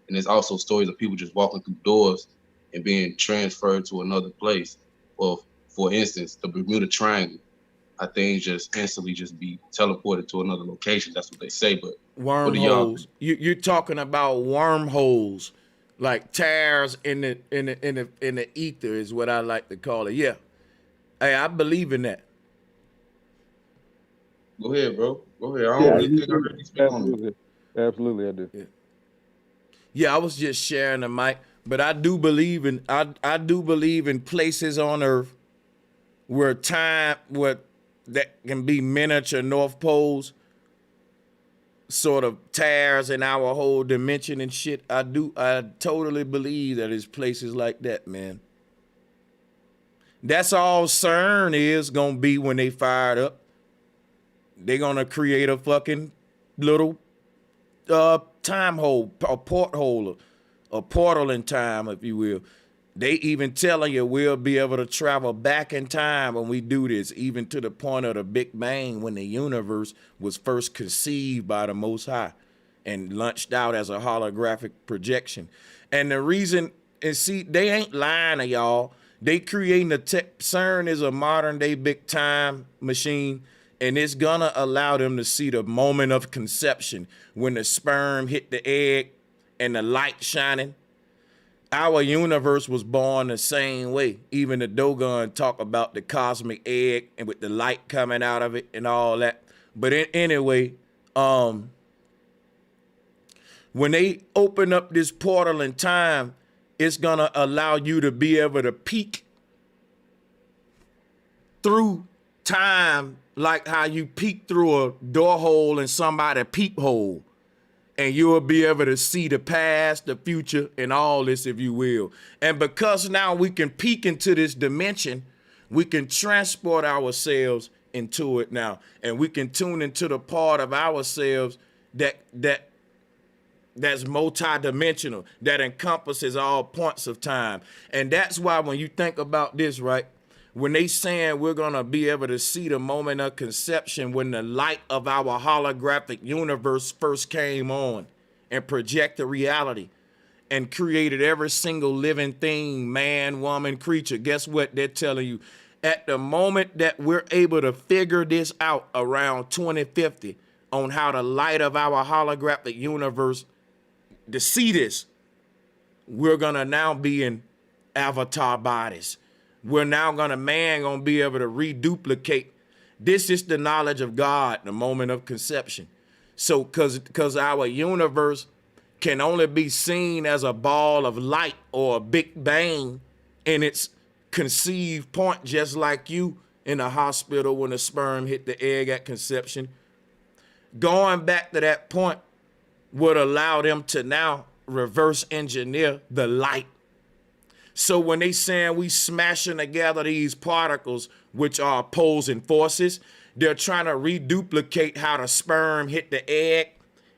And there's also stories of people just walking through doors and being transferred to another place. Well, for instance, the Bermuda Triangle. Things just instantly just be teleported to another location. That's what they say. But what do y'all Wormholes. You're talking about wormholes, like tears in the ether is what I like to call it. Yeah. Hey, I believe in that. Go ahead, bro. Go ahead. I don't really think I heard you speak on it. Absolutely, I do. Yeah, I was just sharing the mic, but I do believe in I do believe in places on Earth where that can be miniature North Poles, sort of tears in our whole dimension and shit. I totally believe that there's places like that, man. That's all CERN is gonna be when they fired up. They're gonna create a fucking little time hole, a porthole, a portal in time, if you will. They even telling you we'll be able to travel back in time when we do this, even to the point of the Big Bang when the universe was first conceived by the Most High and launched out as a holographic projection. And the reason, and see, they ain't lying to y'all. They creating CERN is a modern day big time machine, and it's gonna allow them to see the moment of conception when the sperm hit the egg and the light shining. Our universe was born the same way. Even the Dogon talk about the cosmic egg and with the light coming out of it and all that. But anyway, when they open up this portal in time, it's gonna allow you to be able to peek through time like how you peek through a door hole in somebody's peephole. And you'll be able to see the past, the future, and all this, if you will. And because now we can peek into this dimension, we can transport ourselves into it now. And we can tune into the part of ourselves that's multidimensional, that encompasses all points of time. And that's why when you think about this, right, when they saying we're gonna be able to see the moment of conception when the light of our holographic universe first came on and projected reality and created every single living thing, man, woman, creature, guess what they're telling you? At the moment that we're able to figure this out around 2050 on how the light of our holographic universe to see this, we're gonna now be in avatar bodies. We're now man gonna be able to reduplicate. This is the knowledge of God, the moment of conception. So cause our universe can only be seen as a ball of light or a big bang in its conceived point, just like you in the hospital when the sperm hit the egg at conception. Going back to that point would allow them to now reverse engineer the light. So when they saying we smashing together these particles, which are opposing forces, they're trying to reduplicate how the sperm hit the egg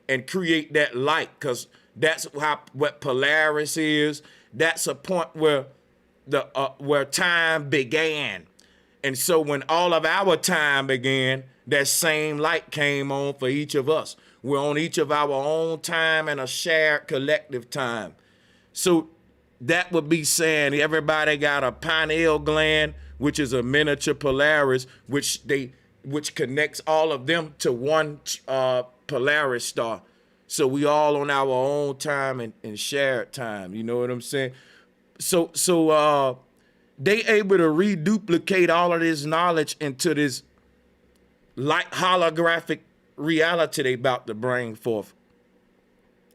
and create that light, because that's what Polaris is. That's a point where where time began. And so when all of our time began, that same light came on for each of us. We're on each of our own time and a shared collective time. So that would be saying everybody got a pineal gland, which is a miniature Polaris, which connects all of them to one Polaris star. So we all on our own time and shared time. You know what I'm saying? So they able to reduplicate all of this knowledge into this light holographic reality they about to bring forth.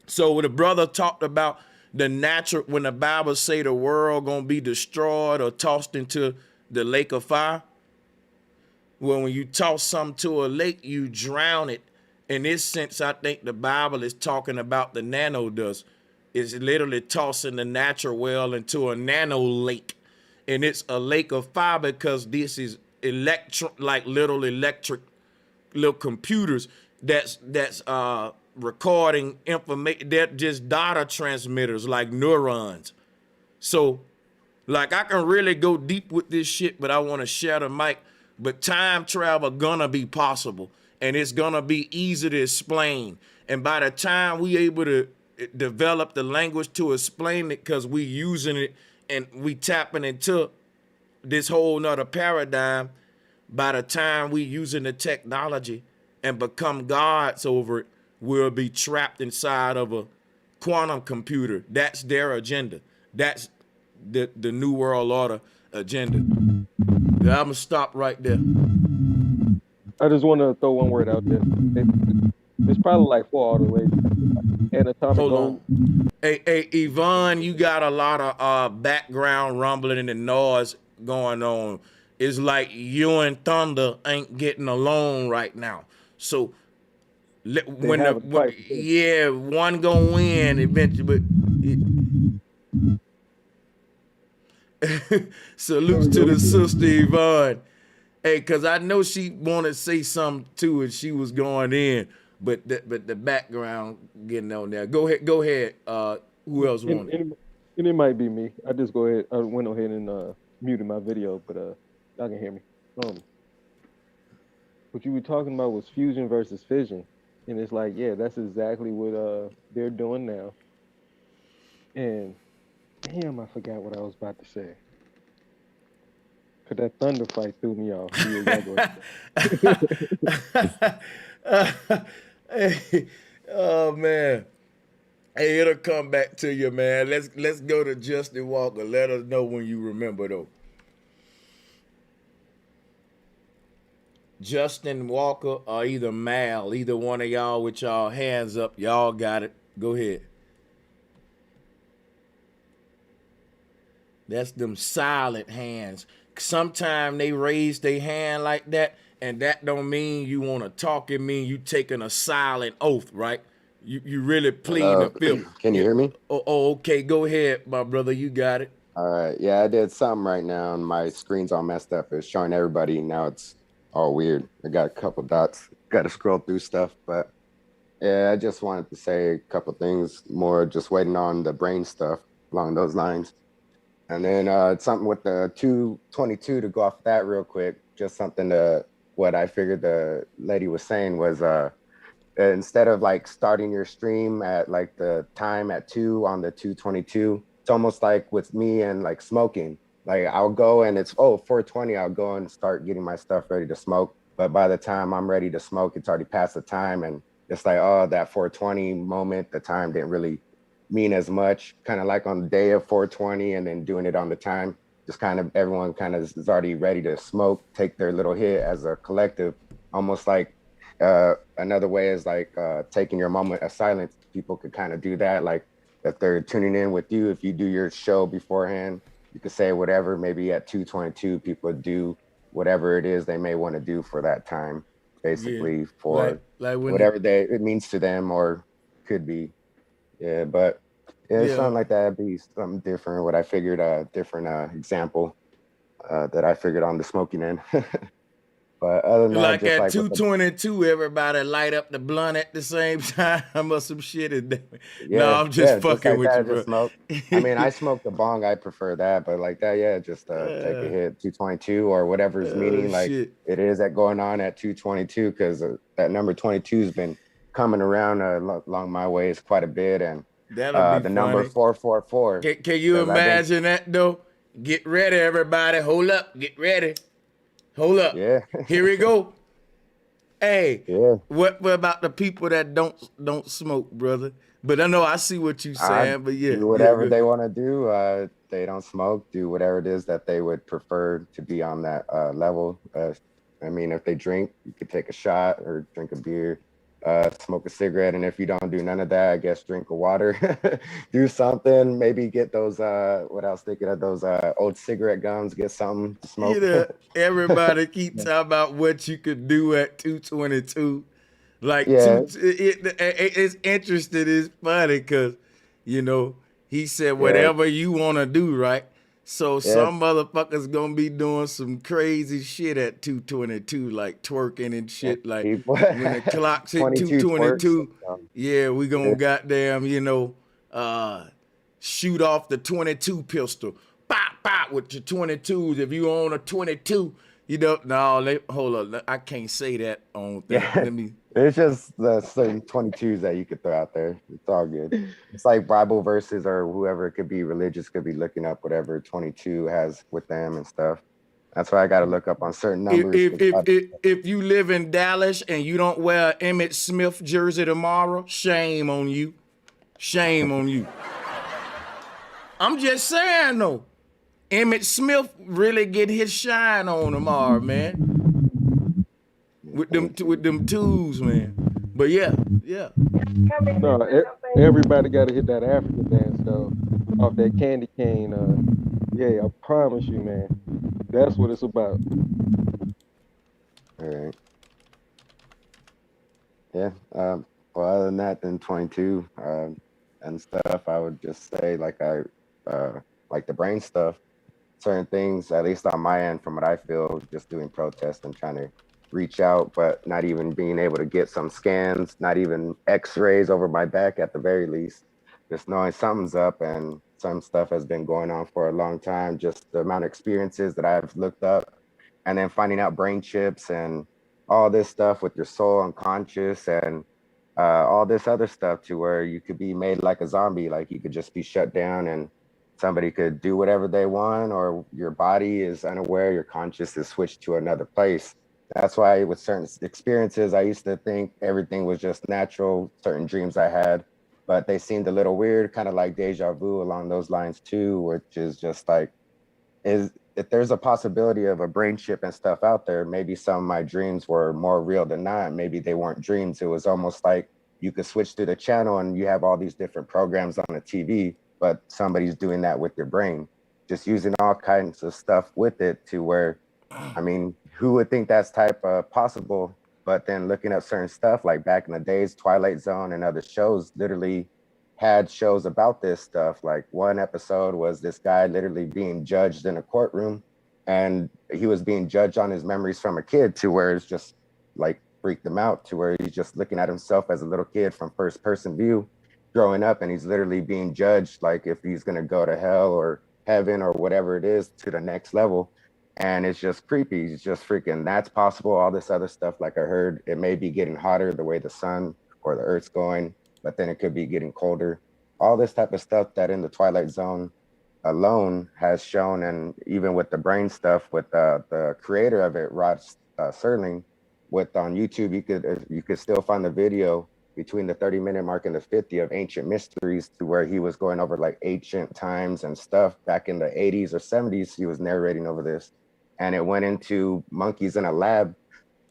So when the brother talked about the natural, when the Bible say the world gonna be destroyed or tossed into the lake of fire, well, when you toss something to a lake, you drown it. In this sense, I think the Bible is talking about the nano dust. It's literally tossing the natural well into a nano lake. And it's a lake of fire because this is like little electric, little computers that's recording information. They're just data transmitters like neurons. So, like, I can really go deep with this shit, but I want to share the mic. But time travel gonna be possible, and it's gonna be easy to explain. And by the time we able to develop the language to explain it, because we using it and we tapping into this whole nother paradigm, by the time we using the technology and become gods over it, we'll be trapped inside of a quantum computer. That's their agenda. That's the New World Order agenda. I'm gonna stop right there. I just want to throw one word out there. It's probably like 4 other ways. Anatomic Hold gold. on. Hey, Yvonne, you got a lot of background rumbling and noise going on. It's like you and Thunder ain't getting along right now. So one gonna win eventually. But salutes to the sister Yvonne. Hey, cause I know she wanted to say something too, and she was going in, but the background getting on there. Go ahead. Who else wanted? And it might be me. I just go ahead. I went ahead and muted my video, but y'all can hear me. What you were talking about was fusion versus fission, and it's like, yeah, that's exactly what they're doing now. And damn, I forgot what I was about to say. Cause that thunder fight threw me off. Hey, oh man. Hey, it'll come back to you, man. Let's go to Justin Walker. Let us know when you remember though. Justin Walker or either Mal, either one of y'all with y'all hands up. Y'all got it. Go ahead. That's them silent hands. Sometimes they raise their hand like that, and that don't mean you want to talk. It mean you taking a silent oath, right? You really pleading the fifth. Can you hear me? Oh, okay. Go ahead, my brother. You got it. All right. Yeah, I did something right now, and my screen's all messed up. It's showing everybody. Now it's all weird. I got a couple dots. Got to scroll through stuff. But yeah, I just wanted to say a couple things more, just waiting on the brain stuff along those lines. And then something with the 222 to go off that real quick, just something to what I figured the lady was saying was instead of like starting your stream at like the time at 2 on the 222, it's almost like with me and like smoking. Like I'll go and it's 420, I'll go and start getting my stuff ready to smoke. But by the time I'm ready to smoke, it's already past the time. And it's like, oh, that 420 moment, the time didn't really mean as much, kind of like on the day of 420 and then doing it on the time, just kind of everyone kind of is already ready to smoke, take their little hit as a collective. Almost like another way is like taking your moment of silence. People could kind of do that, like if they're tuning in with you, if you do your show beforehand, you could say whatever, maybe at 222 people do whatever it is they may want to do for that time, basically for like whatever it means to them or could be. Yeah, but something like that. It'd be something different. What I figured, a different example that I figured on the smoking end. But other than that, like just at like 222, everybody light up the blunt at the same time or some shit. No, I'm just fucking with you, bro. Smoke. I mean, I smoke the bong. I prefer that, but like that, yeah, just take a hit 222 or whatever's meaning. Like it is that going on at 222 because that number 22 has been coming around along my ways quite a bit, and the number 444. Can you imagine that though? Get ready, everybody. Hold up. Get ready. Hold up. Yeah. Here we go. Hey. Yeah. What about the people that don't smoke, brother? But I know I see what you're saying. But yeah, do whatever they want to do. They don't smoke. Do whatever it is that they would prefer to be on that level. I mean, if they drink, you could take a shot or drink a beer. Smoke a cigarette, and if you don't do none of that, I guess drink a water, do something, maybe get those what I was thinking of, those old cigarette gums, get something to smoke. Everybody keep talking about what you could do at 222. Like it's interesting, it's funny because he said whatever you want to do, right? So some motherfuckers gonna be doing some crazy shit at 2:22, like twerking and shit. Like People, when the clocks hit 22 twerks. 2:22, yeah, we gonna goddamn, shoot off the 22 pistol. Pop, pop with your 22s. If you own a 22, hold up. I can't say that on thing. Yeah. Let me. It's just the certain 22s that you could throw out there. It's all good. It's like Bible verses or whoever it could be, religious could be looking up whatever 22 has with them and stuff. That's why I got to look up on certain numbers. If you live in Dallas and you don't wear an Emmett Smith jersey tomorrow, shame on you. Shame on you. I'm just saying though, Emmett Smith really get his shine on tomorrow, man. With them twos, man. But yeah. No, everybody got to hit that African dance though, off that candy cane. Yeah, I promise you, man. That's what it's about. All right. Yeah. Well, other than that, then 22 and stuff, I would just say like the brain stuff. Certain things, at least on my end, from what I feel, just doing protests and trying to reach out, but not even being able to get some scans, not even x-rays over my back at the very least, just knowing something's up and some stuff has been going on for a long time, just the amount of experiences that I've looked up, and then finding out brain chips and all this stuff with your soul unconscious and all this other stuff to where you could be made like a zombie, like you could just be shut down and somebody could do whatever they want, or your body is unaware, your conscious is switched to another place. That's why with certain experiences, I used to think everything was just natural, certain dreams I had, but they seemed a little weird, kind of like deja vu along those lines too, which is just like, if there's a possibility of a brain chip and stuff out there, maybe some of my dreams were more real than not. Maybe they weren't dreams. It was almost like you could switch to the channel and you have all these different programs on the TV, but somebody's doing that with your brain, just using all kinds of stuff with it to where, I mean, who would think that's type of possible? But then looking at certain stuff like back in the days, Twilight Zone and other shows literally had shows about this stuff. Like one episode was this guy literally being judged in a courtroom, and he was being judged on his memories from a kid to where it's just like freaked him out to where he's just looking at himself as a little kid from first person view growing up, and he's literally being judged like if he's going to go to hell or heaven or whatever it is to the next level. And it's just creepy. It's just freaking, that's possible. All this other stuff, like I heard, it may be getting hotter the way the sun or the earth's going, but then it could be getting colder. All this type of stuff that in the Twilight Zone alone has shown, and even with the brain stuff, with the creator of it, Rod Serling, with on YouTube, you could still find the video between the 30-minute mark and the 50 of Ancient Mysteries, to where he was going over like ancient times and stuff back in the 80s or 70s. He was narrating over this, and it went into monkeys in a lab,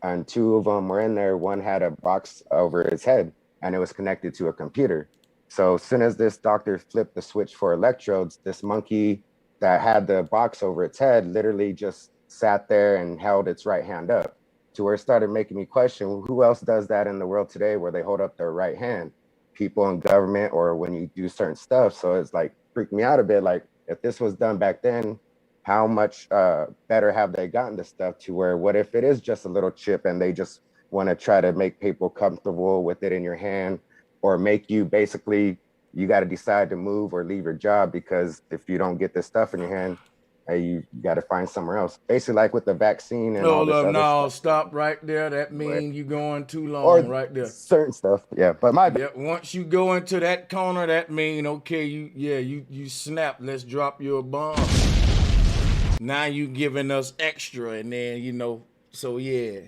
and two of them were in there. One had a box over his head and it was connected to a computer. So as soon as this doctor flipped the switch for electrodes, this monkey that had the box over its head literally just sat there and held its right hand up, to where it started making me question, who else does that in the world today where they hold up their right hand? People in government, or when you do certain stuff. So it's like freaked me out a bit. Like if this was done back then, how much better have they gotten this stuff, to where what if it is just a little chip and they just want to try to make people comfortable with it in your hand, or make you basically, you got to decide to move or leave your job, because if you don't get this stuff in your hand, you got to find somewhere else. Basically like with the vaccine and all this other stuff. Stop right there. That means you're going too long right there. Certain stuff, yeah. But once you go into that corner, that mean okay, you snap. Let's drop you a bomb. Now you giving us extra, and then so yeah.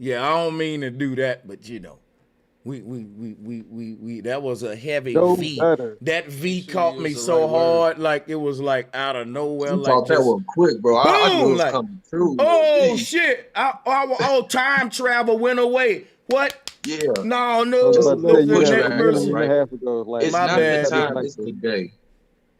I don't mean to do that, but we that was a heavy V. That V caught me so hard, like it was like out of nowhere. You thought that was quick, bro. I knew it was coming through. Oh shit! Our time travel went away. What? Yeah. No. It's not the bad. time, it's the day.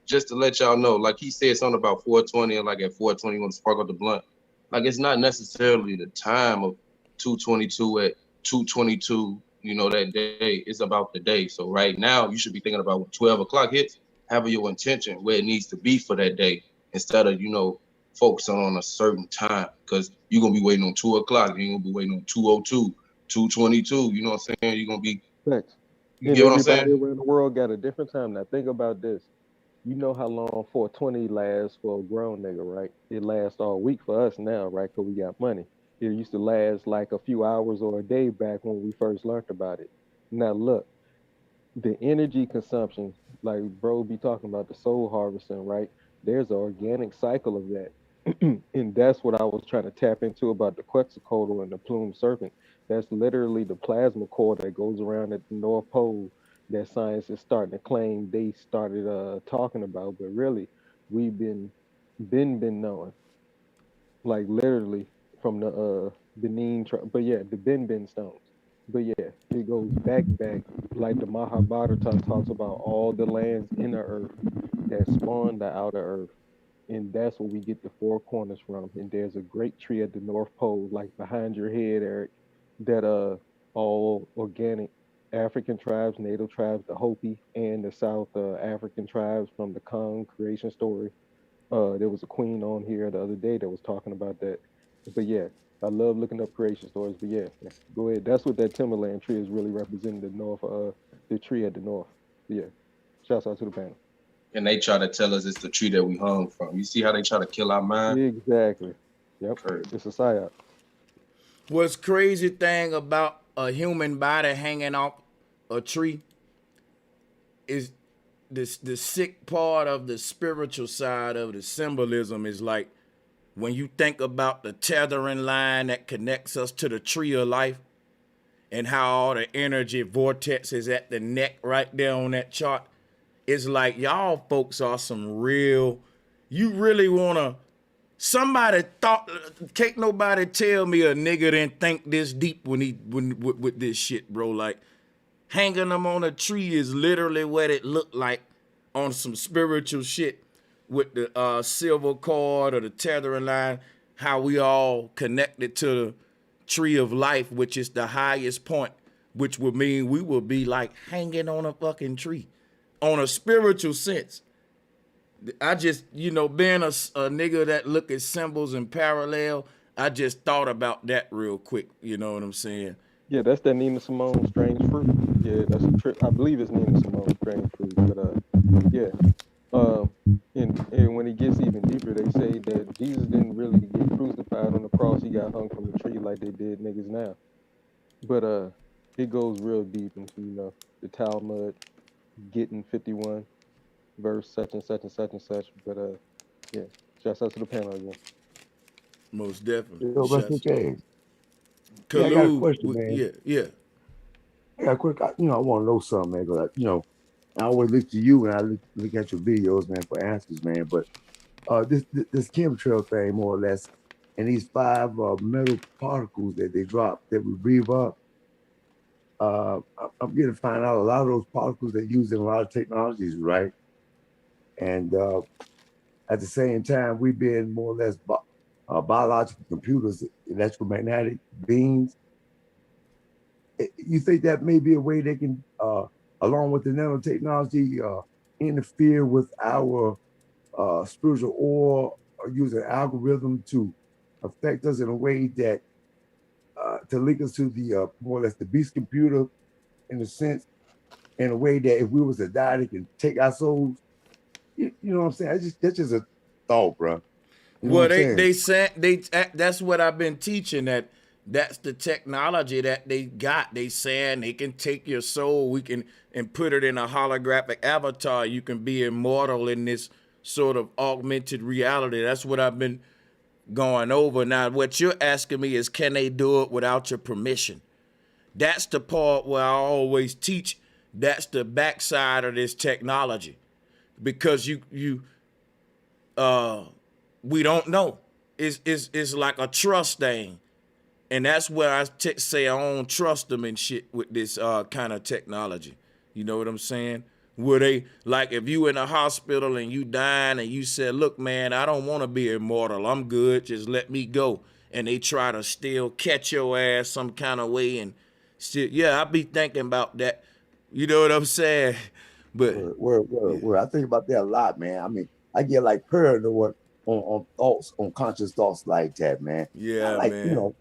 Just to let y'all know, like he said something about 420, and like at 420 when to spark up the blunt. Like it's not necessarily the time of 222 at 222, that day. It's about the day. So right now you should be thinking about when 12 o'clock hits, having your intention where it needs to be for that day. instead of, focusing on a certain time, because you're going to be waiting on 2 o'clock. You're going to be waiting on 2:02, 2:22. You know what I'm saying? You're going to be, Facts. you And get what I'm everybody saying? around the world got a different time. Now think about this. You know how long 420 lasts for a grown nigga, right? It lasts all week for us now, right? Because we got money. It used to last like a few hours or a day back when we first learned about it. Now look, the energy consumption, like bro be talking about the soul harvesting, right? There's an organic cycle of that. And that's what I was trying to tap into about the quetzalcoatl and the plumed serpent. That's literally the plasma core that goes around at the North Pole that science is starting to claim they started talking about, but really we've been knowing, like literally from the Benin, but yeah, the Ben stones. But yeah, it goes back, like the Mahabharata talks about all the lands in the earth that spawn the outer earth. And that's where we get the 4 corners from. And there's a great tree at the North Pole, like behind your head, Eric, that all organic African tribes, native tribes, the Hopi and the South African tribes from the Kong creation story. There was a queen on here the other day that was talking about that. But yeah, I love looking up creation stories. But yeah, go ahead. That's what that Timberland tree is really representing, the north, the tree at the north. But yeah, shouts out to the panel. And they try to tell us it's the tree that we hung from. You see how they try to kill our mind? Exactly. Yep. It's a psyop. What's crazy thing about a human body hanging off a tree is this the sick part of the spiritual side of the symbolism is like when you think about the tethering line that connects us to the tree of life and how all the energy vortex is at the neck right there on that chart. It's like y'all folks are some real, you really wanna, somebody thought, can't nobody tell me a nigga didn't think this deep with this shit, bro. Like hanging them on a tree is literally what it looked like on some spiritual shit with the silver cord or the tethering line, how we all connected to the tree of life, which is the highest point, which would mean we will be like hanging on a fucking tree on a spiritual sense. I just, being a nigga that look at symbols and parallel, I just thought about that real quick. You know what I'm saying? Yeah, that's that Nina Simone Strange Fruit. Yeah, that's a trip. I believe it's Nina Simone Strange Fruit. But yeah. And when it gets even deeper, they say that Jesus didn't really get crucified on the cross. He got hung from the tree like they did niggas now. But it goes real deep into, the Talmud, getting 51, verse such and such and such and such. But yeah, shouts out to the panel again. Most definitely. Yo, Mr. J. Kalu, Yeah, I got a question, man. Yeah. I got a quick. I want to know something, man. Because I always look to you and I look at your videos, man, for answers, man. But this chemtrail thing, more or less, and these 5 metal particles that they drop that we breathe up. I'm getting to find out a lot of those particles they're using in a lot of technologies, right? And at the same time, we've been more or less biological computers, electromagnetic beings. You think that may be a way they can, along with the nanotechnology, interfere with our spiritual or use an algorithm to affect us in a way that to link us to the more or less the beast computer, in a sense, in a way that if we was to die, they can take our souls. You know what I'm saying? That's just a thought, bro. You know Well, what I'm they said that's what I've been teaching, that's the technology that they got. They saying they can take your soul, and put it in a holographic avatar. You can be immortal in this sort of augmented reality. That's what I've been going over. Now, what you're asking me is, can they do it without your permission? That's the part where I always teach. That's the backside of this technology, because we don't know. It's like a trust thing, and that's where I say I don't trust them and shit with this kind of technology. You know what I'm saying? Where they, like, if you in a hospital and you dying and you said, look, man, I don't want to be immortal. I'm good. Just let me go. And they try to still catch your ass some kind of way and shit. Yeah, I be thinking about that. You know what I'm saying? But I think about that a lot, man. I mean, I get like paranoid on thoughts, on conscious thoughts like that, man. Yeah, I like, man. you know,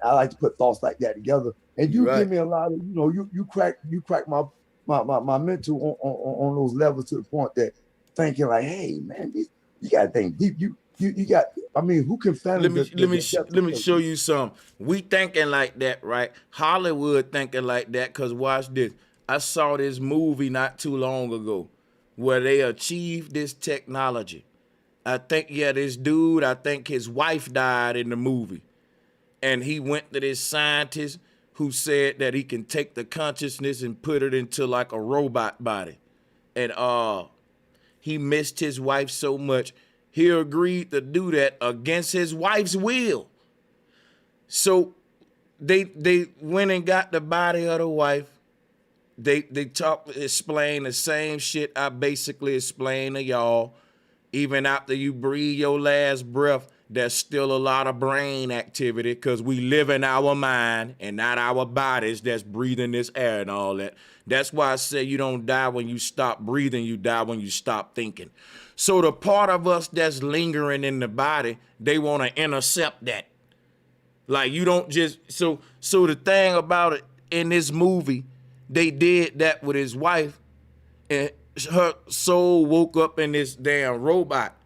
I like to put thoughts like that together. And you give me a lot of, you know, you crack my mental on those levels to the point that thinking like, hey man, you gotta think deep. You got, I mean, who can fathom Let me show you some. We thinking like that, right? Hollywood thinking like that, cause watch this. I saw this movie not too long ago where they achieved this technology. I think, yeah, this dude, I think his wife died in the movie. And he went to this scientist who said that he can take the consciousness and put it into like a robot body. And he missed his wife so much, he agreed to do that against his wife's will. So they went and got the body of the wife. They explain the same shit I basically explained to y'all. Even after you breathe your last breath, there's still a lot of brain activity because we live in our mind and not our bodies that's breathing this air and all that. That's why I say you don't die when you stop breathing, you die when you stop thinking. So the part of us that's lingering in the body, they want to intercept that. Like you don't just, so the thing about it in this movie, they did that with his wife and her soul woke up in this damn robot.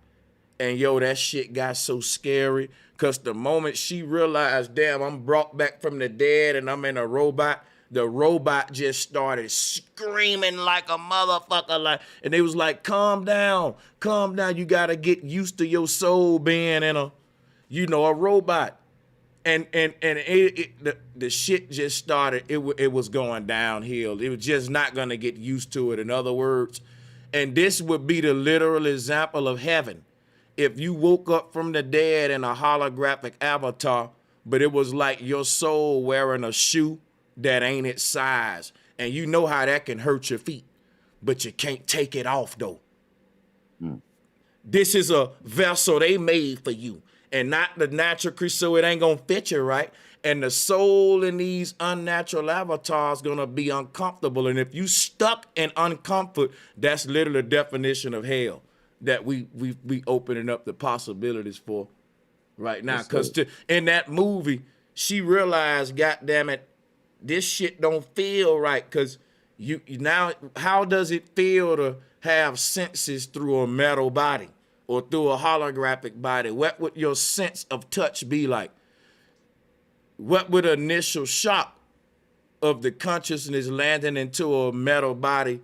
And yo, that shit got so scary because the moment she realized, damn, I'm brought back from the dead and I'm in a robot, the robot just started screaming like a motherfucker. Like, and they was like, calm down. You gotta get used to your soul being in a, you know, a robot. And the shit just started, it was going downhill. It was just not gonna get used to it, in other words. And this would be the literal example of heaven. If you woke up from the dead in a holographic avatar, but it was like your soul wearing a shoe that ain't its size. And you know how that can hurt your feet, but you can't take it off though. This is a vessel they made for you and not the natural creature, so it ain't gonna fit you right. And the soul in these unnatural avatars gonna be uncomfortable. And if you stuck in uncomfort, that's literally the definition of hell that we opening up the possibilities for right now. Because in that movie, she realized, goddamn it, this shit don't feel right. Because you now, how does it feel to have senses through a metal body or through a holographic body? What would your sense of touch be like? What would the initial shock of the consciousness landing into a metal body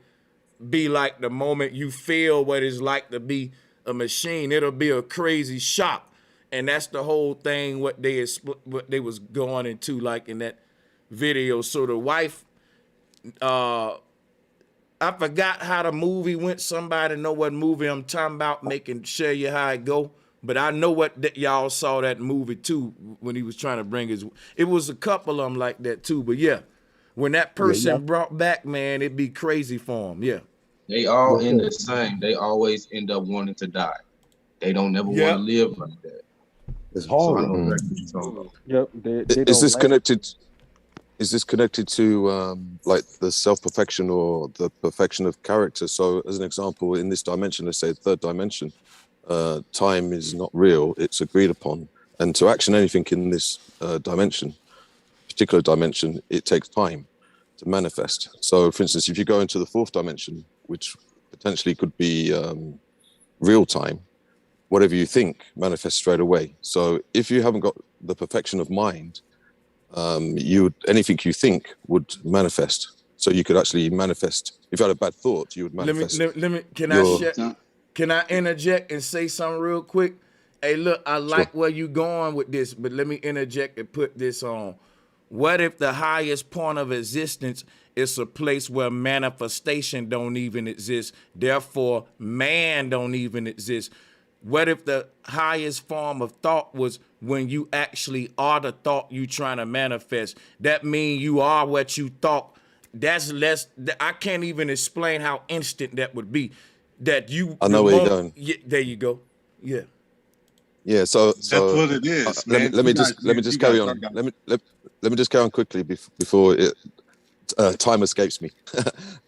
be like the moment you feel what it's like to be a machine? It'll be a crazy shock. And that's the whole thing, what they was going into, like in that video. So the wife, I forgot how the movie went. Somebody know what movie I'm talking about, making show you how it go. But I know what y'all saw that movie too when he was trying to bring his, it was a couple of them like that too. But yeah, when that person brought back, man, it'd be crazy for him. Yeah. They all end the same. They always end up wanting to die. They don't never want to live like that. It's hard. Yep. Is this connected? Is this connected to like the self-perfection or the perfection of character? So, as an example, in this dimension, let's say third dimension, time is not real; it's agreed upon. And to action anything in this particular dimension, it takes time to manifest. So, for instance, if you go into the fourth dimension, which potentially could be real time, whatever you think manifests straight away. So, if you haven't got the perfection of mind, anything you think would manifest. So you could actually manifest. If you had a bad thought, you would manifest. Can I interject and say something real quick? Hey, look, I like where you going with this, but let me interject and put this on. What if the highest point of existence is a place where manifestation don't even exist, therefore man don't even exist? What if the highest form of thought was when you actually are the thought you trying to manifest? That means you are what you thought. That's less, I can't even explain how instant that would be. That you, I know where you're going. Yeah, there you go. Yeah. Yeah. So that's what it is. Let me just carry on. Let me just carry on quickly before time escapes me.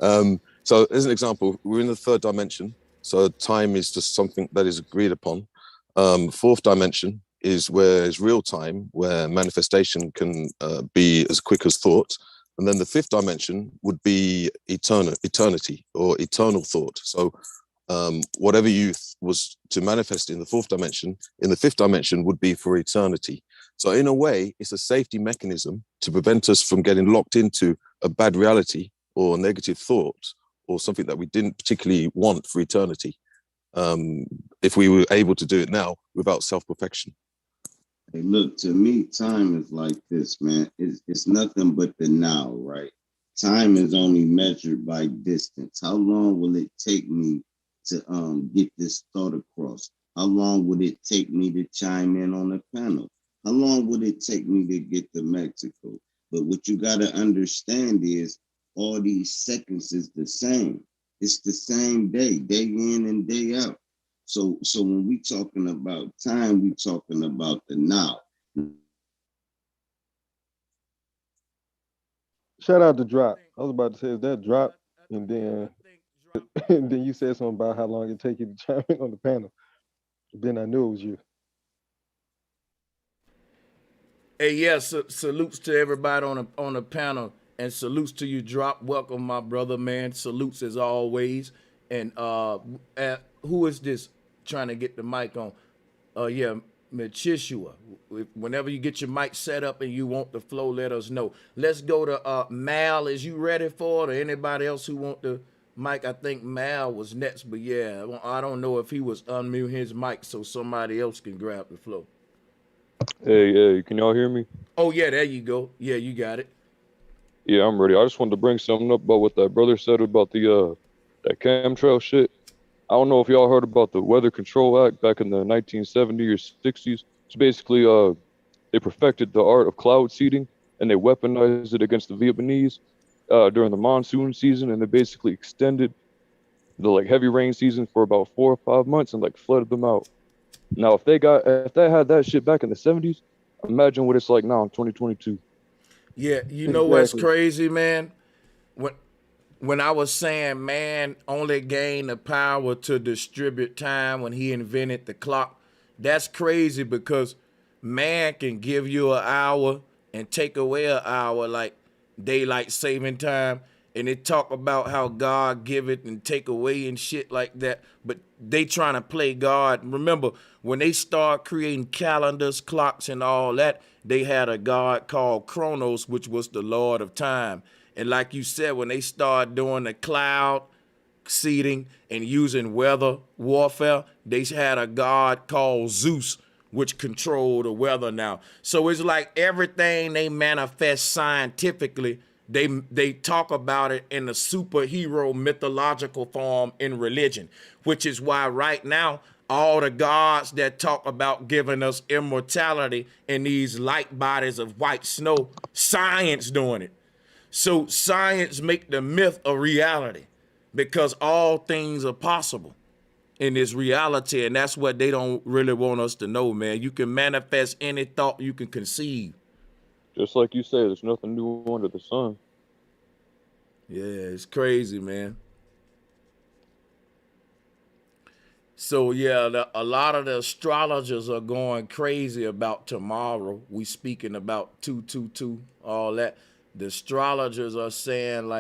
So as an example, we're in the third dimension. So time is just something that is agreed upon. Fourth dimension is where it's real time, where manifestation can be as quick as thought. And then the fifth dimension would be eternity or eternal thought. So whatever you was to manifest in the fourth dimension, in the fifth dimension would be for eternity. So in a way, it's a safety mechanism to prevent us from getting locked into a bad reality or negative thoughts or something that we didn't particularly want for eternity. If we were able to do it now without self-perfection. Hey, look, to me, time is like this, man. It's nothing but the now, right? Time is only measured by distance. How long will it take me to get this thought across? How long would it take me to chime in on the panel? How long would it take me to get to Mexico? But what you got to understand is all these seconds is the same. It's the same day in and day out. So when we talking about time, we talking about the now. Shout out to Drop. I was about to say, is that Drop? And then and then you said something about how long it take you to chime in on the panel. Then I knew it was you. Hey, yeah, salutes to everybody on the panel, and salutes to you, Drop. Welcome, my brother, man. Salutes as always. And who is this trying to get the mic on? Yeah, Mechishua. Whenever you get your mic set up and you want the flow, let us know. Let's go to Mal. Is you ready for it, or anybody else who want the mic? I think Mal was next, but yeah, I don't know if he was unmute his mic so somebody else can grab the flow. Hey, can y'all hear me? Oh yeah, there you go. Yeah, you got it. Yeah, I'm ready. I just wanted to bring something up about what that brother said about the that chemtrail shit. I don't know if y'all heard about the Weather Control Act back in the 1970s or 60s. It's basically they perfected the art of cloud seeding and they weaponized it against the Vietnamese during the monsoon season, and they basically extended the heavy rain season for about 4 or 5 months and flooded them out. Now, if they had that shit back in the 70s, imagine what it's like now in 2022. Yeah, you know what's crazy, man? When I was saying man only gained the power to distribute time when he invented the clock, that's crazy because man can give you an hour and take away an hour like daylight saving time. And they talk about how God give it and take away and shit like that. But they trying to play God. Remember, when they start creating calendars, clocks, and all that, they had a God called Chronos, which was the Lord of time. And like you said, when they start doing the cloud seeding and using weather warfare, they had a God called Zeus, which controlled the weather now. So it's like everything they manifest scientifically, they talk about it in a superhero mythological form in religion, which is why right now all the gods that talk about giving us immortality in these light bodies of white snow, science doing it. So science make the myth a reality because all things are possible in this reality, and that's what they don't really want us to know, man. You can manifest any thought you can conceive. Just like you said, there's nothing new under the sun. Yeah, it's crazy, man. So yeah, a lot of the astrologers are going crazy about tomorrow. We speaking about 222, all that. The astrologers are saying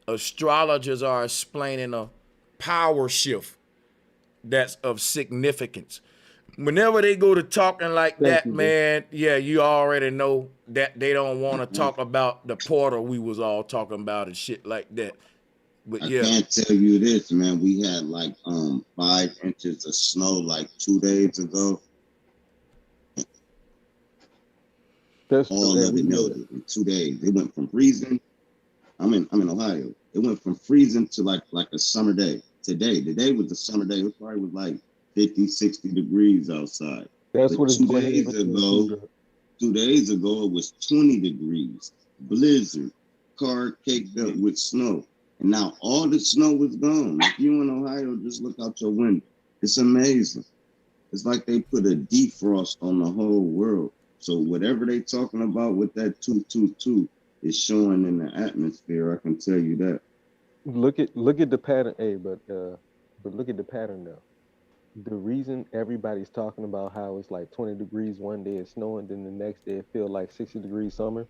astrologers are explaining a power shift that's of significance. Whenever they go to talking like that, man, yeah, you already know that they don't want to talk about the portal we was all talking about and shit like that. But yeah, I can't tell you this, man. We had 5 inches of snow 2 days ago. All of it melted in 2 days. It went from freezing. I'm in Ohio. It went from freezing to like a summer day. Today was a summer day. It probably was 50, 60 degrees outside. That's what it's 2 days ago. 2 days ago, it was 20 degrees. Blizzard. Car caked up with snow. And now all the snow is gone. If you're in Ohio, just look out your window. It's amazing. It's like they put a defrost on the whole world. So whatever they talking about with that 222 is showing in the atmosphere. I can tell you that. Look at the pattern, but look at the pattern though. the reason everybody's talking about how it's like 20 degrees one day, it's snowing, then the next day it feel like 60 degrees summer.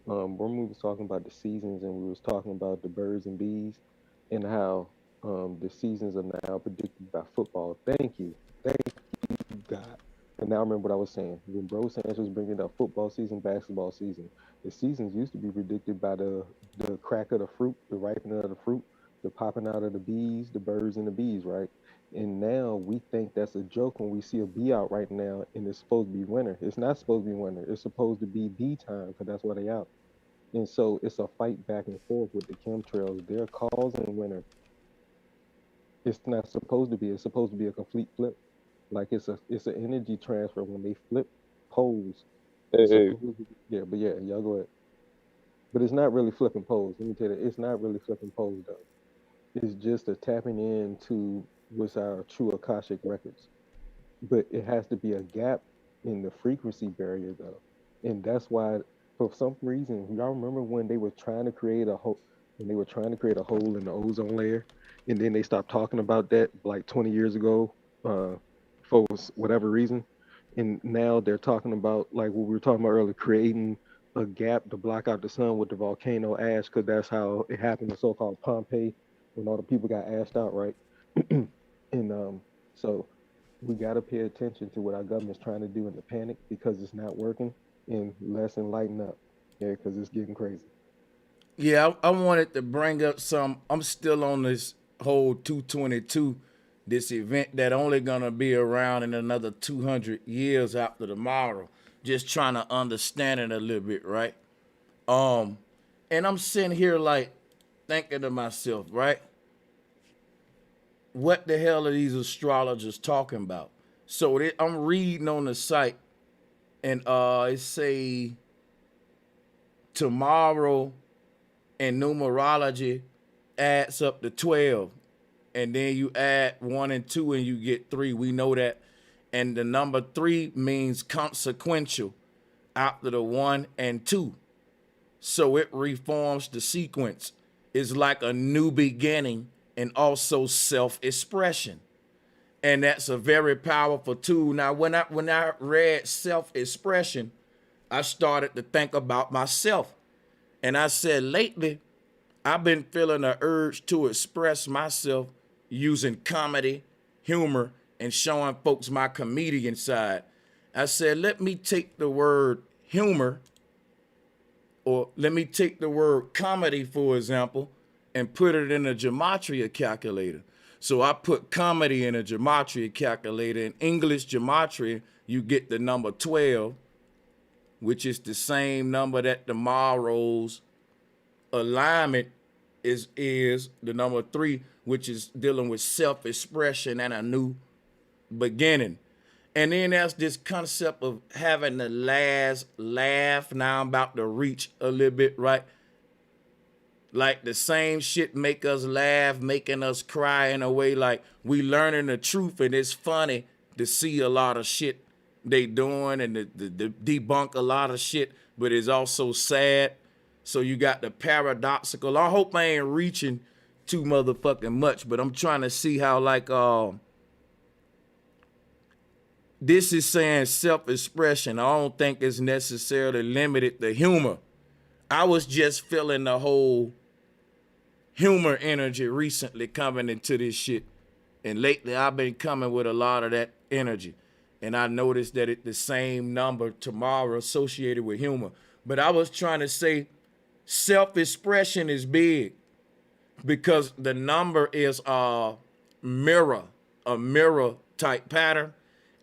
When we was talking about the seasons and we was talking about the birds and bees and how the seasons are now predicted by football. Thank you, God. And now I remember what I was saying. When Bro Sanchez was bringing up football season, basketball season, the seasons used to be predicted by the crack of the fruit, the ripening of the fruit, the popping out of the bees, the birds and the bees, right? And now we think that's a joke when we see a bee out right now and it's supposed to be winter. It's not supposed to be winter. It's supposed to be bee time because that's why they out. And so it's a fight back and forth with the chemtrails. They're causing winter. It's not supposed to be. It's supposed to be a complete flip. Like it's an energy transfer when they flip poles. Hey, It's hey, supposed to be, yeah, but yeah, y'all go ahead. But it's not really flipping poles. Let me tell you, it's not really flipping poles though. It's just a tapping into what's our true Akashic records. But it has to be a gap in the frequency barrier though. And that's why for some reason, y'all remember when they were trying to create a hole when they were trying to create a hole in the ozone layer and then they stopped talking about that like 20 years ago, for whatever reason. And now they're talking about like what we were talking about earlier, creating a gap to block out the sun with the volcano ash, because that's how it happened in so-called Pompeii when all the people got ashed out, right? And so we got to pay attention to what our government's trying to do in the panic because it's not working, and let's enlighten up, yeah, because it's getting crazy. Yeah, I wanted to bring up some. I'm still on this whole 222, this event that only gonna be around in another 200 years after tomorrow. Just trying to understand it a little bit, right? Um, and I'm sitting here like thinking to myself, right? What the hell are these astrologers talking about? So I'm reading on the site, and it say tomorrow in numerology adds up to 12, and then you add 1 and 2 and you get 3. We know that. And the number 3 means consequential after the 1 and 2. So it reforms the sequence. It's like a new beginning and also self-expression. And that's a very powerful tool. Now, when I read self-expression, I started to think about myself. And I said, lately, I've been feeling an urge to express myself using comedy, humor, and showing folks my comedian side. I said, let me take the word humor, or let me take the word comedy, for example, and put it in a gematria calculator. So I put comedy in a gematria calculator. In English gematria, you get the number 12, which is the same number that tomorrow's alignment is the number 3, which is dealing with self-expression and a new beginning. And then there's this concept of having the last laugh. Now I'm about to reach a little bit, right? Like the same shit make us laugh, making us cry in a way like we learning the truth, and it's funny to see a lot of shit they doing and the debunk a lot of shit, but it's also sad. So you got the paradoxical. I hope I ain't reaching too motherfucking much, but I'm trying to see how like this is saying self-expression. I don't think it's necessarily limited to humor. I was just feeling the whole humor energy recently coming into this shit. And lately I've been coming with a lot of that energy. And I noticed that it's the same number tomorrow associated with humor. But I was trying to say self-expression is big because the number is mirror, a mirror type pattern.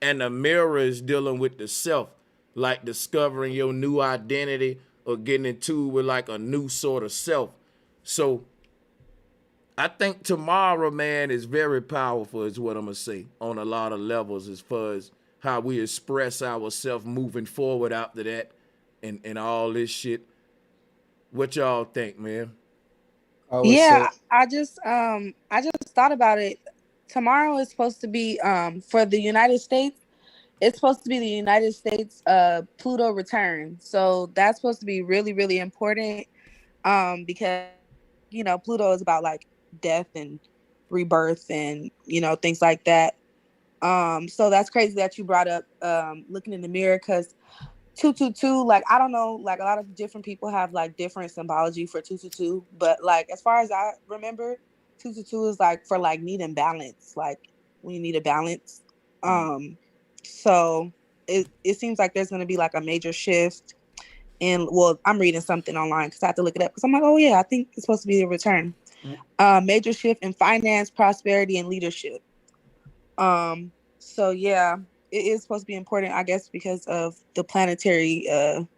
And the mirror is dealing with the self, like discovering your new identity or getting into with like a new sort of self. So I think tomorrow, man, is very powerful, is what I'm going to say, on a lot of levels as far as how we express ourselves moving forward after that and all this shit. What y'all think, man? Yeah, I just thought about it. Tomorrow is supposed to be for the United States. It's supposed to be the United States Pluto return. So that's supposed to be really, really important because Pluto is about like death and rebirth and things like that. So that's crazy that you brought up looking in the mirror, because 222, like, I don't know, like a lot of different people have like different symbology for 222, but like as far as I remember, 222 is like for like needing balance, like when you need a balance. So it seems like there's going to be like a major shift in, well, I'm reading something online because I have to look it up because I'm like, oh yeah, I think it's supposed to be a return. Major shift in finance, prosperity, and leadership. So yeah, it is supposed to be important, I guess, because of the planetary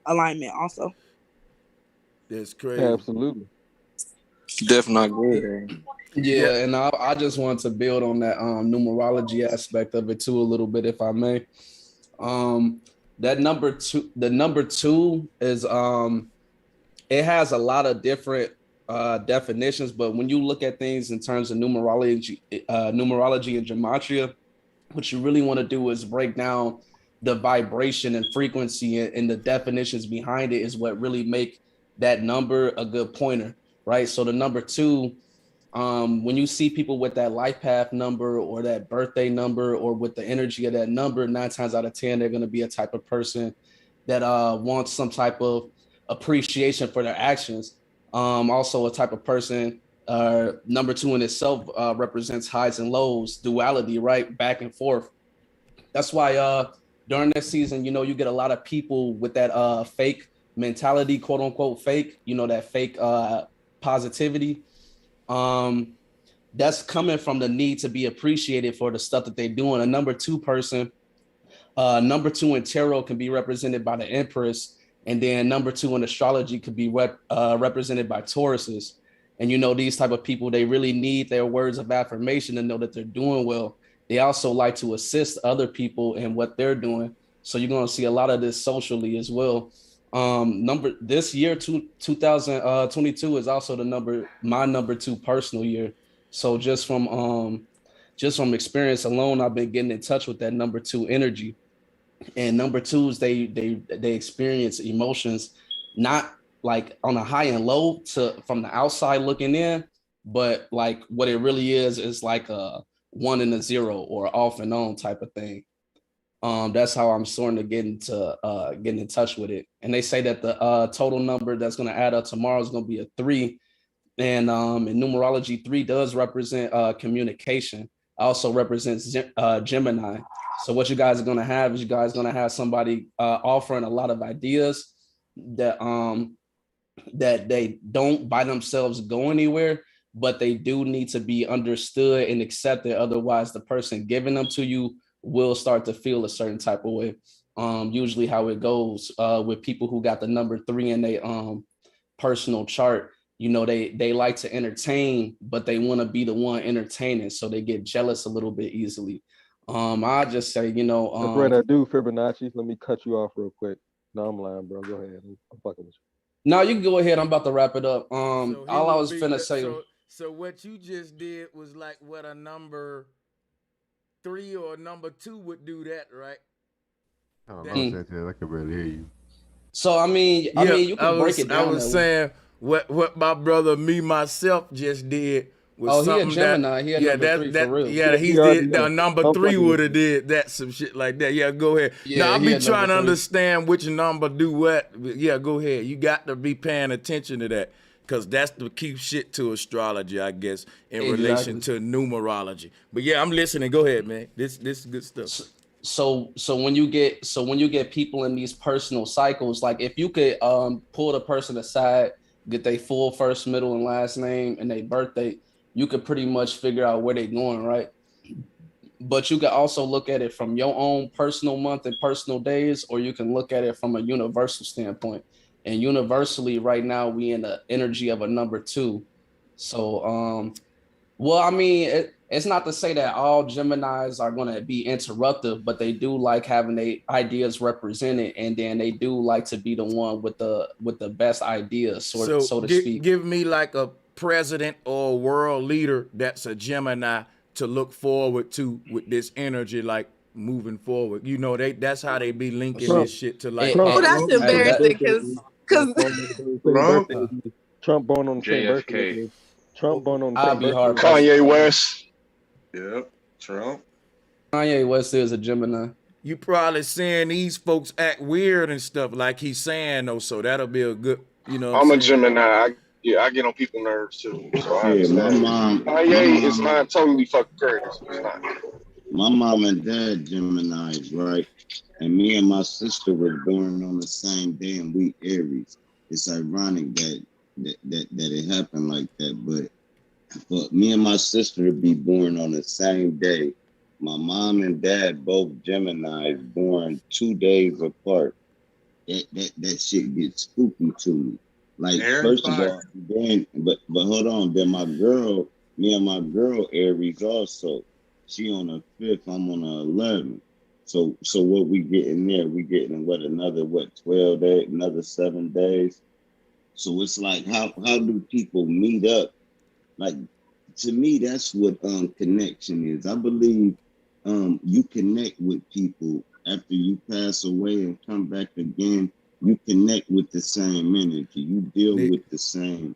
alignment also. That's crazy. Absolutely. Definitely agree. Yeah, and I just want to build on that numerology aspect of it too a little bit, if I may. That number two, the number two is it has a lot of different definitions, but when you look at things in terms of numerology and gematria, what you really want to do is break down the vibration and frequency, and the definitions behind it is what really make that number a good pointer, right? So the number two, when you see people with that life path number or that birthday number or with the energy of that number, 9 times out of 10, they're going to be a type of person that wants some type of appreciation for their actions. Also a type of person, number two in itself represents highs and lows, duality, right? Back and forth. That's why during this season, you know, you get a lot of people with that fake mentality, quote unquote fake, you know, that fake positivity. That's coming from the need to be appreciated for the stuff that they're doing. A number two person, number two in tarot can be represented by the Empress, and then number two in astrology could be represented by Tauruses. And you know, these type of people, they really need their words of affirmation to know that they're doing well. They also like to assist other people in what they're doing. So you're going to see a lot of this socially as well. This year, 2022 is also my number two personal year. So just from experience alone, I've been getting in touch with that number two energy. And number twos, they experience emotions, not like on a high and low from the outside looking in, but like what it really is like a 1 and a 0 or off and on type of thing. That's how I'm starting to get in touch with it. And they say that the total number that's going to add up tomorrow is going to be a 3. And in numerology, 3 does represent communication. Also represents Gemini. So what you guys are going to have is you guys going to have somebody offering a lot of ideas that that they don't by themselves go anywhere, but they do need to be understood and accepted. Otherwise, the person giving them to you will start to feel a certain type of way. Usually how it goes with people who got the number 3 in their personal chart, you know, they like to entertain, but they want to be the one entertaining. So they get jealous a little bit easily. I just say, you know, That's right, I do, Fibonacci. Let me cut you off real quick. No, I'm lying, bro. Go ahead. I'm fucking with you. No, you can go ahead. I'm about to wrap it up. All I was finna say. So what you just did was like what a number 3 or a number 2 would do that, right? I don't know, Sanchez. I can barely hear you. So I mean, you can break it down. I was saying what my brother, myself just did. Was he a Gemini. He had number 3 for real. Yeah, he did. The number 3 would have did that, some shit like that. Yeah, go ahead. Yeah, now I be trying to understand which number do what. Yeah, go ahead. You got to be paying attention to that, because that's the key shit to astrology, I guess, in relation to numerology. But yeah, I'm listening. Go ahead, man. This is good stuff. So when you get people in these personal cycles, like if you could pull the person aside, get their full first, middle, and last name and their birthday, you could pretty much figure out where they're going, right? But you can also look at it from your own personal month and personal days, or you can look at it from a universal standpoint. And universally, right now, we in the energy of a number 2. So, well, I mean, it's not to say that all Geminis are going to be interruptive, but they do like having their ideas represented, and then they do like to be the one with the best ideas, so to speak. Give me like a president or a world leader that's a Gemini to look forward to with this energy, like moving forward. You know, that's how they be linking this shit to like. Oh, that's embarrassing because Trump born on the same birthday. Trump born on the same birthday. Kanye West. Yep, Trump. Kanye West is a Gemini. You probably seeing these folks act weird and stuff like he's saying though, so that'll be a good, you know what I'm a I'm saying? Gemini. I get on people's nerves too, so I Yeah, understand. Kanye is not totally fucking crazy. He's not. my mom and dad Gemini's, right? And me and my sister were born on the same day, and we Aries. It's ironic that it happened like that, but me and my sister to be born on the same day. My mom and dad both Gemini's, born 2 days apart. That shit gets spooky to me. Like, first of all, then but hold on, then me and my girl Aries also. She on the 5th, I'm on the 11th. So what we getting there? We getting another 12 days, another 7 days. So it's like how do people meet up? Like, to me, that's what connection is. I believe you connect with people after you pass away and come back again. You connect with the same energy. You deal with the same,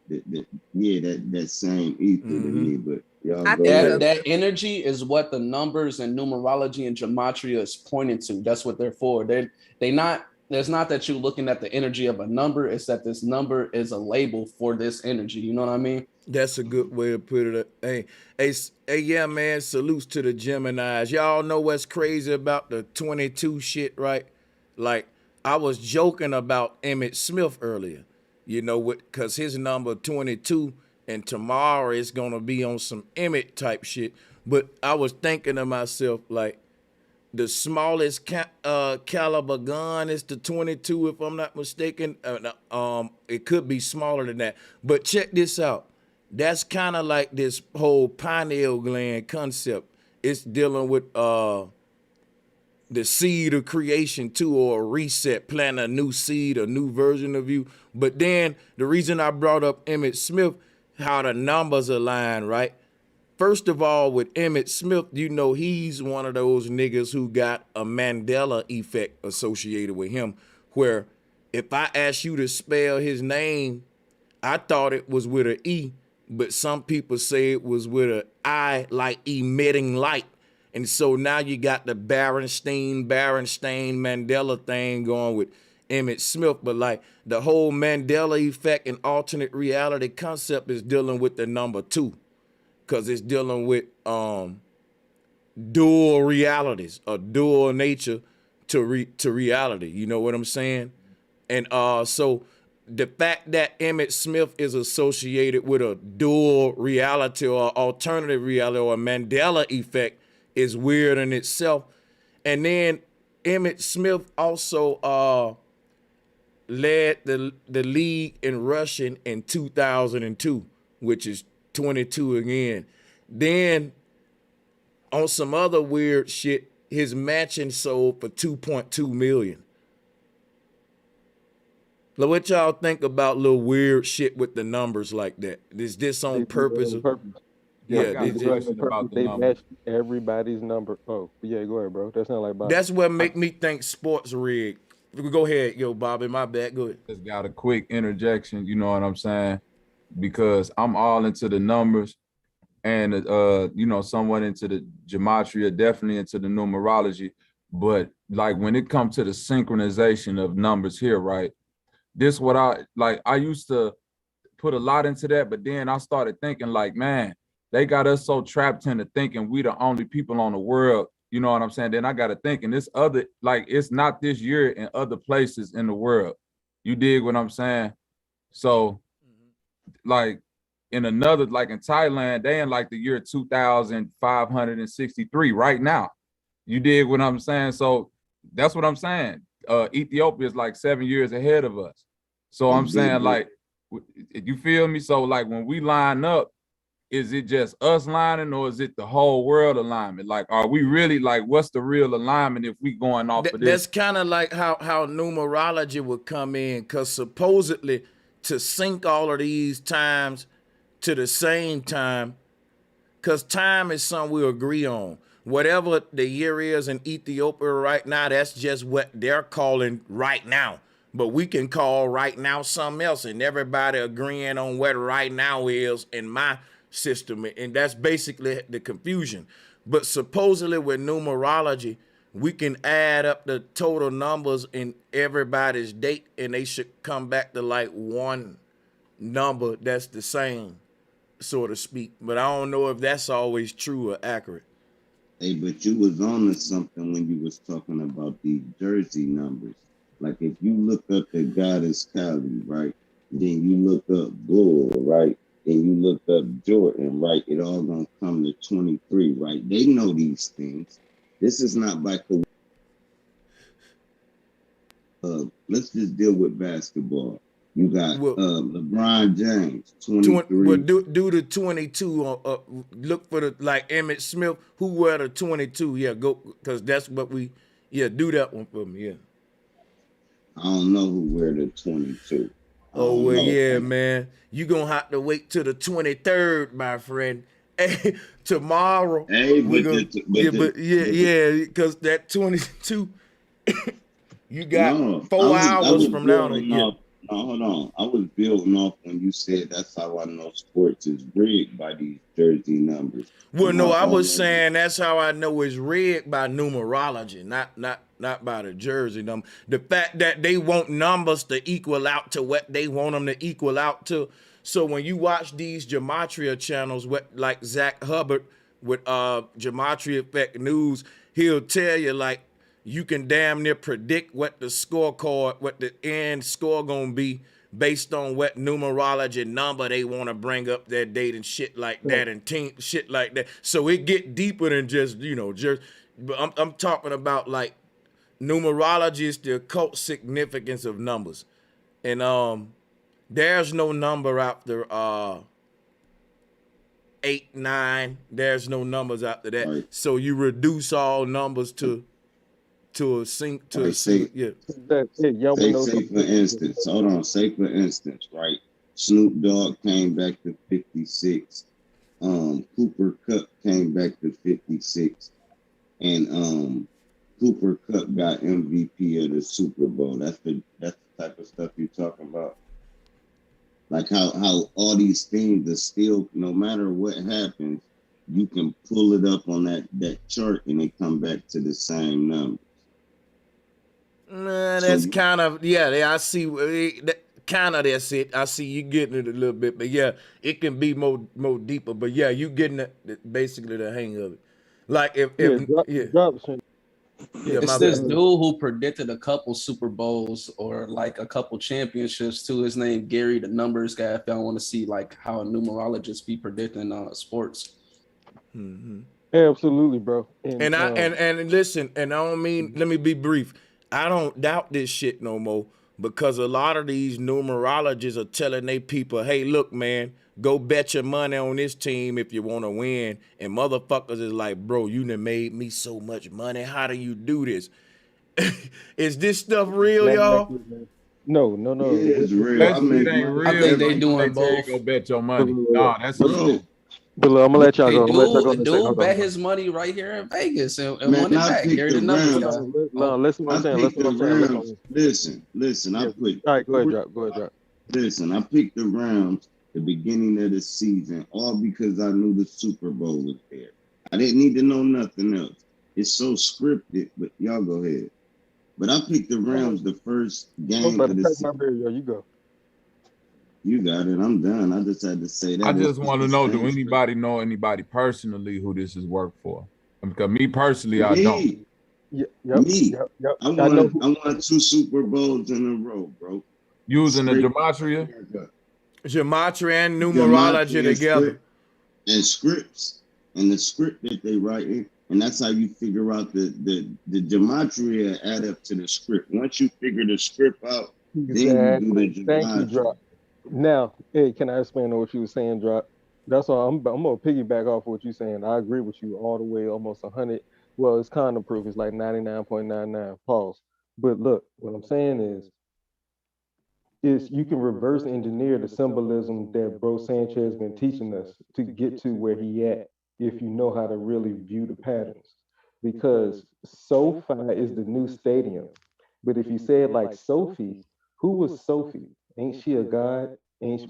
that same ether to me. But y'all go ahead. That energy is what the numbers and numerology and gematria is pointing to. That's what they're for. They not. There's not that you're looking at the energy of a number. It's that this number is a label for this energy. You know what I mean? That's a good way to put it. Hey, yeah, man, salutes to the Geminis. Y'all know what's crazy about the 22 shit, right? Like, I was joking about Emmett Smith earlier, you know, because his number 22, and tomorrow is going to be on some Emmett type shit. But I was thinking to myself, like, the smallest caliber gun is the 22, if I'm not mistaken. It could be smaller than that. But check this out. That's kind of like this whole pineal gland concept. It's dealing with the seed of creation too, or a reset, plant a new seed, a new version of you. But then the reason I brought up Emmett Smith, how the numbers align, right? First of all, with Emmett Smith, you know, he's one of those niggas who got a Mandela effect associated with him, where if I asked you to spell his name, I thought it was with an E, but some people say it was with an I, like emitting light. And so now you got the Berenstain Mandela thing going with Emmett Smith. But like the whole Mandela effect and alternate reality concept is dealing with the number 2. Because it's dealing with dual realities, a dual nature to reality. You know what I'm saying? And so the fact that Emmett Smith is associated with a dual reality or alternative reality or a Mandela effect is weird in itself. And then Emmett Smith also led the league in rushing in 2002, which is 22 again. Then on some other weird shit, his mansion sold for $2.2 million. Like, what y'all think about little weird shit with the numbers like that? Is this on purpose? Yeah, I got a question about the number. They matched everybody's number. Oh, yeah, go ahead, bro. That's not like Bob. That's what make me think sports rigged. Go ahead, yo, Bobby. My bad. Go ahead. Just got a quick interjection. You know what I'm saying? Because I'm all into the numbers, and you know, somewhat into the gematria, definitely into the numerology. But like when it comes to the synchronization of numbers here, right? This what I used to put a lot into that, but then I started thinking like, man, they got us so trapped into thinking we the only people on the world. You know what I'm saying? Then I got to think, and this other, like, it's not this year in other places in the world. You dig what I'm saying? So, like, in another, like in Thailand, they in like the year 2563 right now. You dig what I'm saying? So that's what I'm saying. Ethiopia is like 7 years ahead of us. So I'm saying, like, you feel me? So like when we line up, is it just us lining or is it the whole world alignment? Like, are we really like, what's the real alignment if we going off of this? That's kind of like how numerology would come in, because supposedly to sync all of these times to the same time, because time is something we agree on. Whatever the year is in Ethiopia right now, that's just what they're calling right now. But we can call right now something else, and everybody agreeing on what right now is in my system. And that's basically the confusion. But supposedly with numerology, we can add up the total numbers in everybody's date and they should come back to like one number that's the same, so to speak. But I don't know if that's always true or accurate. Hey, but you was on to something when you was talking about these jersey numbers. Like if you look up the goddess Kali, right? Then you look up Bull, right? Then you look up Jordan, right? It all gonna come to 23, right? They know these things. This is not by coincidence. Let's just deal with basketball. You got LeBron James, 23. Well, do the 22. Look for the like Emmett Smith, who wear the 22. Yeah, go, because that's what we. Yeah, do that one for me. Yeah. I don't know who wear the 22. Oh well, yeah, man. You gonna have to wait till the 23rd, my friend. Hey, tomorrow. Hey, because that 22. You got 4 hours from now. No, hold on. I was building off when you said that's how I know sports is rigged by these jersey numbers. Well, no, I was saying that's how I know it's rigged by numerology, not by the jersey number. The fact that they want numbers to equal out to what they want them to equal out to. So when you watch these gematria channels, like Zach Hubbard with Gematria Effect News, he'll tell you like, you can damn near predict what the scorecard, what the end score gonna be based on what numerology number they want to bring up their date and shit like that and shit like that. So it get deeper than just, but I'm talking about like numerology is the occult significance of numbers. And there's no number after 8, 9. There's no numbers after that. Right. So you reduce all numbers to a sync to a sync. Yeah. Say for instance, hold on. Say for instance, right? Snoop Dogg came back to 56. Cooper Kupp came back to 56, and Cooper Kupp got MVP of the Super Bowl. That's the type of stuff you're talking about. Like how all these things are still, no matter what happens, you can pull it up on that chart and they come back to the same number. That's kind of I see. Kind of that's it. I see you getting it a little bit, but yeah, it can be more deeper. But yeah, you getting basically the hang of it. Like it's this dude who predicted a couple Super Bowls or like a couple championships too. His name Gary, the numbers guy. If y'all want to see like how a numerologist be predicting sports. Mm-hmm. Absolutely, bro. And listen, and I don't mean. Let me be brief. I don't doubt this shit no more because a lot of these numerologists are telling they people, hey, look, man, go bet your money on this team if you want to win. And motherfuckers is like, bro, you done made me so much money. How do you do this? Is this stuff real, y'all? No. It's real. I think they doing both. Go bet your money. No, that's real. But look, I'm gonna let y'all go. Dude bet his money right here in Vegas and won it back. Gary the numbers guy. No, listen what I'm saying. Listen. All right, go ahead, drop. Listen, I picked the Rams the beginning of the season, all because I knew the Super Bowl was there. I didn't need to know nothing else. It's so scripted, but y'all go ahead. But I picked the Rams the first game of the season. You go. You got it. I'm done. I just had to say that. I just want to know, do anybody know anybody personally who this is work for? Because me personally, I don't. Me. I won 2 Super Bowls in a row, bro. Using the gematria? Gematria and numerology together. And scripts. And the script that they write in. And that's how you figure out the gematria add up to the script. Once you figure the script out, then you do the gematria. Thank you, Drop. Now, hey, can I explain what you were saying, Drop? That's all. I'm gonna piggyback off what you're saying. I agree with you all the way, almost 100. Well, it's kind of proof. It's like 99.99. Pause. But look, what I'm saying is you can reverse engineer the symbolism that Bro Sanchez has been teaching us to get to where he at if you know how to really view the patterns. Because SoFi is the new stadium. But if you say it like Sophie, who was Sophie? Ain't she a god? Ain't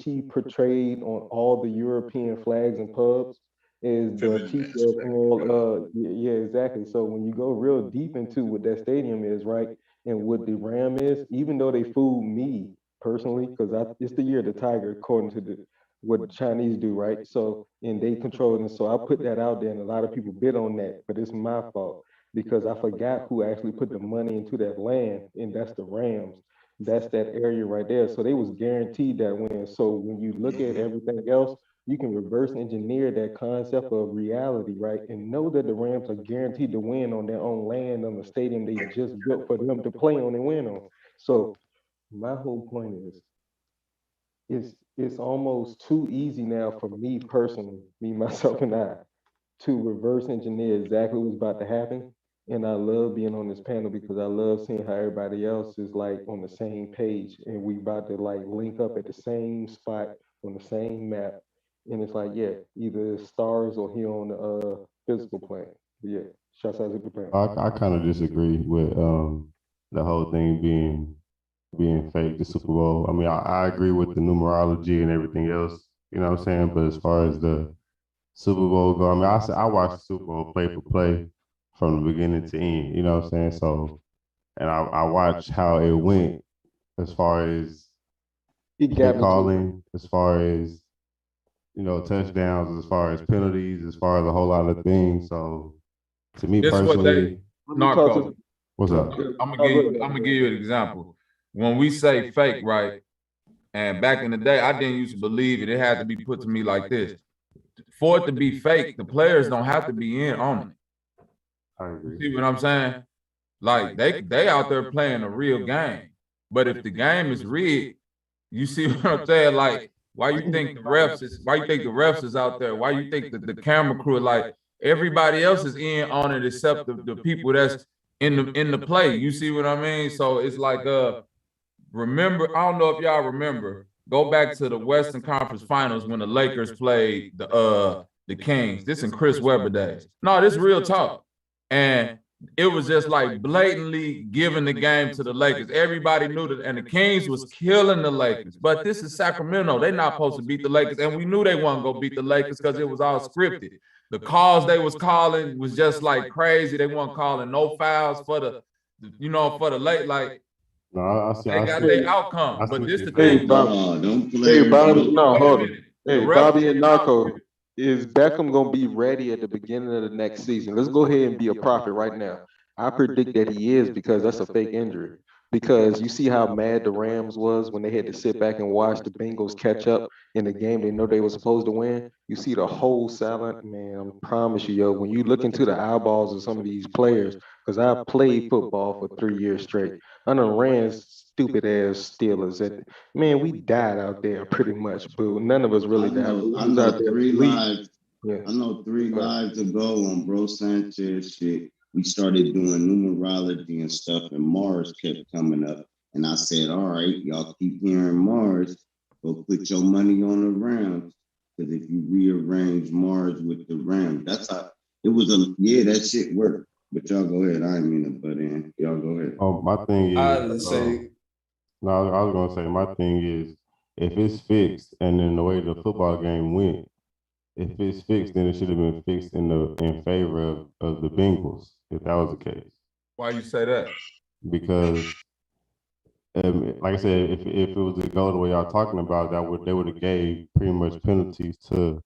she portrayed on all the European flags and pubs? is the teacher of all. Yeah, exactly. So when you go real deep into what that stadium is, right, and what the Ram is, even though they fooled me personally, because it's the year of the Tiger, according to what the Chinese do, right? So and they control it, and so I put that out there, and a lot of people bid on that, but it's my fault because I forgot who actually put the money into that land, and that's the Rams. That's that area right there. So they was guaranteed that win. So when you look at everything else, you can reverse engineer that concept of reality, right? And know that the Rams are guaranteed to win on their own land on the stadium they just built for them to play on and win on. So my whole point is it's almost too easy now for me personally, me, myself, and I, to reverse engineer exactly what's about to happen. And I love being on this panel because I love seeing how everybody else is like on the same page and we about to like link up at the same spot on the same map. And it's like, yeah, either it's stars or here on the physical plane. But yeah, shouts out to the panel. I kind of disagree with the whole thing being fake, the Super Bowl. I mean, I agree with the numerology and everything else, you know what I'm saying? But as far as the Super Bowl go, I mean, I watched the Super Bowl play for play from the beginning to end, you know what I'm saying? So, and I watched how it went as far as play calling, as far as, you know, touchdowns, as far as penalties, as far as a whole lot of things. So, to me This personally, Narco. What's up? I'm gonna give you an example. When we say fake, right? And back in the day, I didn't used to believe it. It had to be put to me like this. For it to be fake, the players don't have to be in on it. I agree. See what I'm saying? Like they out there playing a real game. But if the game is rigged, you see what I'm saying? Like, why you think the refs is out there? Why you think that the camera crew, like everybody else is in on it except the people that's in the play. You see what I mean? So it's like remember, I don't know if y'all remember, go back to the Western Conference Finals when the Lakers played the Kings. This in Chris Webber days. No, this real talk. And it was just like blatantly giving the game to the Lakers. Everybody knew that, and the Kings was killing the Lakers. But this is Sacramento. They're not supposed to beat the Lakers, and we knew they weren't gonna beat the Lakers because it was all scripted. The calls they was calling was just like crazy. They weren't calling no fouls for the, for the late, like. No, I see. They got their outcome, but this the Hey, thing. Bob. Don't Hey, play. Bobby. No, hold on. Hey, refs Bobby and was Narco. Is Beckham gonna be ready at the beginning of the next season? Let's go ahead and be a prophet right now. I predict that he is because that's a fake injury. Because you see how mad the Rams was when they had to sit back and watch the Bengals catch up in the game they know they were supposed to win. You see the whole silent, man, I promise you, yo, when you look into the eyeballs of some of these players, because I played football for 3 years straight. I done ran stupid ass Steelers. Man, we died out there pretty much, but none of us really died. I know 3 lives. I know 3 lives ago on Bro Sanchez shit. We started doing numerology and stuff, and Mars kept coming up. And I said, all right, y'all keep hearing Mars, go put your money on the Rams. Because if you rearrange Mars with the Rams, that's how it was. That shit worked. But y'all go ahead. I didn't mean to butt in. Y'all go ahead. Oh, my thing is, I was gonna say my thing is, if it's fixed and then the way the football game went, if it's fixed, then it should have been fixed in favor of the Bengals, if that was the case. Why you say that? Because, like I said, if it was to go the way y'all talking about, they would have gave pretty much penalties to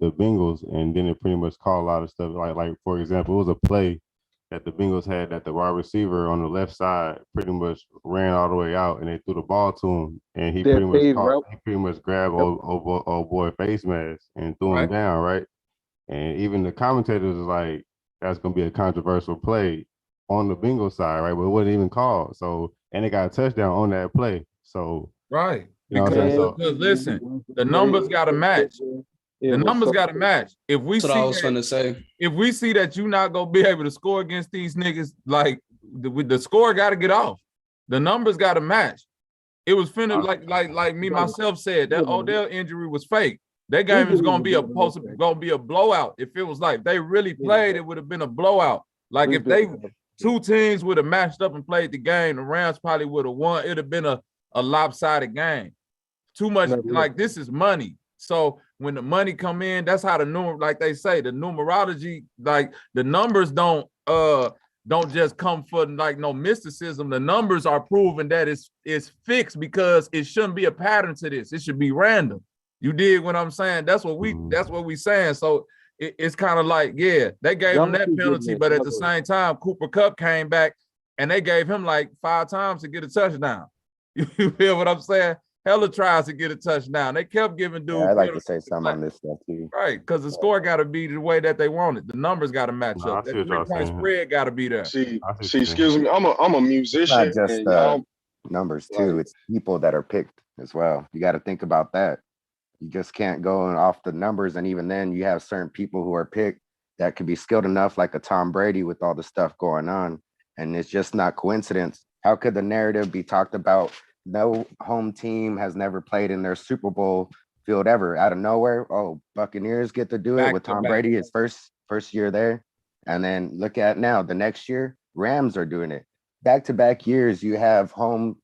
the Bengals, and then it pretty much called a lot of stuff. Like for example, it was a play that the Bengals had that the wide receiver on the left side pretty much ran all the way out, and they threw the ball to him, and he pretty much grabbed old boy face mask and threw him down, right? And even the commentators was like, that's gonna be a controversial play on the Bengals side, right? But it wasn't even called. So, and they got a touchdown on that play. So right. You know because listen, the numbers gotta match. The numbers got to match. If we That's what I was finna say. If we see that you're not gonna be able to score against these niggas, like the score got to get off. The numbers got to match. It was finna like me myself said that Odell injury was fake. That game is gonna be a blowout. If it was like they really played, it would have been a blowout. Like if they 2 teams would have matched up and played the game, the Rams probably would have won. It'd have been a lopsided game. Too much like this is money. So when the money come in, that's how the number, like they say, the numerology, like the numbers don't just come for like no mysticism. The numbers are proving that it's fixed because it shouldn't be a pattern to this. It should be random. You dig what I'm saying? That's what we saying. So it's kind of like, yeah, they gave him that penalty, but at the same time, Cooper Kupp came back and they gave him like 5 times to get a touchdown. You feel what I'm saying? Hella tries to get a touchdown. They kept giving dude. I'd like to say something on this stuff too. Right, because the score got to be the way that they want it. The numbers got to match up. That 3-point spread got to be there. See, excuse me, I'm a musician. It's not just and y'all, numbers too. It's people that are picked as well. You got to think about that. You just can't go off the numbers, and even then, you have certain people who are picked that could be skilled enough, like a Tom Brady with all the stuff going on, and it's just not coincidence. How could the narrative be talked about? No home team has never played in their Super Bowl field ever. Out of nowhere, oh, Buccaneers get to do it with Tom Brady, his first year there. And then look at now, the next year, Rams are doing it. Back-to-back years, you have home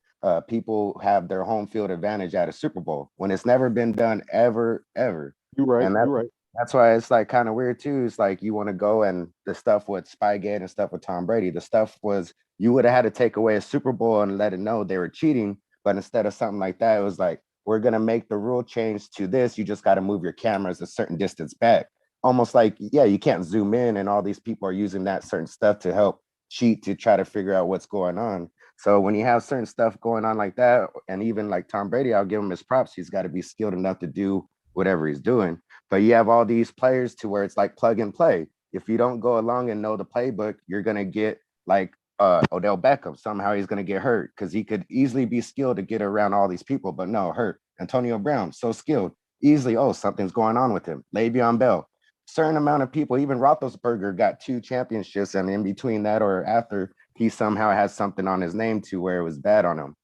people have their home field advantage at a Super Bowl when it's never been done ever. You're right. And You're right. that's why it's like kind of weird too. It's like you want to go and the stuff with Spygate and stuff with Tom Brady. The stuff was you would have had to take away a Super Bowl and let it know they were cheating. But instead of something like that, it was like, we're going to make the rule change to this. You just got to move your cameras a certain distance back. Almost like, yeah, you can't zoom in and all these people are using that certain stuff to help cheat to try to figure out what's going on. So when you have certain stuff going on like that, and even like Tom Brady, I'll give him his props. He's got to be skilled enough to do whatever he's doing. But you have all these players to where it's like plug and play. If you don't go along and know the playbook, you're going to get like Odell Beckham. Somehow he's going to get hurt because he could easily be skilled to get around all these people, but no, hurt. Antonio Brown, so skilled, easily, oh, something's going on with him. Le'Veon Bell, certain amount of people, even Roethlisberger got 2 championships, and in between that or after, he somehow has something on his name to where it was bad on him.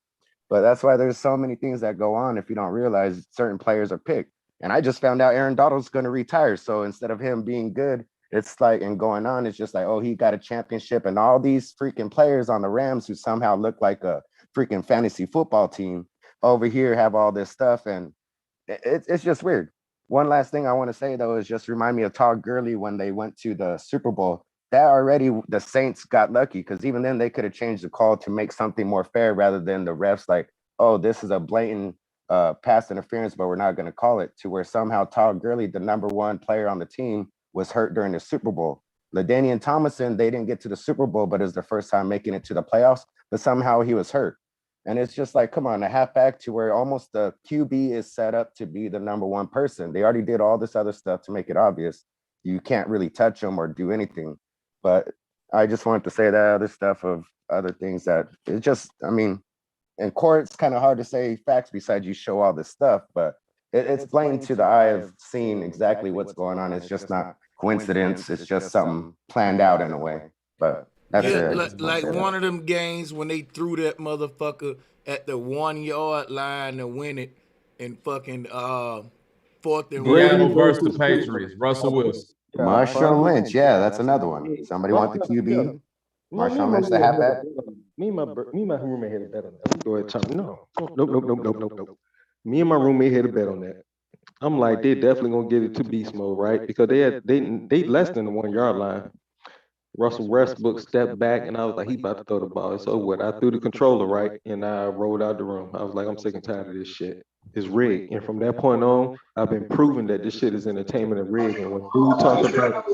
But that's why there's so many things that go on if you don't realize certain players are picked. And I just found out Aaron Donald's going to retire. So instead of him being good, it's like, and going on, it's just like, oh, he got a championship, and all these freaking players on the Rams who somehow look like a freaking fantasy football team over here have all this stuff. And it's just weird. One last thing I want to say, though, is just remind me of Todd Gurley when they went to the Super Bowl. That already, the Saints got lucky because even then they could have changed the call to make something more fair rather than the refs like, oh, this is a blatant pass interference, but we're not going to call it, to where somehow Todd Gurley, the #1 player on the team, was hurt during the Super Bowl. LaDainian Tomlinson, they didn't get to the Super Bowl, but it's their first time making it to the playoffs, but somehow he was hurt. And it's just like, come on, a halfback to where almost the QB is set up to be the #1 person. They already did all this other stuff to make it obvious. You can't really touch them or do anything. But I just wanted to say that other stuff of other things that it's just, I mean, in court, it's kind of hard to say facts besides you show all this stuff, but it's plain to the eye of seeing exactly what's going on. It's just not coincidence. It's just something planned out in a way. But that's it. Like one of them games when they threw that motherfucker at the 1-yard line to win it in fucking 4th and Seattle versus the Patriots. Russell Wilson. Marshawn Lynch, yeah, that's another one. Somebody want the QB? Marshawn Lynch, the halfback. Me and my roommate had a bet on that. Go ahead, Tom. Nope. Me and my roommate had a bet on that. I'm like, they definitely gonna get it to beast mode, right? Because they less than the 1-yard line. Russell Westbrook stepped back, and I was like, he about to throw the ball. So what? I threw the controller, right, and I rolled out the room. I was like, I'm sick and tired of this shit. It's rigged. And from that point on, I've been proving that this shit is entertainment and rigged. And when dude talks about,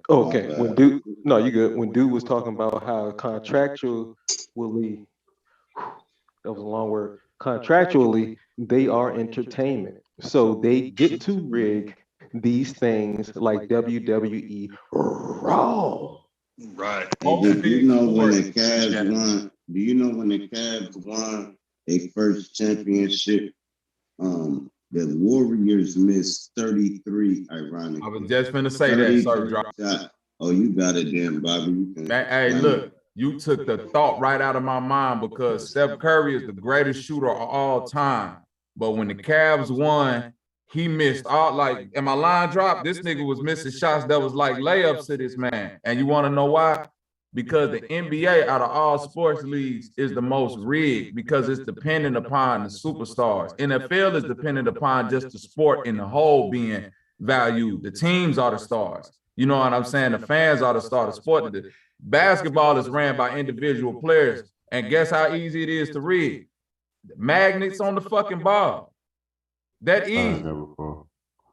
okay, when dude, no, you good. When dude was talking about how contractually, that was a long word. Contractually, they are entertainment, so they get to rig these things like WWE Raw. Right. Do you know when the Cavs won? Do you know when the Cavs won a first championship? The Warriors missed 33. Ironically, I was just gonna say that. Sorry, drop. Oh, you got it, damn Bobby. Hey, look, you took the thought right out of my mind because Steph Curry is the greatest shooter of all time. But when the Cavs won, he missed all, like, and my line dropped. This nigga was missing shots that was like layups to this man. And you want to know why? because the NBA out of all sports leagues is the most rigged because it's dependent upon the superstars. NFL is dependent upon just the sport in the whole being valued. The teams are the stars. You know what I'm saying? The fans are the star. The sport. The basketball is ran by individual players. And guess how easy it is to rig? Magnets on the fucking ball. That easy.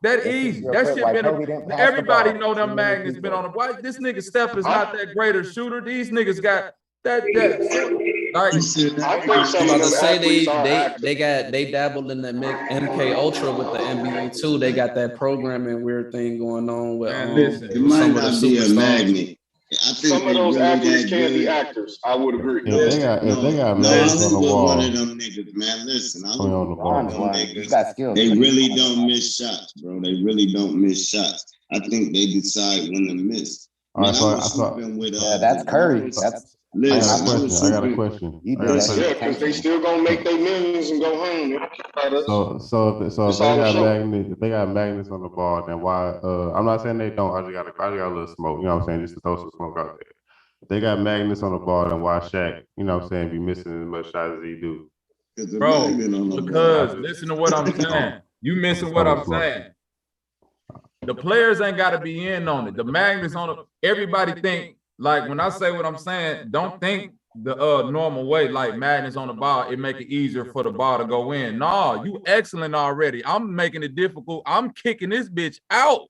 That easy. That shit been everybody know them magnets been on the why this nigga Steph is not that great a shooter. These niggas got that like I think some about of to them say athletes are actors. they dabbled in the MK Ultra with the NBA too. They got that programming weird thing going on with it might some of the not be a superstars. magnet. I think Some of those really athletes that can be good. actors. I would agree. No, If they got I magnets on was the with wall, one of them niggas, man. Listen, I was on the with one of ball. them niggas. They really don't miss shots, bro. They really don't miss shots. I think they decide when to miss. All right, Man, so I was hooping with that's Curry. Giannis. That's Listen, I got a question. Yeah, because they still gonna make their millions and go home. So if It's they all got show. magnets, if they got magnets on the ball, then why? I'm not saying they don't. I just got a little smoke. You know what I'm saying? Just to throw some smoke out there. If they got magnets on the ball, then why Shaq? You know what I'm saying? Be missing as much shots as he do. bro, because listen to what I'm saying. You missing what I'm saying. The players ain't got to be in on it. The magnets on it. Everybody think like when I say what I'm saying, don't think the normal way like magnets on the ball. It make it easier for the ball to go in. No, you excellent already. I'm making it difficult. I'm kicking this bitch out.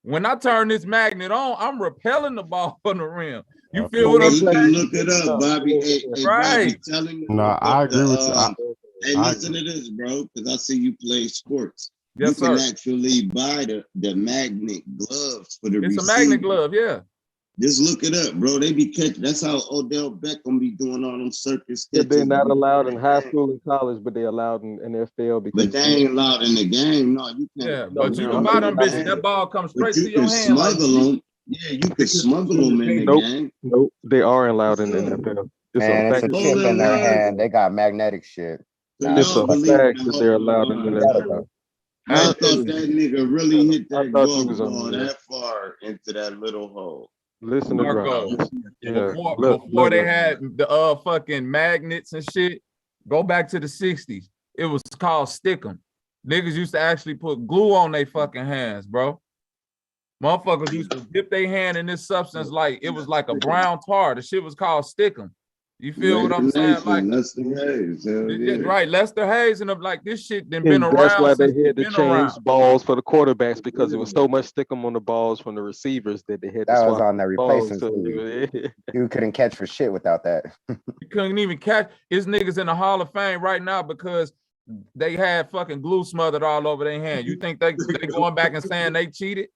When I turn this magnet on, I'm repelling the ball from the rim. You feel what I'm You saying? can look it up, Bobby. Hey, Right. Bobby, tell him. No, I agree with you. Hey, listen to this, bro, because I see you play sports. Yes, you can sir. actually buy the magnet gloves for the It's receiver. a magnet glove, yeah. Just look it up, bro. They be catching. That's how Odell Beckham be doing all them circus Yeah, catches. they're not allowed in high school and college, but they're allowed in NFL because But they ain't allowed in the game. No, you can't. Yeah, but you can buy them bitches. That ball comes straight But you to your can hand. Like, smuggle them. Yeah, you can smuggle them in the game. Nope, they are allowed in the NFL. Man, it's a chip in their hand. They got magnetic shit. It's a fact that they're allowed in the NFL. I thought that nigga really hit I that thought you golf was on ball there. that far into that little hole. Listen to Marco, Grimes. Yeah, before they had the fucking magnets and shit, go back to the 60s. It was called Stickum. Niggas used to actually put glue on their fucking hands, bro. Motherfuckers used to dip their hand in this substance like it was like a brown tar. The shit was called Stickum. You feel what I'm saying? Like Lester Hayes, hell yeah. right, Lester Hayes, and I'm like, this shit done And been that's around why they since had to been change around. balls for the quarterbacks because it was so much stick 'em on the balls from the receivers that they had to That was swap on the balls. replacement sleeve. You couldn't catch for shit without that. You couldn't even catch his niggas in the Hall of Fame right now because they had fucking glue smothered all over their hand. You think they going back and saying they cheated?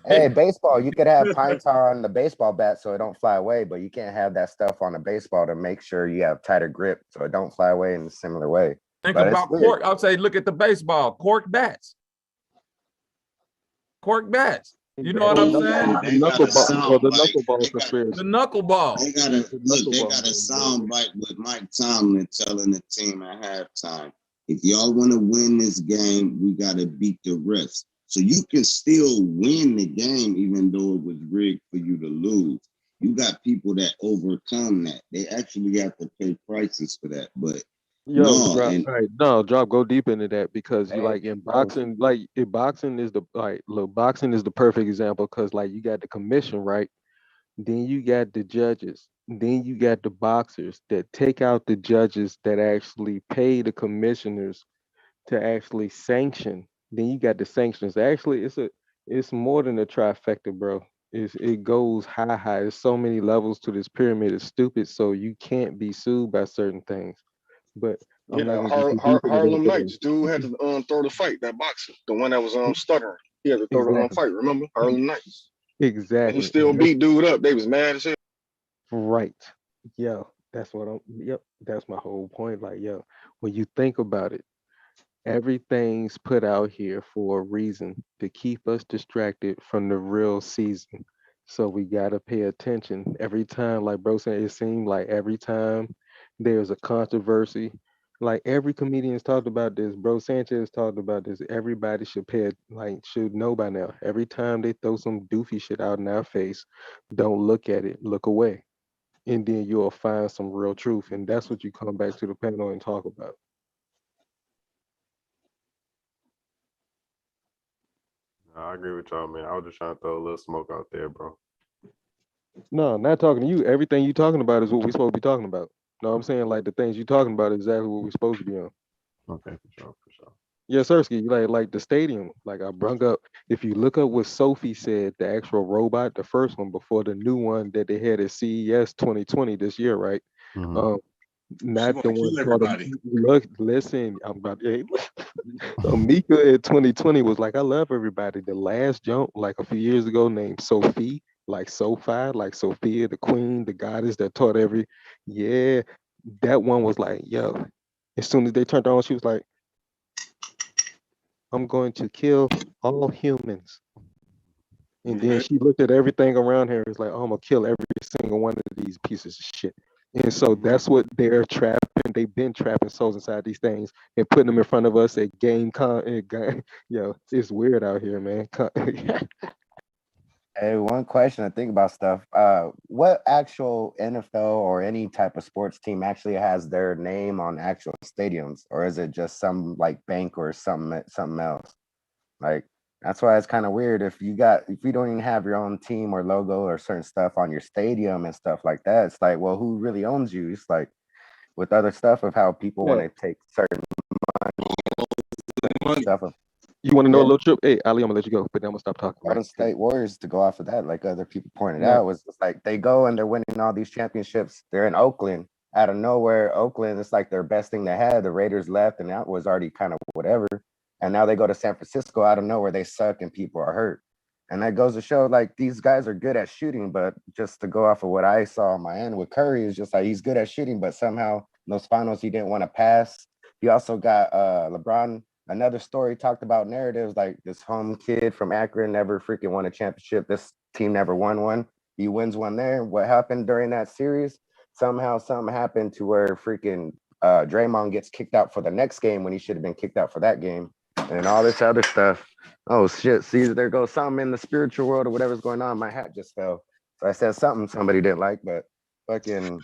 Hey, baseball, you could have pine tar on the baseball bat so it don't fly away, but you can't have that stuff on a baseball to make sure you have tighter grip so it don't fly away in a similar way. Think But about cork. I'll say, look at the baseball, cork bats. Cork bats. You know what I'm saying? They got a sound the bite. knuckleball conspiracy. The knuckleball. They got a sound bite with Mike Tomlin telling the team at halftime, if y'all want to win this game, we got to beat the refs. So you can still win the game even though it was rigged for you to lose. You got people that overcome that. They actually have to pay prices for that. But drop, go deep into that because you like in boxing, boxing is the perfect example because like you got the commission, right? Then you got the judges, then you got the boxers that take out the judges that actually pay the commissioners to actually sanction. Then you got the sanctions. Actually, it's more than a trifecta, bro. It goes high. There's so many levels to this pyramid. It's stupid, so you can't be sued by certain things. But I'm not gonna get too deep into Harlem that. Nights, dude had to throw the fight, that boxer, the one that was stuttering. He had to throw the fight, remember? Harlem Nights. Exactly. And he still beat dude up. They was mad as hell. Right. Yo, that's my whole point. Like, yo, when you think about it, everything's put out here for a reason to keep us distracted from the real season. So we gotta pay attention every time. Like bro said, it seemed like every time there's a controversy, like every comedian's talked about this. Bro Sanchez talked about this. Everybody should should know by now. Every time they throw some doofy shit out in our face, don't look at it. Look away. and then you'll find some real truth. And that's what you come back to the panel and talk about. I agree with y'all, man. I was just trying to throw a little smoke out there, bro. No, not talking to you. Everything you talking about is what we're supposed to be talking about. No, I'm saying like the things you talking about is exactly what we're supposed to be on. Okay, for sure, for sure. Yes, Sirski, like the stadium. Like I brung up, if you look up what Sophie said, the actual robot, the first one before the new one that they had at CES 2020 this year, right? Mhm. Not the wanna one kill called everybody. look, listen, I'm about to so Mika at 2020 was like, I love everybody. The last jump, like a few years ago, named Sophie, like Sophie, like Sophia, the queen, the goddess that taught yeah, that one was like, yo. As soon as they turned on, she was like, I'm going to kill all humans. And then she looked at everything around her and was like, oh, I'm gonna kill every single one of these pieces of shit. And so that's what they're trapping. They've been trapping souls inside these things and putting them in front of us at yo, it's weird out here, man. Hey, one question I think about stuff. What actual NFL or any type of sports team actually has their name on actual stadiums, or is it just some like bank or something else? Like that's why it's kind of weird if you don't even have your own team or logo or certain stuff on your stadium and stuff like that. It's like, well, who really owns you? It's like with other stuff of how people want Yeah. to take certain stuff. You want to know a Yeah. little trip? Hey, Ali, I'm gonna let you go, but then I'm gonna stop talking. Golden State Warriors, to go off of that, like other people pointed Yeah. out, was just like they go and they're winning all these championships. They're in Oakland. Out of nowhere, Oakland, it's like their best thing they had. The Raiders left, and that was already kind of whatever. And now they go to San Francisco. Out of nowhere, they suck and people are hurt. And that goes to show like these guys are good at shooting, but just to go off of what I saw on my end with Curry is just like he's good at shooting, but somehow in those finals he didn't want to pass. He also got LeBron. Another story talked about narratives like this home kid from Akron never freaking won a championship. This team never won one. He wins one there. What happened during that series? Somehow something happened to where freaking Draymond gets kicked out for the next game when he should have been kicked out for that game. And all this other stuff. Oh shit, see, there goes something in the spiritual world or whatever's going on. My hat just fell. So I said something somebody didn't like, but fucking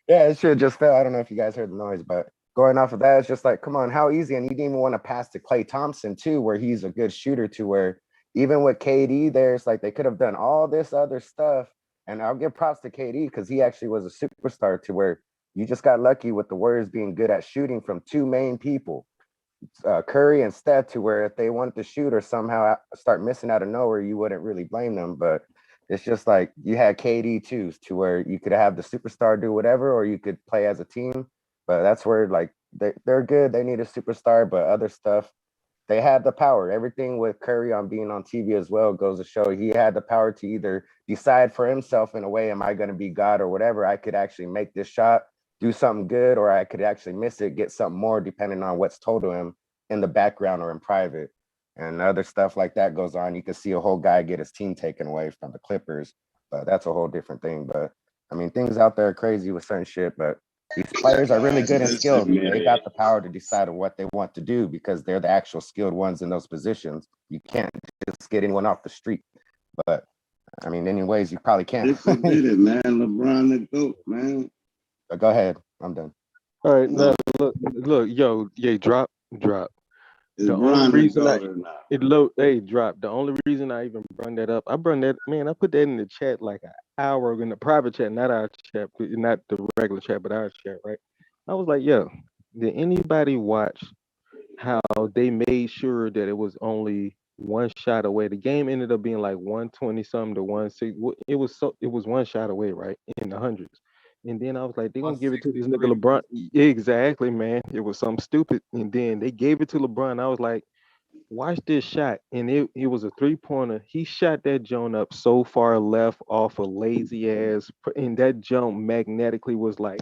it shit just fell. I don't know if you guys heard the noise, but going off of that, it's just like, come on, how easy? And you didn't even want to pass to Klay Thompson too, where he's a good shooter to where even with KD there, it's like they could have done all this other stuff. And I'll give props to KD because he actually was a superstar to where you just got lucky with the Warriors being good at shooting from two main people, Curry and Steph, to where if they wanted to shoot or somehow start missing out of nowhere, you wouldn't really blame them. But it's just like you had KD too, to where you could have the superstar do whatever, or you could play as a team. But that's where like they're good. They need a superstar, but other stuff, they had the power. Everything with Curry on being on TV as well goes to show he had the power to either decide for himself in a way, am I going to be God or whatever? I could actually make this shot, do something good, or I could actually miss it, get something more depending on what's told to him in the background or in private. And other stuff like that goes on. You can see a whole guy get his team taken away from the Clippers, but that's a whole different thing. But I mean, things out there are crazy with certain shit, but these players are really good and skilled. They got the power to decide on what they want to do because they're the actual skilled ones in those positions. You can't just get anyone off the street. But I mean, anyways, you probably can't. They did it, man. LeBron the GOAT, man. Go ahead. I'm done. All right, now look, yo, drop. Is The Bron only the reason GOAT or not? drop. The only reason I even brought that up, I put that in the chat like an hour ago in the private chat, not our chat, not the regular chat, but our chat, right? I was like, yo, did anybody watch how they made sure that it was only one shot away? The game ended up being like 120 something to 160. It was one shot away, right? In the hundreds. And then I was like, they're gonna give it to this nigga LeBron. Exactly, man. It was something stupid. And then they gave it to LeBron. I was like, watch this shot. And it was a 3-pointer. He shot that joint up so far left off a lazy ass. And that jump magnetically was like,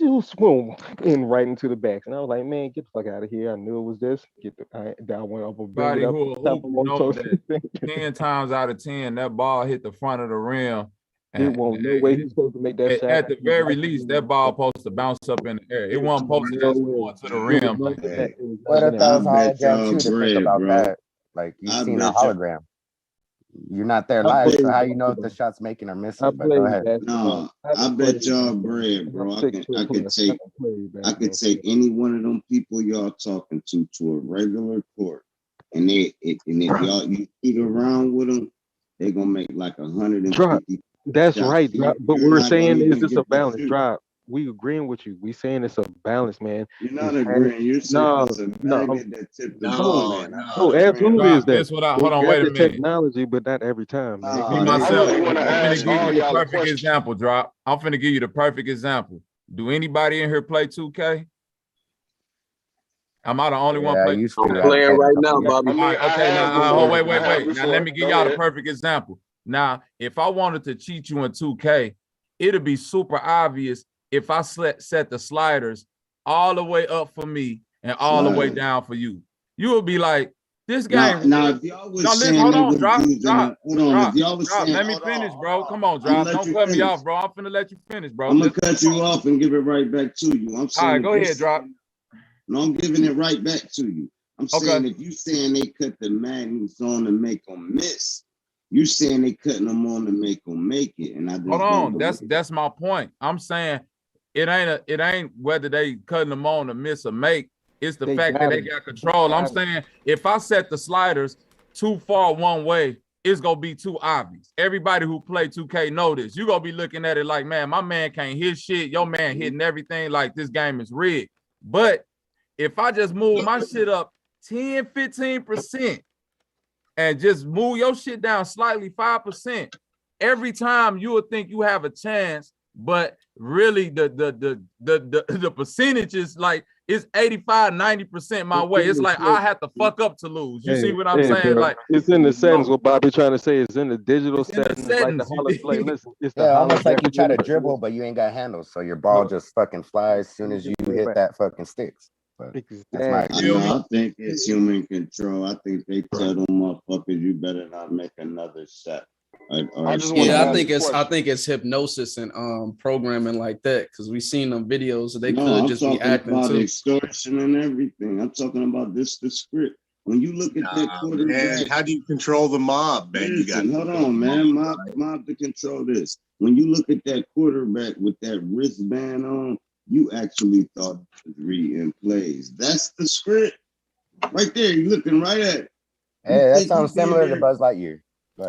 swoom, and right into the back. And I was like, man, get the fuck out of here. I knew it was this. I went up and bring it Everybody up. who a hooper know that 10 times out of 10, that ball hit the front of the rim. It won't no way he's supposed to make that shot. At the very least, that ball supposed to bounce up in the air. It wasn't supposed to just go into the rim like that. What if that was a I bet hologram y'all too to think bread, about bro. that? Like you I seen a bet y'all- hologram. You're not there I live, so played how you know if the basketball. shot's making or I missing? But go played ahead. basketball. No, I I haven't bet played y'all basketball. bread, I'm bro. a I 6 foot could player. I take haven't played I could basketball. take any one of them people y'all talking to a regular court, and and if y'all you shoot around with them, they gonna make like Drop. 150 That's shots. right, drop. But You're we're not gonna saying is even this a get to balance shoot. drop. We agreeing with you. We saying it's a balance, man. You're It's not had, agreeing. You're saying no, it's a no, magnet that tipped the ball, No, man. I'm oh, not agreeing absolutely with is Drop that. this. Hold They on. got Wait a the minute. technology, but not every time, man. Me Nah, they I myself. really want to I'm finna ask give all you the y'all a perfect question. example. Drop. I'm finna give you the perfect example. Do anybody in here play 2K? Am I the only one Yeah, I play used 2K? to. I'm I haven't playing played in a right couple now, of years. Bobby. I mean, I Okay, have now before. wait, I have Now let before. me give Go y'all the ahead. perfect example. Now, if I wanted to cheat you in 2K, it'd be super obvious if I set the sliders all the way up for me and all the way sliders. down for you. You would be like, this Now, game. if y'all was No, listen, saying hold they on, was using hold on, if y'all was saying, Let me hold finish, on, bro. Come on, I'm gonna drop. let Don't you cut me finish. off, bro. I'm finna let you finish, bro. I'm gonna Just cut you off and give it right back to you. I'm all saying right, if go you ahead, drop. saying, no, I'm giving it right back to you. I'm saying Okay. if you saying they cut the magnets on to make them miss, you saying they cutting them on to make them make it, and I just Hold don't on. believe. That's my point. I'm saying it ain't whether they cutting them on to miss or make. It's the They fact that got they it. got control. I'm Got it. saying if I set the sliders too far one way, it's gonna be too obvious. Everybody who play 2K know this. You're gonna be looking at it like, man, my man can't hit shit. Your man hitting everything like this game is rigged. But if I just move my shit up 10, 15% and just move your shit down slightly 5%, every time you would think you have a chance, but really the percentage is like it's 85, 90% my way. It's like I have to fuck up to lose. You see what I'm Hey, saying? bro. Like It's in the settings. What Bobby trying to say is in the digital it's in the settings, like the settings. You hollow. Like, dig? listen, it's the Yeah, almost like you holographic try to image. dribble, but you ain't got handles, so your ball just fucking flies as soon as you hit that fucking sticks. But that's my I know. I think it's human control. I think they tell them motherfuckers, you better not make another shot. I just want to Yeah, ask a I question. think it's hypnosis and programming like that because we seen them videos so they No, could I'm just be talking acting about too. extortion and everything. I'm talking about the script. When you look at that Man, quarterback, how do you control the mob, man? You got listen, hold on, man. Mob to control this. When you look at that quarterback with that wristband on, you actually thought it was reading plays. That's the script. Right there, you're looking right at it. Hey, that sounds similar to Buzz Lightyear.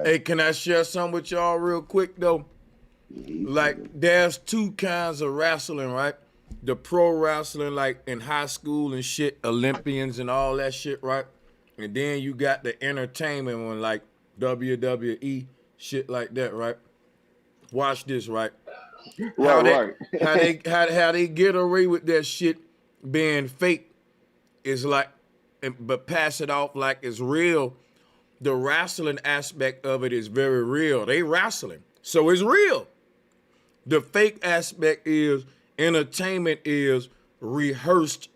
Hey, can I share something with y'all real quick though? Like, there's two kinds of wrestling, right? The pro wrestling, like in high school and shit, Olympians and all that shit, right? And then you got the entertainment one, like WWE, shit like that, right? Watch this, right? How Right. they get away with that shit being fake is like, but pass it off like it's real. The wrestling aspect of it is very real. They wrestling, so it's real. The fake aspect is entertainment is rehearsed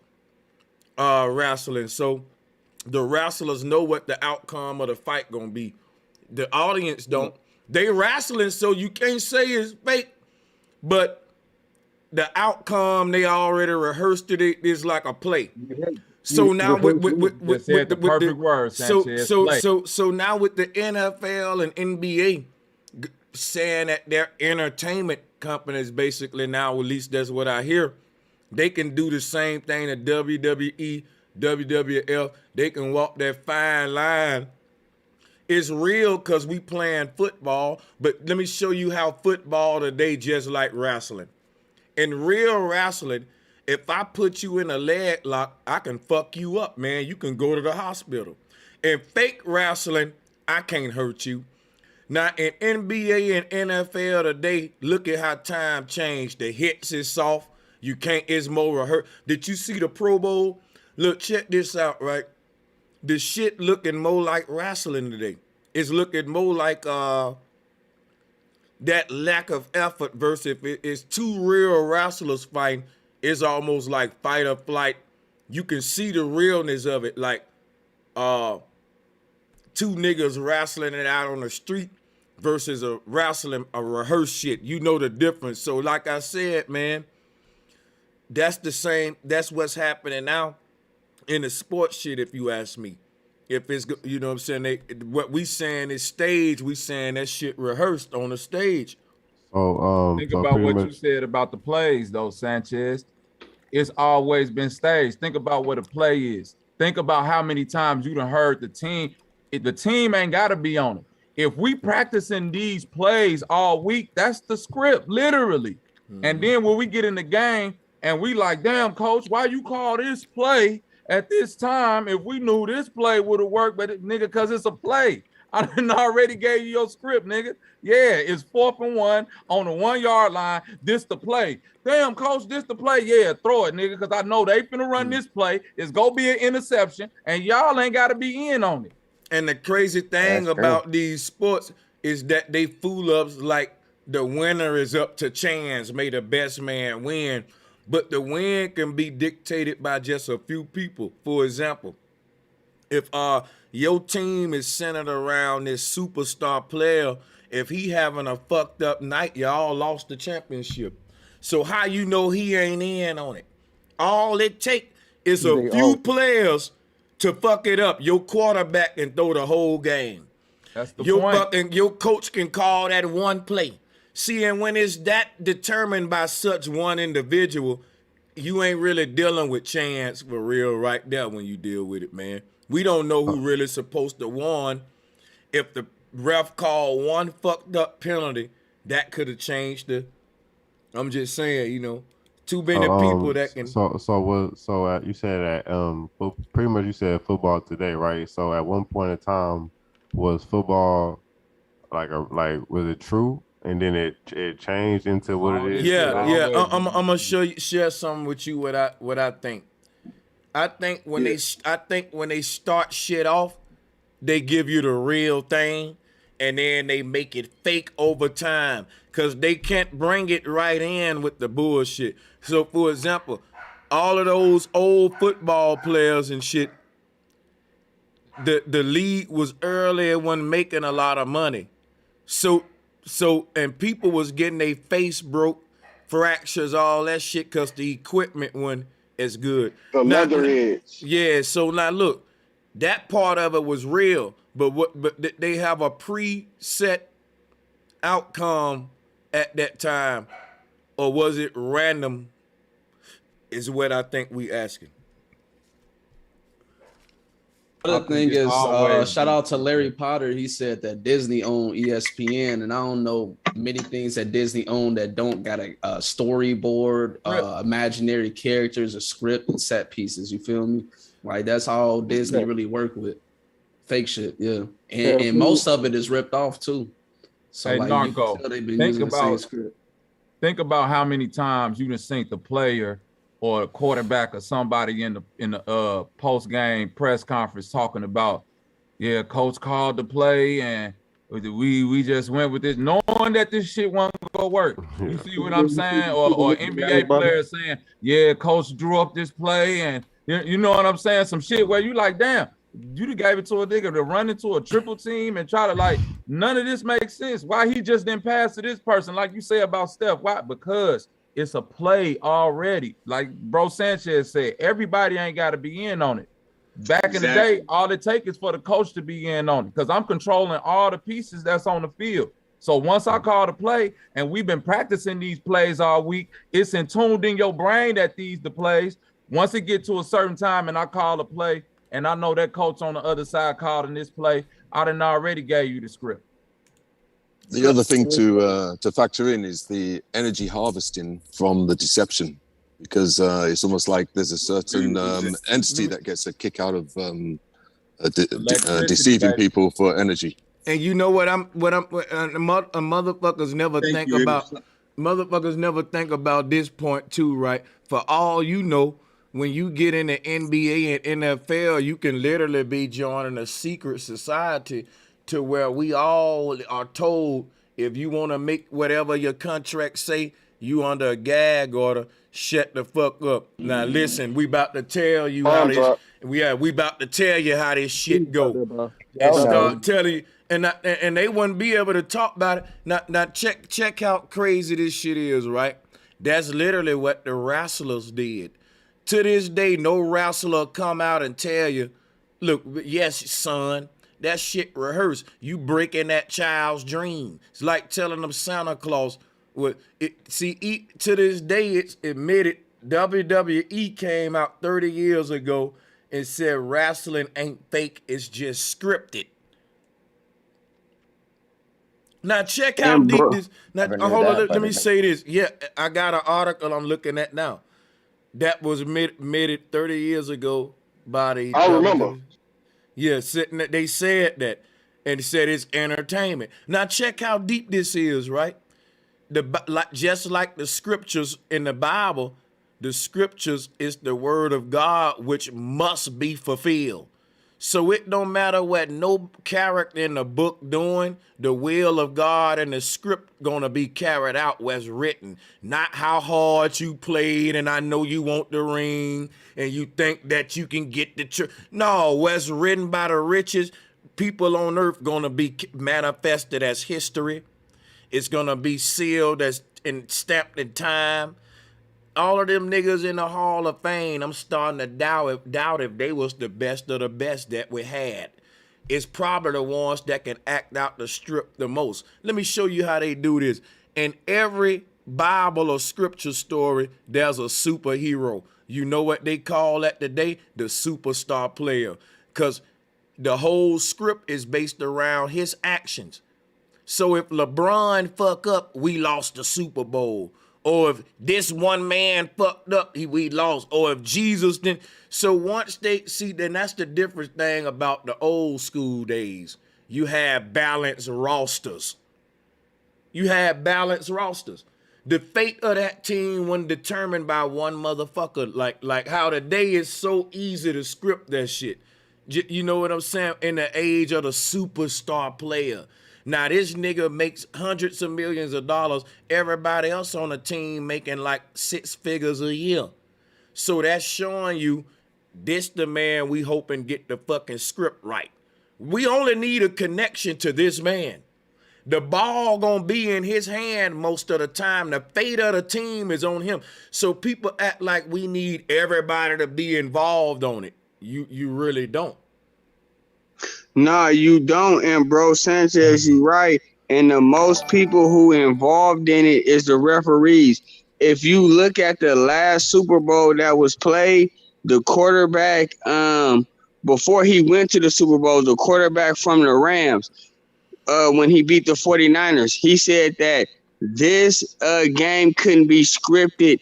wrestling. So the wrestlers know what the outcome of the fight gonna be. The audience don't. They wrestling, so you can't say it's fake, but the outcome they already rehearsed it. It is like a play. So now with the perfect word, Sanchez. Play. so now with the NFL and NBA saying that their entertainment companies basically now, at least that's what I hear, they can do the same thing at WWE, WWF. They can walk that fine line. It's real because we playing football, but let me show you how football today just like wrestling. In real wrestling, if I put you in a leg lock, I can fuck you up, man. You can go to the hospital. In fake wrestling, I can't hurt you. Now, in NBA and NFL today, look at how time changed. The hits is soft. You can't, it's more rehearsed. Did you see the Pro Bowl? Look, check this out, right? The shit looking more like wrestling today. It's looking more like that lack of effort versus if it's two real wrestlers fighting, it's almost like fight or flight. You can see the realness of it, like two niggas wrestling it out on the street versus a rehearsed shit. You know the difference. So like I said, man, that's the same. That's what's happening now in the sports shit, if you ask me. If it's, you know what I'm saying, what we saying is stage, we saying that shit rehearsed on the stage. Think So about pretty what much, you said about the plays, though, Sanchez. It's always been staged. Think about what a play is. Think about how many times you done heard the team. The team ain't got to be on it. If we practicing these plays all week, that's the script, literally. And then when we get in the game and we like, damn, coach, why you call this play at this time if we knew this play would have worked, but nigga, because it's a play. I done already gave you your script, nigga. Yeah, it's 4th and 1 on the 1 yard line. This the play. Damn, coach, this the play. Yeah, throw it, nigga, because I know they finna run this play. It's gonna be an interception, and y'all ain't got to be in on it. And the crazy thing about these sports is that they fool us like the winner is up to chance. May the best man win. But the win can be dictated by just a few people. For example, if your team is centered around this superstar player, if he having a fucked up night, y'all lost the championship. So how you know he ain't in on it? All it take is a few players to fuck it up. Your quarterback can throw the whole game. That's the point. Your coach can call that one play. See, and when it's that determined by such one individual, you ain't really dealing with chance for real right there when you deal with it, man. We don't know who really supposed to won. If the ref called one fucked up penalty, that could have changed the. I'm just saying, you know, too many people that can. So you said that pretty much you said football today, right? So at one point in time, was football was it true? And then it changed into what it is. Yeah. I'm gonna share something with you what I think. I think when they start shit off, they give you the real thing, and then they make it fake over time because they can't bring it right in with the bullshit. So, for example, all of those old football players and shit, the league was earlier when making a lot of money. So and people was getting their face broke, fractures, all that shit, because the equipment wasn't as good. The leatherheads. Yeah, so now look, that part of it was real, but they have a preset outcome at that time, or was it random? Is what I think we asking. Other thing is, shout out to Larry Potter. He said that Disney owned ESPN, and I don't know many things that Disney owned that don't got a storyboard, imaginary characters, a script, and set pieces. You feel me? Like that's all Disney really work with. Fake shit, yeah. And most of it is ripped off too. So hey, like, Narco, they've been using the same script. Think about how many times you done seen the player or a quarterback or somebody in the post game press conference talking about, yeah, coach called the play and we just went with this, knowing that this shit wasn't gonna work. You see what I'm saying? Or NBA players saying, yeah, coach drew up this play, and you know what I'm saying? Some shit where you like, damn, you done gave it to a nigga to run into a triple team and try to like, none of this makes sense. Why he just didn't pass to this person, like you say about Steph? Why? Because it's a play already. Like Bro Sanchez said, everybody ain't got to be in on it. Back in the day, all it takes is for the coach to be in on it because I'm controlling all the pieces that's on the field. So once I call the play, and we've been practicing these plays all week, it's tuned in your brain that the plays. Once it get to a certain time and I call the play, and I know that coach on the other side called in this play, I done already gave you the script. The other thing to factor in is the energy harvesting from the deception, because it's almost like there's a certain entity that gets a kick out of deceiving people for energy. And you know motherfuckers never think about this point too, right? For all you know, when you get in the NBA and NFL, you can literally be joining a secret society to where we all are told if you want to make whatever your contract say, you under a gag order, shut the fuck up. Now listen, we about to tell you how this, we about to tell you how this shit go. And start telling you, and they wouldn't be able to talk about it. Now check how crazy this shit is, right? That's literally what the wrestlers did. To this day, no wrestler come out and tell you Look, yes, son, that shit rehearsed. You breaking that child's dream. It's like telling them Santa Claus. To this day, it's admitted WWE came out 30 years ago and said wrestling ain't fake, it's just scripted. Now check how And deep bro, this. Now Never knew hold on, that, let but me say this. Yeah, I got an article I'm looking at now that was admitted 30 years ago by the I remember. WWE. Yeah, they said that and said it's entertainment. Now check how deep this is, right? Just like the scriptures in the Bible, the scriptures is the word of God which must be fulfilled. So it don't matter what no character in the book doing, the will of God and the script gonna be carried out what's written. Not how hard you played and I know you want the ring and you think that you can get the church. No, what's written by the richest people on earth gonna be manifested as history. It's gonna be sealed as and stamped in time. All of them niggas in the Hall of Fame, I'm starting to doubt if they was the best of the best that we had. It's probably the ones that can act out the strip the most. Let me show you how they do this. In every Bible or scripture story, there's a superhero. You know what they call that today? The superstar player. Because the whole script is based around his actions. So if LeBron fuck up, we lost the Super Bowl. Or if this one man fucked up, we lost. Or if Jesus didn't. So once they see, then that's the different thing about the old school days. You have balanced rosters. You have balanced rosters. The fate of that team wasn't determined by one motherfucker. Like how today is so easy to script that shit. You know what I'm saying? In the age of the superstar player. Now this nigga makes hundreds of millions of dollars. Everybody else on the team making like 6 figures a year. So that's showing you this the man we hoping get the fucking script right. We only need a connection to this man. The ball gonna be in his hand most of the time. The fate of the team is on him. So people act like we need everybody to be involved on it. You really don't. nah, you don't. And bro, Sanchez, you right. And the most people who involved in it is the referees. If you look at the last Super Bowl that was played, the quarterback, before he went to the Super Bowl, the quarterback from the Rams, when he beat the 49ers, he said that this game couldn't be scripted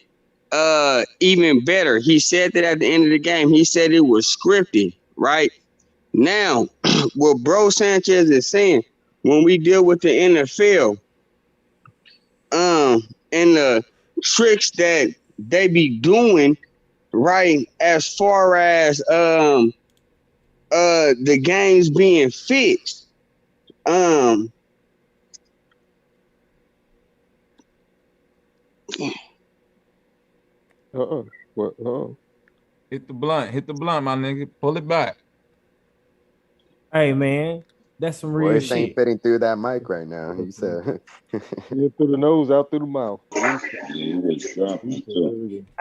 even better. He said that at the end of the game. He said it was scripted, right? Now, what Bro Sanchez is saying, when we deal with the NFL, and the tricks that they be doing, right, as far as the games being fixed, What? Hit the blunt, my nigga. Pull it back. Hey man, that's some real Voice ain't shit. fitting through that mic right now. He said, In through the nose, out through the mouth.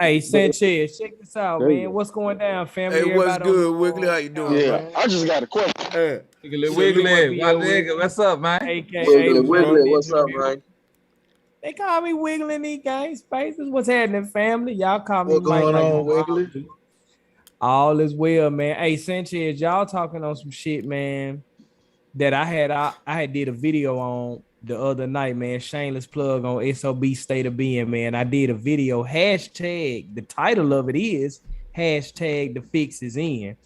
Hey Sanchez, check this out, There you man. go. What's going down, family? Hey, what's Everybody on good, Wiggly? How you doing, Yeah, man? I just got a question. Wiggly, So wiggly, Louis my Vito nigga. What's up, man? AKA Wiggly, the Wiggly, Ninja what's up, Builder. man? They call me Wiggly in these game spaces. What's happening, family? Y'all call me What Mike going like on, you Wiggly? do. All is well, man. Hey Sanchez, y'all talking on some shit, man, that I had did a video on the other night, man. Shameless plug on SOB State of Being, man. I did a video, hashtag, the title of it is hashtag the fix is in.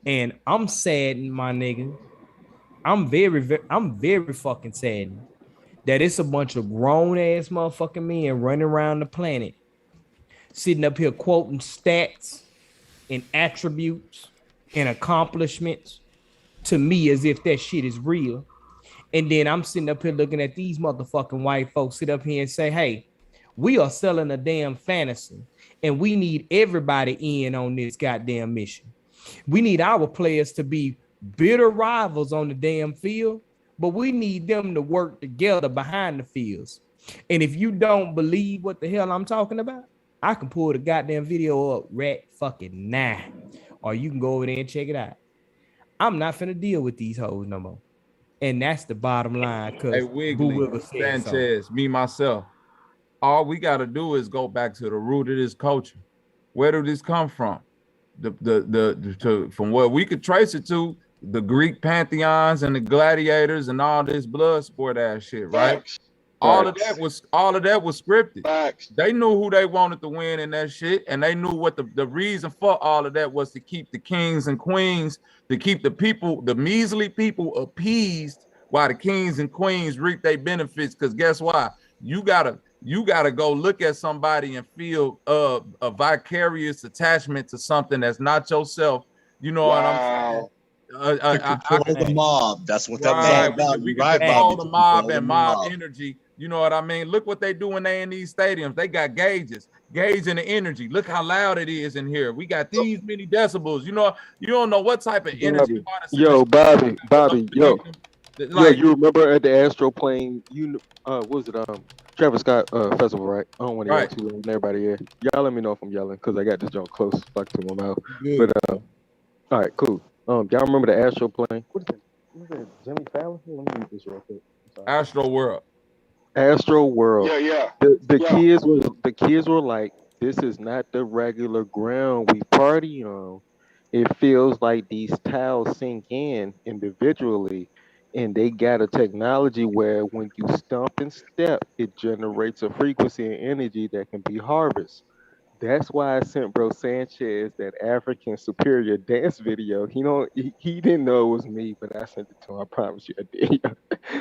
And I'm saddened, my nigga. I'm very fucking saddened that it's a bunch of grown ass motherfucking men running around the planet, sitting up here quoting stats and attributes and accomplishments to me as if that shit is real. And then I'm sitting up here looking at these motherfucking white folks sit up here and say, hey, we are selling a damn fantasy and we need everybody in on this goddamn mission. We need our players to be bitter rivals on the damn field, but we need them to work together behind the fields. And if you don't believe what the hell I'm talking about, I can pull the goddamn video up right fucking now, or you can go over there and check it out. I'm not finna deal with these hoes no more. And that's the bottom line. Hey, Cause Boo Wiggly, Wiggle said so. Sanchez, me, myself. All we got to do is go back to the root of this culture. Where did this come from? From where we could trace it to the Greek pantheons and the gladiators and all this blood sport ass shit, right? Facts. All of that was scripted. Facts. They knew who they wanted to win in that shit, and they knew what the reason for all of that was to keep the kings and queens, to keep the people, the measly people, appeased while the kings and queens reap their benefits. Because guess why? You gotta go look at somebody and feel a vicarious attachment to something that's not yourself. You know what I'm saying? Control the mob. That's what that was Right. all about. We Right, can control Bobby, the mob control and the mob mob. energy. You know what I mean? Look what they do when they in these stadiums. They got gauges, gauging the energy. Look how loud it is in here. We got these many decibels. You know, you don't know what type of energy. Bobby, yo, Like, you remember at the Astro plane? What was it? Travis Scott festival, right? I don't want to yell too loud in everybody here. Y'all let me know if I'm yelling because I got this joint close, like to my mouth. Good. But all right, cool. Y'all remember the Astro plane? What is that? Jimmy Fallon? Let me read this real quick. Astro World. Astro World. Yeah. The kids were like, this is not the regular ground we party on. It feels like these tiles sink in individually, and they got a technology where when you stomp and step, it generates a frequency and energy that can be harvested. That's why I sent Bro Sanchez that African Superior dance video. He didn't know it was me, but I sent it to him. I promise you I did.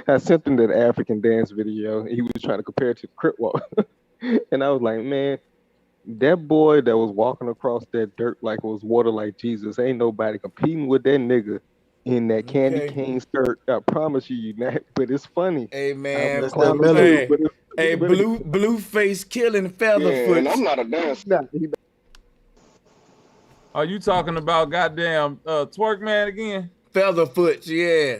I sent him that African dance video. He was trying to compare it to the Crip Walk. And I was like, man, that boy that was walking across that dirt like it was water like Jesus, ain't nobody competing with that nigga in that candy cane skirt. I promise you not, but it's funny. Hey man, Hey, blue face killing Featherfoot. and I'm not a dancer. Are you talking about goddamn twerk man again? Featherfoot, yeah.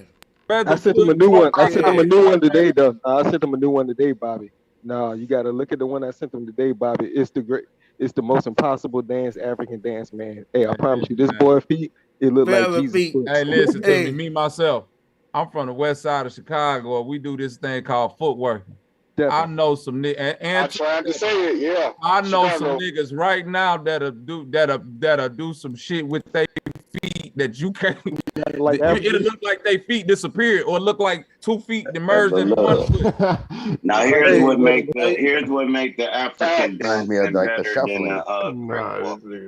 I sent him a new one. I sent him a new one today, though. I sent him a new one today, Bobby. No, you got to look at the one I sent him today, Bobby. It's the most impossible dance, African dance, man. Hey, I promise you, this boy feet, it look like Jesus. Hey, listen to me, myself. I'm from the west side of Chicago. We do this thing called footwork. I know some niggas. I tried to say it, yeah. I know Chicago. some niggas right now that'll do some shit with their feet that you can't. Like it'll look like they feet disappeared, or look like 2 feet merged into 1 foot. Now here's what make the African dance like the better shuffling. than the Crip Walk. Bro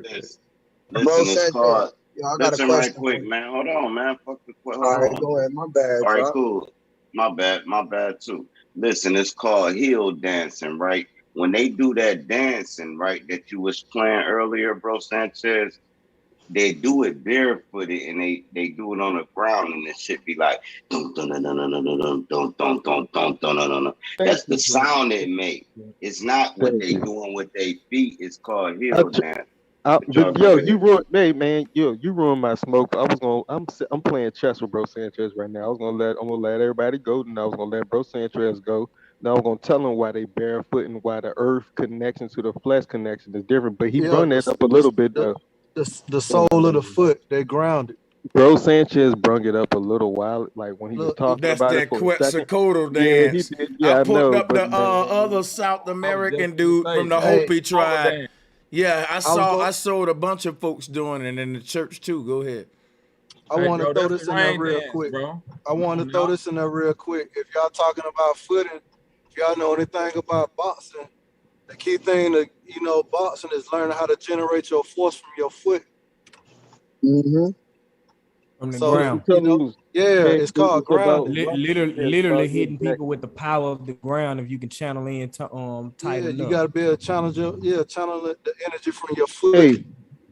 Listen, said it's called. y'all got a Listen right question. quick, man. Hold on, man. Fuck the hold All right, on. go ahead. My bad. All right, bro. cool. My bad too. Listen, it's called heel dancing, right? When they do that dancing, right, that you was playing earlier, Bro Sanchez, they do it barefooted and they do it on the ground and it should be like dun dun dun dun dun dun dun dun dun dun dun dun dun dun. That's the sound it make. It's not what they doing with their feet. It's called heel dance. You ruined, hey man, you ruined my smoke. I'm playing chess with Bro Sanchez right now. I'm gonna let everybody go, and I was gonna let Bro Sanchez go. Now I'm gonna tell him why they barefoot and why the earth connection to the flesh connection is different. But he brung that up a little bit though. The sole of the foot, they're grounded. Bro Sanchez brung it up a little while, like when he was talking That's about that it for a second. Quetzalcoatl Yeah, dance. he did. Yeah, I I pulled know, up but the other South American dude from the Hopi tribe. Yeah, I saw a bunch of folks doing it in the church too. Go ahead. I want to throw this in there real quick. I want to throw this in there real quick. If y'all talking about footing, if y'all know anything about boxing, the key thing to boxing is learning how to generate your force from your foot. From the ground. It's called grounding. Literally hitting people with the power of the ground. If you can channel in tight enough. You got to be able to channel the energy from your foot. Hey,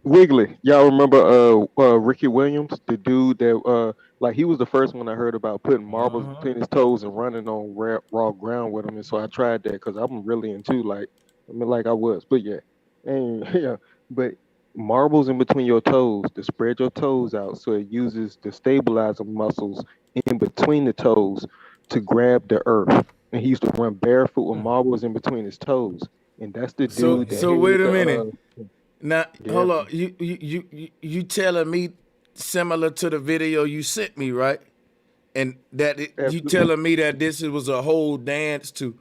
Wiggly, y'all remember Ricky Williams, the dude that like he was the first one I heard about putting marbles between his toes and running on raw ground with him, and so I tried that because I'm really into like I was, but yeah, and yeah, but marbles in between your toes to spread your toes out, so it uses the stabilizer muscles in between the toes to grab the earth. And he used to run barefoot with marbles in between his toes, and that's the dude. So wait a minute. Now hold on, you telling me similar to the video you sent me, right? And that you telling me that this was a whole dance to,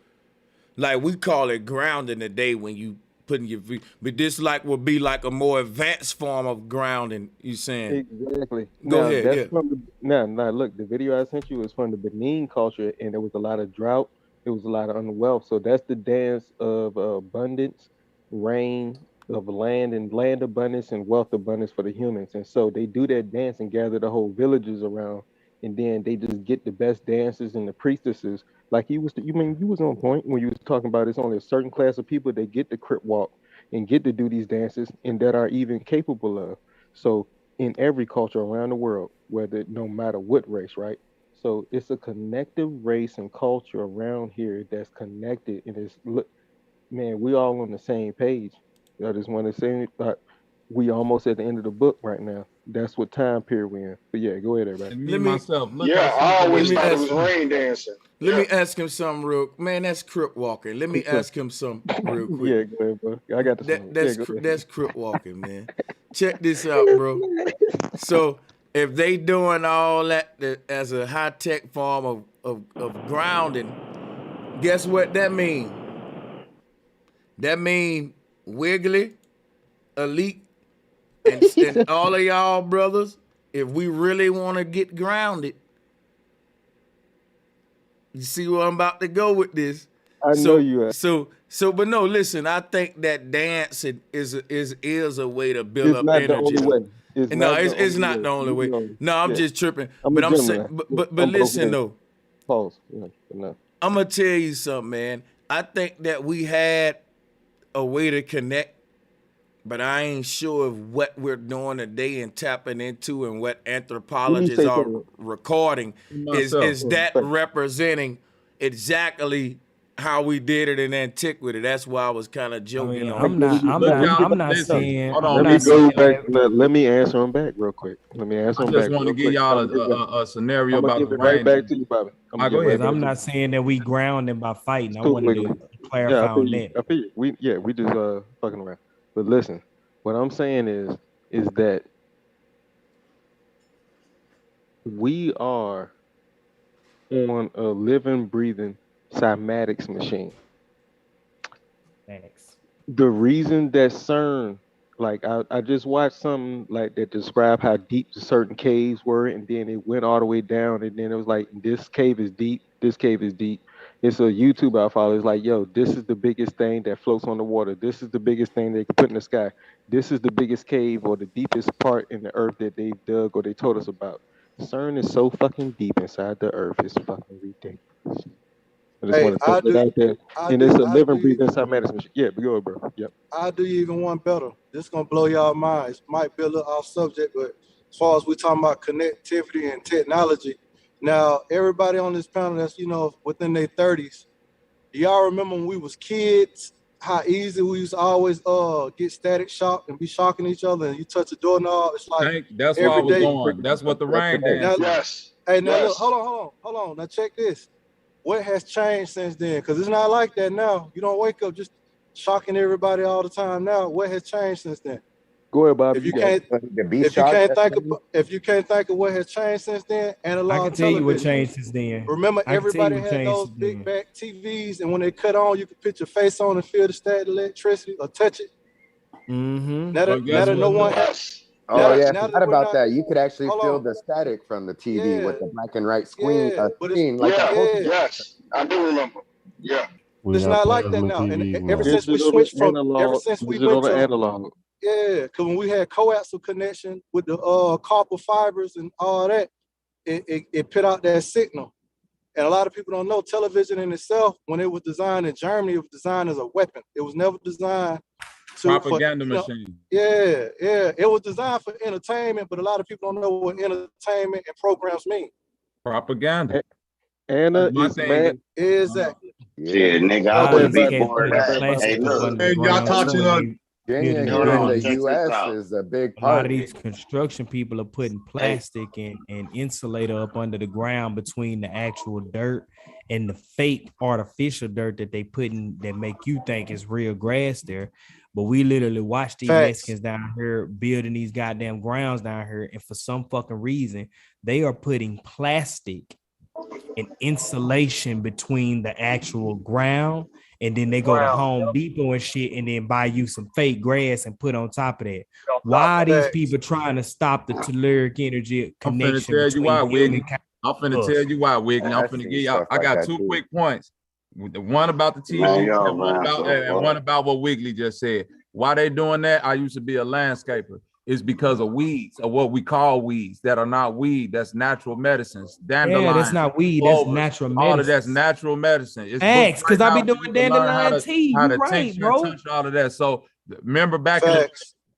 like we call it grounding today when you putting your feet, but this like will be like a more advanced form of grounding. You saying? Exactly. Go Now ahead. that's Yeah. from the now look, the video I sent you was from the Benin culture, and there was a lot of drought. There was a lot of unwealth. So that's the dance of abundance, rain, of land and land abundance and wealth abundance for the humans. And so they do that dance and gather the whole villages around, and then they just get the best dancers and the priestesses. Like you was on point when you was talking about it's only a certain class of people that get the crip walk and get to do these dances and that are even capable of. So in every culture around the world, whether no matter what race, right? So it's a connective race and culture around here that's connected, and it's look, man, we all on the same page. I just want to say that we almost at the end of the book right now. That's what time period we in. But yeah, go ahead, everybody. And me myself, look Yeah, how I simple always it thought it is. was rain dancing. Let me ask him something real. Man, that's crip walking. Let me ask him something real quick. Yeah, go ahead, bro. I got the song. That's crip walking, man. Check this out, bro. So if they doing all that as a high tech form of grounding, guess what that mean? That mean Wiggly, Elite, and all of y'all brothers. If we really want to get grounded, you see where I'm about to go with this. I know you are. But no, listen. I think that dancing is a way to build It's up not the energy. only way. It's not the only way. No, I'm just tripping. I'm but a I'm saying, gentleman. but I'm listen broken. though. Pause. Yeah, no. I'm gonna tell you something, man. I think that we had a way to connect, but I ain't sure of what we're doing today and tapping into and what anthropologists are recording is that representing exactly how we did it in antiquity. That's why I was kind of joking on. I'm not saying. Let me go back. Let me answer him back real quick. Let me answer I him just back. want to give y'all a scenario I'm gonna about give the it right rain. back to you, Bobby. I'm not saying that we grounding by fighting. I Cool, wanted to clarify yeah, I feel on you. that. I feel you. We just fucking around. But listen, what I'm saying is that we are on a living, breathing cymatics machine. Thanks. The reason that CERN, like I just watched something like that describe how deep certain caves were, and then it went all the way down, and then it was like this cave is deep, this cave is deep. It's a YouTube I follow. It's like, yo, this is the biggest thing that floats on the water. This is the biggest thing they can put in the sky. This is the biggest cave or the deepest part in the earth that they've dug or they told us about. CERN is so fucking deep inside the earth. It's fucking ridiculous. I just want to throw it out there. And it's a living, breathing cymatics machine. Yeah, but go ahead, bro. Yep. I'll do you even one better. This gonna blow y'all minds. Might be a little off subject, but as far as we talking about connectivity and technology, now everybody on this panel that's within their 30s, do y'all remember when we was kids? How easy we used to always get static shock and be shocking each other, and you touch a doorknob, it's like That's where I was going. That's what the rain dance. Yes. Hey, now look, hold on. Now check this. What has changed since then? Because it's not like that now. You don't wake up just shocking everybody all the time now. What has changed since then? Go ahead, Bob. If you can't think of what has changed since then, analog I can tell you what television. changed since then. Remember, I can tell you everybody what had changed those since big then. back TVs, and when they cut on, you could put your face on and feel the static electricity or touch it. Mm-hmm. Now that no one has. Oh yeah, I forgot about that. You could actually feel the static from the TV with the black and white screen. Yes, I do remember. Yeah. It's not like that now. And ever since we switched from digital to analog. Yeah, because when we had coaxial connection with the copper fibers and all that, it put out that signal. And a lot of people don't know television in itself, when it was designed in Germany, it was designed as a weapon. It was never designed propaganda machine. Yeah. It was designed for entertainment, but a lot of people don't know what entertainment and programs mean. Propaganda. Anna is mad. Exactly. Yeah, nigga, I would be more of that. Hey, look. Hey, y'all touching on Virginia the here in ground. the U.S. is a big A part. lot of these construction people are putting plastic and insulator up under the ground between the actual dirt and the fake artificial dirt that they put in that make you think is real grass there. But we literally watch these Facts. Mexicans down here building these goddamn grounds down here, and for some fucking reason, they are putting plastic and insulation between the actual ground, and then they go to Home Depot and shit, and then buy you some fake grass and put on top of that. Why are these people trying to stop the telluric energy I'm finna connection tell you why, between Wiggly. I'm finna tell you why, Wiggly. I'm finna give y'all. I got two quick points. The one about the TV and one about what Wiggly just said. Why they doing that? I used to be a landscaper. It's because of weeds, or what we call weeds that are not weed. That's natural medicines. Dandelion. Yeah, that's not weed. That's clovers, natural all medicine. of that's natural medicine. It's Facts, because I be right now doing where you can learn dandelion tea. how You to right, tincture bro. and touch all of that. So remember back in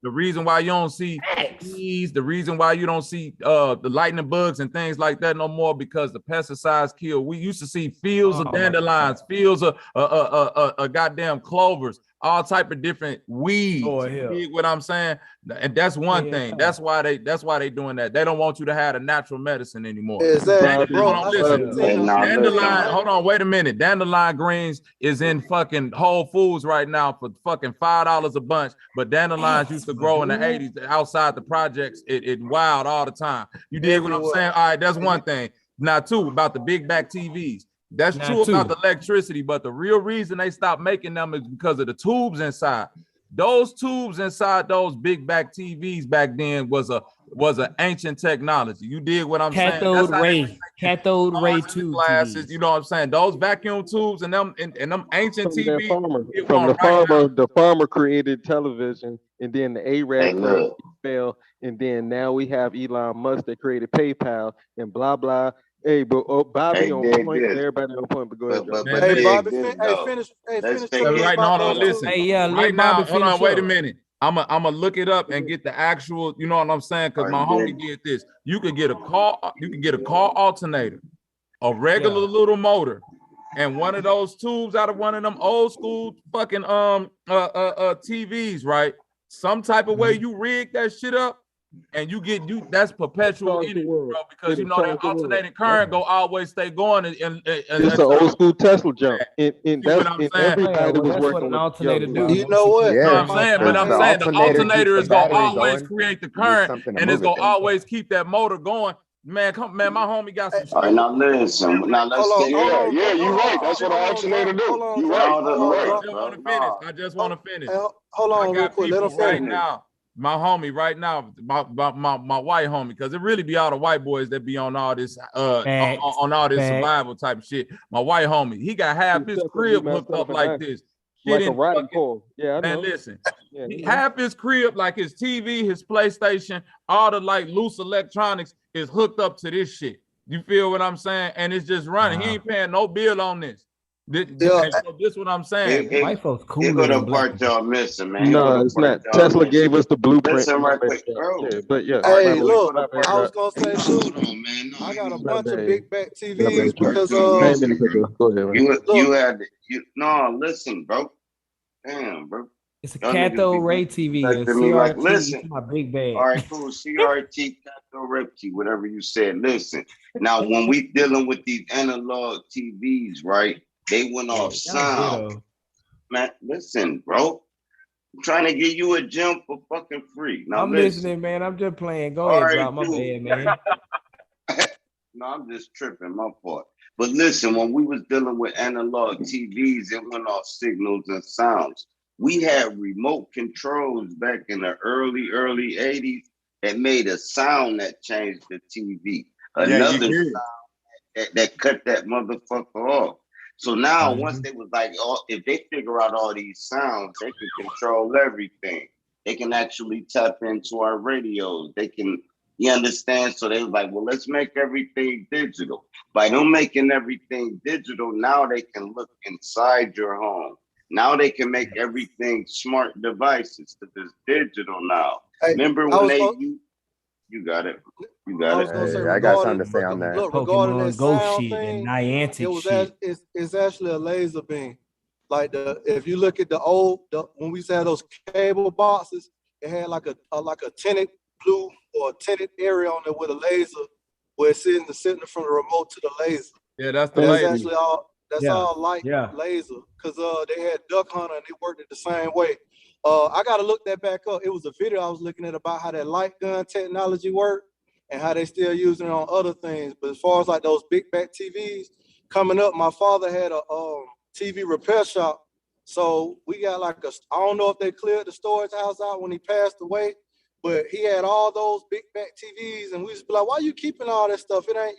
the reason why you don't see bees, the reason why you don't see the lightning bugs and things like that no more, because the pesticides kill. We used to see fields of dandelions, fields of goddamn clovers, all type of different weeds. You get what I'm saying? And that's one thing. That's why they doing that. They don't want you to have a natural medicine anymore. Exactly, bro. Dandelion, hold on, wait a minute. Dandelion greens is in fucking Whole Foods right now for fucking $5 a bunch. But dandelions used to grow in the 80s outside the projects. It wild all the time. You dig what I'm saying? All right, that's one thing. Now, two, about the big back TVs. That's true about the electricity, but the real reason they stopped making them is because of the tubes inside. Those tubes inside those big back TVs back then was an ancient technology. You dig what I'm saying? Cathode ray tube glasses. You know what I'm saying? Those vacuum tubes and them ancient TVs. From the farmer created television, and then the Arab created email, and then now we have Elon Musk that created PayPal and blah blah. Hey, but Bobby on point. Everybody on point. But go ahead, Joe. Hey, Bobby, finish. Right now, hold on, listen. Right now, hold on, wait a minute. I'm gonna look it up and get the actual. You know what I'm saying? Because my homie did this. You could get a car. You can get a car alternator, a regular little motor, and one of those tubes out of one of them old school fucking TVs, right? Some type of way you rig that shit up. And that's perpetual energy, bro, because you know that alternating current go always stay going. And it's an old school Tesla jump. And that's and everybody was working with alternator do. You know what? You know what I'm saying? But I'm saying the alternator is gonna always create the current, and it's gonna always keep that motor going. Man, my homie got some shit. All right, now listen. Now let's Yeah, you're right. That's what an alternator do. You're right. I just want to finish. Hold on, real quick. Let him finish. Right now. My homie right now, my white homie, because it really be all the white boys that be on all this on all this survival type shit. My white homie, he got half his crib hooked up like this. Like a riding pole. Yeah, I know. Man, listen, half his crib, like his TV, his PlayStation, all the like loose electronics is hooked up to this shit. You feel what I'm saying? And it's just running. He ain't paying no bill on this. This is what I'm saying. White folks cool. Here go the part y'all missing, man. No, it's not. Tesla gave us the blueprint. Listen right quick, bro. Yeah, but yeah. Hey, look, I was gonna say too. I got a bunch of big back TVs because no, listen, bro. Damn, bro. It's a cathode ray TV. Like, listen, my big bag. All right, cool. CRT, cathode ray TV, whatever you said. Listen, now when we dealing with these analog TVs, right? They went off sound. Man, listen, bro. I'm trying to give you a gem for fucking free. Now, I'm listening, man. I'm just playing. Go ahead, drop my bad, man. No, I'm just tripping, my fault. But listen, when we was dealing with analog TVs, it went off signals and sounds. We had remote controls back in the early 80s that made a sound that changed the TV. Another sound that cut that motherfucker off. So now, once they was like, if they figure out all these sounds, they can control everything. They can actually tap into our radios. They can, you understand? So they was like, well, let's make everything digital. By them making everything digital, now they can look inside your home. Now they can make everything smart devices because it's digital now. Hey, remember when you got it. You got it. I got something to say on that. Look, regarding that sound shit thing, and Niantic shit. It's actually a laser beam. Like if you look at when we had those cable boxes, it had like a tinted blue or a tinted area on there with a laser where it's sitting from the remote to the laser. Yeah, that's the laser. Actually all light laser because they had Duck Hunter and they worked it the same way. I gotta look that back up. It was a video I was looking at about how that light gun technology worked and how they still using it on other things. But as far as like those big back TVs coming up, my father had a TV repair shop. So we got like I don't know if they cleared the storage house out when he passed away, but he had all those big back TVs, and we used to be like, why you keeping all that stuff? It ain't,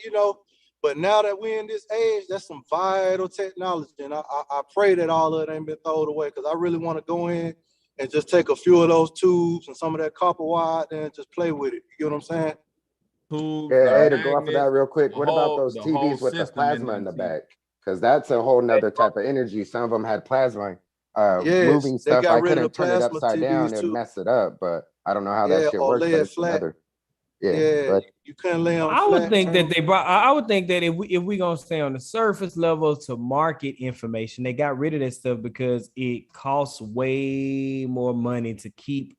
but now that we're in this age, that's some vital technology. And I pray that all of it ain't been thrown away, because I really want to go in and just take a few of those tubes and some of that copper wire and just play with it. You know what I'm saying? Yeah, to go off of that real quick, what about those TVs with the plasma in the back? Because that's a whole nother type of energy. Some of them had plasma. Moving stuff, I couldn't turn it upside down and mess it up, but I don't know how that shit works. But it's another. Yeah, you couldn't lay on. I would think that they brought. I would think that if we gonna stay on the surface level to market information, they got rid of that stuff because it costs way more money to keep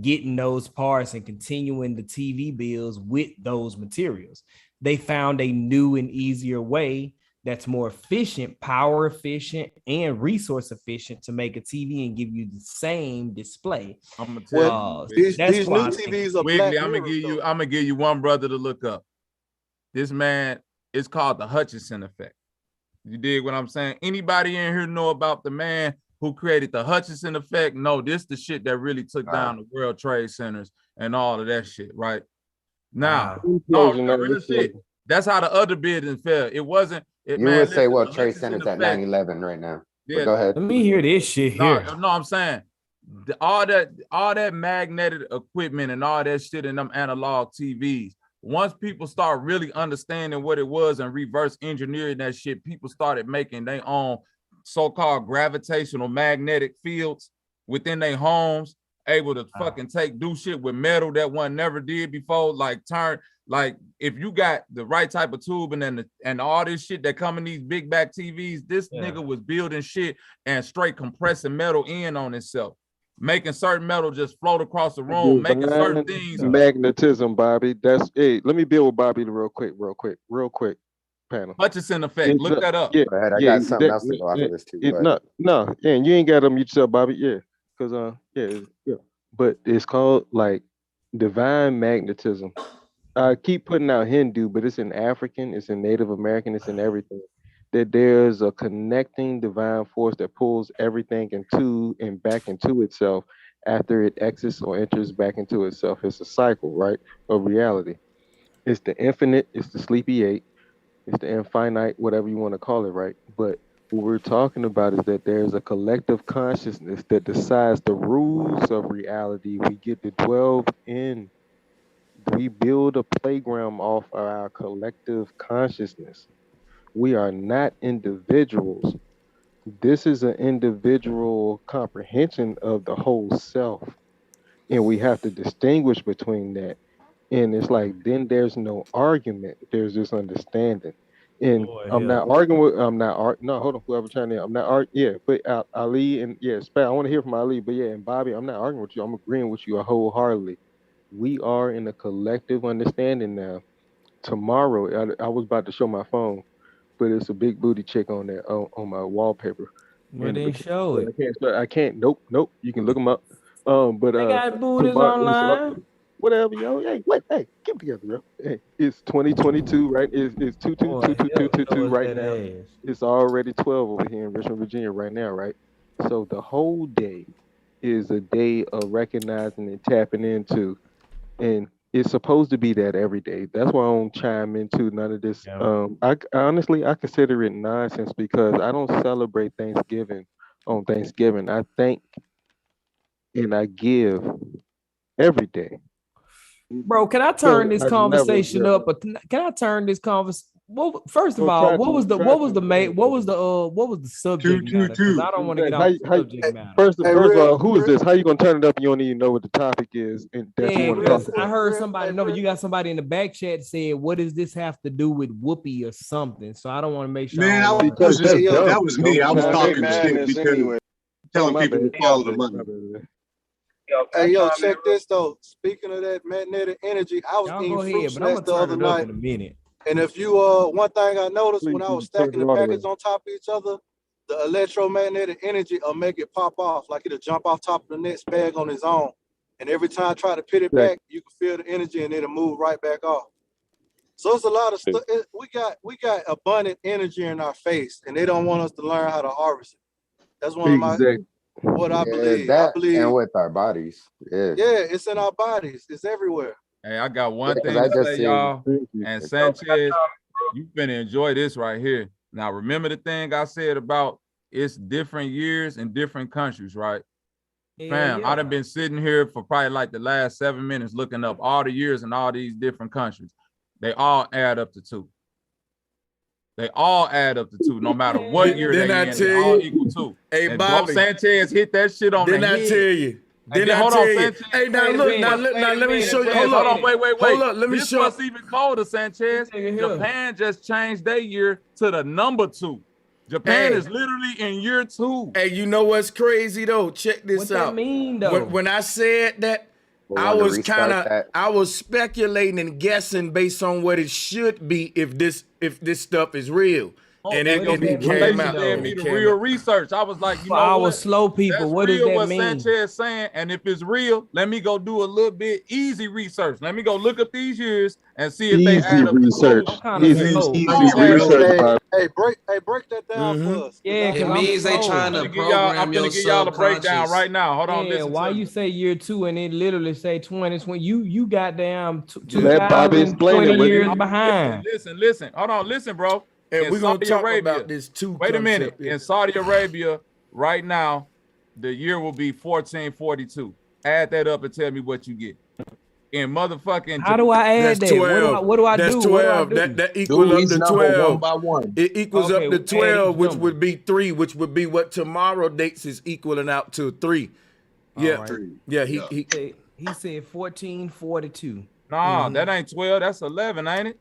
getting those parts and continuing the TV bills with those materials. They found a new and easier way that's more efficient, power efficient, and resource efficient to make a TV and give you the same display. I'm gonna tell you, these new TVs are Wiggly, I'm gonna give you one brother to look up. This man is called the Hutchinson effect. You dig what I'm saying? Anybody in here know about the man who created the Hutchinson effect? No, this the shit that really took down the World Trade Centers and all of that shit, right? Now, real shit. That's how the other buildings fell. It wasn't. Would say, well, Trade Center's at 9/11 right now. Yeah, go ahead. Let me hear this shit here. No, I'm saying all that magnetic equipment and all that shit in them analog TVs. Once people start really understanding what it was and reverse engineering that shit, people started making their own so-called gravitational magnetic fields within their homes, able to fucking do shit with metal that one never did before, like if you got the right type of tube and all this shit that come in these big back TVs, this nigga was building shit and straight compressing metal in on itself, making certain metal just float across the room, making certain things. Magnetism, Bobby. That's hey, let me build with Bobby real quick, panel. Hutchinson effect. Look that up. Yeah, I got something else to go off of this too. No, and you ain't got to mute yourself, Bobby. Yeah, because yeah. But it's called like divine magnetism. I keep putting out Hindu, but it's in African, it's in Native American, it's in everything. That there's a connecting divine force that pulls everything into and back into itself after it exits or enters back into itself. It's a cycle, right, of reality. It's the infinite, it's the sleepy eight, it's the infinite, whatever you want to call it, right? But what we're talking about is that there's a collective consciousness that decides the rules of reality. We get to dwell in. We build a playground off of our collective consciousness. We are not individuals. This is an individual comprehension of the whole self. And we have to distinguish between that. And it's like, then there's no argument. There's just understanding. And I'm not arguing with, no, hold on, whoever trying to, I'm not arguing, but Ali and Spat, I want to hear from Ali, but and Bobby, I'm not arguing with you. I'm agreeing with you wholeheartedly. We are in a collective understanding now. Tomorrow, I was about to show my phone, but it's a big booty chick on there on my wallpaper. Well, then show it. I can't. Nope. You can look them up. But they got booties online. Whatever, yo. Hey, get it together, bro. Hey, it's 2022, right? It's 2222 right now. It's already 12 over here in Richmond, Virginia, right now, right? So the whole day is a day of recognizing and tapping into. And it's supposed to be that every day. That's why I don't chime into none of this. I honestly consider it nonsense because I don't celebrate Thanksgiving on Thanksgiving. I thank and I give every day. Bro, can I turn this conversation up? But can I turn this conversation? Well, first of all, what was the subject matter? 'Cause I don't want to get off the subject matter. First of all, who is this? How you gonna turn it up? You don't even know what the topic is. And I heard somebody. No, you got somebody in the back chat said, "What does this have to do with Whoopi or something?" So I don't want to make sure. Man, that was me. I was talking shit because telling people to follow the money. Hey, yo, check this though. Speaking of that magnetic energy, I was eating fruit snacks the other night. In a minute. And if you one thing I noticed when I was stacking the packets on top of each other, the electromagnetic energy will make it pop off, like it'll jump off top of the next bag on its own. And every time I try to pit it back, you can feel the energy and it'll move right back off. So it's a lot of stuff. We got abundant energy in our face, and they don't want us to learn how to harvest it. That's one of my what I believe. That I believe and with our bodies. Yeah. Yeah, it's in our bodies. It's everywhere. Hey, I got one Yeah, 'cause thing I to just say, seen- y'all. And Sanchez, you finna enjoy this right here. Now, remember the thing I said about it's different years in different countries, right? Fam, I done been sitting here for probably like the last 7 minutes looking up all the years in all these different countries. They all add up to 2. They all add up to 2, no matter what year they in. They all equal 2. Hey, and Bobby. Bro Sanchez hit that shit on the Didn't I head. tell you? And Didn't I hold tell on, you? Sanchez. Hey, now look, now let me show you. Hold on, wait. Hold up, let me this show. What's even colder, Sanchez. Japan just changed their year to the number 2. Japan is literally in year 2. Hey, you know what's crazy though? Check this What out. that mean though? When I said that, I wanna was restart kind of that. I was speculating and guessing based on what it should be if this stuff is real. And it came out. Gave me the real research. I was like, you For know our what? slow people, That's what does real that what mean? Sanchez saying, and if it's real, let me go do a little bit easy research. Let me go look up these years and see if they add up to research. Easy research. Hey, break that down for us. Yeah, It means they trying to I'm program your gonna give y'all a breakdown subconscious. right now. Hold on, Yeah, listen. why to you me. say year 2 and it literally say 2020? You goddamn Let Bobby explain it, 20 Ricky. years behind. Listen. Hold on, listen, bro. And In we're gonna Saudi talk Arabia, about this too. Wait a minute. In Saudi Arabia, right now, the year will be 1442. Add that up and tell me what you get. In motherfucking How do I add That's that? 12. What do I That's do? 12. What do I do? That equals up each to number 12. one by one. It equals Okay, up to add 12, each which number. would be 3, which would be what tomorrow dates is equaling out to 3. Yeah, right. yeah. He said 1442. Nah, that ain't 12. That's 11, ain't it?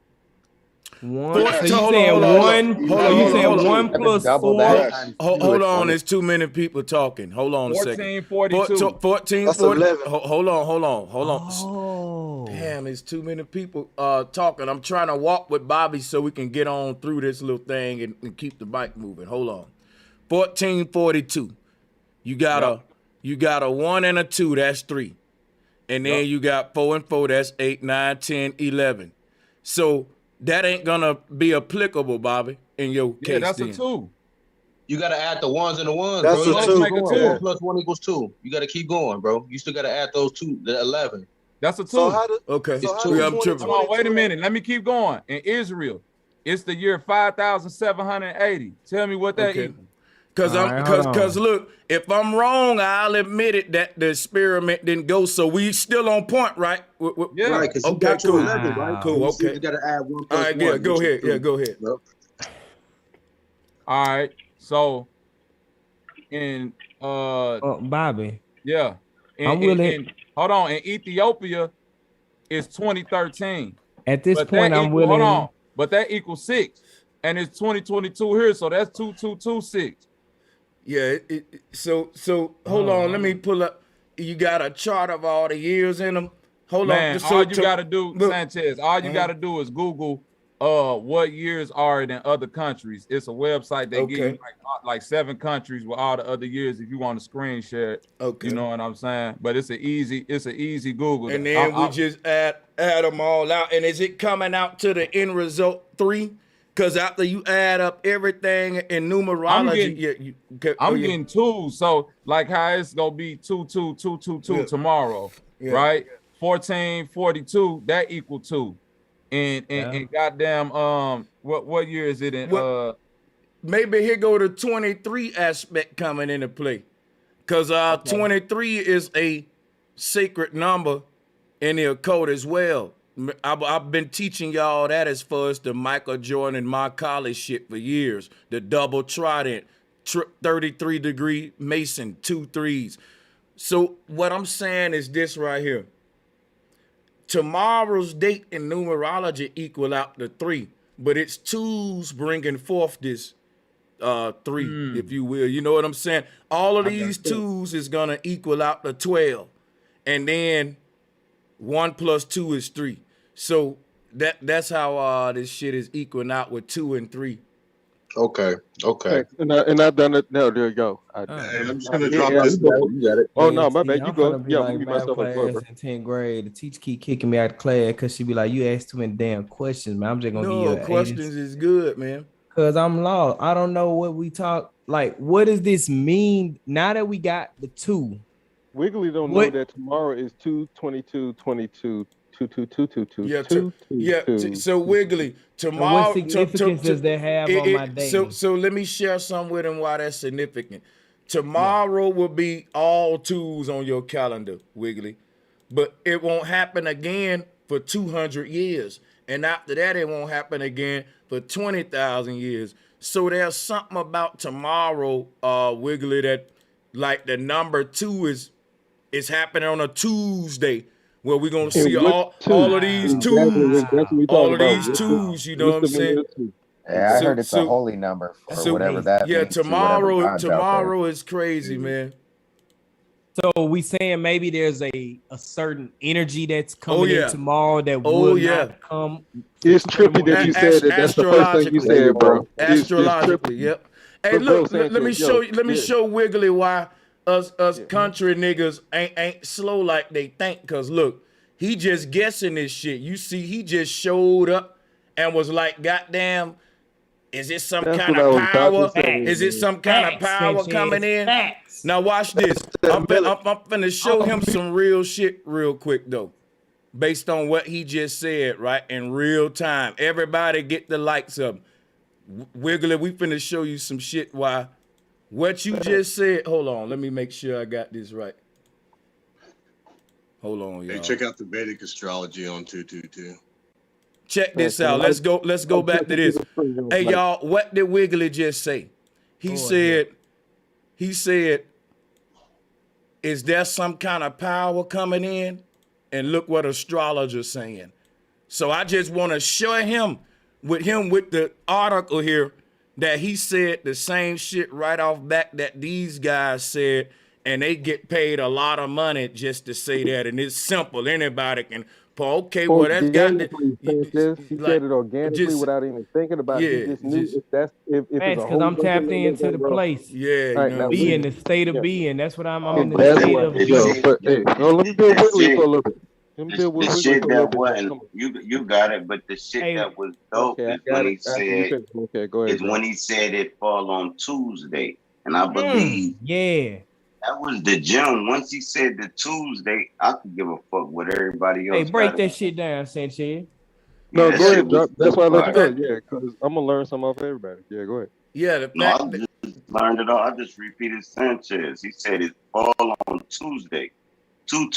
One. So you Hold saying on, one? So you saying 1 plus 4? Hold on, there's too many people talking. Hold on a second. 1442. 1440. Hold on. Oh. Damn, it's too many people talking. I'm trying to walk with Bobby so we can get on through this little thing and keep the bike moving. Hold on. 1442. You got a 1 and a 2, that's 3. And then you got 4 and 4, that's 8, 9, 10, 11. So that ain't gonna be applicable, Bobby, in your case. Yeah, that's then. a 2. You gotta add the ones and the ones, That's bro. You a gotta 2. keep going. 1 plus 1 equals 2. You gotta keep going, bro. You still gotta add those 2, the 11. That's a 2. So how do, Okay. So It's how 2. do I'm tripping. Hold on, wait a minute. Let me keep going. In Israel, it's the year 5,780. Tell me what that Okay. equals. Cause look, if I'm wrong, I'll admit it that the experiment didn't go. So we still on point, right? Yeah. Right, because you Okay, got your cool. 11, right? Cool, So you okay. You gotta add 1 All plus right, 1. yeah, go which is ahead. 2. Yeah, go ahead. Bro. All right. So in Bobby. yeah. I'm willing. Hold on, in Ethiopia, it's 2013. At this But point, that I'm equal, willing. hold on, but that equals 6. And it's 2022 here, so that's 2226. Yeah. So hold on. Let me pull up. You got a chart of all the years in them. Hold Man, on. all you gotta do, Sanchez, all you gotta do is Google what years are it in other countries. It's a website they give you like 7 countries with all the other years if you want to screen share it. Okay. You know what I'm saying? But it's an easy Google. And then we just add them all out. And is it coming out to the end result 3? Because after you add up everything in numerology, I'm getting 2. So like how it's gonna be 2, 2, 2, 2, 2 tomorrow, right? 1442, that equal 2. And goddamn, what year is it in? Maybe here go the 23 aspect coming into play. Because 23 is a sacred number in the occult as well. I've been teaching y'all that as far as the Michael Jordan and my college shit for years. The double trident, 33-degree Mason, 2 3s. So what I'm saying is this right here. Tomorrow's date in numerology equal out to 3, but it's 2s bringing forth this 3, if you will. You know what I'm saying? All of these 2s is gonna equal out to 12, and then 1 plus 2 is 3. So that's how this shit is equaling out with 2 and 3. Okay. Hey, and I done it. No, there you go. I'm just gonna drop yeah, this. you got it. Oh no, my See, bad. You I'm go. gonna be Yeah, I'm like gonna mute math myself up. Go, class bro. in 10th grade. The teacher keep kicking me out of class because she be like, you asked too many damn questions, man. I'm just gonna give you No, an 80. questions is good, man. Cause I'm lost. I don't know what we talk. Like, what does this mean now that we got the two? Wiggly don't know that tomorrow is 2/22/22, 2/22/22, So Wiggly, And what tomorrow. significance does that have on my day? So let me share some with him why that's significant. Tomorrow will be all twos on your calendar, Wiggly, but it won't happen again for 200 years, and after that it won't happen again for 20,000 years. So there's something about tomorrow, Wiggly, that like the number two is happening on a Tuesday, where we're gonna see all of these twos, That's what we all talking of about. these twos. You know what I'm saying? Yeah, I heard it's a holy number for whatever that yeah, means to whatever God's out there. tomorrow is crazy, man. So we saying maybe there's a certain energy that's coming yeah. in tomorrow that Oh, will yeah. not come. It's trippy that you said that. That's the first thing you said, bro. Astrologically, yep. Hey, But look, bro, let me Sanchez, show show Wiggly why us country niggas ain't slow like they think. Cause look, he just guessing this shit. You see, he just showed up and was like, goddamn, is it some kind of power? Is it some kind of power coming in? Now watch this. I'm finna show him some real shit real quick though, based on what he just said, right? In real time. Everybody get the likes of him. Wiggly, we finna show you some shit why what you just said. Hold on, let me make sure I got this right. Hold on, y'all. Hey, check out the Vedic astrology on 222. Check this out. Let's go back to this. Hey y'all, what did Wiggly just say? He said, is there some kind of power coming in? And look what astrologers saying. So I just want to show him with the article here that he said the same shit right off back that these guys said, and they get paid a lot of money just to say that. And it's simple. Anybody can. Okay, well that's got to. He said it organically without even thinking about it. He just knew if it's a because I'm tapped into the place. Yeah, right, you know, be in the state of being. That's what I'm in the That's state what of it being. is. But hey, let me build Wiggly for a little bit. Let me build The Wiggly shit for a little that bit. wasn't you got it, but the shit that was dope is when he said when he said it fall on Tuesday, and I believe that was the gem. Once he said the Tuesday, I could give a fuck what everybody else. Hey, break that shit down, Sanchez. No, Yeah, go ahead, drop. That's why I let you fire. go. Yeah, because I'm gonna learn something off everybody. Yeah, go ahead. Yeah, I just learned it all. I just repeated Sanchez. He said it fall on Tuesday. 2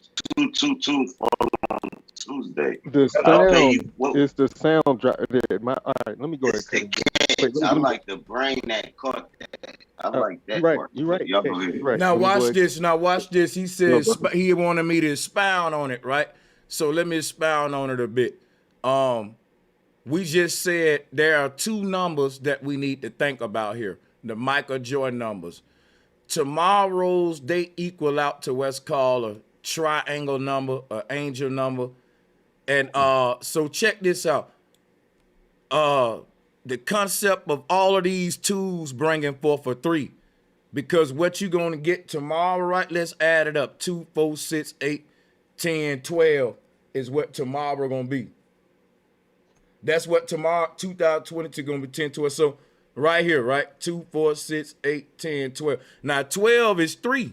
fall on Tuesday. The I'll tell sound you what. is the sound drop. All right, let me go ahead. I like the brain that caught that. I like that. You're right. Y'all go ahead. Right. Now watch this. He said he wanted me to expound on it, right? So let me expound on it a bit. We just said there are two numbers that we need to think about here. The Michael Jordan numbers. Tomorrow's they equal out to what's called a triangle number, an angel number. And so check this out. The concept of all of these twos bringing forth a 3. Because what you're going to get tomorrow, right? Let's add it up. 2, 4, 6, 8, 10, 12 is what tomorrow going to be. That's what tomorrow, 2022, going to be 10, 12. So right here, right? 2, 4, 6, 8, 10, 12. Now 12 is 3.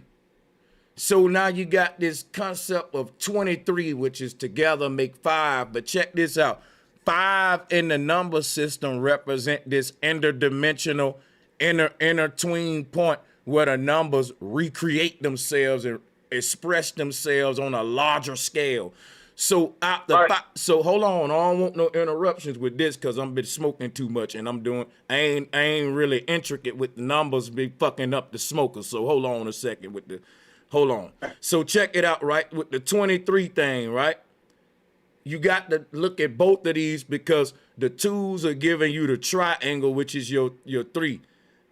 So now you got this concept of 23, which is together make 5. But check this out. 5 in the number system represent this interdimensional, intertwined point where the numbers recreate themselves and express themselves on a larger scale. So so hold on, I don't want no interruptions with this because I'm been smoking too much and I ain't really intricate with the numbers be fucking up the smokers. So hold on a second with the hold on. So check it out, right? With the 23 thing, right? You got to look at both of these because the 2s are giving you the triangle, which is your 3.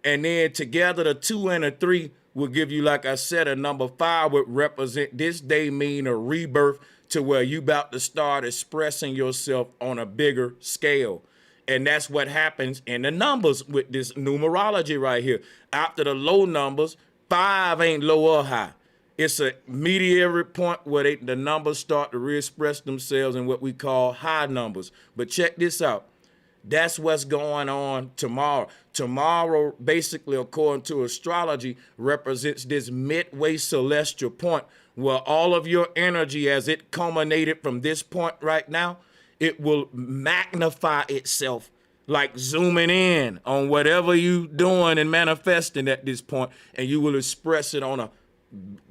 And then together, the 2 and a 3 will give you, like I said, a number 5 would represent this day mean a rebirth to where you about to start expressing yourself on a bigger scale. And that's what happens in the numbers with this numerology right here. After the low numbers, 5 ain't low or high. It's a mediary point where the numbers start to re-express themselves in what we call high numbers. But check this out. That's what's going on tomorrow. Tomorrow, basically, according to astrology, represents this midway celestial point where all of your energy, as it culminated from this point right now, it will magnify itself, like zooming in on whatever you doing and manifesting at this point, and you will express it on a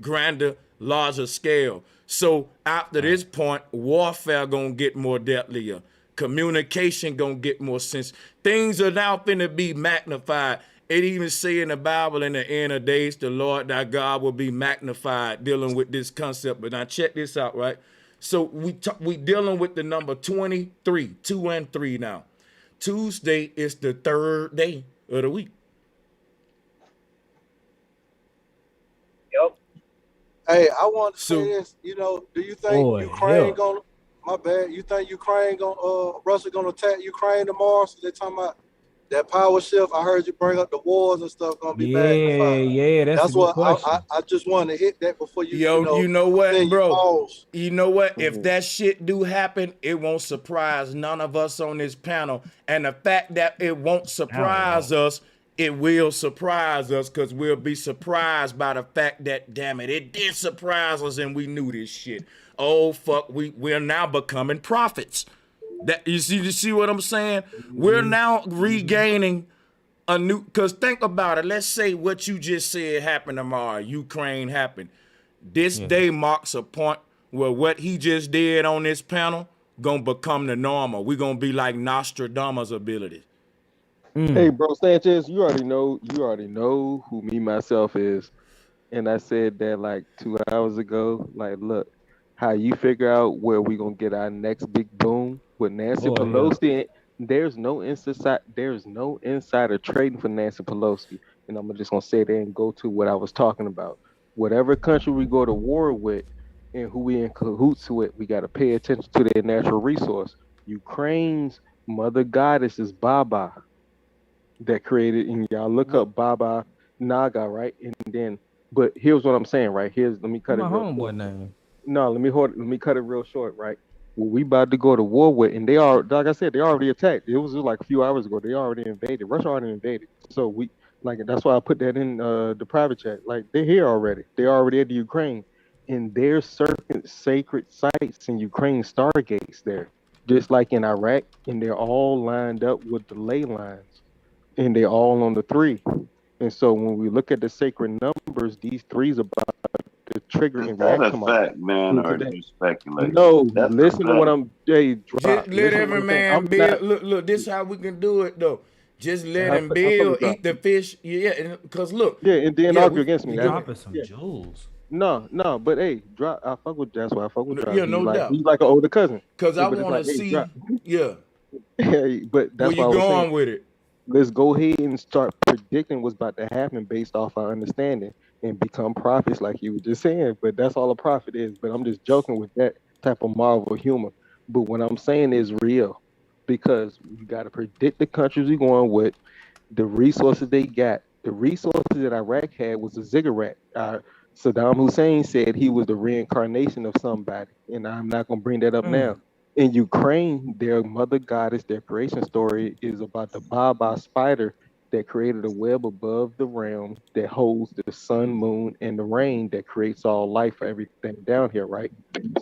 grander, larger scale. So after this point, warfare gonna get more deadlier. Communication gonna get more sense. Things are now finna be magnified. It even say in the Bible, in the end of days, the Lord thy God will be magnified, dealing with this concept. But now check this out, right? So we dealing with the number 23, 2 and 3 now. Tuesday is the 3rd day of the week. Yep. Hey, I want to say this. You know, do you think Ukraine gonna? My bad. You think Ukraine gonna? Russia gonna attack Ukraine tomorrow? So they're talking about that power shift. I heard you bring up the wars and stuff gonna be magnified. Yeah, that's a good question. I just wanted to hit that before you. You know what, bro? You know what? Mm-hmm. If that shit do happen, it won't surprise none of us on this panel. And the fact that it won't surprise us, it will surprise us, because we'll be surprised by the fact that, damn it, it did surprise us and we knew this shit. Oh, fuck, we're now becoming prophets. That you see what I'm saying? We're now regaining a new, because think about it. Let's say what you just said happened tomorrow. Ukraine happened. This day marks a point where what he just did on this panel gonna become the normal. We're gonna be like Nostradamus' ability. Hey, bro, Sanchez, you already know who me myself is. And I said that like 2 hours ago. Like, look, how you figure out where we gonna get our next big boom with Nancy Pelosi. There's no insider trading for Nancy Pelosi. And I'm just gonna say that and go to what I was talking about. Whatever country we go to war with and who we in cahoots with, we gotta pay attention to their natural resource. Ukraine's mother goddess is Baba, that created, and y'all look up Baba Naga, right? And then, but here's what I'm saying, right? Let me cut it real short. Name. No, let me cut it real short, right? Well, we about to go to war with, and they are, like I said, they already attacked. It was just like a few hours ago. They already invaded. Russia already invaded. So that's why I put that in the private chat. Like, they're here already. They're already at the Ukraine, and there's certain sacred sites in Ukraine, stargates there, just like in Iraq, and they're all lined up with the ley lines, and they're all on the 3. And so when we look at the sacred numbers, these 3's about to trigger and react. Is that a fact, man, or do you speculate? No, That's listen to what I'm. Just let every man build. Look, this is how we can do it though. Just let him build, eat the fish. Yeah, because look. Yeah, and then argue against me. Dropping some jewels. No, but hey, I fuck with. That's why I fuck with Drop. Yeah, no doubt. He's like an older cousin. Because I want to see. Yeah. But that's where you going with it. Let's go ahead and start predicting what's about to happen based off our understanding and become prophets, like you were just saying. But that's all a prophet is. But I'm just joking with that type of Marvel humor. But what I'm saying is real, because we got to predict the countries we're going with, the resources they got. The resources that Iraq had was a ziggurat. Saddam Hussein said he was the reincarnation of somebody, and I'm not going to bring that up now. In Ukraine, their mother goddess, their creation story is about the Baba spider that created a web above the realm that holds the sun, moon, and the rain that creates all life for everything down here, right?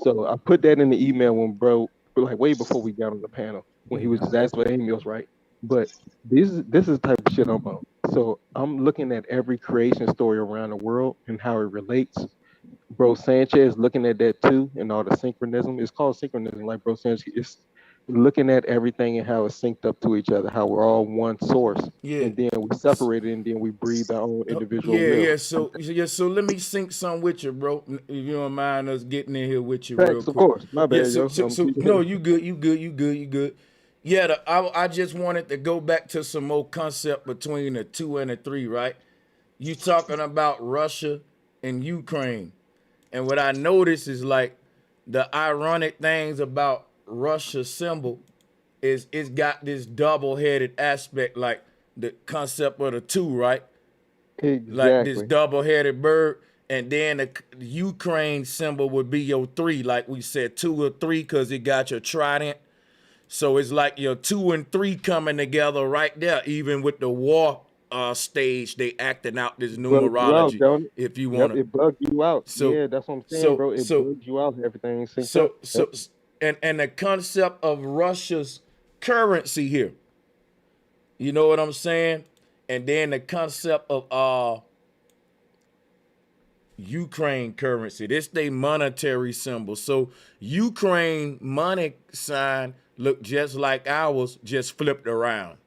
So I put that in the email when bro, like way before we got on the panel, when he was just asking for emails, right? But this is the type of shit I'm on. So I'm looking at every creation story around the world and how it relates. Bro Sanchez looking at that too, and all the synchronism. It's called synchronism, like Bro Sanchez is looking at everything and how it's synced up to each other, how we're all one source. Yeah. And then we separate it, and then we breathe our own individual will. So let me sync some with you, bro. If you don't mind us getting in here with you Thanks, real quick. Of course. My bad, no, you good. Yeah, I just wanted to go back to some more concept between the 2 and the 3, right? You talking about Russia and Ukraine. And what I noticed is like the ironic things about Russia's symbol is it's got this double-headed aspect, like the concept of the two, right? Like this Exactly. double-headed bird, and then the Ukraine symbol would be your 3, like we said, 2 or 3, because it got your trident. So it's like your 2 and 3 coming together right there. Even with the war stage, they acting out this Bugs you out, numerology. don't it? If you Yep, want to, it bugs you out. so Yeah, that's what I'm saying, so bro. It so bugs you out. Everything synced so up. so Yep. and the concept of Russia's currency here. You know what I'm saying? And then the concept of Ukraine currency. This they monetary symbol. So Ukraine money sign look just like ours, just flipped around.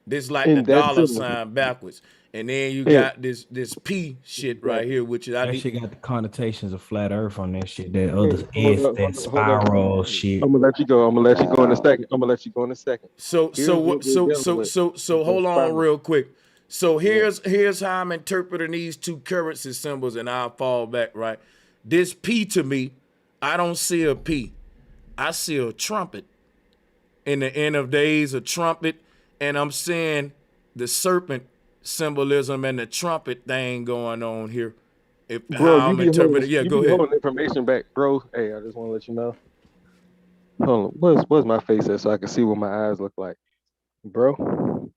This like the And that's dollar similar. sign backwards. And then you Yeah, got this P shit right exactly. here, which is I That think. shit got the connotations of flat Earth on that shit. That Hey, other hold S, up, that hold up. spiral shit. I'm gonna let you go. I'm gonna let you go in a second. I'm gonna let you go in a second. So Here's so what what we're so dealing so with. so so The hold on spiral. real quick. So Yeah. here's how I'm interpreting these two currency symbols, and I'll fall back, right? This P to me, I don't see a P. I see a trumpet. In the end of days, a trumpet, and I'm seeing the serpent symbolism and the trumpet thing going on here. If Bro, how you I'm be holding interpreting, yeah, you go be ahead. holding information back, bro. Hey, I just want to let you know. Hold on. What's my face at so I can see what my eyes look like, bro?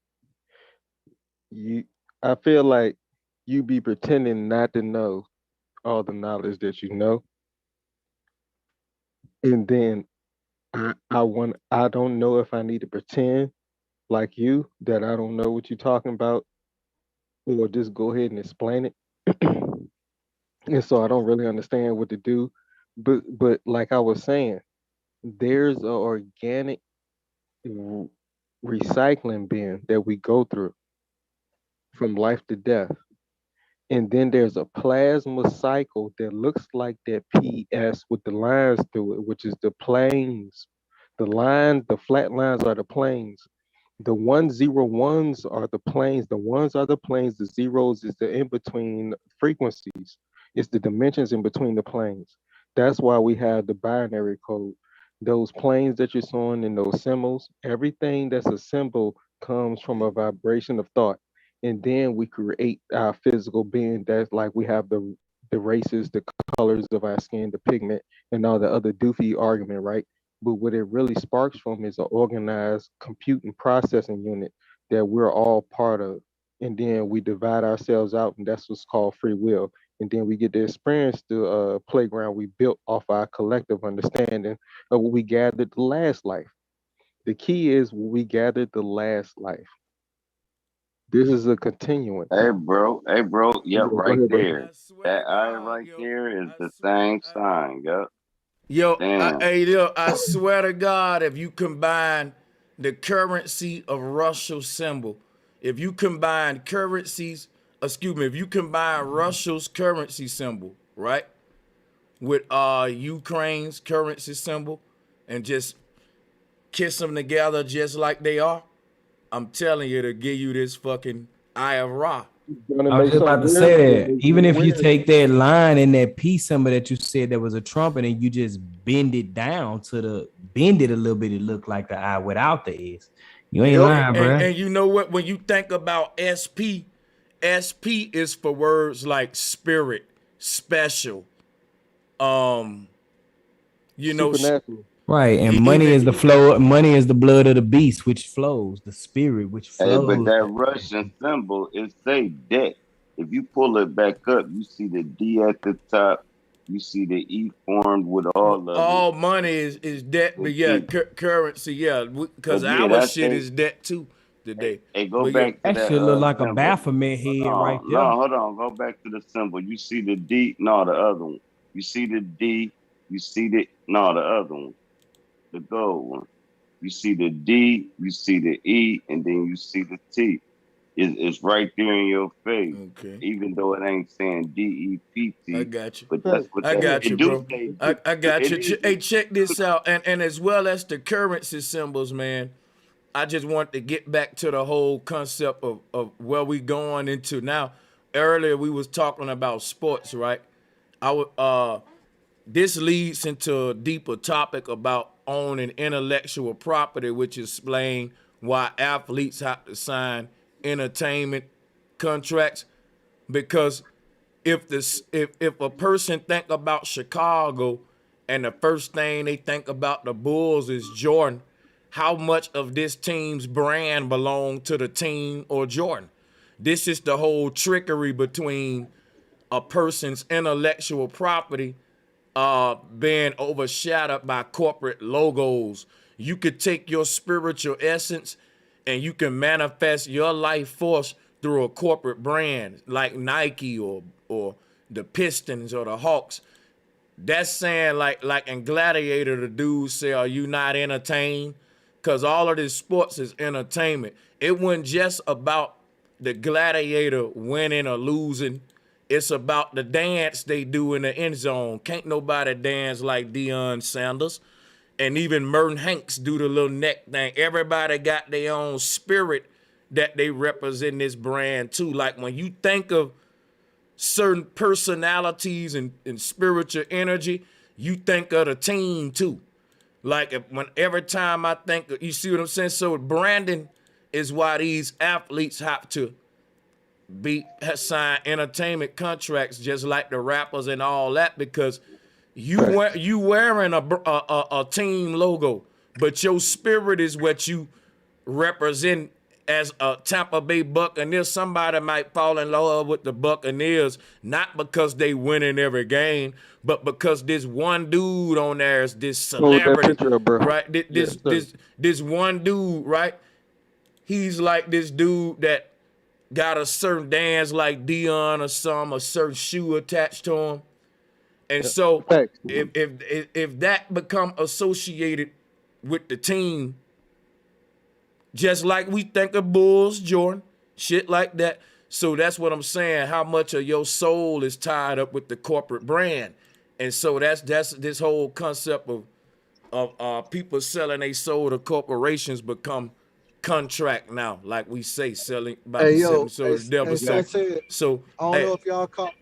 You, I feel like you be pretending not to know all the knowledge that you know, and then I don't know if I need to pretend like you that I don't know what you're talking about, or just go ahead and explain it. And so I don't really understand what to do. But like I was saying, there's a organic r- recycling bin that we go through from life to death. And then there's a plasma cycle that looks like that PS with the lines through it, which is the planes. The flat lines are the planes. The 101s are the planes. The ones are the planes. The zeros is the in between frequencies. It's the dimensions in between the planes. That's why we have the binary code. Those planes that you're showing in those symbols, everything that's a symbol comes from a vibration of thought. And then we create our physical being. That's like we have the races, the colors of our skin, the pigment, and all the other doofy argument, right? But what it really sparks from is an organized computing processing unit that we're all part of. And then we divide ourselves out, and that's what's called free will. And then we get to experience the playground we built off our collective understanding of what we gathered the last life. The key is we gathered the last life. This is a continuance. Hey, bro. Hey, bro. Yeah, Yep, go right ahead, bro. there. That eye right there is the same sign. Yep. Yo, Damn. I swear to God, if you combine the currency of Russia's symbol, if you combine if you combine Russia's currency symbol, right, with Ukraine's currency symbol, and just kiss them together just like they are, I'm telling you to give you this fucking Eye of Ra. I was just about to say that. Even if you take that line in that P symbol that you said that was a trumpet and you just bend it down bend it a little bit, it looked like the eye without the S. You ain't lying, bro. And you know what? When you think about SP, SP is for words like spirit, special, you know, supernatural. Right, and money is the flow. Money is the blood of the beast, which flows. The spirit, which Hey, flows. but that Russian symbol, it say debt. If you pull it back up, you see the D at the top. You see the E formed with all of all it. money is debt, but yeah, currency, yeah, because But yeah, our that's shit it. is debt too today. Hey, go But yeah, back to That shit look like a symbol. Baphomet head right there. No, hold on. Go back to the symbol. You see the D? No, the other one. You see the D? You see the the other one, the gold one. You see the D, you see the E, and then you see the T. It's right there in your face. Okay. Even though it ain't saying DEPT. I got you. But that's what I got you, bro. say. I got you. Hey, check this out. And as well as the currency symbols, man, I just want to get back to the whole concept of where we going into now. Earlier we was talking about sports, right? this leads into a deeper topic about owning intellectual property, which explains why athletes have to sign entertainment contracts. Because if a person think about Chicago and the first thing they think about the Bulls is Jordan, how much of this team's brand belong to the team or Jordan? This is the whole trickery between a person's intellectual property being overshadowed by corporate logos. You could take your spiritual essence and you can manifest your life force through a corporate brand like Nike or the Pistons or the Hawks. That's saying like in Gladiator, the dudes say, are you not entertained? Because all of this sports is entertainment. It wasn't just about the gladiator winning or losing. It's about the dance they do in the end zone. Can't nobody dance like Deion Sanders. And even Merton Hanks do the little neck thing. Everybody got their own spirit that they represent this brand too. Like when you think of certain personalities and spiritual energy, you think of the team too. Like every time I think, you see what I'm saying? So branding is why these athletes have to sign entertainment contracts just like the rappers and all that, because you wearing a team logo, but your spirit is what you represent as a Tampa Bay Buccaneer. Somebody might fall in love with the Buccaneers, not because they winning every game, but because this one dude on there is this celebrity, right? This one dude, right? He's like this dude that got a certain dance like Dion or a certain shoe attached to him. And so if that become associated with the team, just like we think of Bulls, Jordan, shit like that. So that's what I'm saying, how much of your soul is tied up with the corporate brand. And so that's this whole concept of people selling their soul to corporations become contract now, like we say, selling by the seven souls of the devil. So I don't know if y'all caught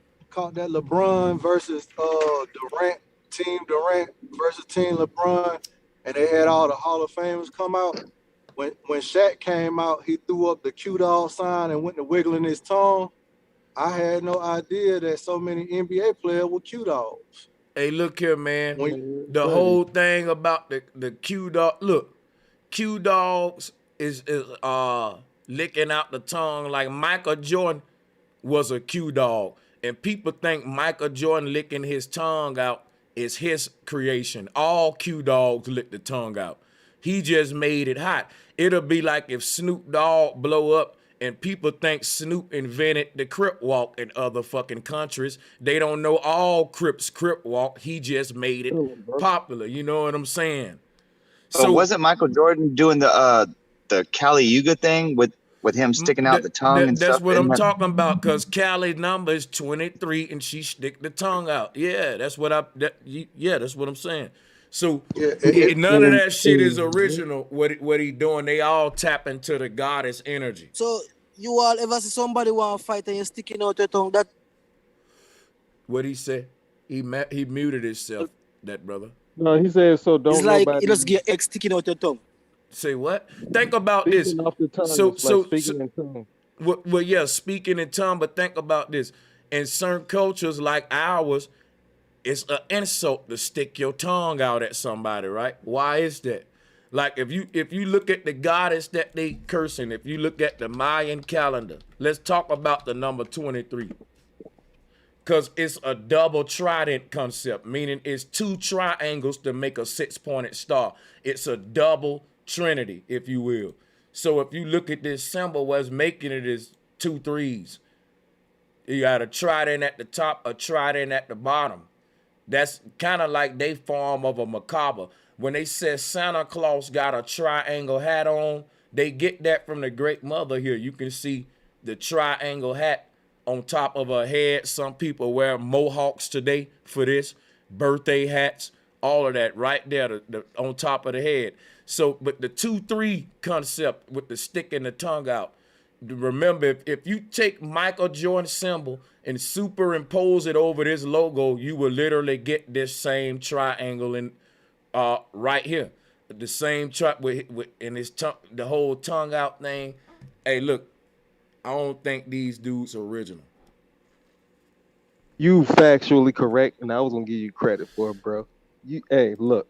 that LeBron versus Durant, Team Durant versus Team LeBron, and they had all the Hall of Famers come out. When Shaq came out, he threw up the Q Dog sign and went to wiggling his tongue. I had no idea that so many NBA players were Q Dogs. Hey, look here, man. The whole thing about the Q Dog, look, Q Dogs is licking out the tongue like Michael Jordan was a Q Dog. And people think Michael Jordan licking his tongue out is his creation. All Q Dogs lick the tongue out. He just made it hot. It'll be like if Snoop Dogg blow up and people think Snoop invented the Crip Walk in other fucking countries. They don't know all Crips Crip Walk. He just made it popular. You know what I'm saying? So wasn't Michael Jordan doing the Kali Yuga thing with him sticking out the tongue and stuff? That's what I'm talking about, because Callie's number is 23 and she stick the tongue out. Yeah, that's what that's what I'm saying. So none of that shit is original. What he doing? They all tap into the goddess energy. So you all ever see somebody want to fight and you're sticking out your tongue? That what he said? He muted himself. That brother. No, he said so. Don't. It's like you just get egg sticking out your tongue. Say what? Think about this. Off the tongue, speaking in tongue. Well, yeah, speaking in tongue. But think about this. In certain cultures like ours, it's an insult to stick your tongue out at somebody, right? Why is that? Like if you look at the goddess that they cursing, if you look at the Mayan calendar, let's talk about the number 23. Because it's a double trident concept, meaning it's two triangles to make a 6-pointed star. It's a double trinity, if you will. So if you look at this symbol, what's making it is 2 3s. You got a trident at the top, a trident at the bottom. That's kind of like they form of a macabre. When they said Santa Claus got a triangle hat on, they get that from the Great Mother here. You can see the triangle hat on top of her head. Some people wear mohawks today for this, birthday hats, all of that right there on top of the head. So, but the 2 3 concept with the sticking the tongue out, remember, if you take Michael Jordan's symbol and superimpose it over this logo, you will literally get this same triangle in right here. The same with in his tongue, the whole tongue out thing. Hey, look, I don't think these dudes are original. You factually correct, and I was gonna give you credit for it, bro. Hey, look.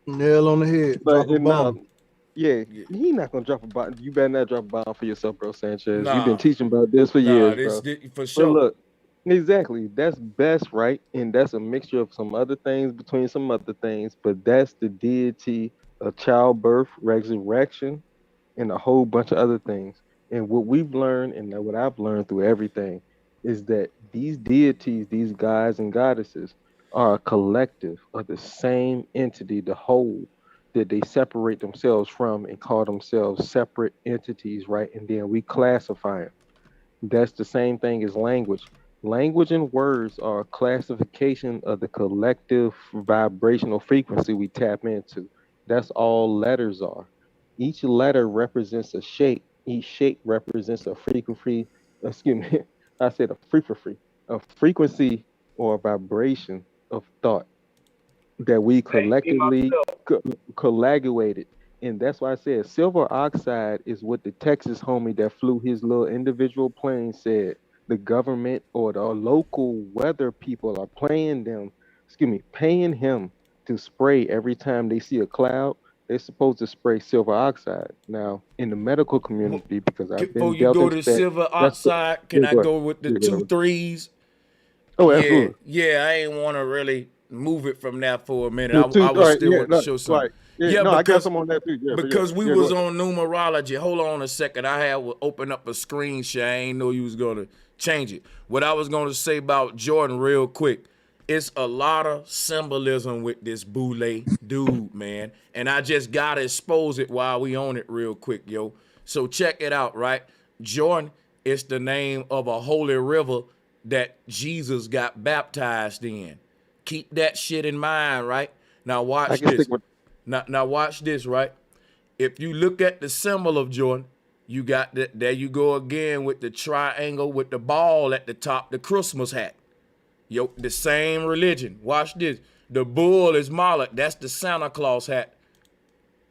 Nail on the head. Drop a bomb. Yeah, he not gonna drop a bomb. You better not drop a bomb for yourself, bro, Sanchez. You've been Nah. teaching about this for years, bro. For sure. But look, exactly. That's best, right? And that's a mixture of some other things between some other things, but that's the deity of childbirth, resurrection, and a whole bunch of other things. And what we've learned, and what I've learned through everything, is that these deities, these gods and goddesses, are a collective of the same entity, the whole, that they separate themselves from and call themselves separate entities, right? And then we classify them. That's the same thing as language. Language and words are a classification of the collective vibrational frequency we tap into. That's all letters are. Each letter represents a shape. Each shape represents a frequency. Excuse me, I said a frequency or a vibration of thought that we collectively coagulated. And that's why I said silver oxide is what the Texas homie that flew his little individual plane said. The government or the local weather people are paying him to spray every time they see a cloud. They're supposed to spray silver oxide. Now, in the medical community, because I've been Before you go to silver oxide, can I go with the 2 3s? Oh, absolutely. Yeah, I ain't want to really move it from that for a minute. I was still want to show something. I got some on that too. Because we was on numerology. Hold on a second. I had to open up a screen share. I ain't know you was going to change it. What I was going to say about Jordan real quick, it's a lot of symbolism with this Boule dude, man. And I just got to expose it while we on it real quick, yo. So check it out, right? Jordan is the name of a holy river that Jesus got baptized in. Keep that shit in mind, right? Now watch this. Now watch this, right? If you look at the symbol of Jordan, you got that. There you go again with the triangle with the ball at the top, the Christmas hat. Yo, the same religion. Watch this. The bull is Moloch. That's the Santa Claus hat.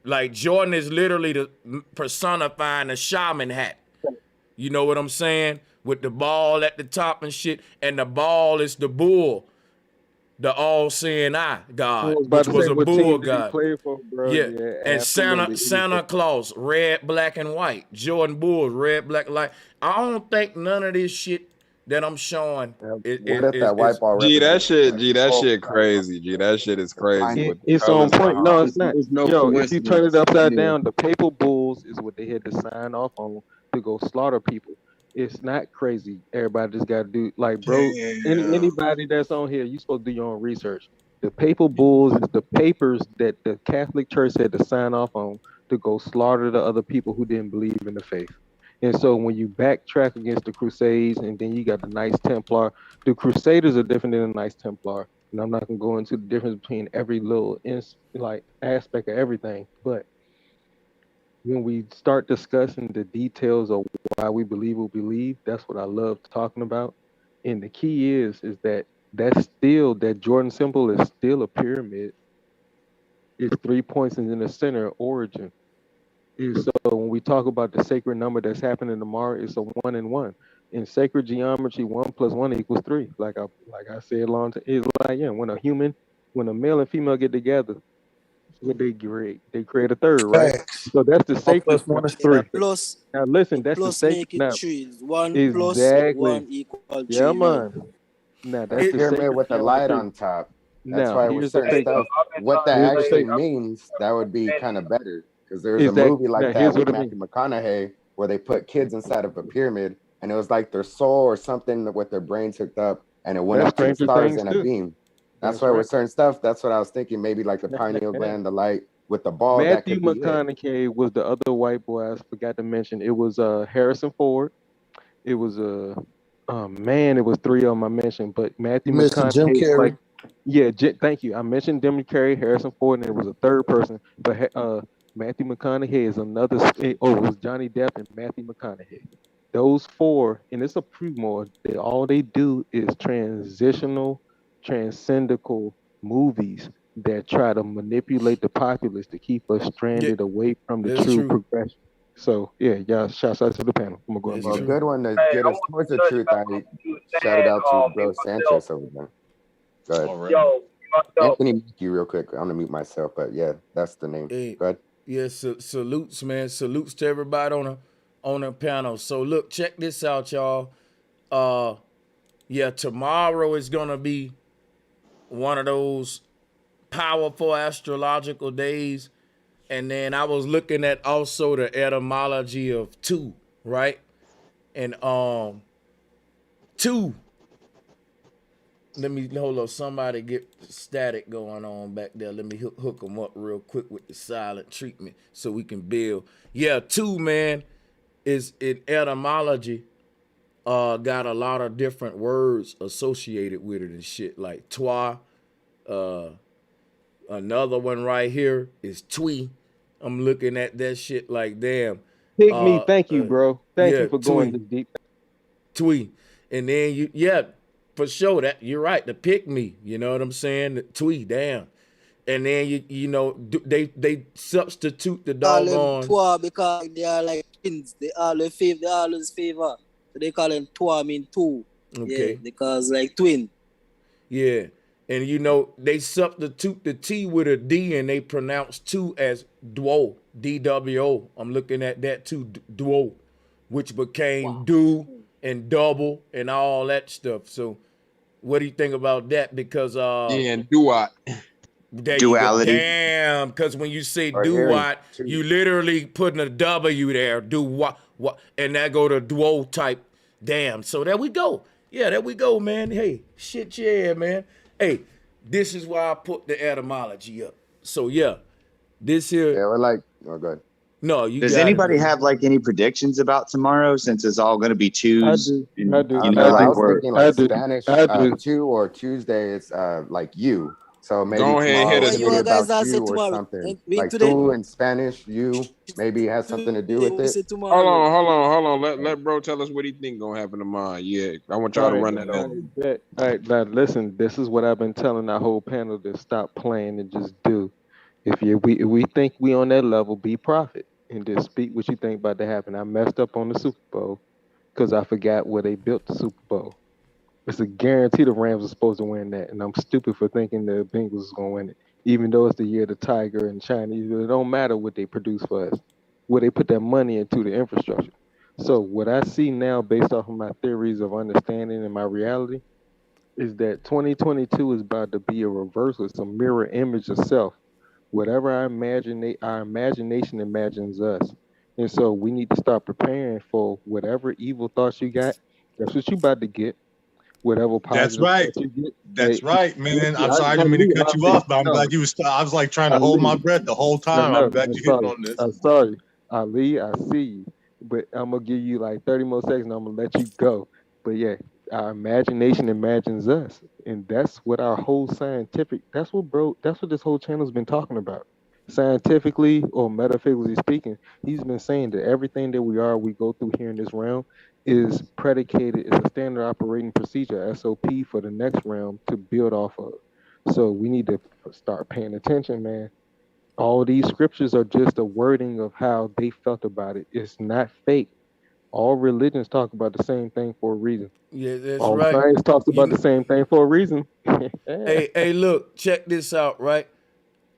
Like Jordan is literally the personifying the shaman hat. You know what I'm saying? With the ball at the top and shit. And the ball is the bull. The all-seeing eye God, which was a bull god. And Santa Claus, red, black, and white. Jordan Bulls, red, black, light. I don't think none of this shit that I'm showing that shit crazy. G, that shit is crazy. It's on point. No, it's not. Yo, if you turn it upside down, the papal bulls is what they had to sign off on to go slaughter people. It's not crazy. Everybody just got to do, like, bro, anybody that's on here, you supposed to do your own research. The papal bulls is the papers that the Catholic Church had to sign off on to go slaughter the other people who didn't believe in the faith. And so when you backtrack against the Crusades, and then you got the Knights Templar, the Crusaders are different than the Knights Templar. And I'm not going to go into the difference between every little aspect of everything. But when we start discussing the details of why we believe what we believe, that's what I love talking about. And the key is that that Jordan symbol is still a pyramid. It's 3 points in the center, origin. And so when we talk about the sacred number that's happening tomorrow, it's a 1 and 1. In sacred geometry, 1 + 1 = 3. Like I said long time, it's like, when a male and female get together, what they create a third, right? So that's the sacred one. 3. Now listen, that's the sacred. Now, 1 exactly. + 1 = 3. Yeah, man. Now that's the pyramid with the light on top. That's why with certain stuff, what that actually means, that would be kind of better. Because there's a movie like that with Matthew McConaughey where they put kids inside of a pyramid, and it was like their soul or something with their brains hooked up, and it went up to the stars in a beam. That's why with certain stuff, that's what I was thinking. Maybe like the pineal gland, the light with the ball. Matthew McConaughey was the other white boy I forgot to mention. It was Harrison Ford. It was it was 3 of them I mentioned, but Matthew McConaughey. Jim Carrey. Thank you. I mentioned Jim Carrey, Harrison Ford, and there was a third person, but Matthew McConaughey is another. It was Johnny Depp and Matthew McConaughey. Those four, and it's a pre-more. All they do is transcendental movies that try to manipulate the populace to keep us stranded away from the true progression. So yeah, y'all, shouts out to the panel. I'm gonna go. Well, a good one to get us towards the truth. I shouted out to Bro Sanchez over there. Go ahead. All right. Anthony, mute you real quick. I'm gonna mute myself, but yeah, that's the name. Hey, Go ahead. yeah, salutes, man. Salutes to everybody on the panel. So look, check this out, y'all. Yeah, tomorrow is gonna be one of those powerful astrological days. And then I was looking at also the etymology of two, right? And two. Let me hold up. Somebody get static going on back there. Let me hook them up real quick with the silent treatment so we can build. Yeah, two, man, is in etymology. Got a lot of different words associated with it and shit, like toi. Another one right here is twee. I'm looking at that shit like, damn. Pick me. Thank you, bro. Thank you for going twee. this deep. Twee. And then for sure, that you're right, the pick me, you know what I'm saying? The twee, damn. And then they substitute the doggone Twa because they are like twins. They always favor. So they call them twa, mean two. Okay. Yeah, because like twin. Yeah. And they substitute the T with a D and they pronounce two as duo, D-W-O. I'm looking at that too, duo, which became do and double and all that stuff. So what do you think about that? Because and duat. Duality. Damn, because when you say duat, you literally putting a W there, do what, and that go to duo type. Damn. So there we go. Yeah, there we go, man. Hey, shit, yeah, man. Hey, this is why I put the etymology up. So yeah, this here. Yeah, we're like, oh, go ahead. No, you. Does anybody have like any predictions about tomorrow? Since it's all going to be twos. I do. I was thinking like Spanish 2 or Tuesday. It's like you. So maybe go ahead and hit us with about you or something. Like two in Spanish, you maybe has something to do with it. Hold on. Let bro tell us what he think gonna happen tomorrow. Yeah, I want y'all to run that over. All right, now listen. This is what I've been telling our whole panel to stop playing and just do. If we think we on that level, be prophet and just speak what you think about to happen. I messed up on the Super Bowl because I forgot where they built the Super Bowl. It's a guarantee the Rams are supposed to win that, and I'm stupid for thinking the Bengals is going to win it. Even though it's the year of the Tiger and Chinese, it don't matter what they produce for us, where they put that money into the infrastructure. So what I see now, based off of my theories of understanding and my reality, is that 2022 is about to be a reversal. It's a mirror image of self. Whatever our imagination imagines us. And so we need to start preparing for whatever evil thoughts you got. That's what you about to get. Whatever positive. That's right. That's right, man. I'm sorry, I didn't mean to cut you off, but I'm glad you was. I was like trying to hold my breath the whole time. I'm glad you hit on this. I'm sorry, Ali. I see you, but I'm gonna give you like 30 more seconds. And I'm gonna let you go. But yeah, our imagination imagines us, and that's what our whole scientific. That's what this whole channel's been talking about. Scientifically or metaphysically speaking, he's been saying that everything that we go through here in this realm is predicated, is a standard operating procedure, SOP, for the next realm to build off of. So we need to start paying attention, man. All these scriptures are just a wording of how they felt about it. It's not fake. All religions talk about the same thing for a reason. Yeah, that's all right. Science talks about the same thing for a reason. Hey, look, check this out, right?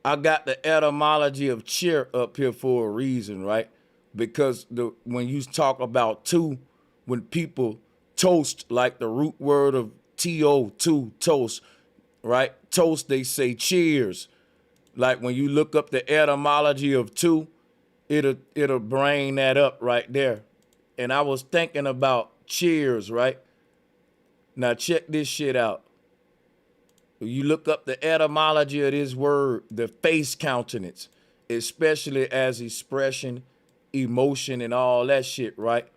I got the etymology of cheer up here for a reason, right? Because when you talk about two, when people toast, like the root word of to toast, right? Toast, they say cheers. Like when you look up the etymology of two, it'll bring that up right there. And I was thinking about cheers, right? Now check this shit out. You look up the etymology of this word, the face countenance, especially as expression, emotion, and all that shit, right?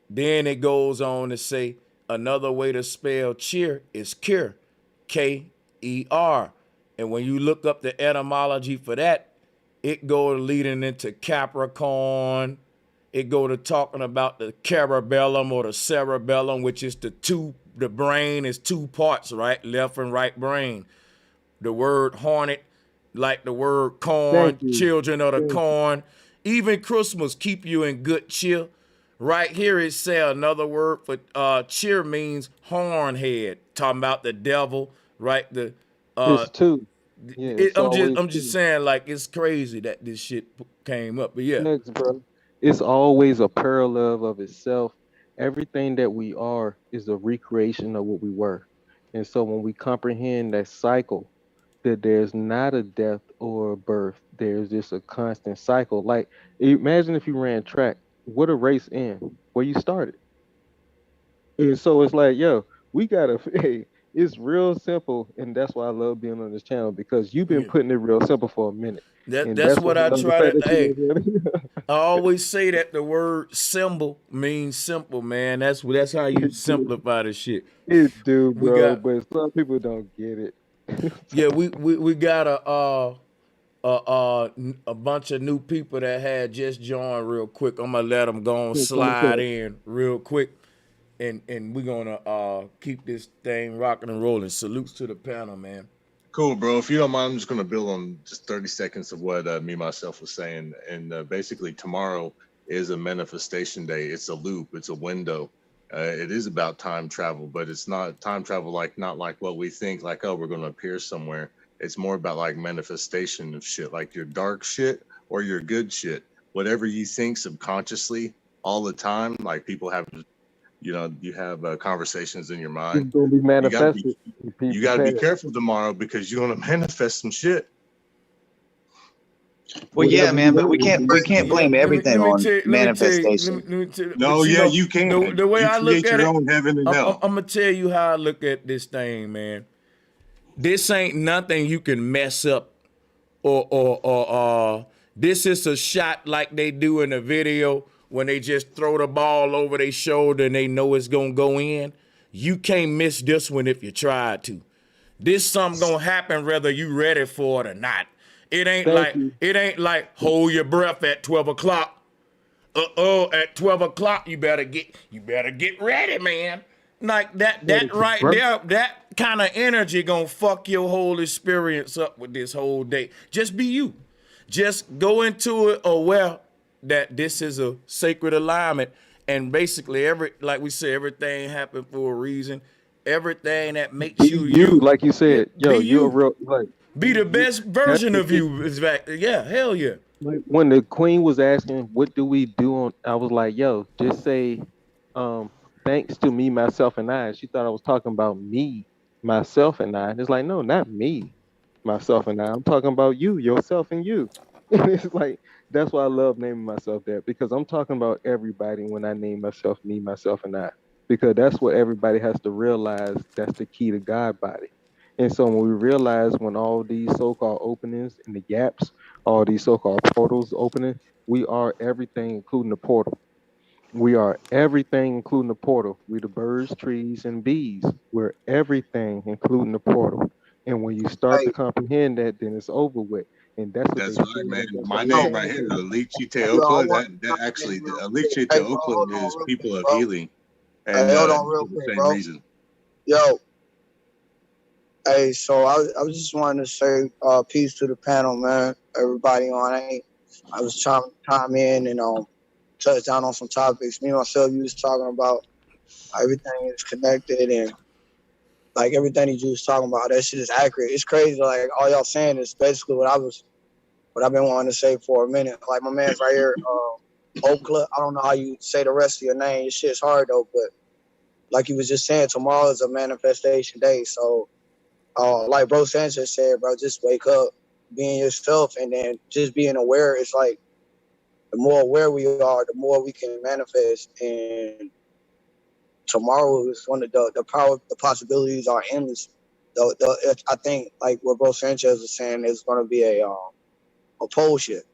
Then it goes on to say another way to spell cheer is cure, K-E-R. And when you look up the etymology for that, It go leading into Capricorn. It go to talking about the cerebellum or the cerebellum, which is the brain is two parts, right? Left and right brain. The word hornet, like the word corn, children of the corn. Even Christmas keep you in good cheer. Right here it say another word for cheer means horn head. Talking about the devil, right? It's two. Yeah, it's I'm just saying, like, it's crazy that this shit came up. But yeah. Next, bro. It's always a parallel of itself. Everything that we are is a recreation of what we were. And so when we comprehend that cycle, that there's not a death or a birth, there's just a constant cycle. Like, imagine if you ran track, what a race end, where you started. And so it's like, yo, we gotta, hey, it's real simple. And that's why I love being on this channel, because you've been putting it real simple for a minute. And That's what I love the try fact to. that you Hey, I always say that the word symbol means simple, man. That's how you simplify the shit. It do, We bro, got but some people don't get it. yeah, we got a bunch of new people that had just joined real quick. I'm gonna let them go and slide in real quick, and we're gonna keep this thing rocking and rolling. Salutes to the panel, man. Cool, bro. If you don't mind, I'm just going to build on just 30 seconds of what me myself was saying. And basically, tomorrow is a manifestation day. It's a loop. It's a window. It is about time travel, but it's not time travel not like what we think. Like, oh, we're going to appear somewhere. It's more about like manifestation of shit, like your dark shit or your good shit. Whatever you think subconsciously all the time. Like people have, you have conversations in your mind. It's gonna be manifested. You got to be careful tomorrow because you're going to manifest some shit. Well, yeah, man, but we can't blame everything on manifestation. No, yeah, you can. The way you I look create at your it, own heaven and hell. I'm gonna tell you how I look at this thing, man. This ain't nothing you can mess up, or this is a shot like they do in a video when they just throw the ball over their shoulder and they know it's gonna go in. You can't miss this one if you tried to. This something gonna happen whether you ready for it or not. It ain't like hold your breath at 12 o'clock. At 12 o'clock you better get ready, man. Like that right there, that kind of energy gonna fuck your whole experience up with this whole day. Just be you. Just go into it aware that this is a sacred alignment, and basically like we say, everything happened for a reason. Everything that makes you, like you said, yo, you're a real, like, be the best version of you. Yeah, hell yeah. Like when the queen was asking, "What do we do on?" I was like, "Yo, just say, thanks to me, myself, and I." She thought I was talking about me, myself, and I. And it's like, no, not me, myself, and I. I'm talking about you, yourself, and you. And it's like that's why I love naming myself that, because I'm talking about everybody when I name myself me, myself, and I. Because that's what everybody has to realize. That's the key to God body. And so when we realize, when all these so-called openings and the gaps, all these so-called portals opening, we are everything, including the portal. We are everything, including the portal. We're the birds, trees, and bees. We're everything, including the portal. And when you start to comprehend that, then it's over with. And That's right, man. My name right here, Alichi Teokla. That actually, Alichi Teokla is people of healing. And hold on real quick, same bro. reason. Yo. Hey, so I was just wanting to say peace to the panel, man. Everybody on. I was trying to chime in and touch down on some topics. Me and myself, you was talking about everything is connected, and like everything that you was talking about, that shit is accurate. It's crazy. Like all y'all saying is basically what I've been wanting to say for a minute. Like my man's right here, Okla. I don't know how you say the rest of your name. Your shit's hard though, but like you was just saying, tomorrow is a manifestation day. So, like Bro Sanchez said, bro, just wake up, being yourself, and then just being aware. It's like the more aware we are, the more we can manifest. And tomorrow is one of the possibilities are endless. I think like what Bro Sanchez was saying, is going to be a pole shift,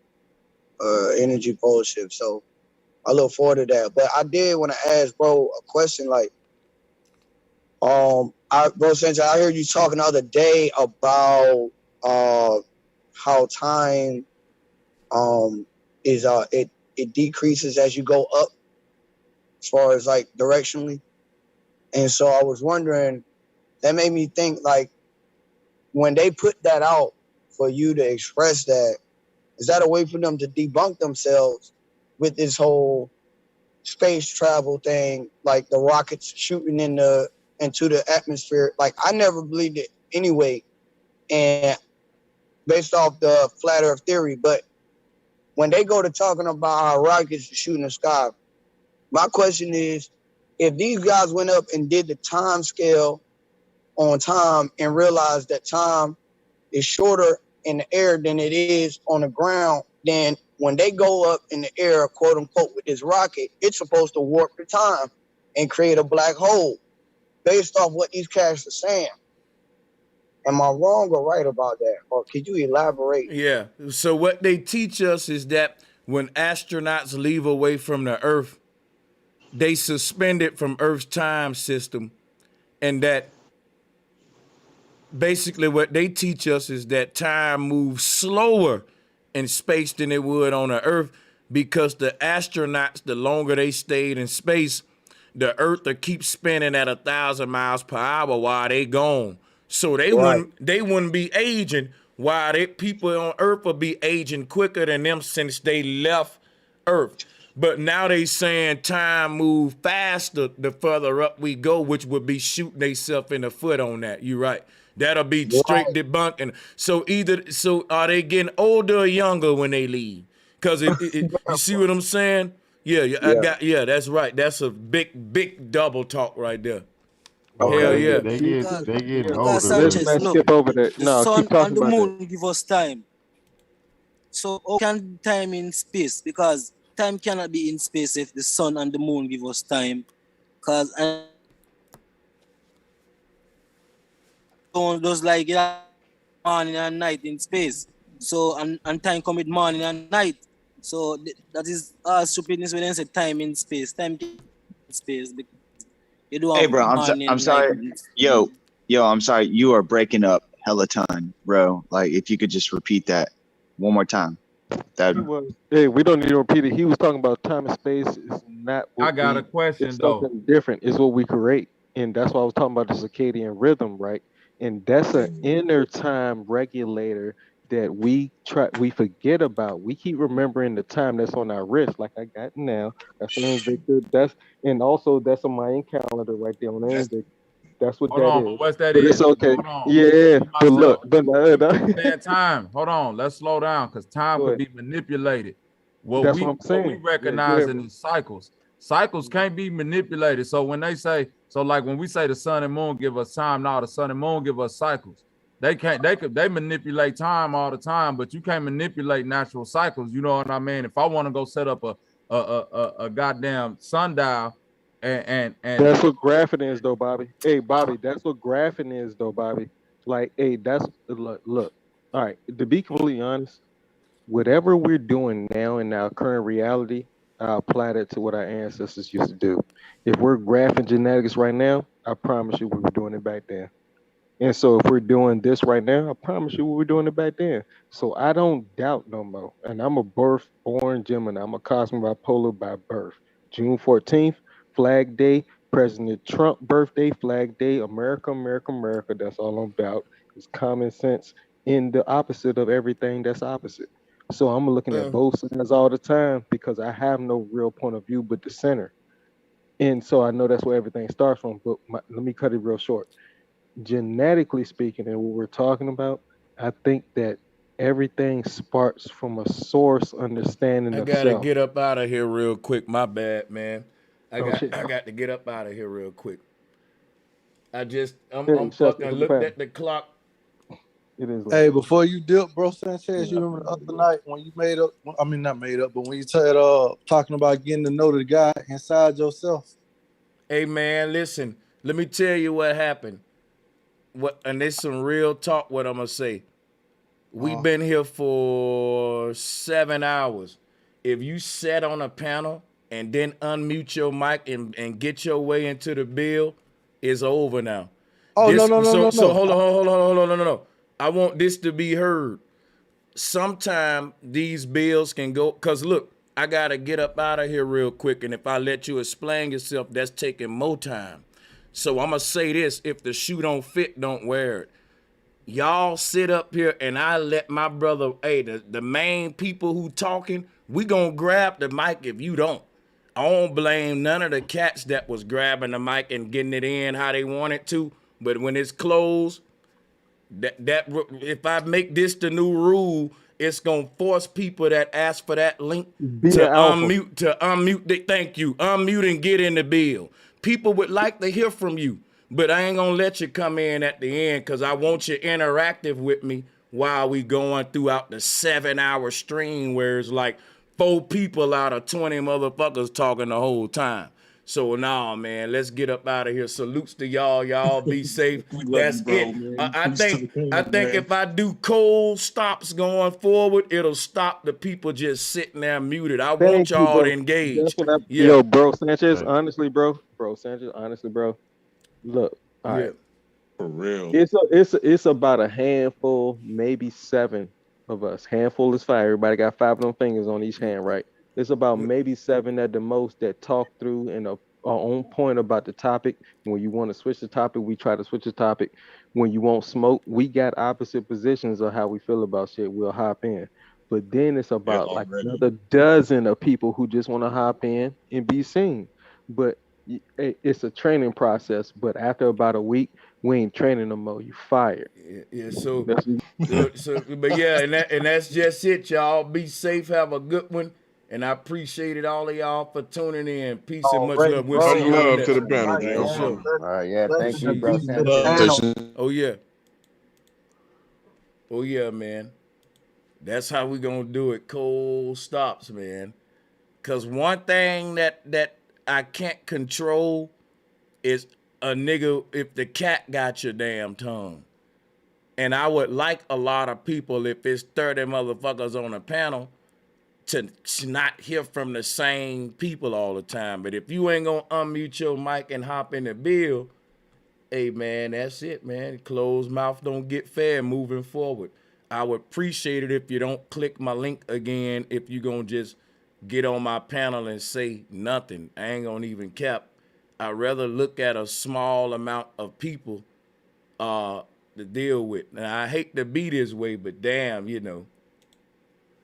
energy pole shift. So I look forward to that. But I did want to ask Bro a question, like, Bro Sanchez, I heard you talking the other day about how time is it decreases as you go up, as far as like directionally. And so I was wondering, that made me think like when they put that out for you to express that, is that a way for them to debunk themselves with this whole space travel thing, like the rockets shooting into the atmosphere? Like I never believed it anyway, and based off the flat Earth theory. But when they go to talking about how rockets are shooting the sky, my question is, if these guys went up and did the time scale on time and realized that time is shorter in the air than it is on the ground, then when they go up in the air, quote unquote, with this rocket, it's supposed to warp the time and create a black hole based off what these cats are saying. Am I wrong or right about that? Or could you elaborate? Yeah. So what they teach us is that when astronauts leave away from the Earth, they suspend it from Earth's time system, and that basically what they teach us is that time moves slower in space than it would on the Earth, because the astronauts, the longer they stayed in space, the Earth will keep spinning at 1,000 miles per hour while they gone. So they wouldn't be aging, while people on Earth will be aging quicker than them since they left Earth. But now they saying time move faster the further up we go, which would be shooting themselves in the foot on that. You're right. That'll be straight debunking. So are they getting older or younger when they leave? Because you see what I'm saying? Yeah, that's right. That's a big double talk right there. Hell yeah. They getting older. Because Sanchez, look, skip over that. the No, sun keep talking and the about that. moon give us time. So how can time in space? Because time cannot be in space if the sun and the moon give us time. Because those like morning and night in space. So and time come with morning and night. So that is stupidness when they say time in space. Time in space. Because you do Hey, have bro, morning, I'm sorry. night. Yo, I'm sorry. You are breaking up hella time, bro. Like, if you could just repeat that one more time. Hey, we don't need to repeat it. He was talking about time and space is not what I got a question it's though. something different. It's what we create. And that's why I was talking about the circadian rhythm, right? And that's an inner time regulator that we forget about. We keep remembering the time that's on our wrist, like I got now. That's on Invicta. And also that's on my Mayan calendar right there on Invicta. That's what Hold that on, is. but what's that But is? it's okay. Hold on. Yeah, but look, Saying time. Hold on, let's slow down because time could be manipulated. That's what I'm What we saying. recognize in these cycles. Cycles can't be manipulated. So when they say, like when we say the sun and moon give us time, now the sun and moon give us cycles. They manipulate time all the time, but you can't manipulate natural cycles. You know what I mean? If I want to go set up a goddamn sundial and that's what graphing is though, Bobby. Hey, Bobby, that's what graphing is though, Bobby. Like, hey, that's look. All right, to be completely honest, whatever we're doing now in our current reality, I apply that to what our ancestors used to do. If we're graphing genetics right now, I promise you we were doing it back then. And so if we're doing this right now, I promise you we were doing it back then. So I don't doubt no more. And I'm a born Gemini. I'm a cosmic bipolar by birth. June 14th, Flag Day, President Trump birthday, Flag Day, America, America, America. That's all I'm about. It's common sense in the opposite of everything that's opposite. So I'm looking at both sides all the time because I have no real point of view but the center. And so I know that's where everything starts from. But let me cut it real short. Genetically speaking, and what we're talking about, I think that everything sparks from a source understanding I of gotta self. get up out of here real quick. My bad, man. I Oh, shit. got to get up out of here real quick. I'm Shouts fucking to the looked panel. at the clock. It is Hey, before you dip, bro, Sanchez, you remember the other night when you made up? I mean, not made up, but when you said talking about getting to know the guy inside yourself. Hey man, listen. Let me tell you what happened. And there's some real talk. What I'm gonna say. We've been here for 7 hours. If you sat on a panel and then unmute your mic and get your way into the bill, it's over now. Oh, no. So hold on. I want this to be heard. sometime these bills can go, because look, I got to get up out of here real quick, and if I let you explain yourself, that's taking more time. So I'm going to say this, if the shoe don't fit, don't wear it. Y'all sit up here and I let my brother, hey, the main people who talking, we gonna grab the mic if you don't. I don't blame none of the cats that was grabbing the mic and getting it in how they wanted to, but when it's closed, that if I make this the new rule, it's gonna force people that ask for that link to unmute, thank you, unmute and get in the bill. People would like to hear from you, but I ain't gonna let you come in at the end because I want you interactive with me while we going throughout the 7-hour stream where it's like 4 people out of 20 motherfuckers talking the whole time. So nah, man, let's get up out of here. Salutes to y'all. Y'all be safe. That's it. I think if I do cold stops going forward, it'll stop the people just sitting there muted. I want y'all to engage. Yo, bro, Sanchez, honestly, bro, look, all right. For real. It's about a handful, maybe 7 of us. Handful is 5. Everybody got 5 of them fingers on each hand, right? It's about maybe 7 at the most that talk through and are on point about the topic. When you want to switch the topic, we try to switch the topic. When you won't smoke, we got opposite positions of how we feel about shit. We'll hop in. But then it's about like another dozen of people who just want to hop in and be seen. But it's a training process. But after about a week, we ain't training no more. You fired. Yeah. But yeah, and that's just it, y'all. Be safe. Have a good one. And I appreciated all of y'all for tuning in. Peace and much love. We'll see you love to the panel, for sure. All right, yeah, thank you, bro. Oh yeah. Oh yeah, man. That's how we gonna do it. Cold stops, man. Cause one thing that I can't control is a nigga if the cat got your damn tongue. And I would like a lot of people, if it's 30 motherfuckers on a panel, to not hear from the same people all the time. But if you ain't gonna unmute your mic and hop in the bill, hey man, that's it, man. Closed mouth don't get fed moving forward. I would appreciate it if you don't click my link again, if you gonna just get on my panel and say nothing. I ain't gonna even cap. I'd rather look at a small amount of people to deal with. Now I hate to be this way, but damn, you know.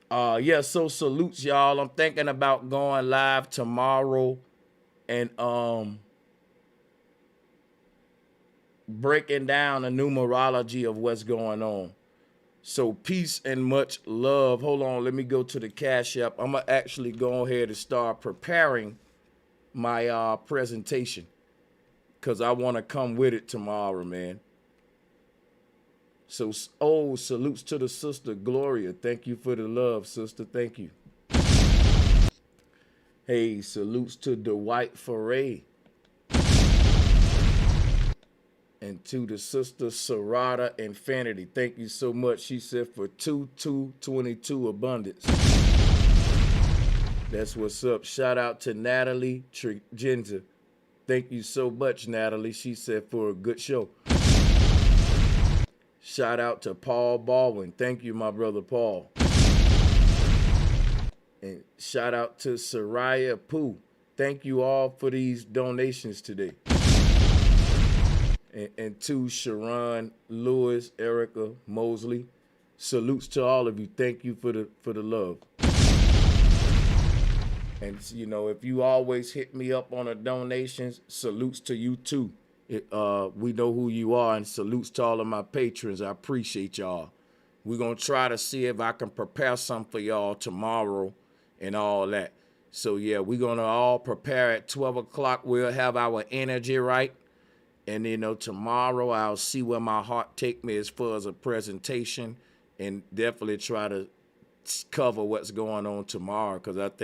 Yeah, so salutes y'all. I'm thinking about going live tomorrow and breaking down the numerology of what's going on. So peace and much love. Hold on, let me go to the Cash App. I'm gonna actually go ahead and start preparing my presentation because I want to come with it tomorrow, man. So, salutes to the sister Gloria. Thank you for the love, sister. Thank you. Hey, salutes to Dwight Foray. And to the sister Sarada Infinity. Thank you so much. She said for 2222 abundance. That's what's up. Shout out to Natalie Trigenza. Thank you so much, Natalie. She said for a good show. Shout out to Paul Baldwin. Thank you, my brother Paul. And shout out to Soraya Pooh. Thank you all for these donations today. And to Sharon, Lewis, Erica, Mosley. Salutes to all of you. Thank you for the love. And you know, if you always hit me up on the donations, salutes to you too. We know who you are, and salutes to all of my patrons. I appreciate y'all. We're going to try to see if I can prepare something for y'all tomorrow and all that. So, yeah, we're going to all prepare at 12 o'clock. We'll have our energy right. And, you know, tomorrow I'll see where my heart take me as far as a presentation and definitely try to cover what's going on tomorrow because I think